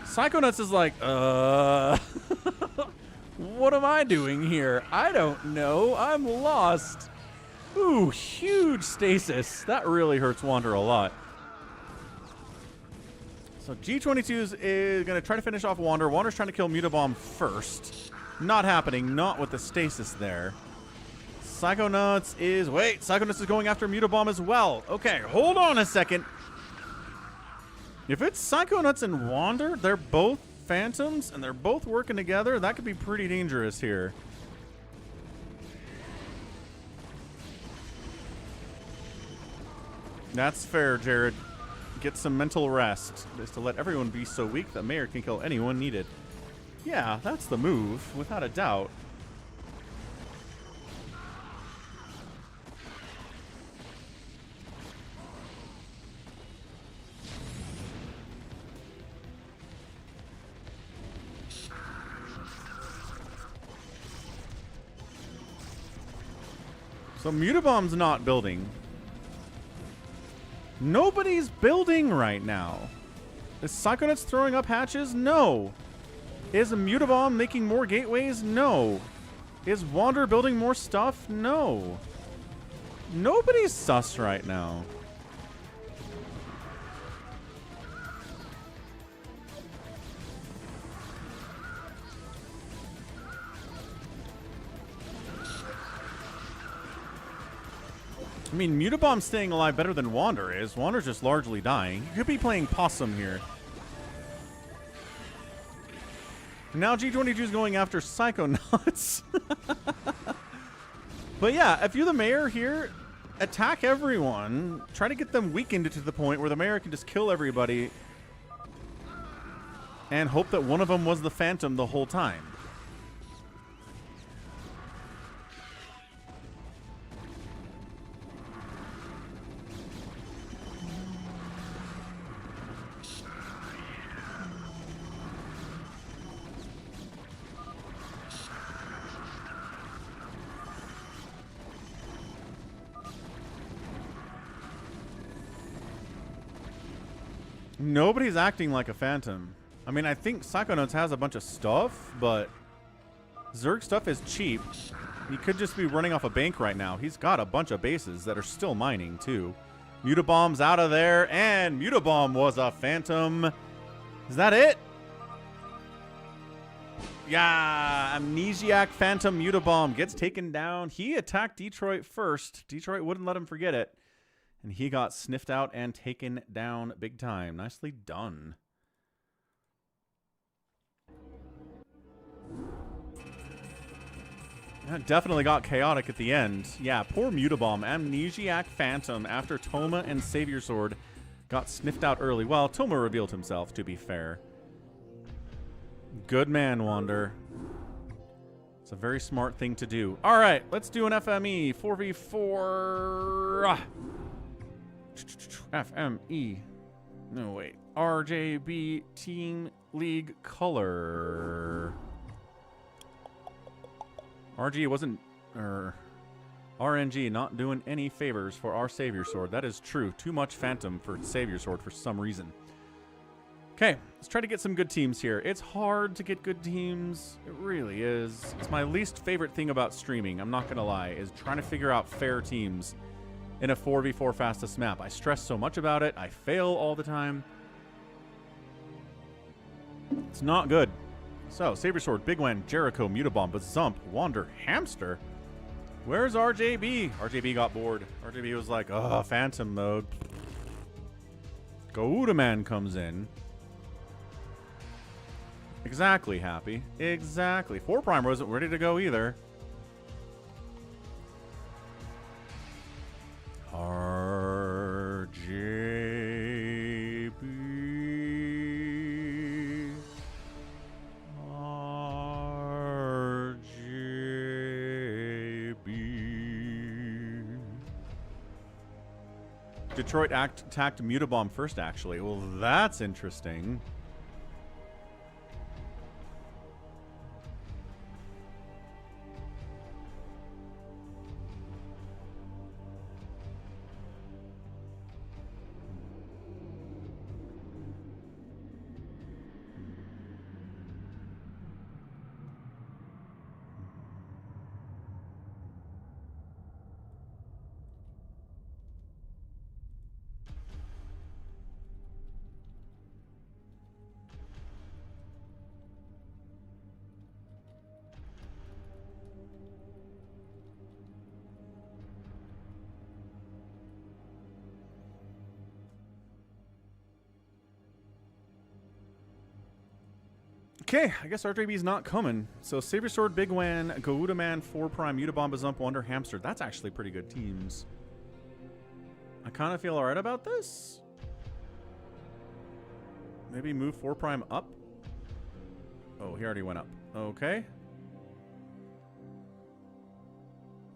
Psychonauts is like, what am I doing here? I don't know. I'm lost. Ooh, huge stasis. That really hurts Wander a lot. So G22 is going to try to finish off Wander. Wander's trying to kill Mutabomb first. Not happening. Not with the stasis there. Psychonauts is... Wait, Psychonauts is going after Mutabomb as well. Okay, hold on a second. If it's Psychonauts and Wander, they're both Phantoms, and they're both working together, that could be pretty dangerous here. That's fair, Jared. Get some mental rest. Just to let everyone be so weak that Mayor can kill anyone needed. Yeah, that's the move, without a doubt. So Mutabomb's not building. Nobody's building right now. Is Psychonauts throwing up hatches? No. Is Mutabomb making more gateways? No. Is Wander building more stuff? No. Nobody's sus right now. I mean, Mutabomb's staying alive better than Wander is. Wander's just largely dying. He could be playing possum here. Now G22 is going after Psychonauts. But yeah, if you're the mayor here, attack everyone. Try to get them weakened to the point where the mayor can just kill everybody. And hope that one of them was the Phantom the whole time. Nobody's acting like a Phantom. I mean, I think Psychonauts has a bunch of stuff, but Zerg stuff is cheap. He could just be running off a bank right now. He's got a bunch of bases that are still mining, too. Mutabomb's out of there, and Mutabomb was a Phantom. Is that it? Yeah, Amnesiac Phantom Mutabomb gets taken down. He attacked Detroit first. Detroit wouldn't let him forget it. And he got sniffed out and taken down big time. Nicely done. That definitely got chaotic at the end. Yeah, poor Mutabomb. Amnesiac Phantom after Toma and SaviorSword got sniffed out early. Well, Toma revealed himself, to be fair. Good man, Wander. It's a very smart thing to do. All right, let's do an FME 4v4. FME. No, wait. RJB Team League Color. RG wasn't, RNG not doing any favors for our SaviorSword. That is true. Too much Phantom for SaviorSword for some reason. Okay, let's try to get some good teams here. It's hard to get good teams. It really is. It's my least favorite thing about streaming, I'm not going to lie, is trying to figure out fair teams in a 4v4 fastest map. I stress so much about it. I fail all the time. It's not good. So, SaviorSword, Bigwan, Jericho, Mutabomb, Bazump, Wander, Hamster. Where's RJB? RJB got bored. RJB was like, oh, Phantom mode. Goudaman comes in. Exactly, Happy. Exactly. 4 Prime wasn't ready to go either. RJB. RJB. Detroit attacked Mutabomb first, actually. Well, that's interesting. Okay, I guess RJB's not coming. So SaviorSword, Bigwan, Goudaman, 4 Prime, Mutabomb, Bazump, Wander, Hamster. That's actually pretty good teams. I kind of feel alright about this. Maybe move 4 Prime up. Oh, he already went up. Okay.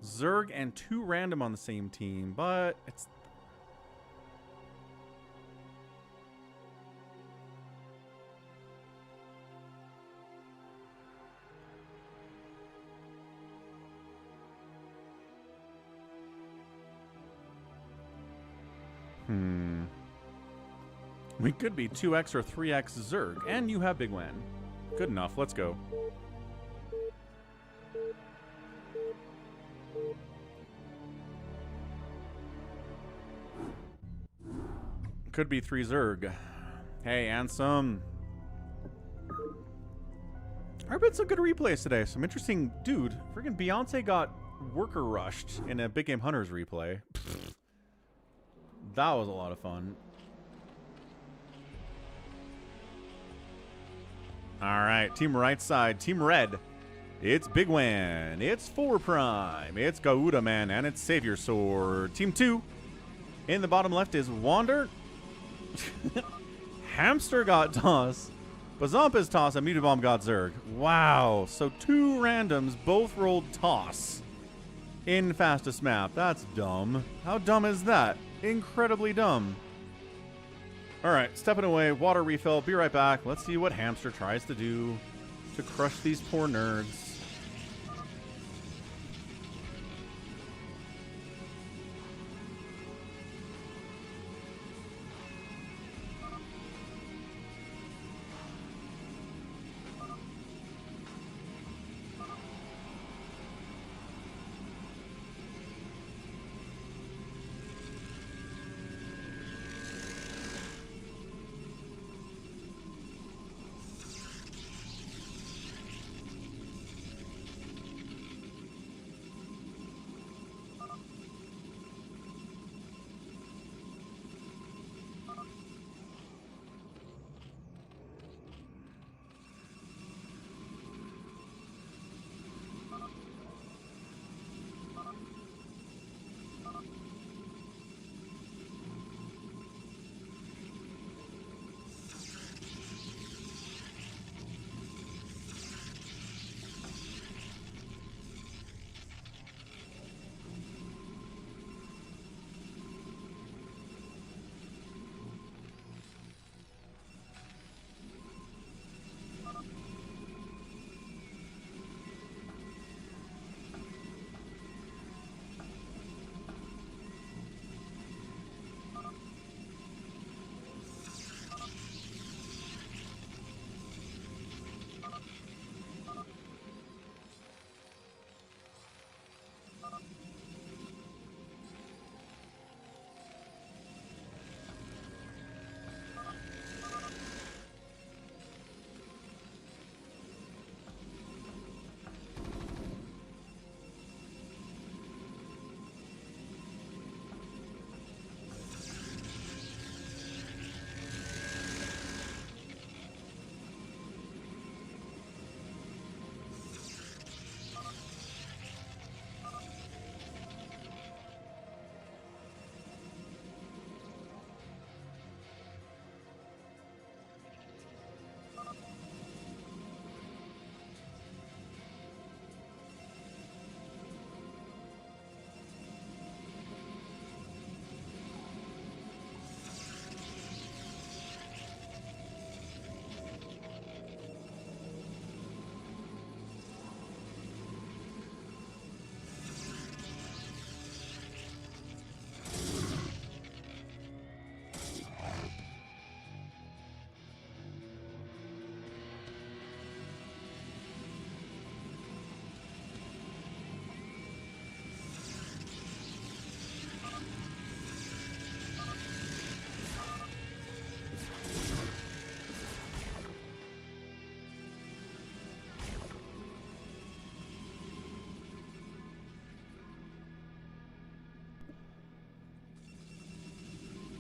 Zerg and 2 random on the same team, but it's... We could be 2x or 3x Zerg, and you have Bigwan. Good enough, let's go. Could be 3 Zerg. Hey, Ansem. I've been some good replays today. Some interesting... Dude, freaking Beyonce got worker rushed in a Big Game Hunters replay. That was a lot of fun. Alright, team right side, team red. It's Bigwan, it's 4 Prime, it's Goudaman, and it's SaviorSword. Team 2, in the bottom left is Wander. Hamster got Toss. Bazump is Toss, and Mutabomb got Zerg. Wow, so 2 randoms both rolled Toss in fastest map. That's dumb. How dumb is that? Incredibly dumb. Alright, stepping away, water refill, be right back. Let's see what Hamster tries to do to crush these poor nerds.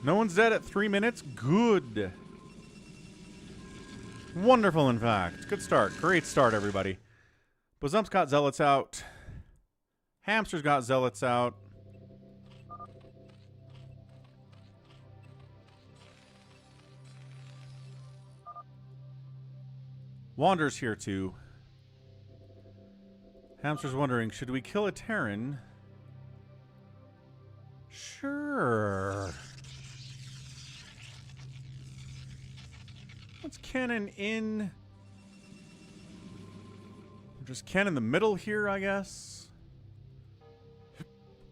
No one's dead at 3 minutes. Good. Wonderful, in fact. Good start. Great start, everybody. Bazump's got Zealots out. Hamster's got Zealots out. Wander's here, too. Hamster's wondering, should we kill a Terran? Sure. Let's cannon in. Just cannon in the middle here, I guess.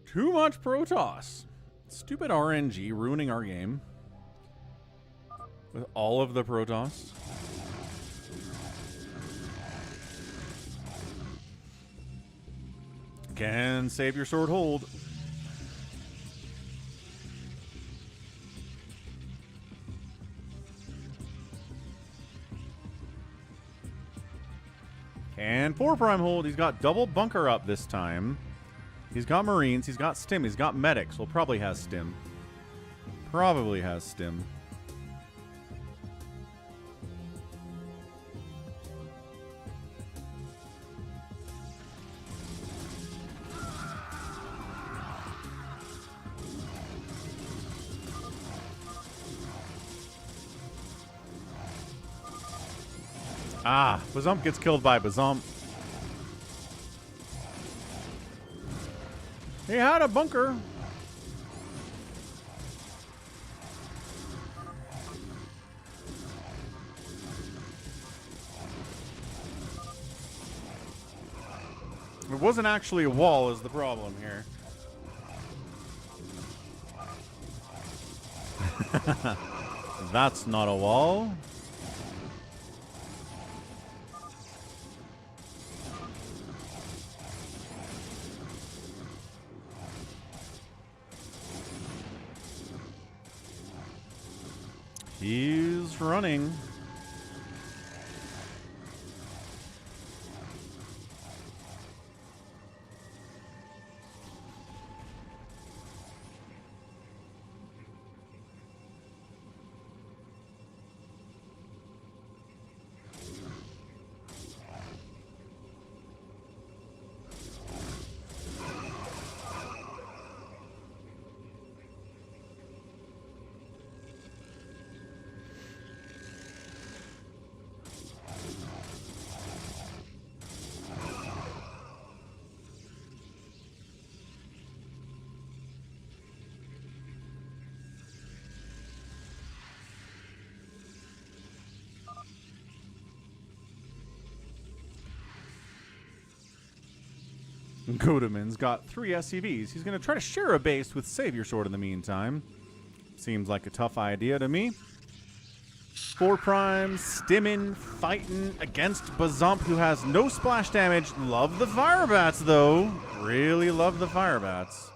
Too much Protoss. Stupid RNG ruining our game. With all of the Protoss. Can SaviorSword hold? And 4 Prime hold. He's got double bunker up this time. He's got Marines. He's got Stim. He's got Medics. Well, probably has Stim. Probably has Stim. Ah, Bazump gets killed by Bazump. He had a bunker. It wasn't actually a wall is the problem here. That's not a wall. He's running. Godeman's got 3 SCVs. He's going to try to share a base with SaviorSword in the meantime. Seems like a tough idea to me. 4 Prime, Stimmin, fighting against Bazump, who has no splash damage. Love the Firebats, though. Really love the Firebats.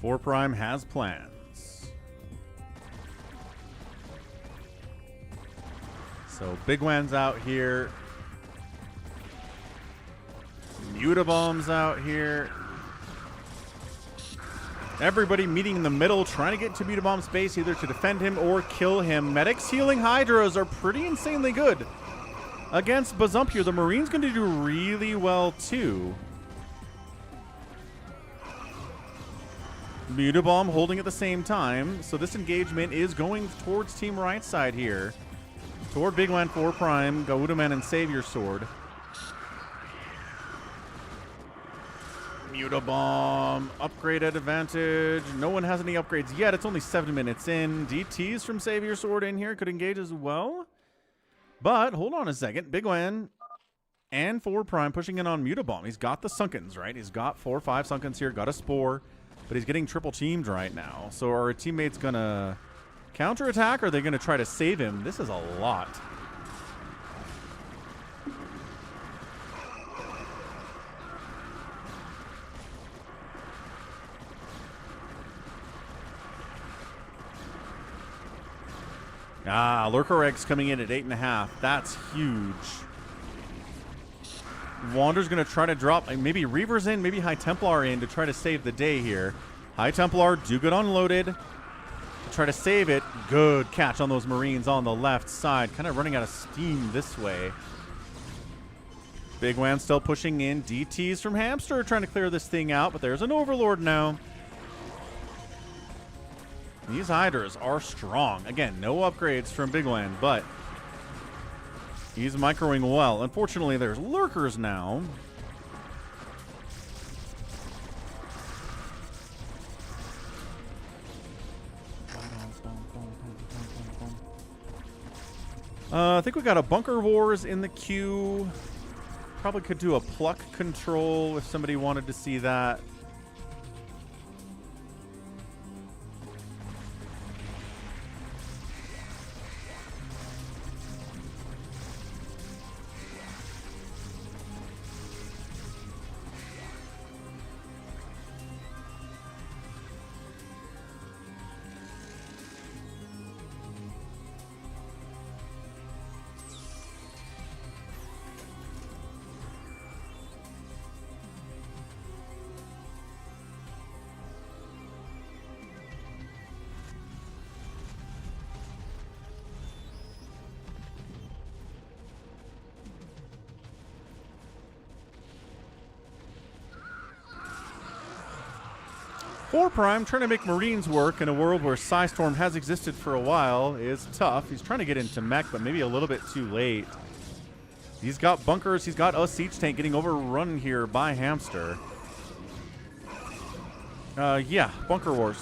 Four Prime has plans. So Bigwan's out here. Mutabomb's out here. Everybody meeting in the middle, trying to get to Mutabomb's space, either to defend him or kill him. Medics healing Hydras are pretty insanely good against Bazump here. The Marine's going to do really well, too. Mutabomb holding at the same time. So this engagement is going towards Team Right side here. Toward Bigwan 4 Prime, Gaudaman, and SaviorSword. Mutabomb, upgraded advantage. No one has any upgrades yet. It's only 7 minutes in. DTs from SaviorSword in here could engage as well. But hold on a second. Bigwan And Forward Prime pushing in on Mutabomb. He's got the Sunkens, right? He's got 4 or 5 Sunkens here, got a Spore, but he's getting triple teamed right now. So are our teammates going to counterattack, or are they going to try to save him? This is a lot. Ah, Lurker Eggs coming in at 8.5. That's huge. Wander's going to try to drop, maybe Reaver's in, maybe High Templar in to try to save the day here. High Templar do get unloaded to try to save it. Good catch on those Marines on the left side. Kind of running out of steam this way. Bigwan still pushing in. DTs from Hamster trying to clear this thing out, but there's an Overlord now. These Hydras are strong. Again, no upgrades from Bigwan, but he's microing well. Unfortunately, there's Lurkers now. I think we got a Bunker Wars in the queue. Probably could do a Pluck control if somebody wanted to see that. Prime trying to make Marines work in a world where Psystorm has existed for a while is tough. He's trying to get into mech, but maybe a little bit too late. He's got bunkers. He's got a siege tank getting overrun here by Hamster. Yeah, Bunker Wars.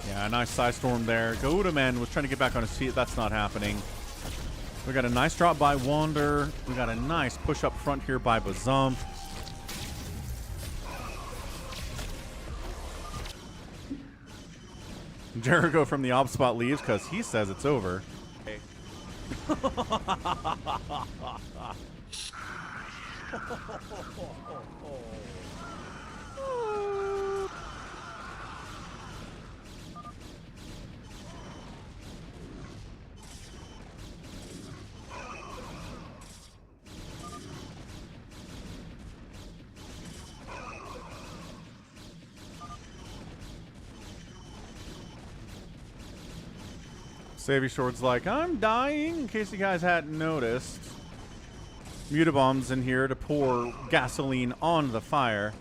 Yeah, nice Psystorm there. Godaman was trying to get back on his feet. That's not happening. We got a nice drop by Wander. We got a nice push up front here by Bazump. Jericho from the op spot leaves because he says it's over. Hey. SaviorSword's like, I'm dying, in case you guys hadn't noticed. Mutabomb's in here to pour gasoline on the fire.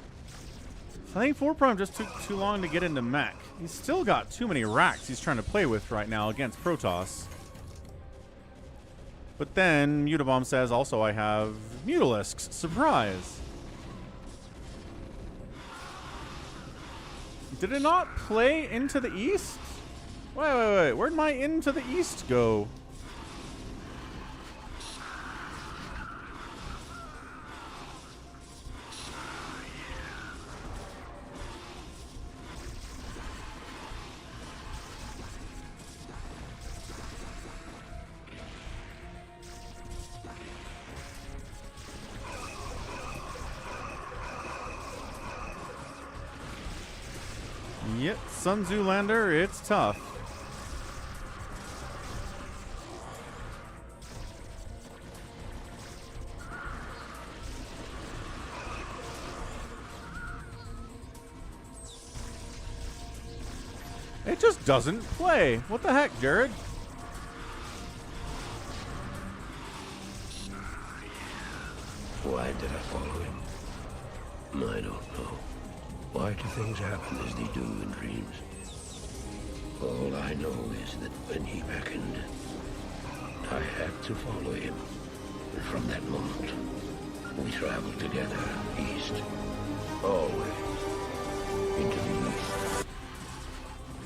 I think 4 Prime just took too long to get into mech. He's still got too many racks he's trying to play with right now against Protoss. But then Mutabomb says, also I have Mutalisks. Surprise. Did it not play into the east? Wait. Where'd my into the east go? Yep, Sun Tzu Lander, it's tough. It just doesn't play. What the heck, Jared? Why did I follow him? I don't know. Why do things happen as they do in dreams? All I know is that when he beckoned, I had to follow him. And from that moment, we traveled together east. Always. Into the east.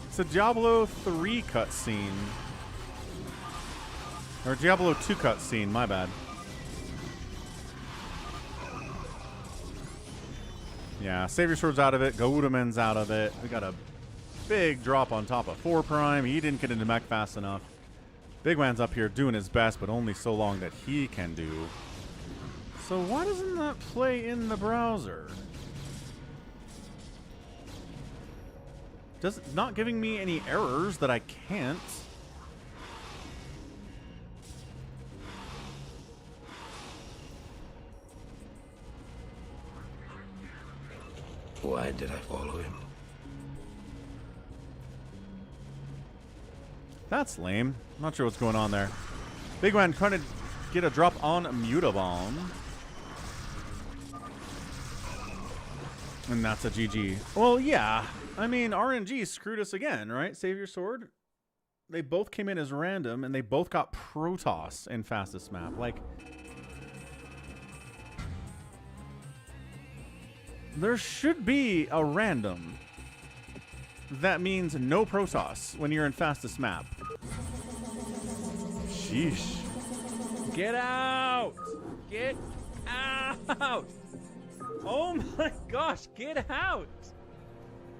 It's a Diablo 3 cutscene. Or Diablo 2 cutscene, my bad. Yeah, SaviorSword's out of it. Goldman's out of it. We got a big drop on top of 4 Prime. He didn't get into mech fast enough. Bigwan's up here doing his best, but only so long that he can do. So why doesn't that play in the browser? Not giving me any errors that I can't. Why did I follow him? That's lame. Not sure what's going on there. Bigwan trying to get a drop on Mutabomb. And that's a GG. Well, yeah. I mean, RNG screwed us again, right? SaviorSword. They both came in as random, and they both got Protoss in fastest map. Like, there should be a random. That means no Protoss when you're in fastest map. Sheesh. Get out! Get out! Oh my gosh, get out!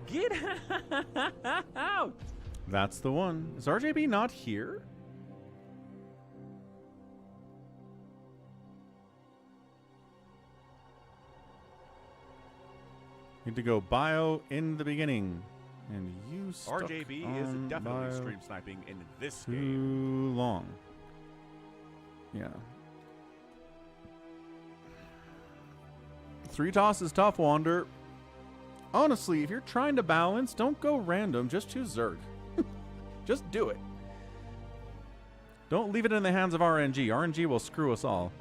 Get out! That's the one. Is RJB not here? Need to go bio in the beginning. And you stuck RJB is on definitely bio stream sniping in this too game. long. Yeah. 3 toss is tough, Wander. Honestly, if you're trying to balance, don't go random. Just choose Zerg. Just do it. Don't leave it in the hands of RNG. RNG will screw us all.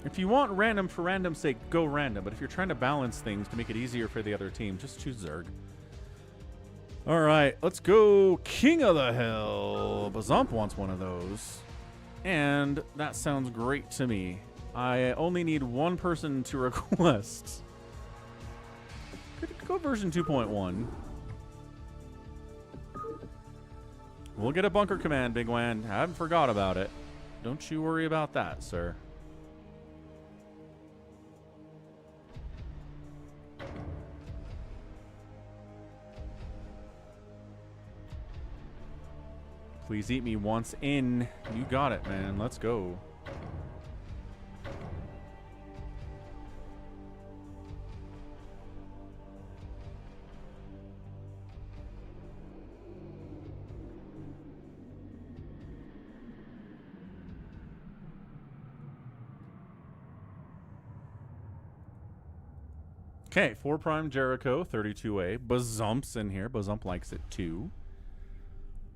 If you want random for random's sake, go random. But if you're trying to balance things to make it easier for the other team, just choose Zerg. All right, let's go King of the Hill. Bazump wants one of those. And that sounds great to me. I only need one person to request. Could go version 2.1. We'll get a bunker command, Bigwan. I haven't forgot about it. Don't you worry about that, sir. Please eat me once in. You got it, man. Let's go. Okay, 4 Prime Jericho, 32A. Bazump's in here. Bazump likes it too.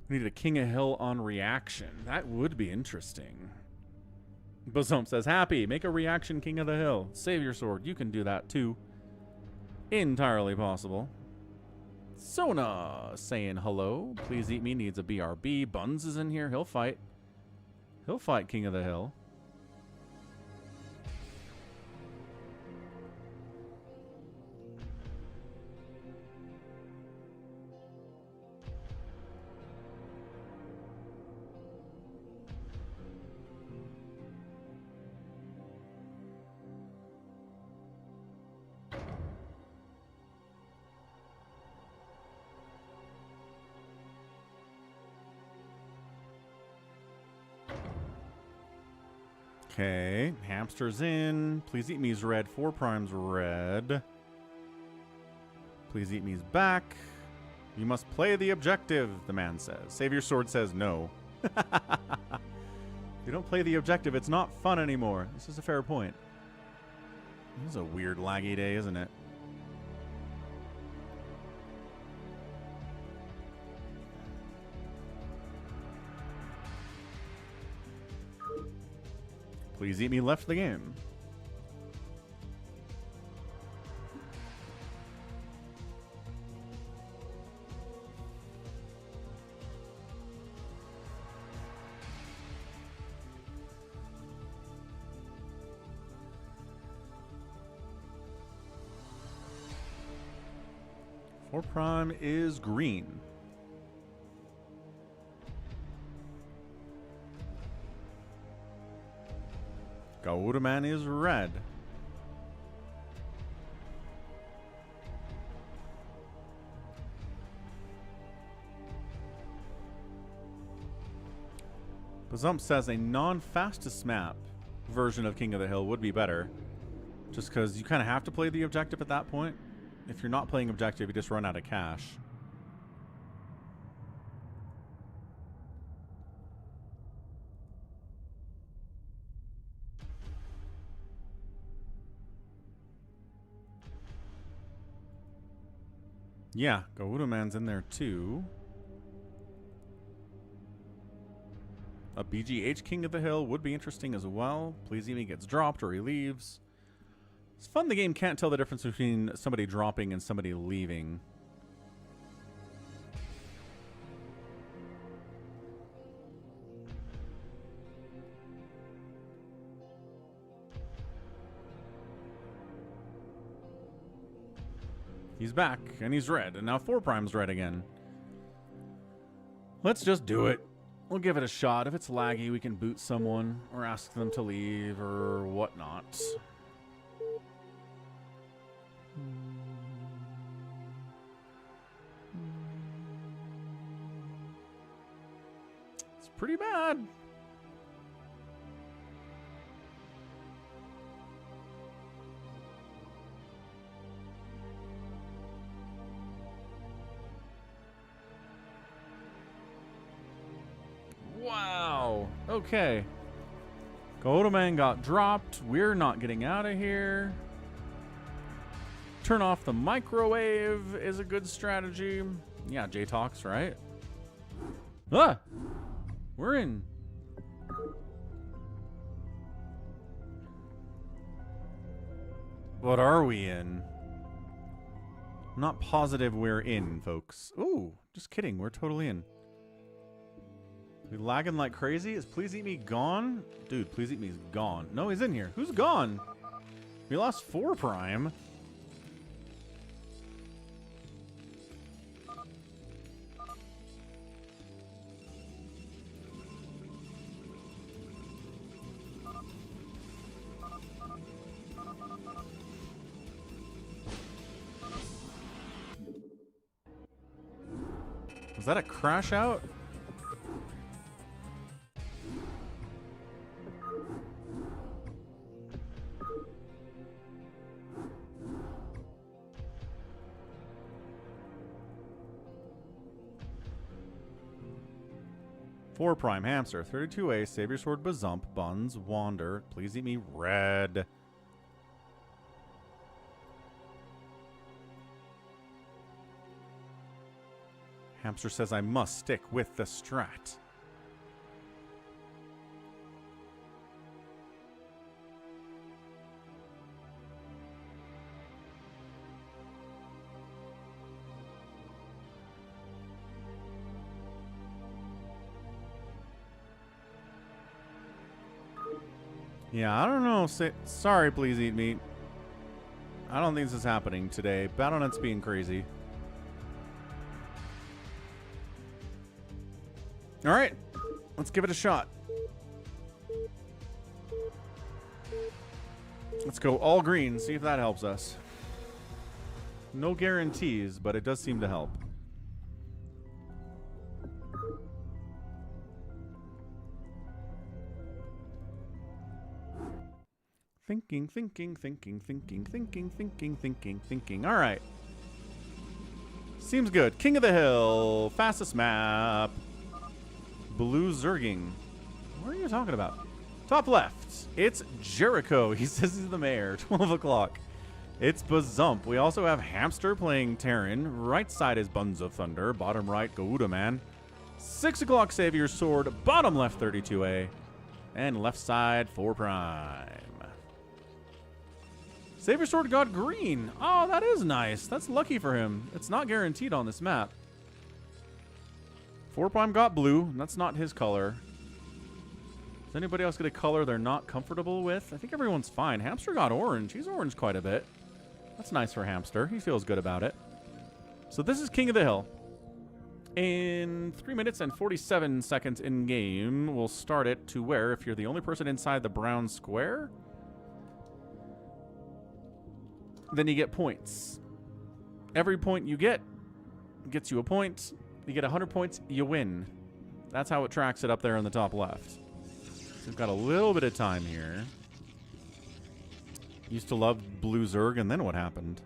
We need a King of Hill on reaction. That would be interesting. Bazump says, happy. Make a reaction King of the Hill. SaviorSword. You can do that too. Entirely possible. Sona saying hello. Please eat me. Needs a BRB. Buns is in here. He'll fight. He'll fight King of the Hill. Okay, hamster's in. Please eat me's red. 4 prime's red. Please eat me's back. You must play the objective, the man says. SaviorSword says no. If you don't play the objective, it's not fun anymore. This is a fair point. This is a weird laggy day, isn't it? Please eat me left the game. Four prime is green. Gaudaman is red. Bazump says a non-fastest map version of King of the Hill would be better. Just because you kind of have to play the objective at that point. If you're not playing objective, you just run out of cash. Yeah, Gaudaman's in there too. A BGH King of the Hill would be interesting as well. Please Emi gets dropped or he leaves. It's fun the game can't tell the difference between somebody dropping and somebody leaving. He's back, and he's red, and now 4 prime's red again. Let's just do it. We'll give it a shot. If it's laggy, we can boot someone, or ask them to leave, or whatnot. It's pretty bad. Wow. Okay. Gaudaman got dropped. We're not getting out of here. Turn off the microwave is a good strategy. Yeah, J-Talks, right? Ah! We're in. What are we in? I'm not positive we're in, folks. Ooh, just kidding. We're totally in. We lagging like crazy? Is Please Eat Me gone? Dude, Please Eat Me is gone. No, he's in here. Who's gone? We lost 4 prime. Was that a crash out? Four prime hamster, 32A, SaviorSword, Bazump, Buns, Wander, Please Eat Me, red. Hamster says I must stick with the strat. Yeah, I don't know. Sorry, Please Eat Me. I don't think this is happening today. Battle.net's being crazy. All right, let's give it a shot. Let's go all green, see if that helps us. No guarantees, but it does seem to help. Thinking. All right. Seems good. King of the Hill. Fastest map. Blue Zerging. What are you talking about? Top left. It's Jericho. He says he's the mayor. 12 o'clock. It's Bazump. We also have Hamster playing Terran. Right side is Buns of Thunder. Bottom right, Gouda Man. 6 o'clock, SaviorSword. Bottom left, 32A. And left side, 4 Prime. SaviorSword got green. Oh, that is nice. That's lucky for him. It's not guaranteed on this map. 4 Prime got blue. That's not his color. Does anybody else get a color they're not comfortable with? I think everyone's fine. Hamster got orange. He's orange quite a bit. That's nice for Hamster. He feels good about it. So this is King of the Hill. In 3 minutes and 47 seconds in game, we'll start it to where, if you're the only person inside the brown square, then you get points. Every point you get gets you a point. You get 100 points, you win. That's how it tracks it up there in the top left. So we've got a little bit of time here. Used to love Blue Zerg, and then what happened?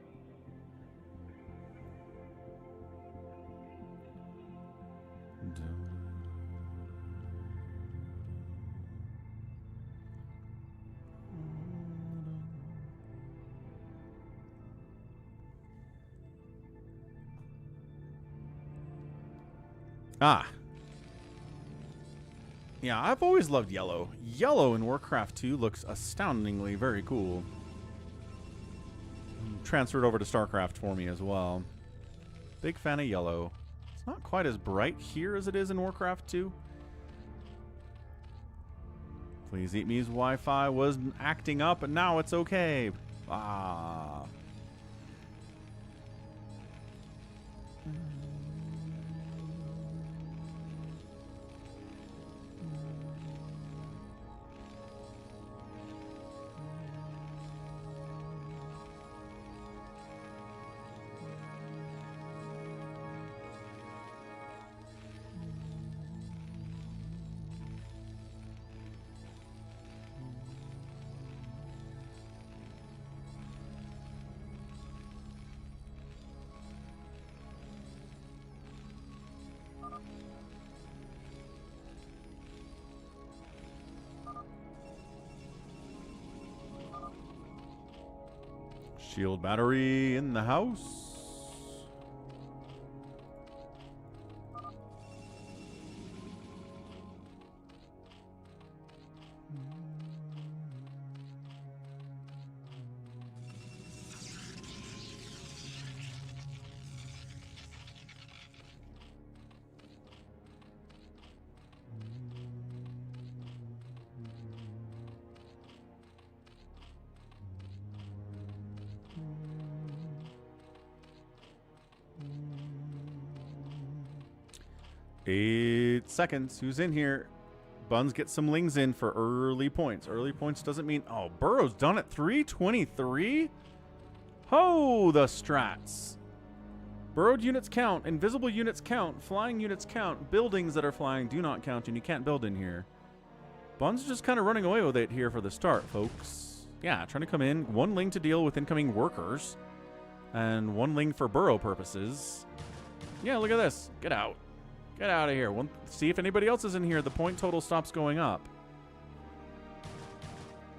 Ah. Yeah, I've always loved yellow. Yellow in Warcraft 2 looks astoundingly very cool. Transferred over to StarCraft for me as well. Big fan of yellow. It's not quite as bright here as it is in Warcraft 2. Please Eat Me's Wi-Fi was acting up, and now it's okay. Ah. 'Shield battery in the house. Eight seconds. Who's in here? Buns get some lings in for early points. Early points doesn't mean... Oh, Burrow's done at 323? Ho, the strats. Burrowed units count. Invisible units count. Flying units count. Buildings that are flying do not count, and you can't build in here. Buns is just kind of running away with it here for the start, folks. Yeah, trying to come in. 1 ling to deal with incoming workers. And 1 ling for Burrow purposes. Yeah, look at this. Get out. Get out of here. See if anybody else is in here. The point total stops going up.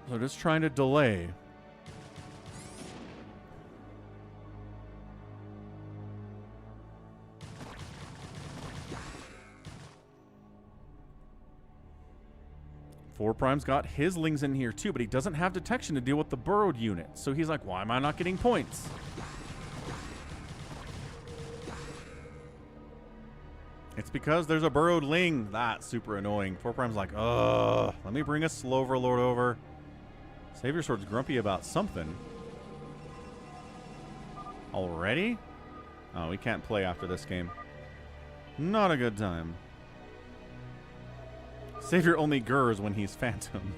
So just trying to delay. Four Prime's got his lings in here too, but he doesn't have detection to deal with the burrowed unit. So he's like, why am I not getting points? It's because there's a burrowed ling. That's super annoying. 4 Prime's like, ugh, let me bring a slow overlord over. SaviorSword's grumpy about something. Already? Oh, we can't play after this game. Not a good time. Savior only gurs when he's Phantom.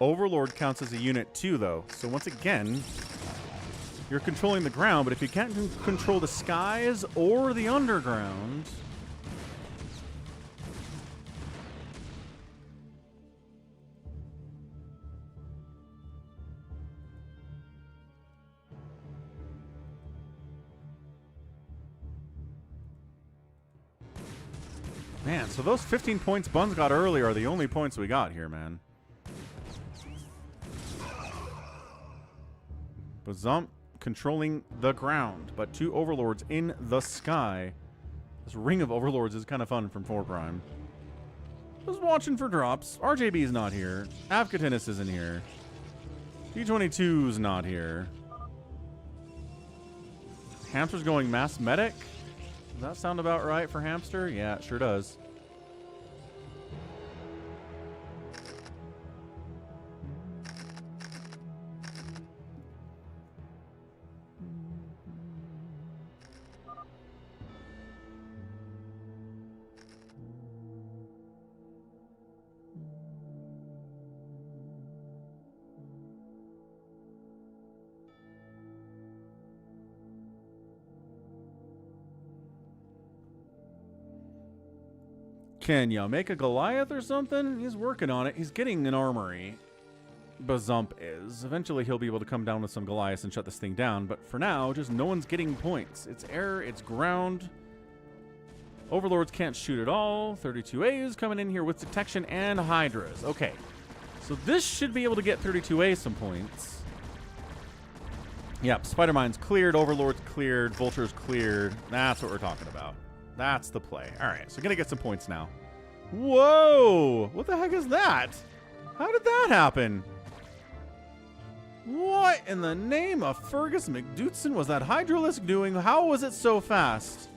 Overlord counts as a unit too, though. So once again, you're controlling the ground, but if you can't control the skies or the underground... Man, so those 15 points Buns got early are the only points we got here, man. Bazump controlling the ground, but 2 Overlords in the sky. This ring of Overlords is kind of fun from 4 Prime. Just watching for drops. RJB's not here. Avcatinus isn't here. D22's not here. Hamster's going Mass Medic. Does that sound about right for Hamster? Yeah, it sure does. Can ya make a Goliath or something? He's working on it. He's getting an armory. Bazump is. Eventually he'll be able to come down with some Goliaths and shut this thing down, but for now, just no one's getting points. It's air, it's ground. Overlords can't shoot at all. 32As coming in here with detection and Hydras. Okay. So this should be able to get 32A some points. Yep, Spider-Mine's cleared, Overlord's cleared, Vulture's cleared. That's what we're talking about. That's the play. All right, so gonna get some points now. Whoa! What the heck is that? How did that happen? What in the name of Fergus McDootson was that Hydralisk doing? How was it so fast?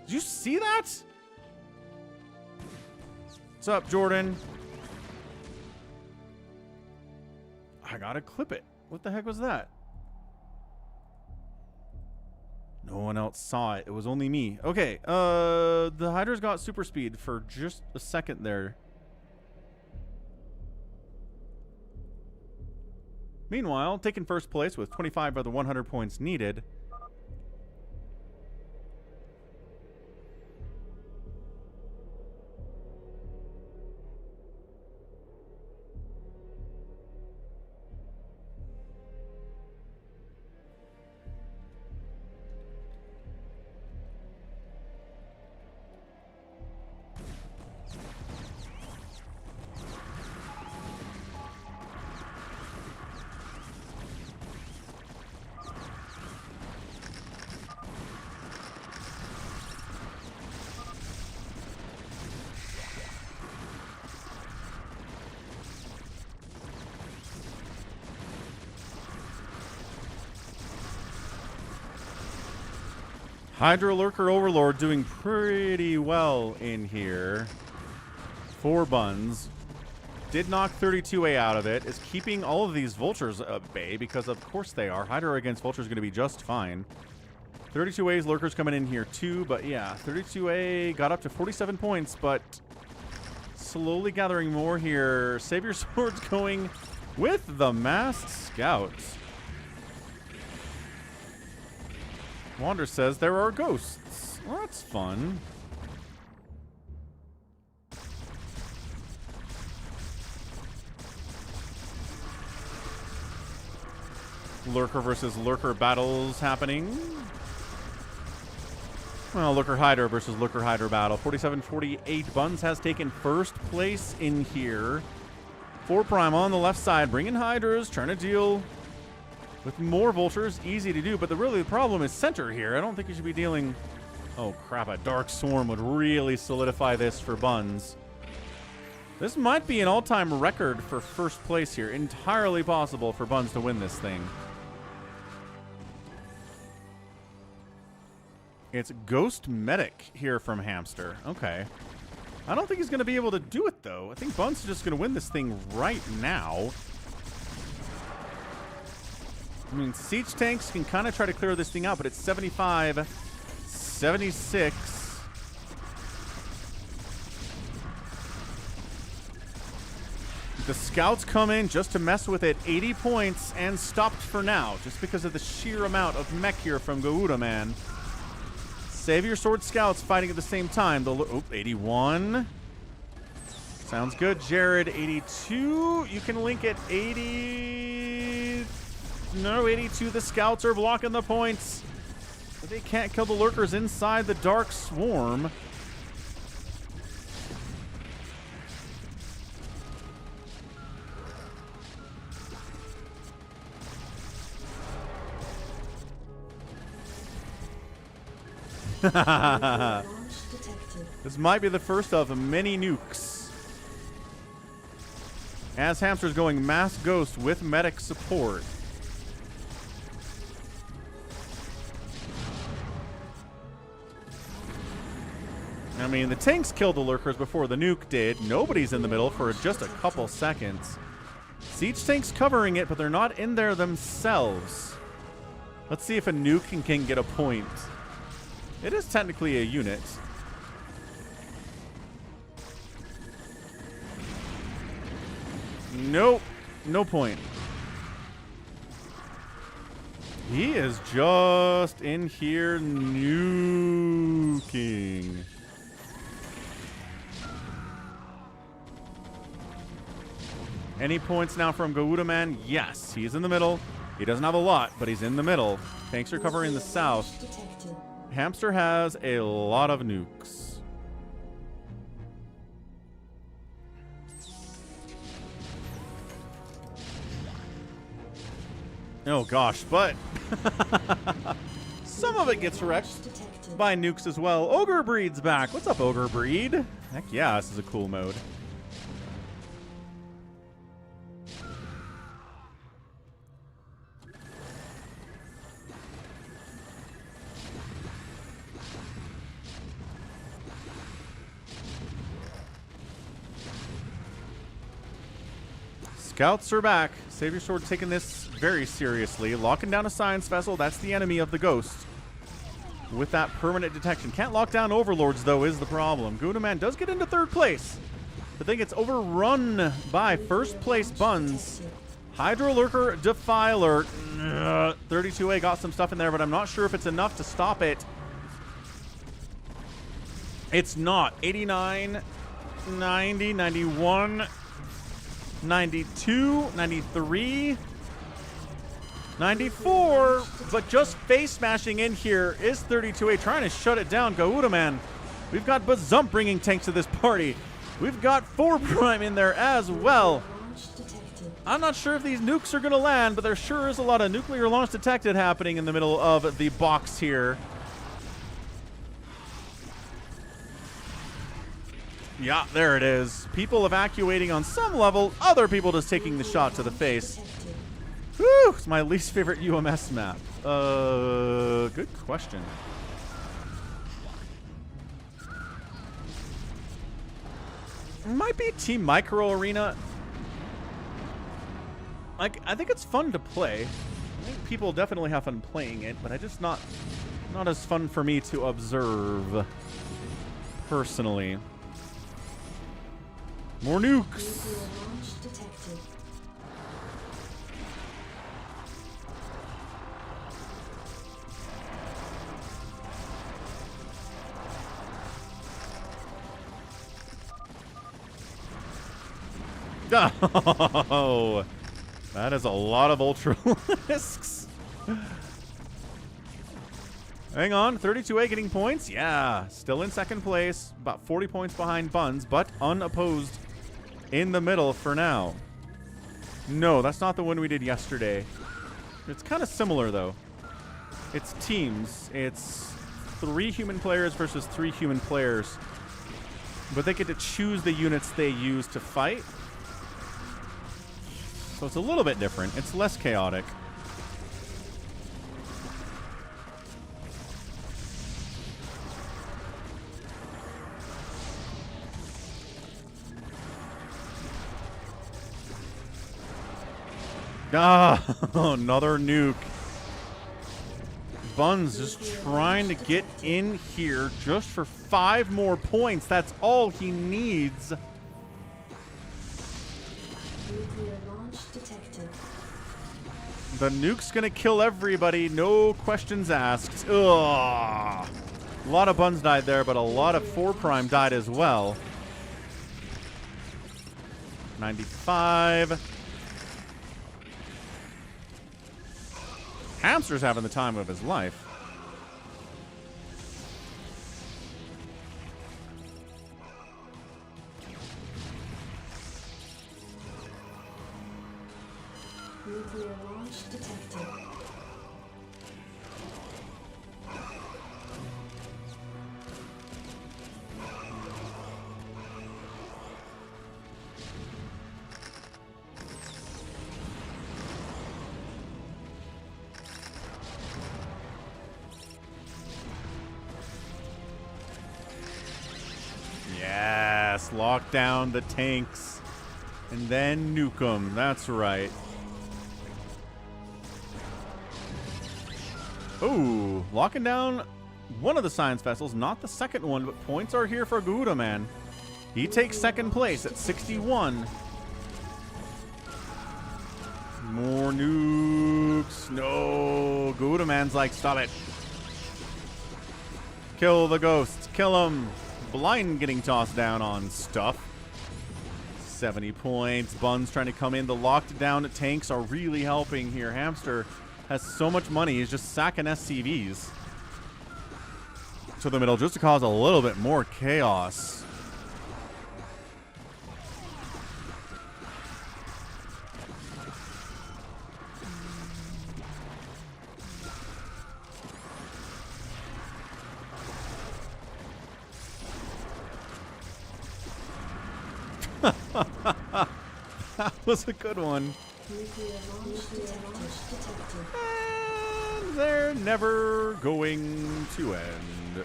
Did you see that? What's up, Jordan? I gotta clip it. What the heck was that? No one else saw it. It was only me. Okay, the Hydra's got super speed for just a second there. Meanwhile, taking first place with 25 of the 100 points needed. Hydra Lurker Overlord doing pretty well in here. 4 Buns. Did knock 32A out of it. Is keeping all of these Vultures at bay because of course they are. Hydra against Vulture is going to be just fine. 32A's Lurkers coming in here too, but yeah, 32A got up to 47 points, but slowly gathering more here. SaviorSword's going with the Masked Scout. Wander says there are ghosts. Well, that's fun. Lurker versus Lurker battles happening. Well, Lurker Hydra versus Lurker Hydra battle. 47-48. Buns has taken first place in here. 4 Prime on the left side, bringing Hydras, trying to deal with more Vultures. Easy to do, but the problem is center here. I don't think you should be dealing... Oh, crap. A Dark Swarm would really solidify this for Buns. This might be an all-time record for first place here. Entirely possible for Buns to win this thing. It's Ghost Medic here from Hamster. Okay. I don't think he's going to be able to do it, though. I think Buns is just going to win this thing right now. I mean, siege tanks can kind of try to clear this thing out, but it's 75, 76. The scouts come in just to mess with it. 80 points and stopped for now, just because of the sheer amount of mech here from Gouda Man. SaviorSword scouts fighting at the same time. 81. Sounds good. Jared, 82. You can link it. 80. No, 82. The scouts are blocking the points. But they can't kill the lurkers inside the Dark Swarm. This might be the first of many nukes. As Hamster's going mass ghost with medic support. I mean, the tanks killed the lurkers before the nuke did. Nobody's in the middle for just a couple seconds. Siege tanks covering it, but they're not in there themselves. Let's see if a nuke can get a point. It is technically a unit. Nope. No point. He is just in here nuking. Any points now from Gouda Man? Yes. He's in the middle. He doesn't have a lot, but he's in the middle. Tanks are covering the south. Hamster has a lot of nukes. Oh gosh, but some of it gets wrecked by nukes as well. Ogre Breed's back. What's up, Ogre Breed? Heck yeah, this is a cool mode. Scouts are back. SaviorSword taking this very seriously. Locking down a science vessel. That's the enemy of the ghost. With that permanent detection. Can't lock down overlords, though, is the problem. Gouda Man does get into third place. I think it's overrun by first place Buns. Hydro Lurker Defiler. 32A got some stuff in there, but I'm not sure if it's enough to stop it. It's not. 89, 90, 91... 92, 93, 94, but just face smashing in here is 32A trying to shut it down. Gouda Man. We've got Bazump bringing tanks to this party. We've got 4 Prime in there as well. I'm not sure if these nukes are going to land, but there sure is a lot of nuclear launch detected happening in the middle of the box here. Yeah, there it is. People evacuating on some level, other people just taking the shot to the face. Whew, it's my least favorite UMS map. Good question. It might be Team Micro Arena. Like, I think it's fun to play. I think people definitely have fun playing it, but I just not as fun for me to observe personally. More nukes. Oh, that is a lot of Ultralisks. Hang on, 32A getting points. Yeah, still in second place, about 40 points behind Buns, but unopposed in the middle for now. No, that's not the one we did yesterday. It's kind of similar, though. It's teams. It's 3 human players versus 3 human players. But they get to choose the units they use to fight. So it's a little bit different. It's less chaotic. Ah, another nuke. Buns just trying to get in here just for 5 more points. That's all he needs. The nuke's gonna kill everybody, no questions asked. Ugh. A lot of buns died there, but a lot of 4 prime died as well. 95. Hamster's having the time of his life. Nuclear launch detected. Yes, lock down the tanks and then nuke them. That's right. Ooh, locking down one of the science vessels, not the second one, but points are here for Gouda Man. He takes second place at 61. More nukes. No, Gouda Man's like, stop it. Kill the ghosts. Kill him. Blind getting tossed down on stuff. 70 points. Bun's trying to come in. The locked down tanks are really helping here. Hamster has so much money. He's just sacking SCVs to the middle just to cause a little bit more chaos. That was a good one. Nuclear launch detected. And they're never going to end.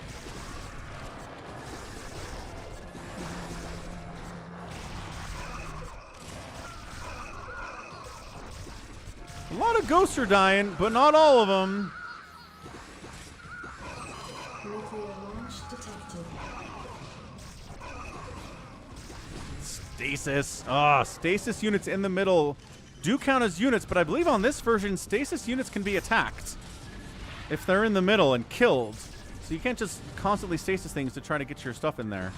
A lot of ghosts are dying, but not all of them. Nuclear launch detected. Stasis. Ah, stasis units in the middle do count as units, but I believe on this version, stasis units can be attacked if they're in the middle and killed. So you can't just constantly stasis things to try to get your stuff in there.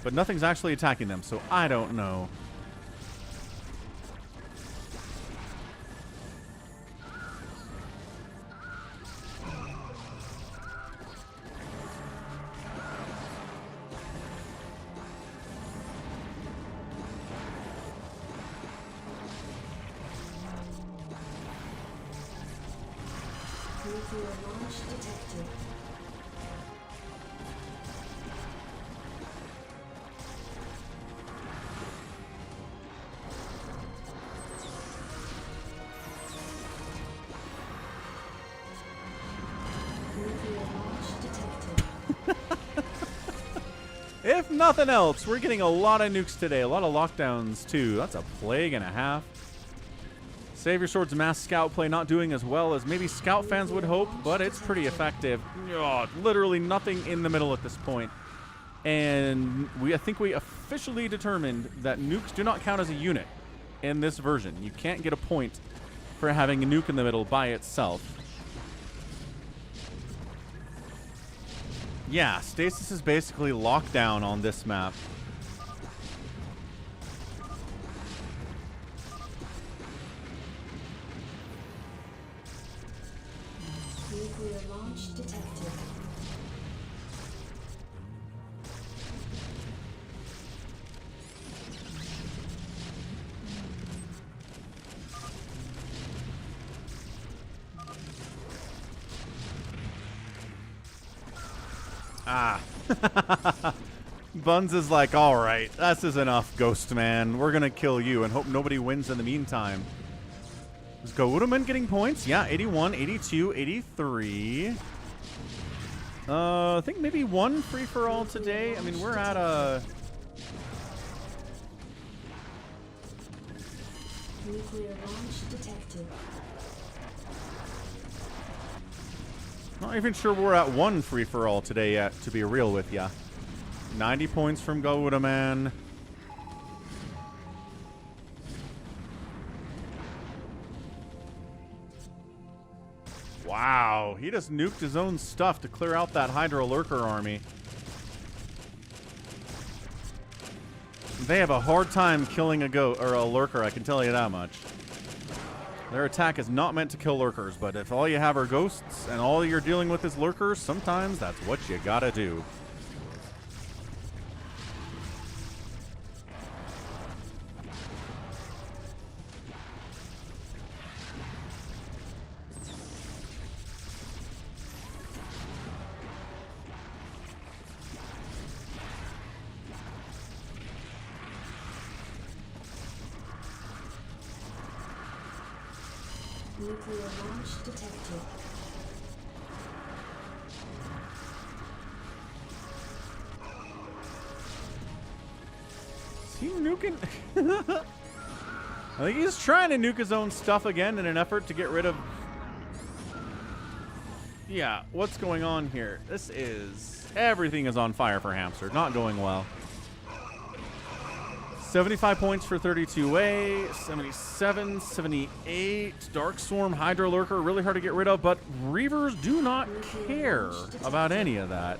But nothing's actually attacking them, so I don't know. Nuclear launch detected. Nuclear launch detected. If nothing else, we're getting a lot of nukes today. A lot of lockdowns, too. That's a plague and a half. SaviorSword's mass scout play not doing as well as maybe scout fans would hope, but it's pretty effective. Oh, literally nothing in the middle at this point. And I think we officially determined that nukes do not count as a unit in this version. You can't get a point for having a nuke in the middle by itself. Yeah, stasis is basically locked down on this map. Nuclear launch detected. Ah. Buns is like, all right, this is enough, Ghost Man. We're going to kill you and hope nobody wins in the meantime. Is Goudaman getting points? Yeah, 81, 82, 83. I think maybe one free-for-all today. I mean, we're at a... Nuclear launch detected. Not even sure we're at one free-for-all today yet, to be real with ya. 90 points from Goudaman. Wow, he just nuked his own stuff to clear out that Hydra Lurker army. They have a hard time killing a lurker, I can tell you that much. Their attack is not meant to kill lurkers, but if all you have are ghosts and all you're dealing with is lurkers, sometimes that's what you gotta do. Nuclear launch detected. Is he nuking? I think he's trying to nuke his own stuff again in an effort to get rid of... Yeah, what's going on here? This is... Everything is on fire for Hamster. Not going well. 75 points for 32A, 77, 78. Dark Swarm, Hydra Lurker, really hard to get rid of, but Reavers do not care about any of that.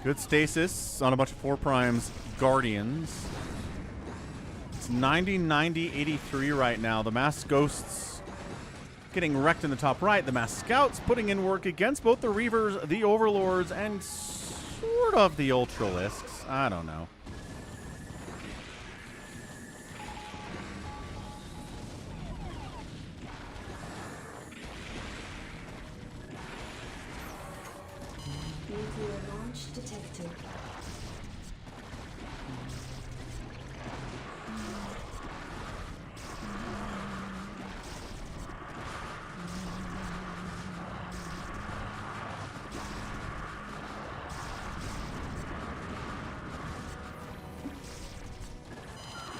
Good stasis on a bunch of 4 primes Guardians. It's 90, 90, 83 right now. The Mass Ghosts getting wrecked in the top right. The Mass Scouts putting in work against both the Reavers, the Overlords, and sort of the Ultralisks. I don't know. Nuclear launch detected.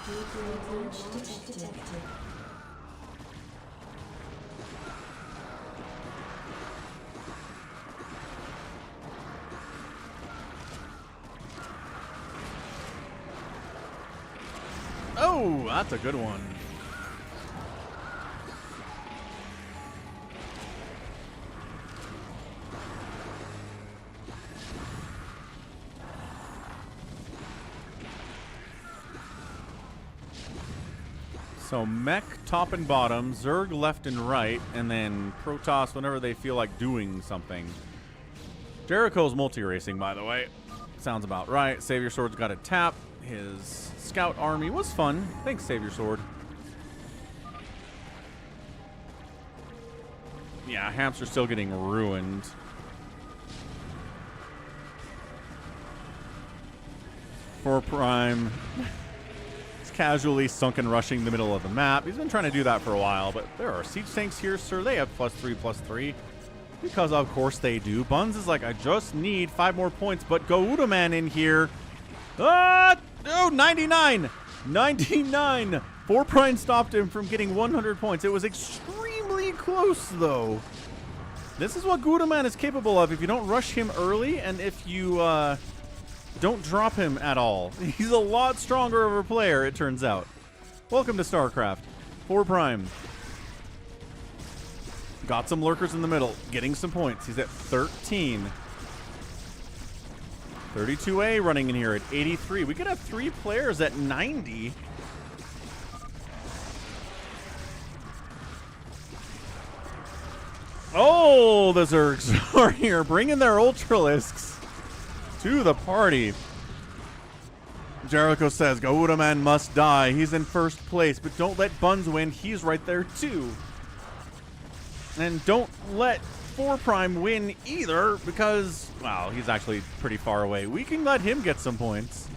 Nuclear launch detected. Oh, that's a good one. So mech top and bottom, Zerg left and right, and then Protoss whenever they feel like doing something. Jericho's multi-racing, by the way. Sounds about right. SaviorSword's got a tap. His scout army was fun. Thanks, SaviorSword. Yeah, Hamster's still getting ruined. For Prime. He's casually sunken rushing the middle of the map. He's been trying to do that for a while, but there are siege tanks here, sir. They have +3/+3. Because of course they do. Buns is like, I just need 5 more points, but Goudaman in here. Oh, 99! 99! 4 Prime stopped him from getting 100 points. It was extremely close, though. This is what Goudaman is capable of if you don't rush him early and if you don't drop him at all. He's a lot stronger of a player, it turns out. Welcome to StarCraft. 4 Prime. Got some lurkers in the middle, getting some points. He's at 13. 32A running in here at 83. We could have 3 players at 90. Oh, the Zergs are here, bringing their Ultralisks to the party. Jericho says, Goudaman must die. He's in first place, but don't let Buns win. He's right there, too. And don't let 4 Prime win either, because, wow, he's actually pretty far away. We can let him get some points.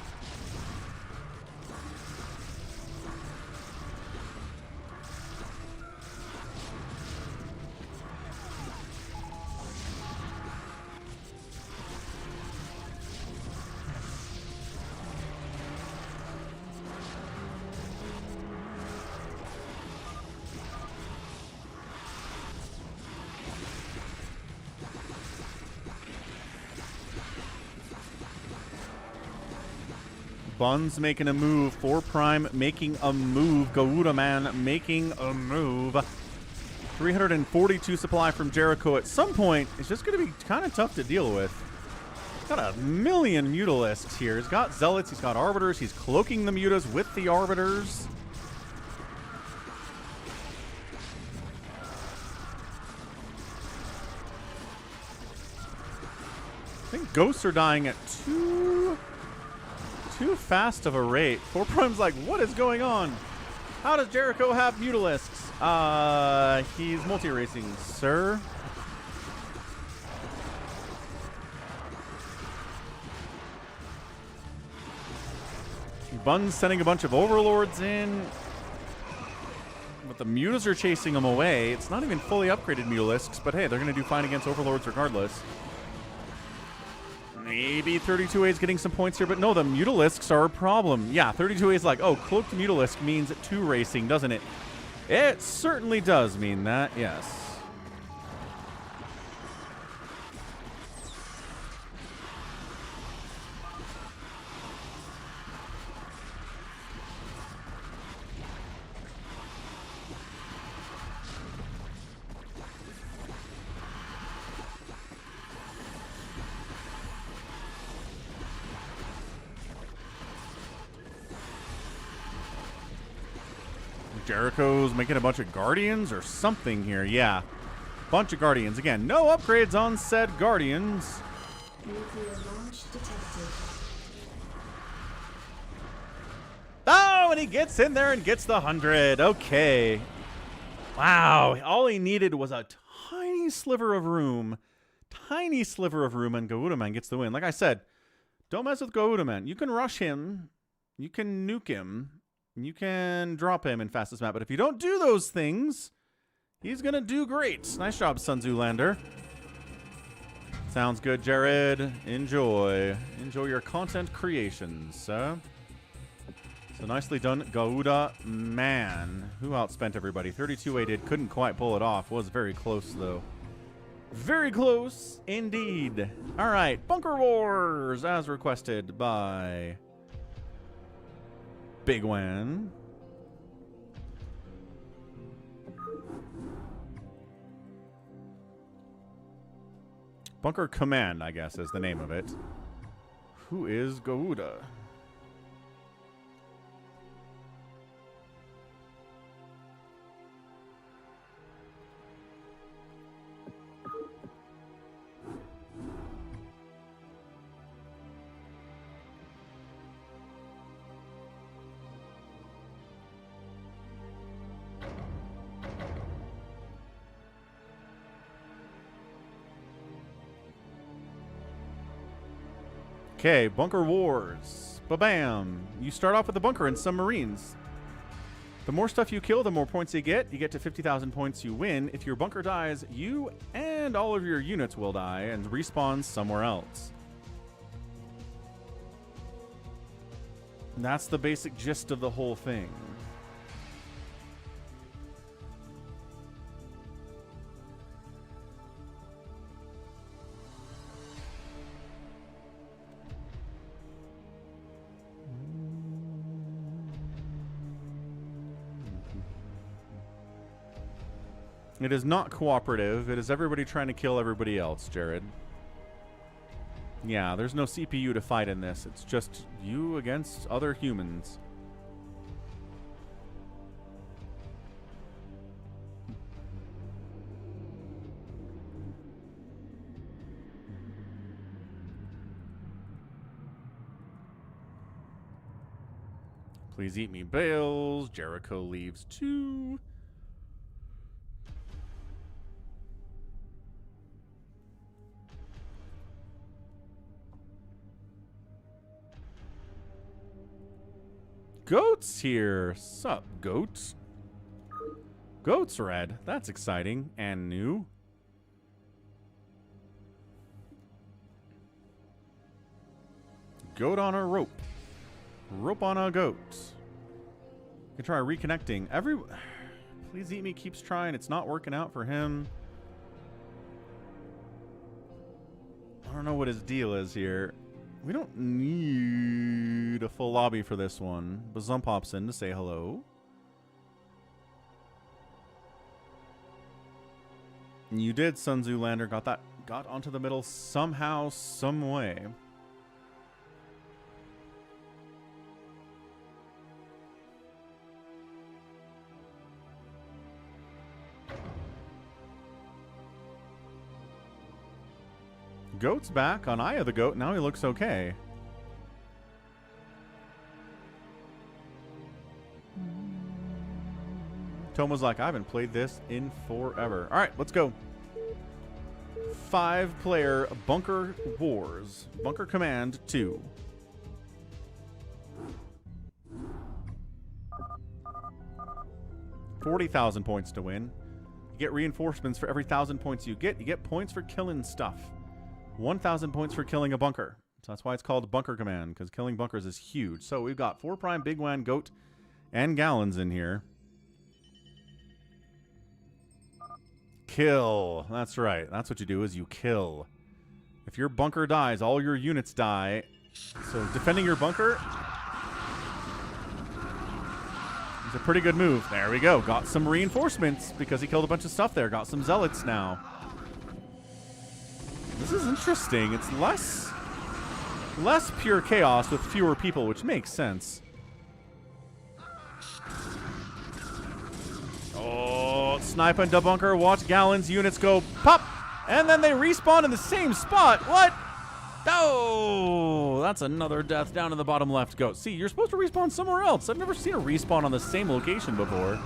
Buns making a move. 4 Prime making a move. Gouda Man making a move. 342 supply from Jericho. At some point, it's just going to be kind of tough to deal with. He's got a million Mutalisks here. He's got Zealots. He's got Arbiters. He's cloaking the Mutas with the Arbiters. I think Ghosts are dying at too fast of a rate. 4 Prime's like, what is going on? How does Jericho have Mutalisks? He's multi-racing, sir. Bun's sending a bunch of Overlords in. But the Mutas are chasing them away. It's not even fully upgraded Mutalisks, but hey, they're going to do fine against Overlords regardless. Maybe 32A is getting some points here, but no, the Mutalisks are a problem. Yeah, 32A is like, oh, cloaked Mutalisk means 2 racing, doesn't it? It certainly does mean that, yes. Jericho's making a bunch of Guardians or something here. Yeah. Bunch of Guardians. Again, no upgrades on said Guardians. Nuclear launch detected. Oh, and he gets in there and gets the 100. Okay. Wow. All he needed was a tiny sliver of room. Tiny sliver of room, and Goudaman gets the win. Like I said, don't mess with Goudaman. You can rush him. You can nuke him. You can drop him in fastest map, but if you don't do those things, he's going to do great. Nice job, Sun Tzu Lander. Sounds good, Jared. Enjoy. Enjoy your content creations, sir. So nicely done, Gouda Man. Who outspent everybody? 32A did. Couldn't quite pull it off. Was very close, though. Very close, indeed. All right, Bunker Wars, as requested by Bigwan. Bunker Command, I guess, is the name of it. Who is Gouda? Okay, Bunker Wars. Ba-bam. You start off with a bunker and some Marines. The more stuff you kill, the more points you get. You get to 50,000 points, you win. If your bunker dies, you and all of your units will die and respawn somewhere else. And that's the basic gist of the whole thing. It is not cooperative. It is everybody trying to kill everybody else, Jared. Yeah, there's no CPU to fight in this. It's just you against other humans. Please eat me bales. Jericho leaves too. Goat's here. Sup, Goats? Goat's red. That's exciting and new. Goat on a rope. Rope on a goat. You can try reconnecting. Please Eat Me keeps trying. It's not working out for him. I don't know what his deal is here. We don't need a full lobby for this one. Bazum pops in to say hello. You did, Sun Tzu Lander. Got onto the middle somehow, some way. Goat's back on Eye of the Goat. Now he looks okay. Tomo's like, I haven't played this in forever. All right, let's go. 5-player Bunker Wars. Bunker Command 2. $40,000 points to win. You get reinforcements for every 1,000 points you get. You get points for killing stuff. 1,000 points for killing a bunker. So that's why it's called Bunker Command, because killing bunkers is huge. So we've got 4 Prime, Bigwan, Goat, and Gallons in here. Kill. That's right. That's what you do, is you kill. If your bunker dies, all your units die. So defending your bunker is a pretty good move. There we go. Got some reinforcements because he killed a bunch of stuff there. Got some zealots now. This is interesting. It's less pure chaos with fewer people, which makes sense. Oh, snipe and debunker. Watch Gallon's units go pop, and then they respawn in the same spot. What? Oh, that's another death down in the bottom left. Go. See, you're supposed to respawn somewhere else. I've never seen a respawn on the same location before.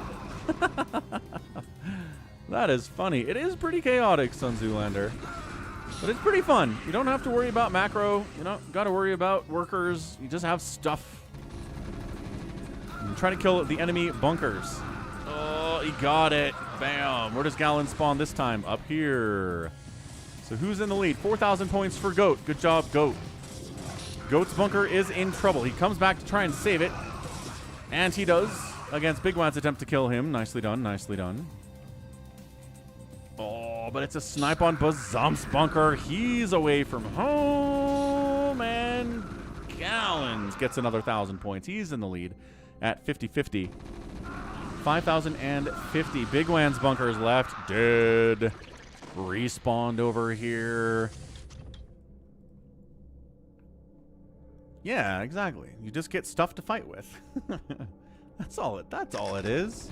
That is funny. It is pretty chaotic, Sun Tzu Lander. But it's pretty fun. You don't have to worry about macro. You don't got to worry about workers. You just have stuff. I'm trying to kill the enemy bunkers. Oh, he got it. Bam. Where does Gallon spawn this time? Up here. So who's in the lead? 4,000 points for Goat. Good job, Goat. Goat's bunker is in trouble. He comes back to try and save it. And he does against Bigwan's attempt to kill him. Nicely done. Nicely done. Oh, but it's a snipe on Bazum's bunker. He's away from home. And Gallons gets another 1,000 points. He's in the lead at 50-50. 5,050. Bigwan's bunker is left. Dead. Respawned over here. Yeah, exactly. You just get stuff to fight with. That's all it is.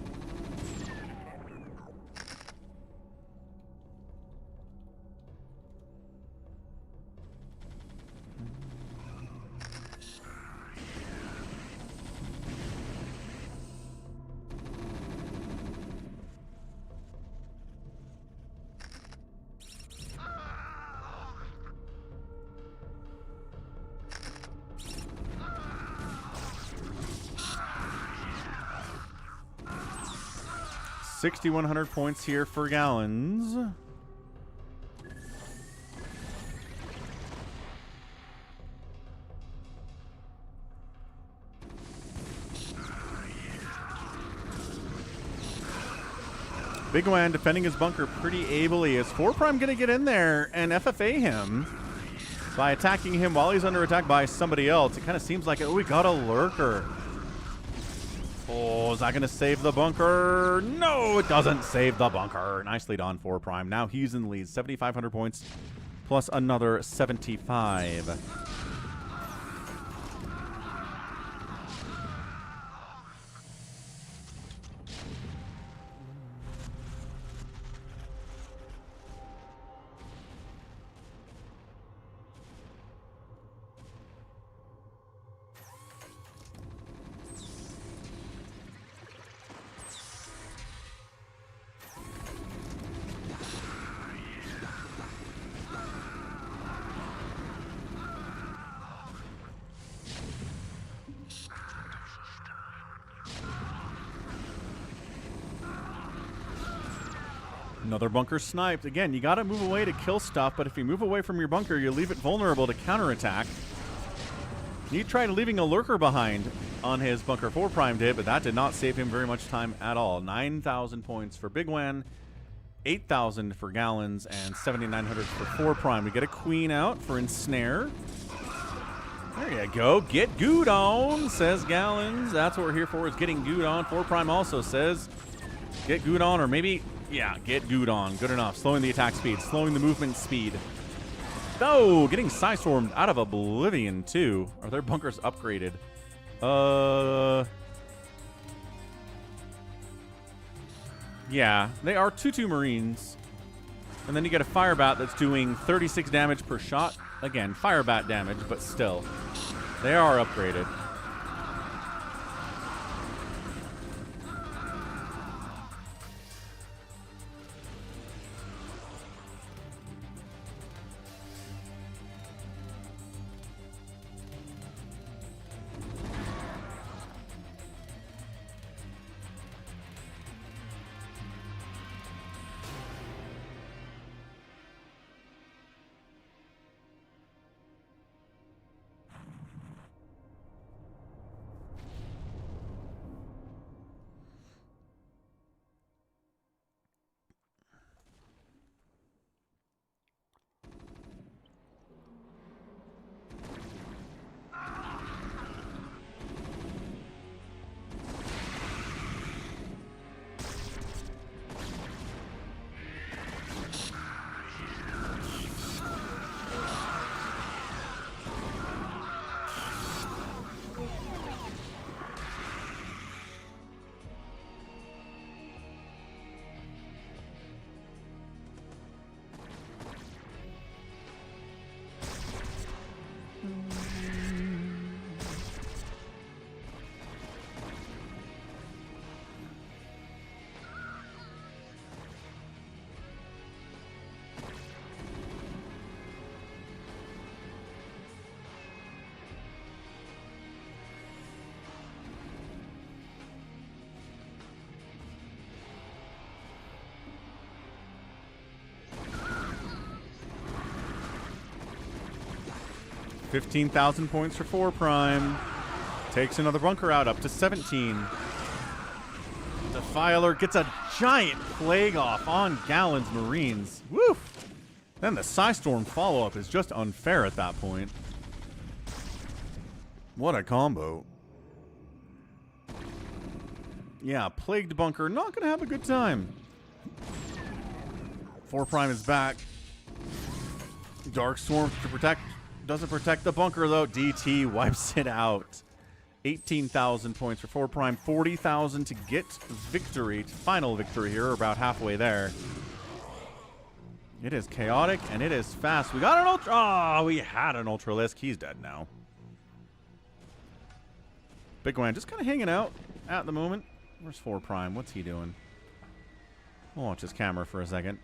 $6,100 points here for Gallons. Bigwan defending his bunker pretty ably. Is 4 Prime going to get in there and FFA him by attacking him while he's under attack by somebody else? It kind of seems like, oh, we got a lurker. Oh, is that going to save the bunker? No, it doesn't save the bunker. Nicely done, 4 Prime. Now he's in the lead. 7,500 points plus another 75. Another bunker sniped. Again, you got to move away to kill stuff, but if you move away from your bunker, you leave it vulnerable to counterattack. He tried leaving a lurker behind on his bunker. 4 Prime did, but that did not save him very much time at all. 9,000 points for Bigwan, 8,000 for Gallons, and 7,900 for 4 Prime. We get a queen out for Ensnare. There you go. Get gooed on, says Gallons. That's what we're here for, is getting gooed on. 4 Prime also says get gooed on, or maybe, yeah, get gooed on. Good enough. Slowing the attack speed, slowing the movement speed. Oh, getting Psystormed out of Oblivion, too. Are their bunkers upgraded? Yeah, they are 2/2 Marines. And then you get a Fire Bat that's doing 36 damage per shot. Again, Fire Bat damage, but still. They are upgraded. $15,000 points for 4 Prime. Takes another bunker out, up to 17. Defiler gets a giant plague off on Gallon's Marines. Woof! Then the Psystorm follow-up is just unfair at that point. What a combo. Yeah, Plagued Bunker, not going to have a good time. 4 Prime is back. Dark Storm to protect. Doesn't protect the bunker, though. DT wipes it out. 18,000 points for 4 Prime. 40,000 to get victory. Final victory here. About halfway there. It is chaotic, and it is fast. We got an Ultra. Oh, we had an Ultralisk. He's dead now. Bigwan just kind of hanging out at the moment. Where's 4 Prime? What's he doing? We'll watch his camera for a second.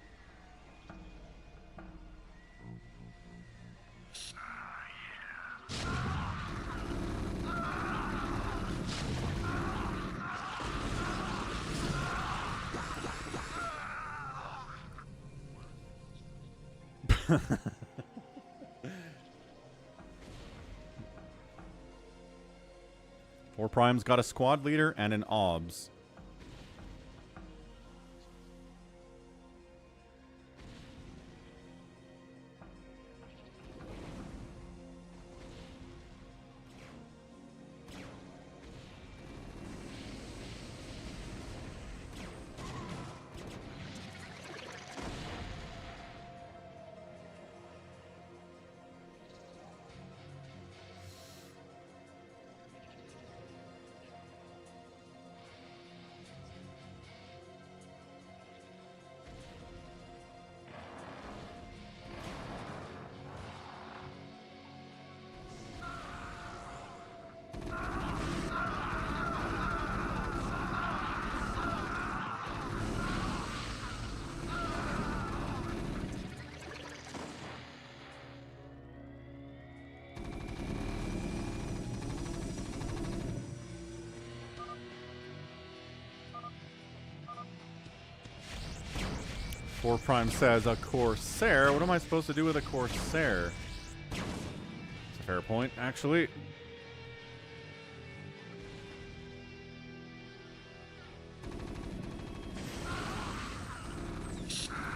Four Prime's got a squad leader and an OBS. Four Prime says, a Corsair? What am I supposed to do with a Corsair? It's a fair point, actually.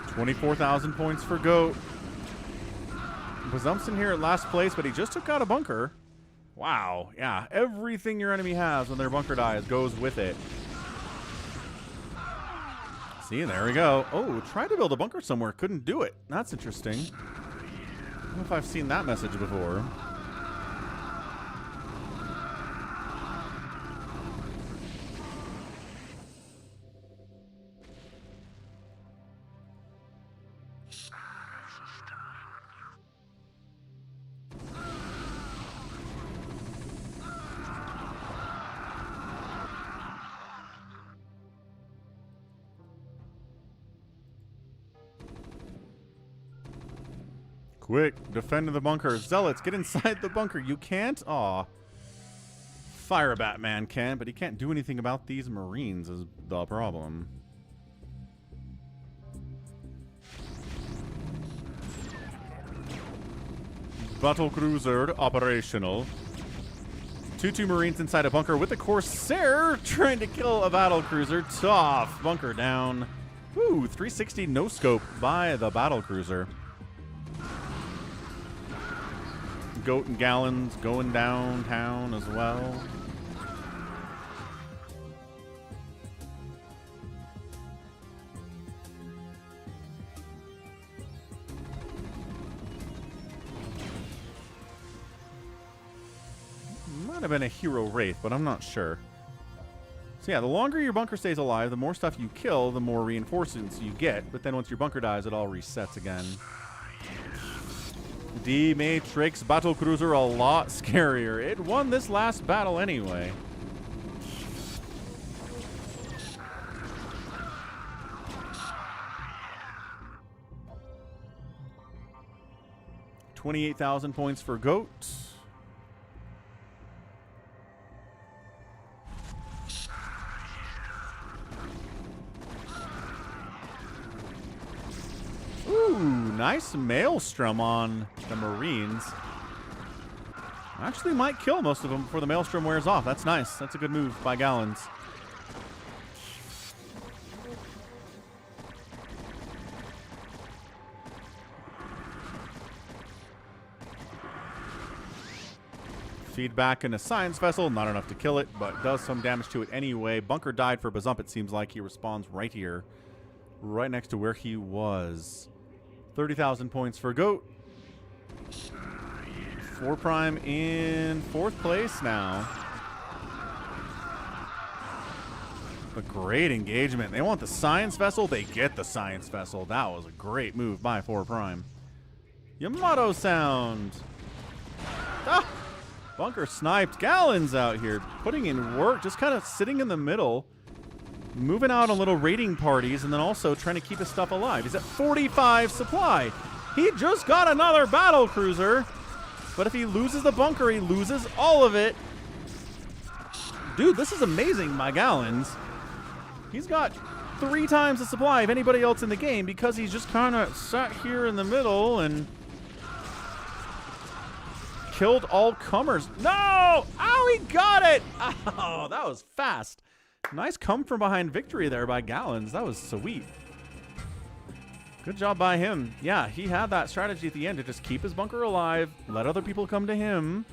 $24,000 points for GOAT. Presumption here at last place, but he just took out a bunker. Wow. Yeah. Everything your enemy has when their bunker dies goes with it. See, there we go. Oh, tried to build a bunker somewhere. Couldn't do it. That's interesting. I don't know if I've seen that message before. Quick, defend the bunker. Zealots, get inside the bunker. You can't? Aw. Fire Batman can, but he can't do anything about these Marines is the problem. Battlecruiser operational. 2-2 Marines inside a bunker with a Corsair trying to kill a battlecruiser. Tough. Bunker down. Ooh, 360 no scope by the battlecruiser. Goat and Gallons going downtown as well. Might have been a hero wraith, but I'm not sure. So yeah, the longer your bunker stays alive, the more stuff you kill, the more reinforcements you get. But then once your bunker dies, it all resets again. D-Matrix battlecruiser a lot scarier. It won this last battle anyway. $28,000 points for Goat. Ooh, nice Maelstrom on the Marines. Actually might kill most of them before the Maelstrom wears off. That's nice. That's a good move by Gallons. Feedback in a science vessel. Not enough to kill it, but does some damage to it anyway. Bunker died for Bazump. It seems like he respawns right here. Right next to where he was. 30,000 points for Goat. 4 Prime in 4th place now. A great engagement. They want the science vessel. They get the science vessel. That was a great move by 4 Prime. Yamato sound. Ah! Bunker sniped. Gallons out here putting in work. Just kind of sitting in the middle. Moving out on little raiding parties and then also trying to keep his stuff alive. He's at 45 supply. He just got another battle cruiser. But if he loses the bunker, he loses all of it. Dude, this is amazing by Gallons. He's got 3 times the supply of anybody else in the game because he's just kind of sat here in the middle and killed all comers. No! Oh, he got it! Oh, that was fast. Nice come from behind victory there by Gallons. That was sweet. Good job by him. Yeah, he had that strategy at the end to just keep his bunker alive, let other people come to him,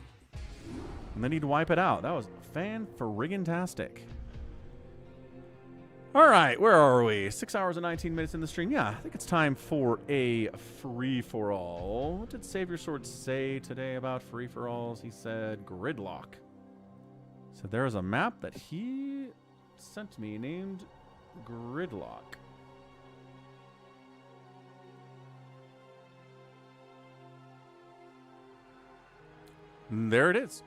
and then he'd wipe it out. That was fan-friggin-tastic. All right, where are we? 6 hours and 19 minutes in the stream. Yeah, I think it's time for a free-for-all. What did SaviorSword say today about free-for-alls? He said Gridlock. So there is a map that he sent me named Gridlock. And there it is.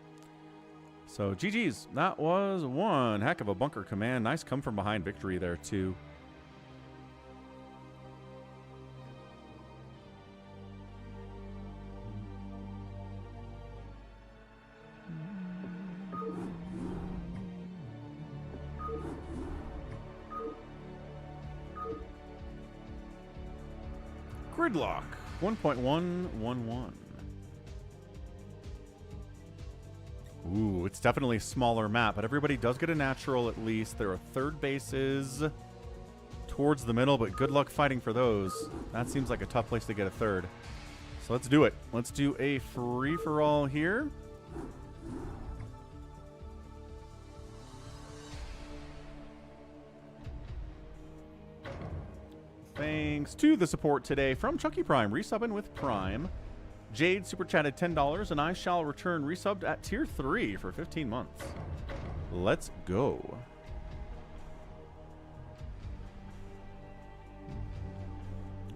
So GG's. That was one heck of a bunker command. Nice come from behind victory there too. Gridlock 1.111. Ooh, it's definitely a smaller map, but everybody does get a natural at least. There are 3rd bases towards the middle, but good luck fighting for those. That seems like a tough place to get a 3rd. So let's do it. Let's do a free-for-all here. Thanks to the support today from Chucky Prime, resubbing with Prime. Jade super chatted $10, and I shall return resubbed at tier 3 for 15 months. Let's go.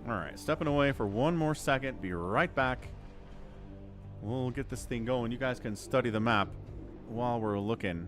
All right, stepping away for one more second. Be right back. We'll get this thing going. You guys can study the map while we're looking.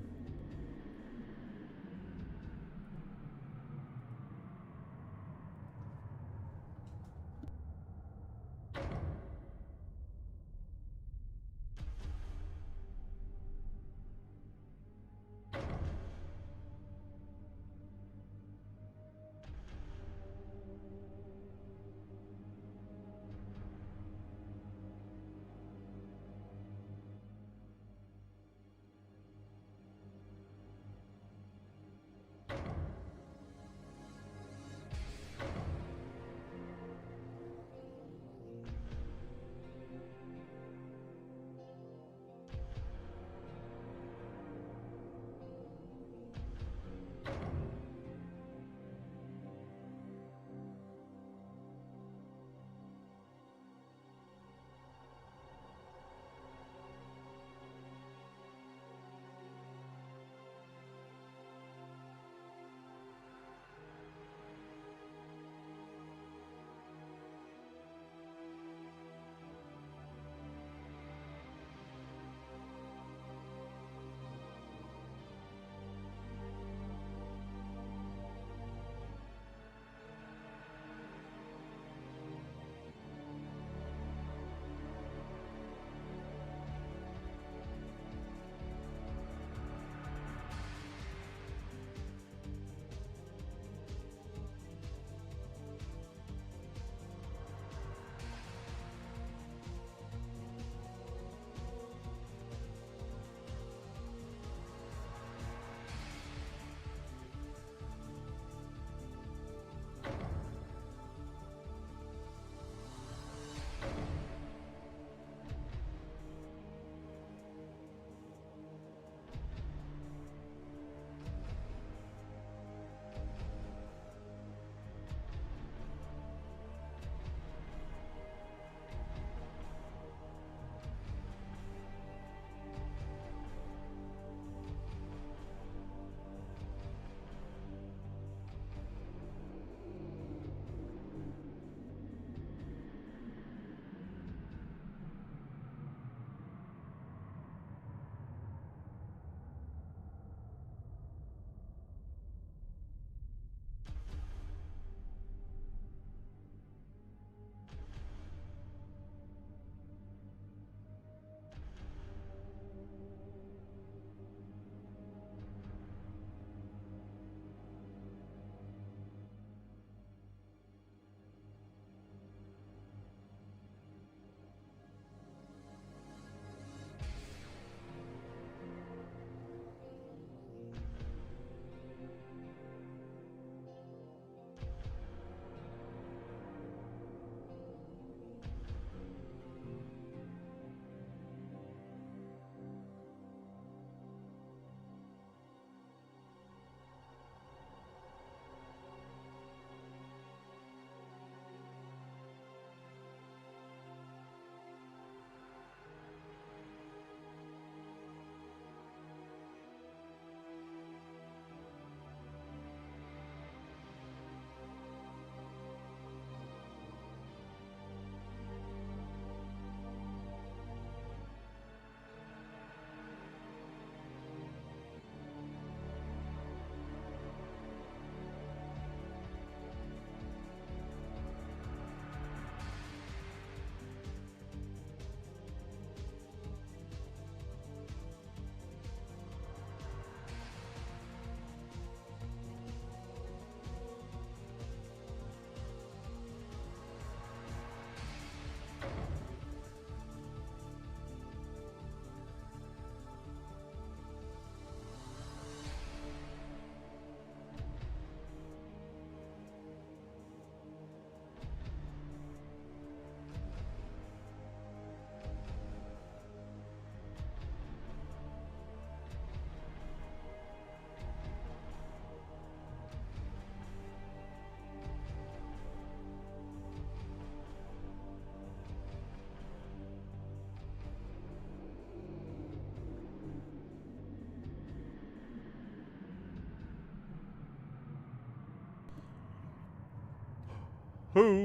Hoorah!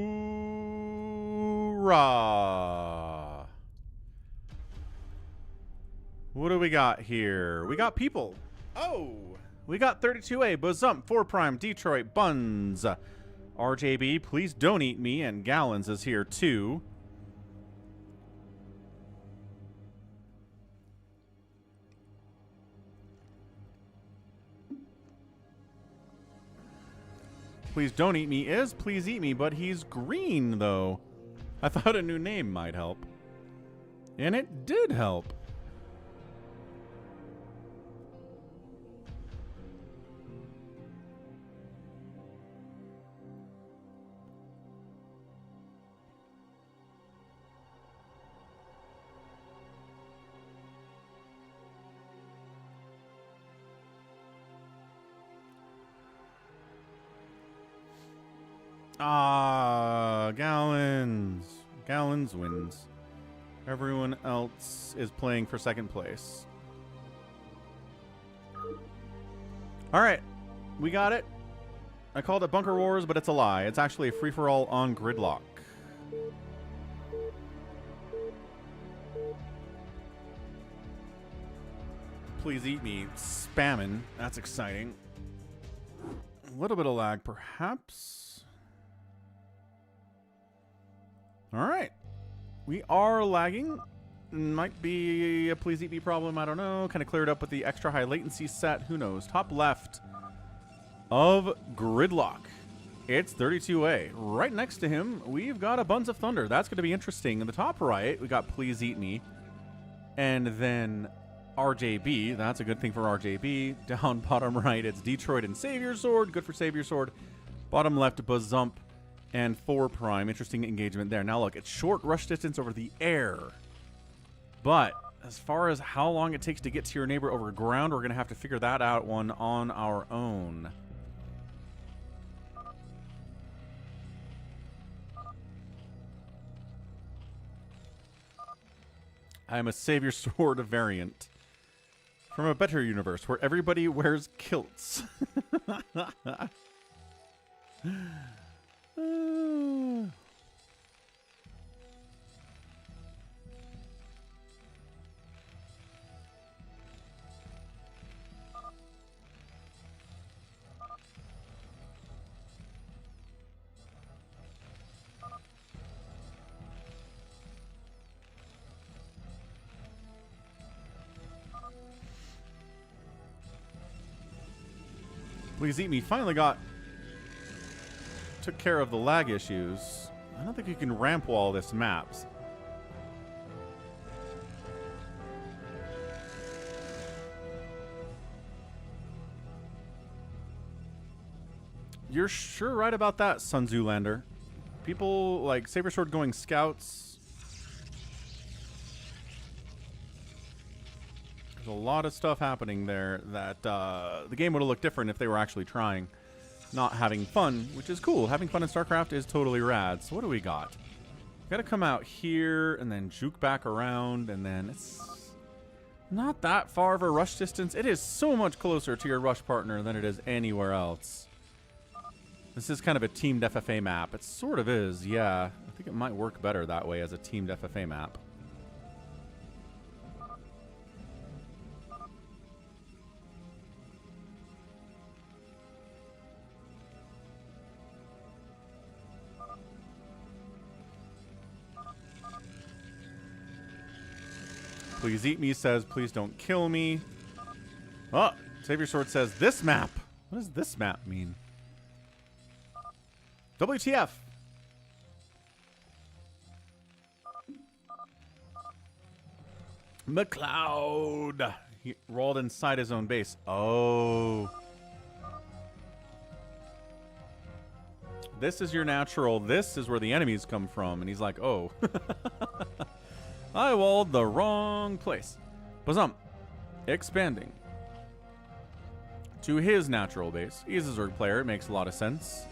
What do we got here? We got people. Oh! We got 32A, Bazump, 4 Prime, Detroit, Buns. RJB, please don't eat me, and Gallons is here too. Please don't eat me is please eat me, but he's green though. I thought a new name might help. And it did help. Ah, Gallons. Gallons wins. Everyone else is playing for second place. All right, we got it. I called it Bunker Wars, but it's a lie. It's actually a free-for-all on Gridlock. Please eat me. Spamming. That's exciting. A little bit of lag, perhaps. All right. We are lagging. Might be a please eat me problem. I don't know. Kind of cleared up with the extra high latency set. Who knows? Top left of Gridlock. It's 32A. Right next to him, we've got a Buns of Thunder. That's going to be interesting. In the top right, we got Please Eat Me. And then RJB. That's a good thing for RJB. Down bottom right, it's Detroit and SaviorSword. Good for SaviorSword. Bottom left, Bazump and 4 Prime. Interesting engagement there. Now look, it's short rush distance over the air. But as far as how long it takes to get to your neighbor over ground, we're going to have to figure that out one on our own. I am a SaviorSword variant from a better universe where everybody wears kilts. Please Eat Me finally took care of the lag issues. I don't think you can ramp wall this maps. You're sure right about that, Sun Zoolander. People like SaviorSword going scouts. There's a lot of stuff happening there that the game would have looked different if they were actually trying. Not having fun, which is cool. Having fun in StarCraft is totally rad. So what do we got? Got to come out here and then juke back around, and then it's not that far of a rush distance. It is so much closer to your rush partner than it is anywhere else. This is kind of a teamed FFA map. It sort of is, yeah. I think it might work better that way as a teamed FFA map. Please Eat Me says, please don't kill me. Oh, SaviorSword says, this map. What does this map mean? WTF. McLeod. He rolled inside his own base. Oh. This is your natural. This is where the enemies come from. And he's like, oh. I walled the wrong place. Bazump. Expanding to his natural base. He's a Zerg player. It makes a lot of sense.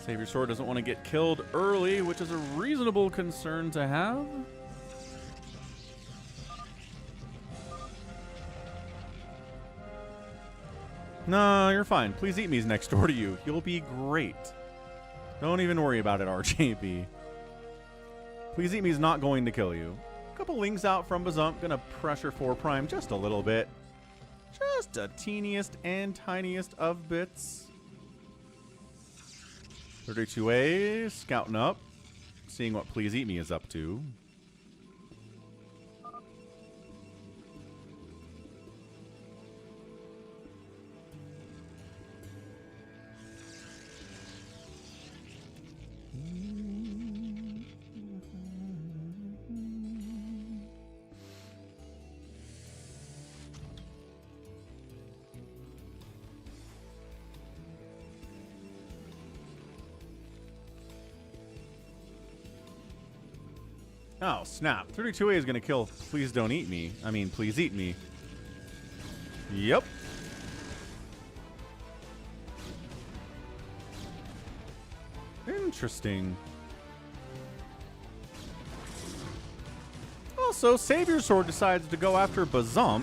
SaviorSword doesn't want to get killed early, which is a reasonable concern to have. No, you're fine. Please Eat Me's next door to you. You'll be great. Don't even worry about it, RJB. Please Eat Me is not going to kill you. A couple links out from Bazump. Gonna pressure 4 Prime just a little bit. Just a teeniest and tiniest of bits. 32A scouting up. Seeing what Please Eat Me is up to. Oh, snap. 32A is going to kill Please Don't Eat Me. I mean, Please Eat Me. Yep. Interesting. Also, SaviorSword decides to go after Bazump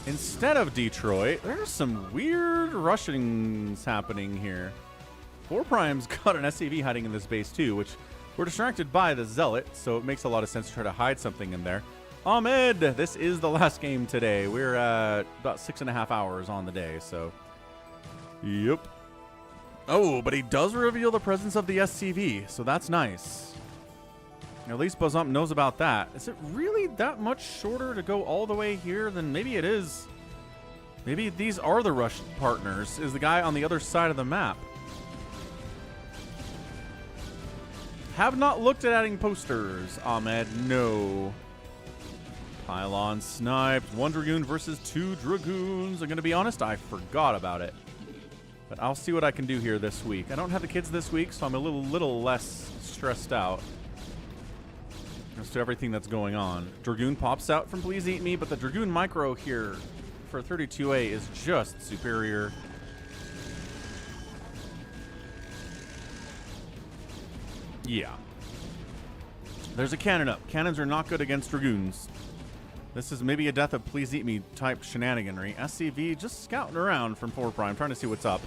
instead of Detroit. There's some weird rushings happening here. 4 Prime's got an SCV hiding in this base too, which we're distracted by the Zealot, so it makes a lot of sense to try to hide something in there. Ahmed, this is the last game today. We're about 6.5 hours on the day, so. Yep. Oh, but he does reveal the presence of the SCV, so that's nice. At least Bazump knows about that. Is it really that much shorter to go all the way here? Then maybe it is. Maybe these are the rush partners, is the guy on the other side of the map. Have not looked at adding posters, Ahmed. No. Pylon sniped. 1 Dragoon versus 2 Dragoons. I'm going to be honest, I forgot about it. But I'll see what I can do here this week. I don't have the kids this week, so I'm a little less stressed out as to everything that's going on. Dragoon pops out from Please Eat Me, but the Dragoon micro here for 32A is just superior. Yeah. There's a cannon up. Cannons are not good against Dragoons. This is maybe a death of Please Eat Me type shenaniganry. SCV just scouting around from 4 Prime, trying to see what's up.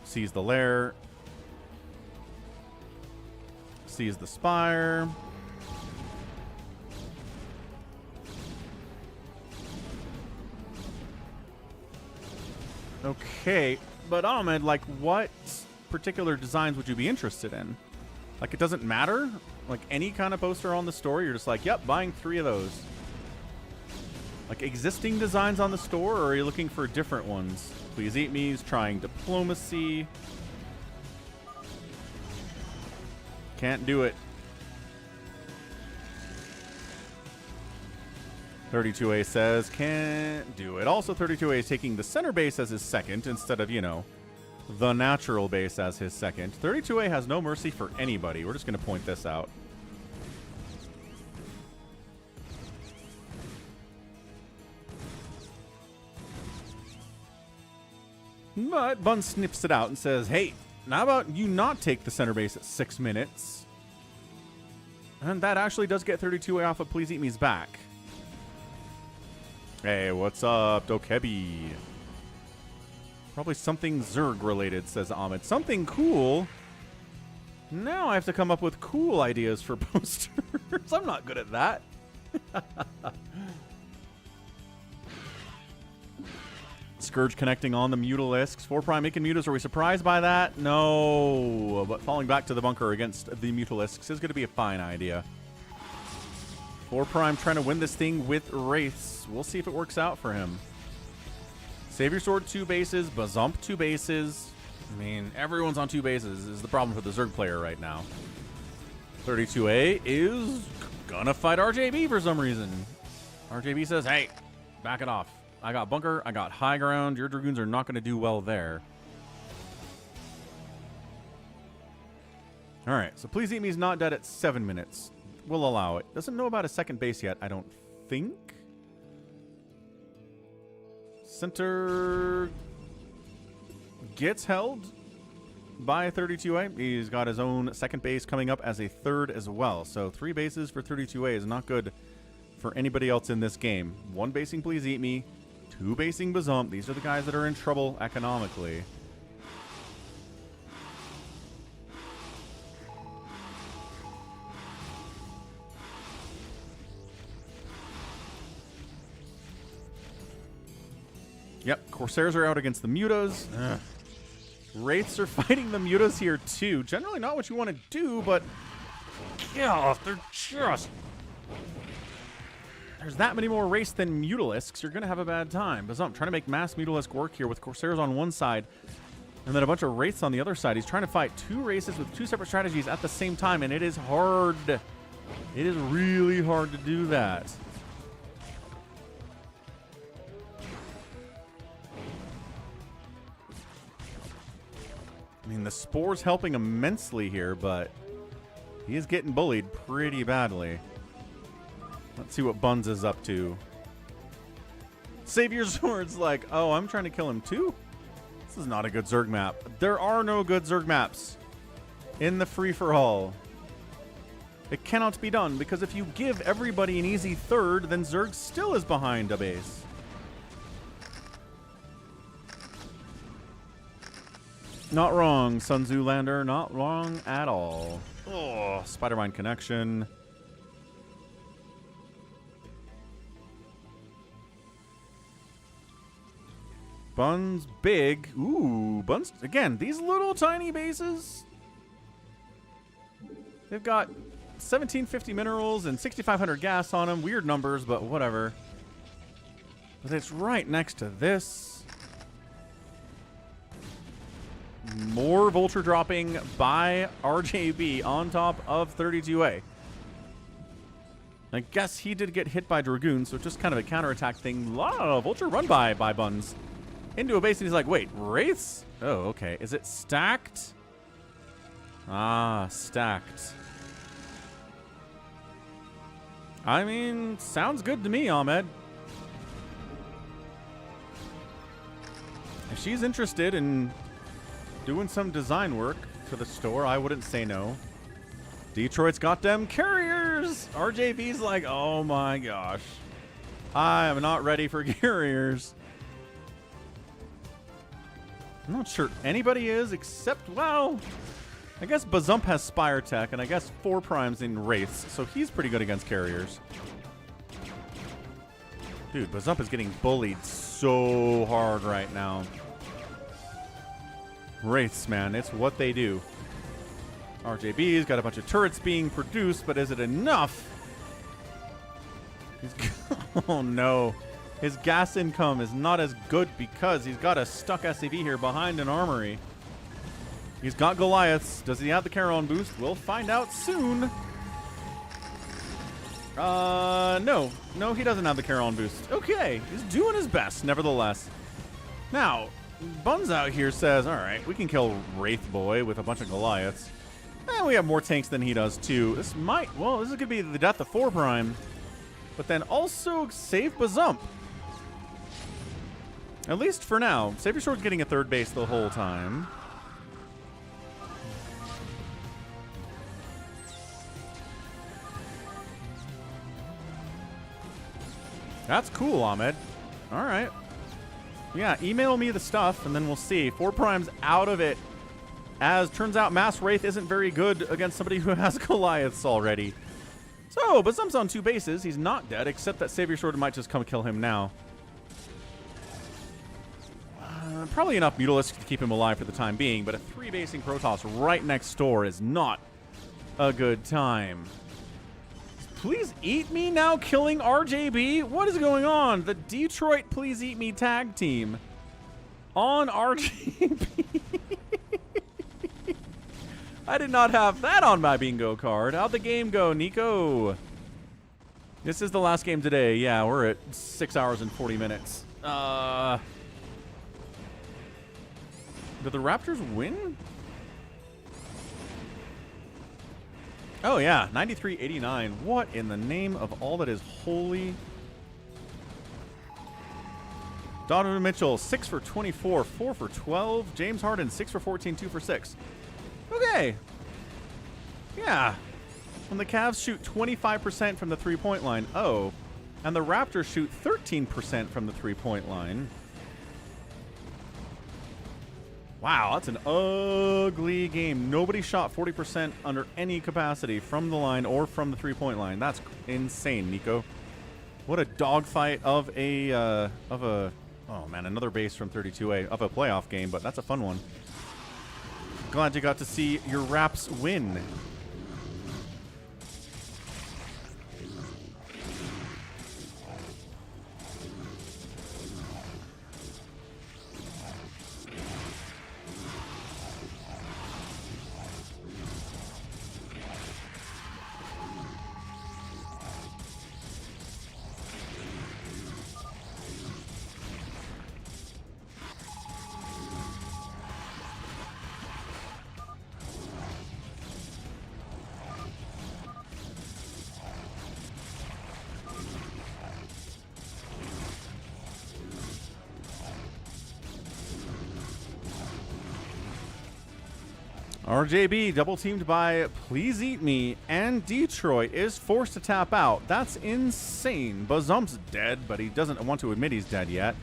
Sees the lair. Sees the spire. Okay, but Ahmed, like, what particular designs would you be interested in? Like, it doesn't matter? Like, any kind of poster on the store, you're just like, yep, buying 3 of those. Like, existing designs on the store, or are you looking for different ones? Please Eat Me's trying diplomacy. Can't do it. 32A says, can't do it. Also, 32A is taking the center base as his second instead of, you know, the natural base as his second. 32A has no mercy for anybody. We're just going to point this out. But Bun sniffs it out and says, hey, how about you not take the center base at 6 minutes? And that actually does get 32A off of Please Eat Me's back. Hey, what's up, Dokebi? Probably something Zerg related, says Ahmed. Something cool? Now I have to come up with cool ideas for posters. I'm not good at that. Scourge connecting on the Mutalisks. 4 Prime making mutas. Are we surprised by that? No. But falling back to the bunker against the Mutalisks is going to be a fine idea. 4 Prime trying to win this thing with Wraiths. We'll see if it works out for him. SaviorSword 2 bases. Bazump 2 bases. I mean, everyone's on 2 bases is the problem for the Zerg player right now. 32A is gonna fight RJB for some reason. RJB says, hey, back it off. I got bunker, I got high ground. Your Dragoons are not going to do well there. All right, so Please Eat Me's not dead at 7 minutes. We'll allow it. Doesn't know about a second base yet, I don't think. Center gets held by 32A. He's got his own second base coming up as a third as well. So 3 bases for 32A is not good for anybody else in this game. 1 basing Please Eat Me. 2 basing Bazump. These are the guys that are in trouble economically. Yep, Corsairs are out against the Mutas. Ugh. Wraiths are fighting the Mutas here too. Generally not what you want to do, but yeah, they're just... There's that many more Wraiths than Mutalisks. You're going to have a bad time. Bazump trying to make mass Mutalisk work here with Corsairs on one side and then a bunch of Wraiths on the other side. He's trying to fight two races with two separate strategies at the same time, and it is hard. It is really hard to do that. I mean, the Spore's helping immensely here, but he is getting bullied pretty badly. Let's see what Buns is up to. SaviorSword's like, oh, I'm trying to kill him too? This is not a good Zerg map. There are no good Zerg maps in the free-for-all. It cannot be done, because if you give everybody an easy third, then Zerg still is behind a base. Not wrong, Sun Tzu Lander. Not wrong at all. Oh, Spider-Mind connection. Buns big. Ooh, Buns. Again, these little tiny bases. They've got 1750 minerals and 6,500 gas on them. Weird numbers, but whatever. But it's right next to this. More vulture dropping by RJB on top of 32A. I guess he did get hit by Dragoon, so just kind of a counterattack thing. Vulture run by Buns. Into a base, and he's like, wait, Wraiths? Oh, okay. Is it stacked? Ah, stacked. I mean, sounds good to me, Ahmed. If she's interested in doing some design work for the store, I wouldn't say no. Detroit's got them carriers! RJV's like, oh my gosh. I am not ready for carriers. I'm not sure anybody is, except, well, I guess Bazump has Spire Tech, and I guess 4 primes in Wraiths, so he's pretty good against carriers. Dude, Bazump is getting bullied so hard right now. Wraiths, man, it's what they do. RJB's got a bunch of turrets being produced, but is it enough? Oh no. His gas income is not as good because he's got a stuck SCV here behind an armory. He's got Goliaths. Does he have the Charon boost? We'll find out soon. No. No, he doesn't have the Charon boost. Okay, he's doing his best, nevertheless. Now, Buns out here says, all right, we can kill Wraith Boy with a bunch of Goliaths. And we have more tanks than he does, too. This might, well, this is going to be the death of 4 prime. But then also save Bazump. At least for now. SaviorSword's getting a third base the whole time. That's cool, Ahmed. All right. Yeah, email me the stuff, and then we'll see. 4 primes out of it. As turns out, Mass Wraith isn't very good against somebody who has Goliaths already. So, Bazump's on 2 bases. He's not dead, except that SaviorSword might just come kill him now. Probably enough Mutalisk to keep him alive for the time being, but a 3-basing Protoss right next door is not a good time. Please eat me now, killing RJB? What is going on? The Detroit Please Eat Me tag team on RJB. I did not have that on my bingo card. How'd the game go, Nico? This is the last game today. Yeah, we're at 6 hours and 40 minutes. Did the Raptors win? Oh, yeah. 93-89. What in the name of all that is holy? Donovan Mitchell, 6 for 24, 4 for 12. James Harden, 6 for 14, 2 for 6. Okay. Yeah. When the Cavs shoot 25% from the three-point line. Oh. And the Raptors shoot 13% from the three-point line. Wow, that's an ugly game. Nobody shot 40% under any capacity from the line or from the three-point line. That's insane, Nico. What a dogfight of a Oh, man, another base from 32A of a playoff game, but that's a fun one. Glad you got to see your Raps win. RJB double teamed by Please Eat Me, and Detroit is forced to tap out. That's insane. Bazump's dead, but he doesn't want to admit he's dead yet.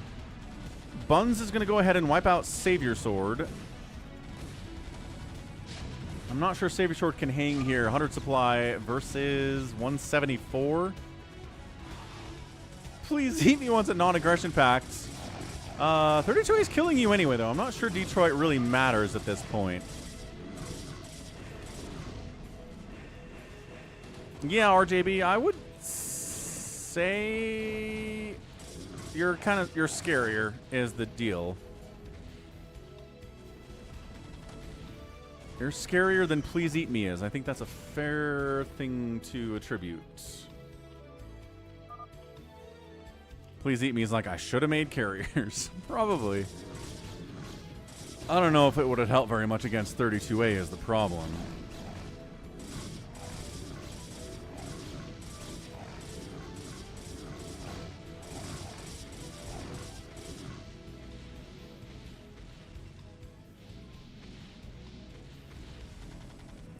Buns is going to go ahead and wipe out SaviorSword. I'm not sure SaviorSword can hang here. 100 supply versus 174. Please Eat Me wants a non-aggression pact. 32 is killing you anyway, though. I'm not sure Detroit really matters at this point. Yeah, RJB, I would say you're scarier is the deal. You're scarier than Please Eat Me is. I think that's a fair thing to attribute. Please Eat Me is like, I should have made carriers. Probably. I don't know if it would have helped very much against 32A is the problem.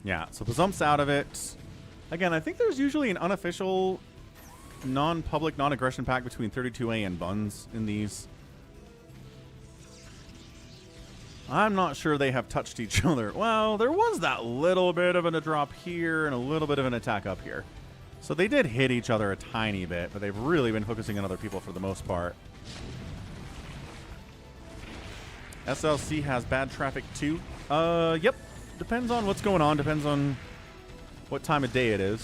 Yeah, so Bazump's out of it. Again, I think there's usually an unofficial, non-public, non-aggression pact between 32A and Buns in these. I'm not sure they have touched each other. Well, there was that little bit of a drop here and a little bit of an attack up here. So they did hit each other a tiny bit, but they've really been focusing on other people for the most part. SLC has bad traffic too. Yep. Depends on what's going on. Depends on what time of day it is.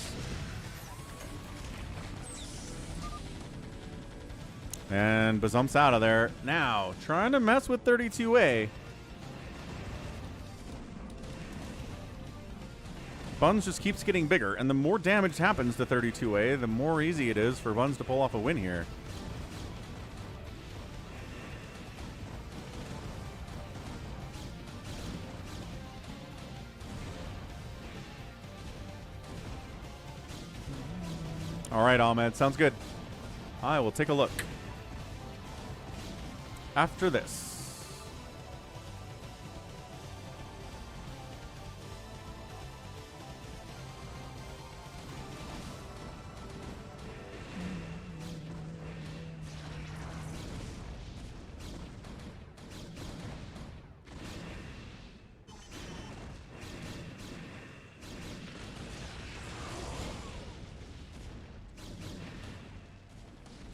And Bazump's out of there. Now, trying to mess with 32A. Buns just keeps getting bigger. And the more damage happens to 32A, the more easy it is for Buns to pull off a win here. All right, Ahmed. Sounds good. I will take a look after this.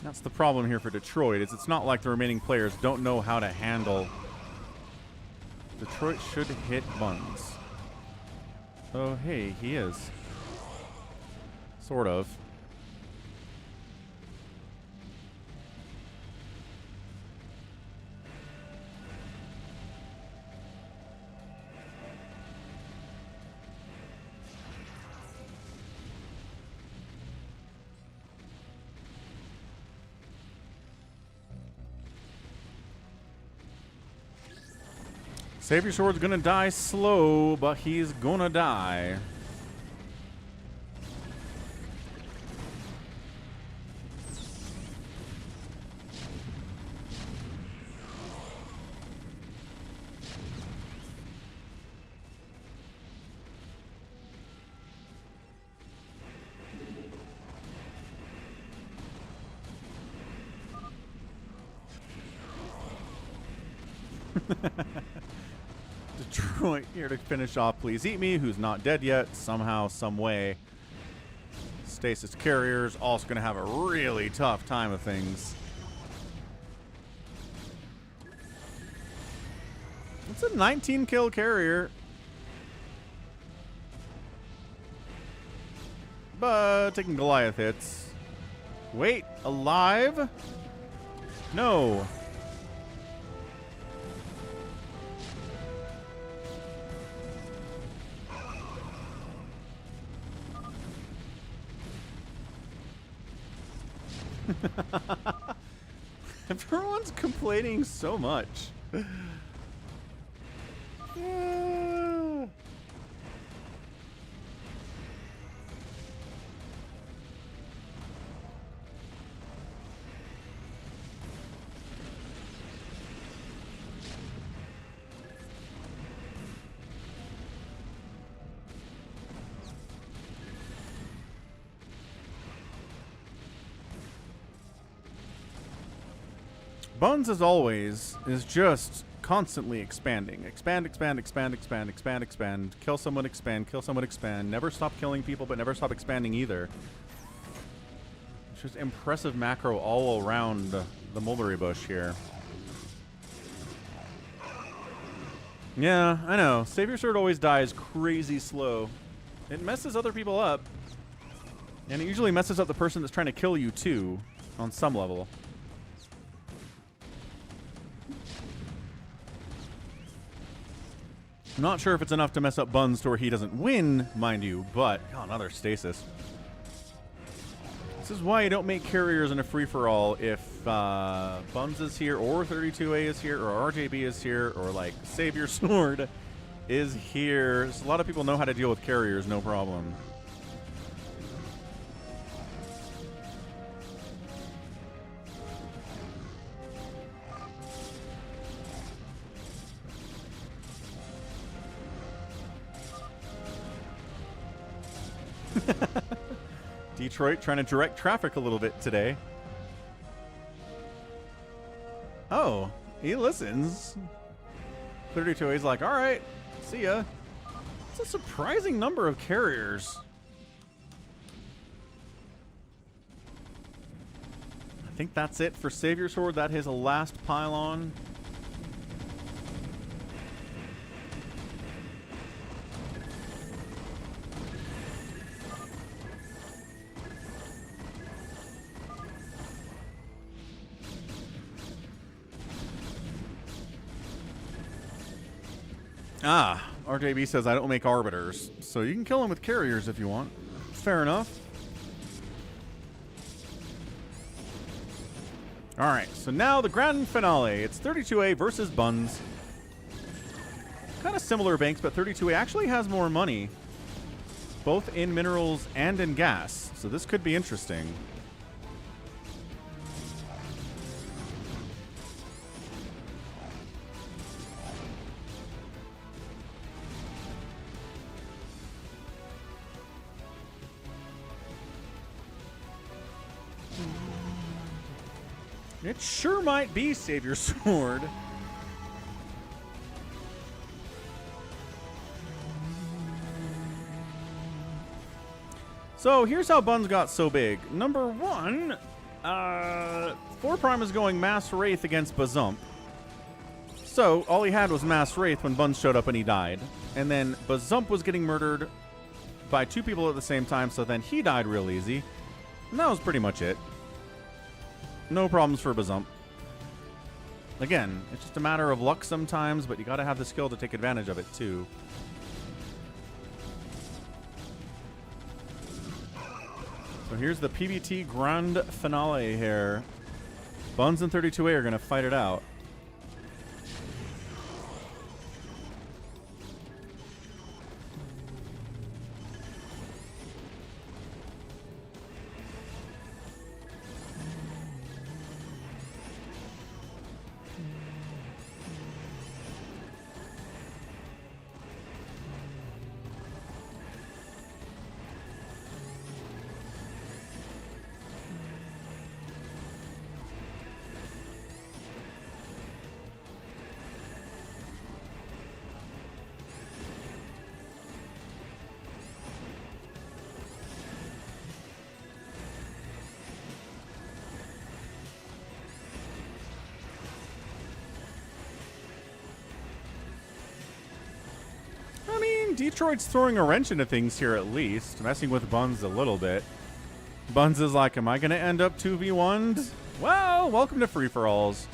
That's the problem here for Detroit, is it's not like the remaining players don't know how to handle. Detroit should hit Buns. Oh, hey, he is. Sort of. SaviorSword's gonna die slow, but he's gonna die. Detroit here to finish off Please Eat Me, who's not dead yet, somehow, some way. Stasis Carriers also going to have a really tough time of things. It's a 19 kill carrier. But taking Goliath hits. Wait, alive? No. Everyone's complaining so much. Buns, as always, is just constantly expanding. Expand, expand, expand, expand, expand, expand. Kill someone, expand, kill someone, expand. Never stop killing people, but never stop expanding either. It's just impressive macro all around the mulberry bush here. Yeah, I know. SaviorSword always dies crazy slow. It messes other people up. And it usually messes up the person that's trying to kill you, too, on some level. I'm not sure if it's enough to mess up Buns to where he doesn't win, mind you, but oh, another stasis. This is why you don't make carriers in a free-for-all if Buns is here, or 32A is here, or RJB is here, or like SaviorSword is here. So a lot of people know how to deal with carriers, no problem. Detroit trying to direct traffic a little bit today. Oh, he listens. 32A is like, all right, see ya. It's a surprising number of carriers. I think that's it for SaviorSword. That is a last pylon. Ah, RJB says I don't make arbiters, so you can kill him with carriers if you want. Fair enough. All right, so now the grand finale. It's 32A versus Buns. Kind of similar banks, but 32A actually has more money, both in minerals and in gas. So this could be interesting. It sure might be SaviorSword. So here's how Buns got so big. Number one, 4 Prime is going Mass Wraith against Bazump. So all he had was Mass Wraith when Buns showed up and he died. And then Bazump was getting murdered by 2 people at the same time, so then he died real easy. And that was pretty much it. No problems for Bazump. Again, it's just a matter of luck sometimes, but you gotta have the skill to take advantage of it too. So here's the PBT grand finale here. Buns and 32A are gonna fight it out. Detroit's throwing a wrench into things here at least, messing with Buns a little bit. Buns is like, am I going to end up 2v1'd? Well, welcome to free-for-alls.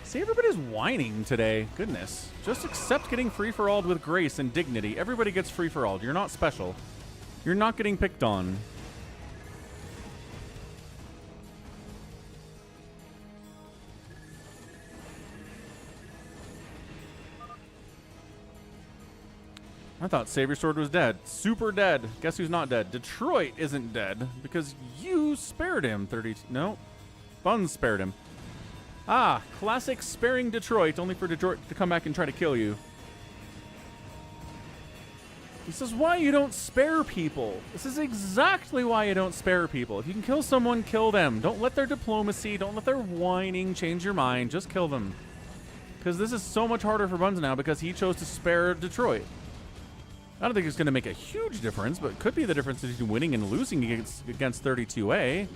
See, everybody's whining today. Goodness. Just accept getting free-for-alled with grace and dignity. Everybody gets free-for-alled. You're not special. You're not getting picked on. I thought SaviorSword was dead. Super dead. Guess who's not dead? Detroit isn't dead because you spared him. 30. No. Buns spared him. Ah, classic sparing Detroit, only for Detroit to come back and try to kill you. This is why you don't spare people. This is exactly why you don't spare people. If you can kill someone, kill them. Don't let their diplomacy, don't let their whining change your mind. Just kill them. Because this is so much harder for Buns now because he chose to spare Detroit. I don't think it's going to make a huge difference, but it could be the difference between winning and losing against 32A.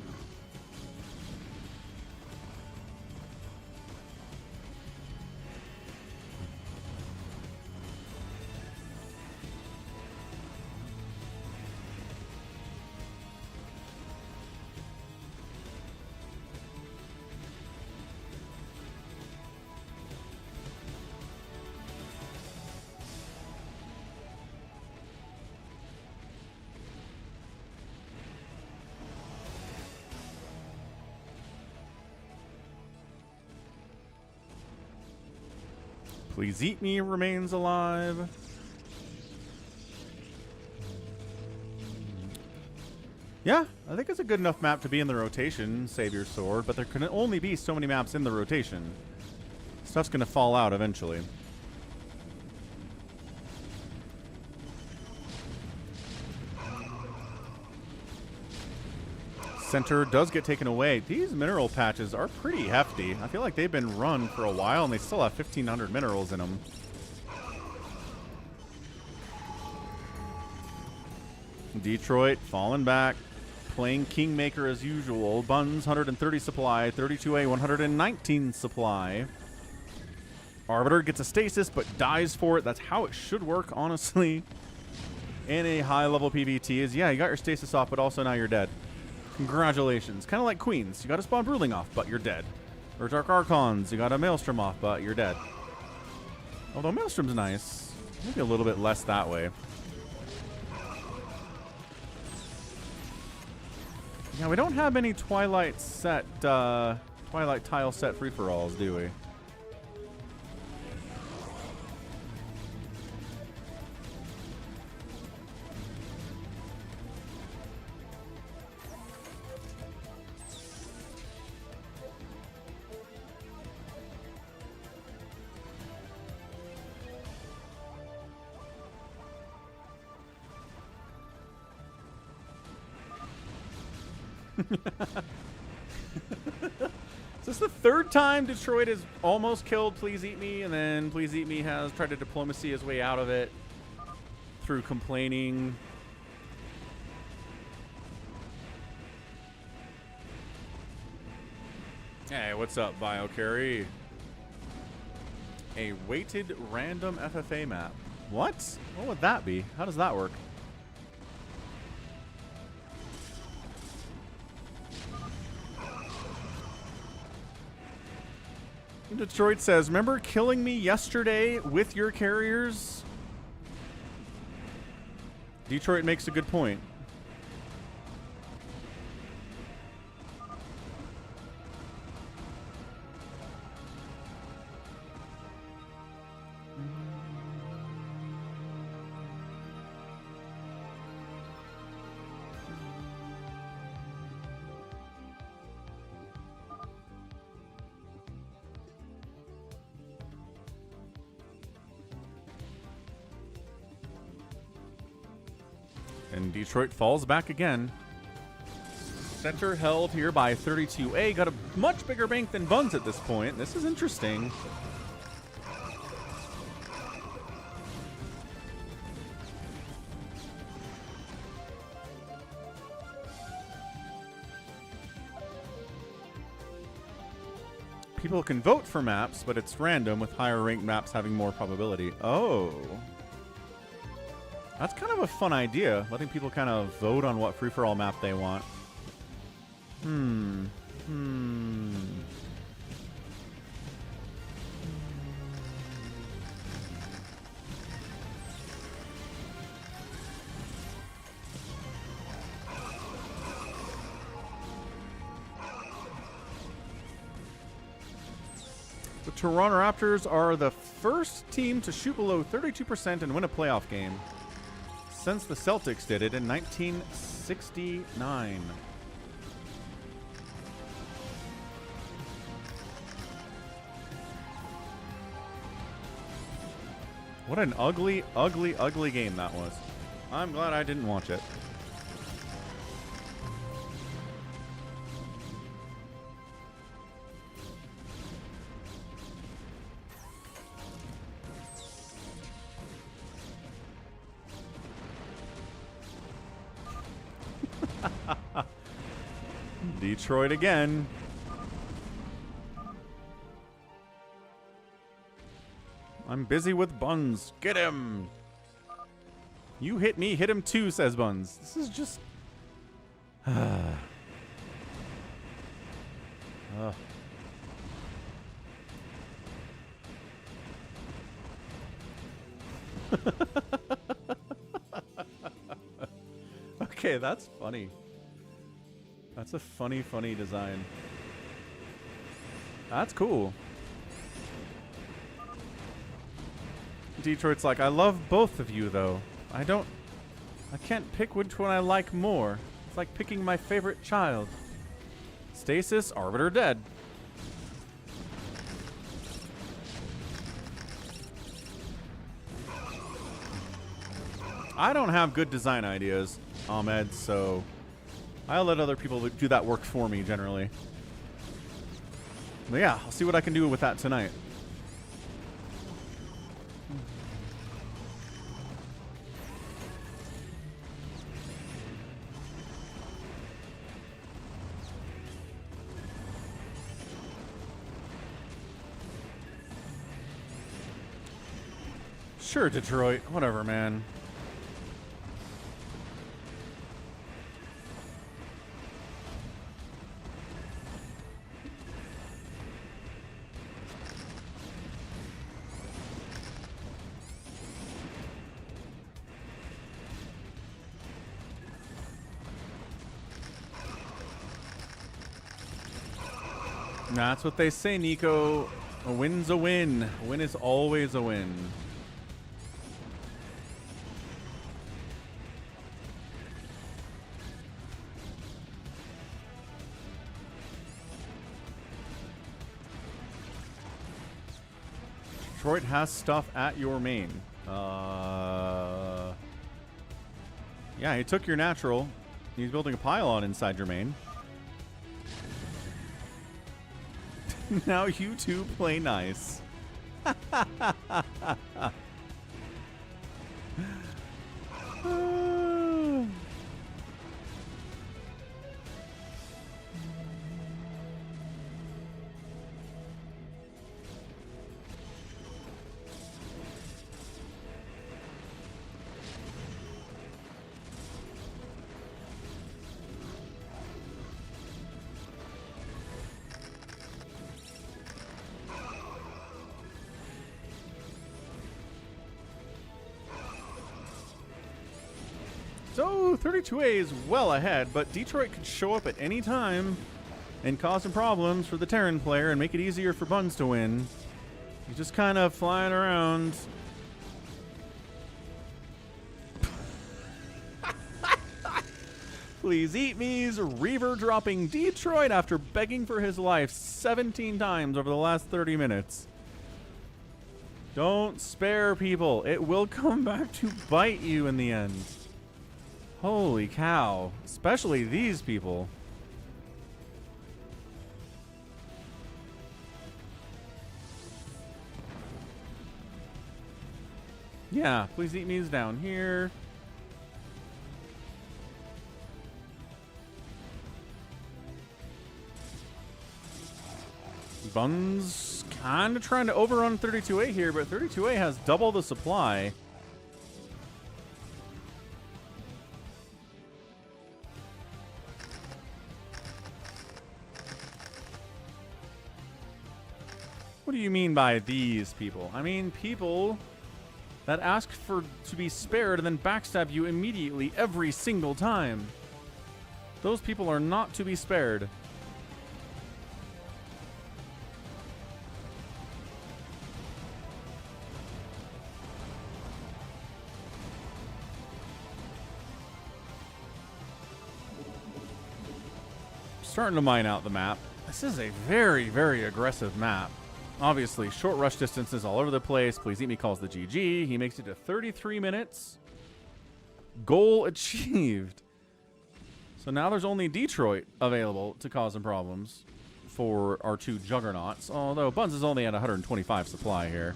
Please Eat Me remains alive. Yeah, I think it's a good enough map to be in the rotation, SaviorSword, but there can only be so many maps in the rotation. Stuff's going to fall out eventually. Center does get taken away. These mineral patches are pretty hefty. I feel like they've been run for a while and they still have 1,500 minerals in them. Detroit falling back, playing Kingmaker as usual. Buns 130 supply, 32A 119 supply. Arbiter gets a stasis but dies for it. That's how it should work, honestly. In a high level PvT is, yeah, you got your stasis off, but also now you're dead. Congratulations. Kind of like Queens. You got a Spawn Bruling off, but you're dead. Or Dark Archons. You got a Maelstrom off, but you're dead. Although Maelstrom's nice. Maybe a little bit less that way. Yeah, we don't have any Twilight set, Twilight tile set free-for-alls, do we? Is this the third time Detroit has almost killed Please Eat Me, and then Please Eat Me has tried to diplomacy his way out of it through complaining? Hey, what's up, BioCarry? A weighted random FFA map. What? What would that be? How does that work? Detroit says, remember killing me yesterday with your carriers? Detroit makes a good point. And Detroit falls back again. Center held here by 32A. Got a much bigger bank than Buns at this point. This is interesting. People can vote for maps, but it's random with higher ranked maps having more probability. Oh. That's kind of a fun idea, letting people kind of vote on what free-for-all map they want. The Toronto Raptors are the first team to shoot below 32% and win a playoff game since the Celtics did it in 1969. What an ugly, ugly, ugly game that was. I'm glad I didn't watch it. Detroit again. I'm busy with Buns. Get him. You hit me, hit him too, says Buns. This is just... Okay, that's funny. That's a funny, funny design. That's cool. Detroit's like, I love both of you, though. I can't pick which one I like more. It's like picking my favorite child. Stasis, Arbiter dead. I don't have good design ideas, Ahmed, so I'll let other people do that work for me, generally. But yeah, I'll see what I can do with that tonight. Sure, Detroit. Whatever, man. That's what they say, Nico. A win's a win. A win is always a win. Detroit has stuff at your main. Yeah, he took your natural. He's building a pylon inside your main. Now you two play nice. So 32A is well ahead, but Detroit could show up at any time and cause some problems for the Terran player and make it easier for Buns to win. He's just kind of flying around. Please eat me's Reaver dropping Detroit after begging for his life 17 times over the last 30 minutes. Don't spare people. It will come back to bite you in the end. Holy cow. Especially these people. Yeah, please eat me's down here. Buns kind of trying to overrun 32A here, but 32A has double the supply. What do you mean by these people? I mean people that ask to be spared and then backstab you immediately every single time. Those people are not to be spared. Starting to mine out the map. This is a very, very aggressive map. Obviously, short rush distances all over the place. Please Eat Me calls the GG. He makes it to 33 minutes. Goal achieved. So now there's only Detroit available to cause some problems for our two juggernauts. Although Buns is only at 125 supply here.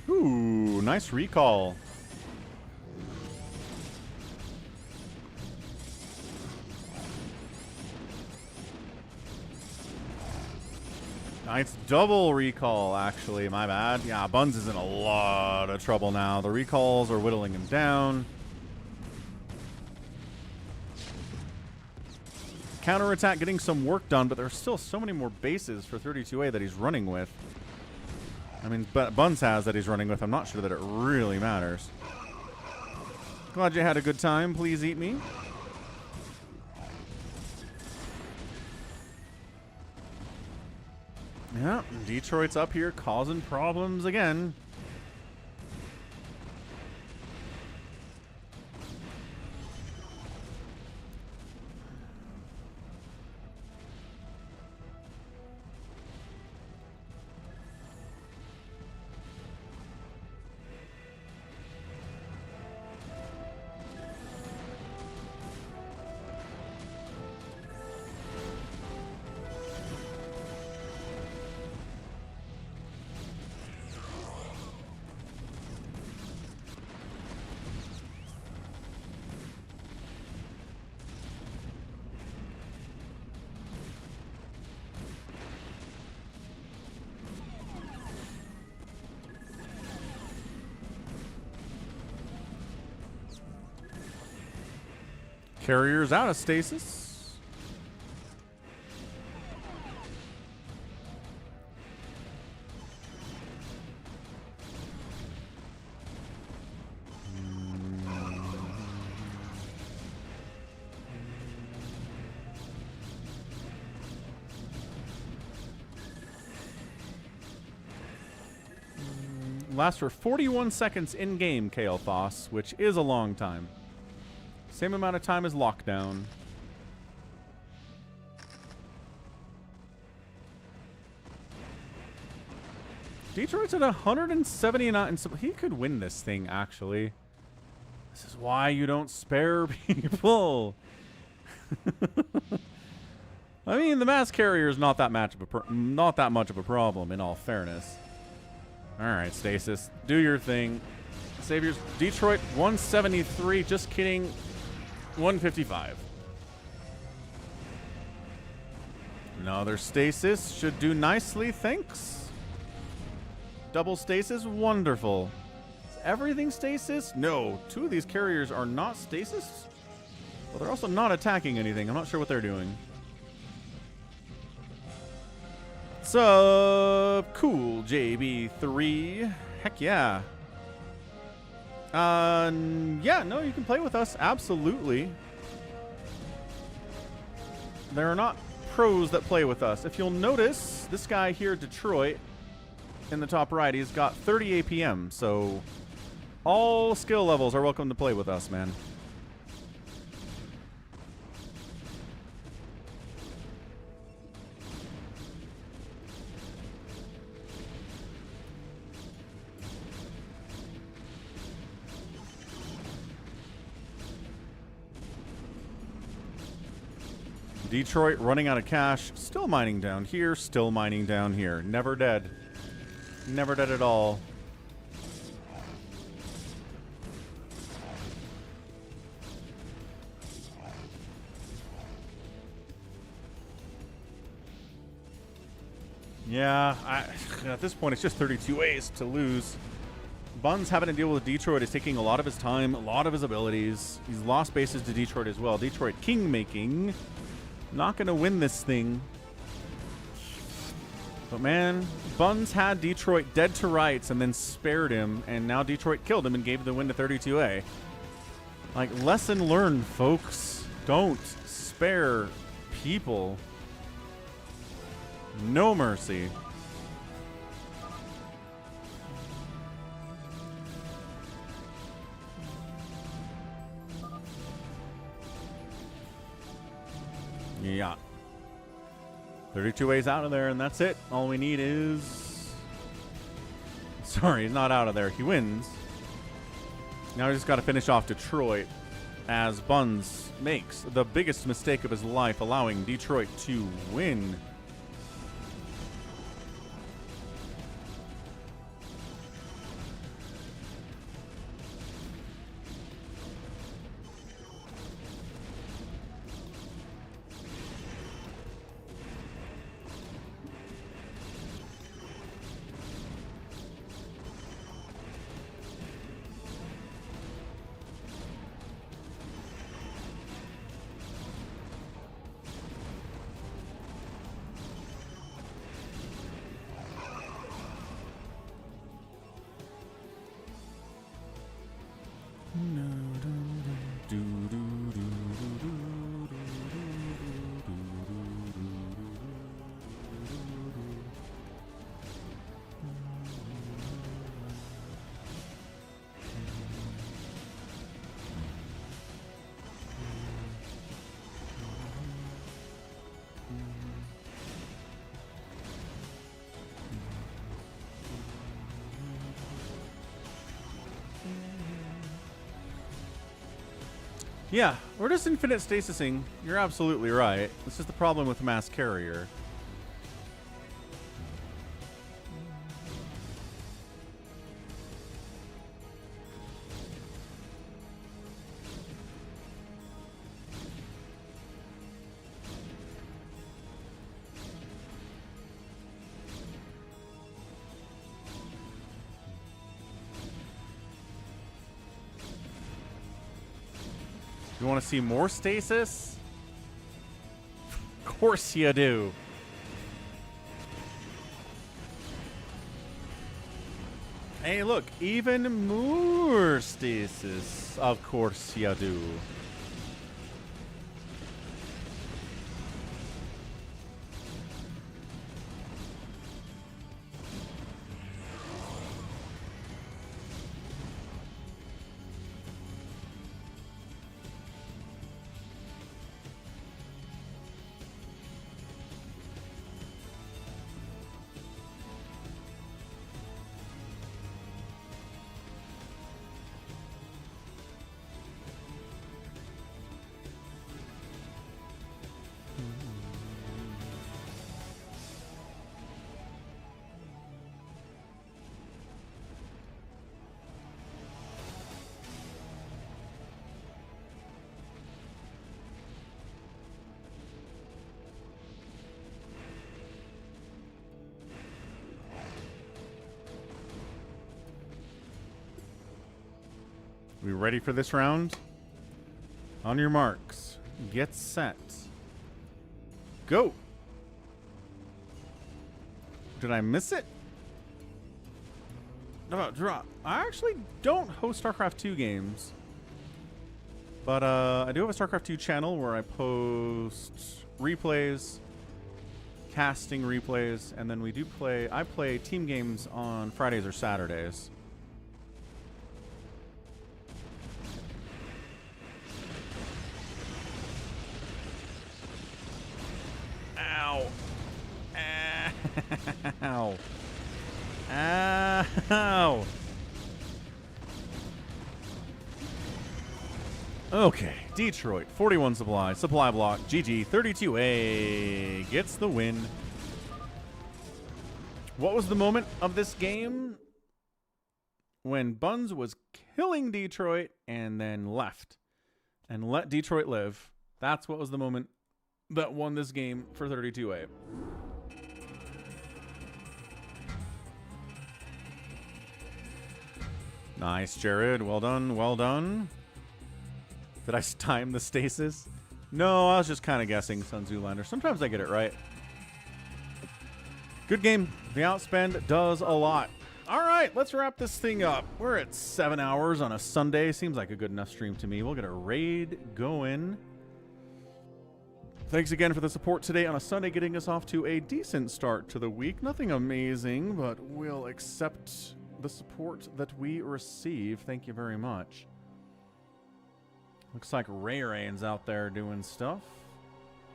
Ooh, nice recall. Nice double recall, actually. My bad. Yeah, Buns is in a lot of trouble now. The recalls are whittling him down. Counterattack getting some work done, but there's still so many more bases for 32A that he's running with. I mean, Buns has that he's running with. I'm not sure that it really matters. Glad you had a good time. Please eat me. Yeah, Detroit's up here causing problems again. Carrier's out of stasis. Lasts for 41 seconds in-game, KOTH, which is a long time. Same amount of time as lockdown. Detroit's at 179. So he could win this thing, actually. This is why you don't spare people. I mean, the mass carrier is not that much of a problem, in all fairness. All right, Stasis, do your thing. Saviors, Detroit 173. Just kidding. 155. Another stasis should do nicely, thanks. Double stasis, wonderful. Is everything stasis? No, two of these carriers are not stasis. Well, they're also not attacking anything. I'm not sure what they're doing. What's up? Cool, JB3. Heck yeah. Yeah, no, you can play with us. Absolutely. There are not pros that play with us. If you'll notice, this guy here, Detroit, in the top right, he's got 30 APM. So all skill levels are welcome to play with us, man. Detroit running out of cash, still mining down here, still mining down here. Never dead. Never dead at all. Yeah, at this point, it's just 32 ways to lose. Buns having to deal with Detroit is taking a lot of his time, a lot of his abilities. He's lost bases to Detroit as well. Detroit king making. Not going to win this thing. But man, Buns had Detroit dead to rights and then spared him, and now Detroit killed him and gave the win to 32A. Like, lesson learned, folks. Don't spare people. No mercy. Yeah. 32 ways out of there, and that's it. All we need is... Sorry, he's not out of there. He wins. Now we just got to finish off Detroit as Buns makes the biggest mistake of his life, allowing Detroit to win. Yeah, we're just infinite stasising. You're absolutely right. This is the problem with Mass Carrier. You want to see more stasis? Of course you do. Hey, look, even more stasis. Of course you do. We ready for this round? On your marks, get set, go. Did I miss it? No, drop. I actually don't host StarCraft 2 games. But I do have a StarCraft 2 channel where I post replays, casting replays, and then I play team games on Fridays or Saturdays. Ow. Ow. Okay, Detroit, 41 supply block, GG, 32A gets the win. What was the moment of this game? When Buns was killing Detroit and then left and let Detroit live. That's what was the moment that won this game for 32A. Nice, Jared. Well done. Well done. Did I time the stasis? No, I was just kind of guessing Sun Tzu Lander. Sometimes I get it right. Good game. The outspend does a lot. All right, let's wrap this thing up. We're at 7 hours on a Sunday. Seems like a good enough stream to me. We'll get a raid going. Thanks again for the support today on a Sunday, getting us off to a decent start to the week. Nothing amazing, but we'll accept the support that we receive. Thank you very much. Looks like Ray Rain's out there doing stuff.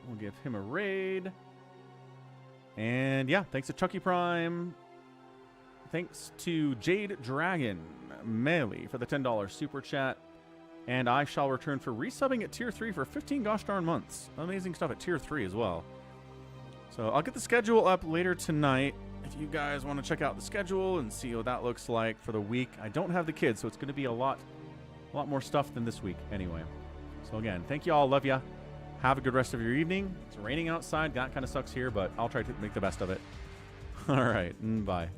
We'll give him a raid. And yeah, thanks to Chucky Prime. Thanks to Jade Dragon Melee for the $10 super chat. And I shall return for resubbing at tier 3 for 15 gosh darn months. Amazing stuff at tier 3 as well. So I'll get the schedule up later tonight. If you guys want to check out the schedule and see what that looks like for the week. I don't have the kids, so it's going to be a lot more stuff than this week anyway. So again, thank you all. Love ya. Have a good rest of your evening. It's raining outside. That kind of sucks here, but I'll try to make the best of it. All right. Bye.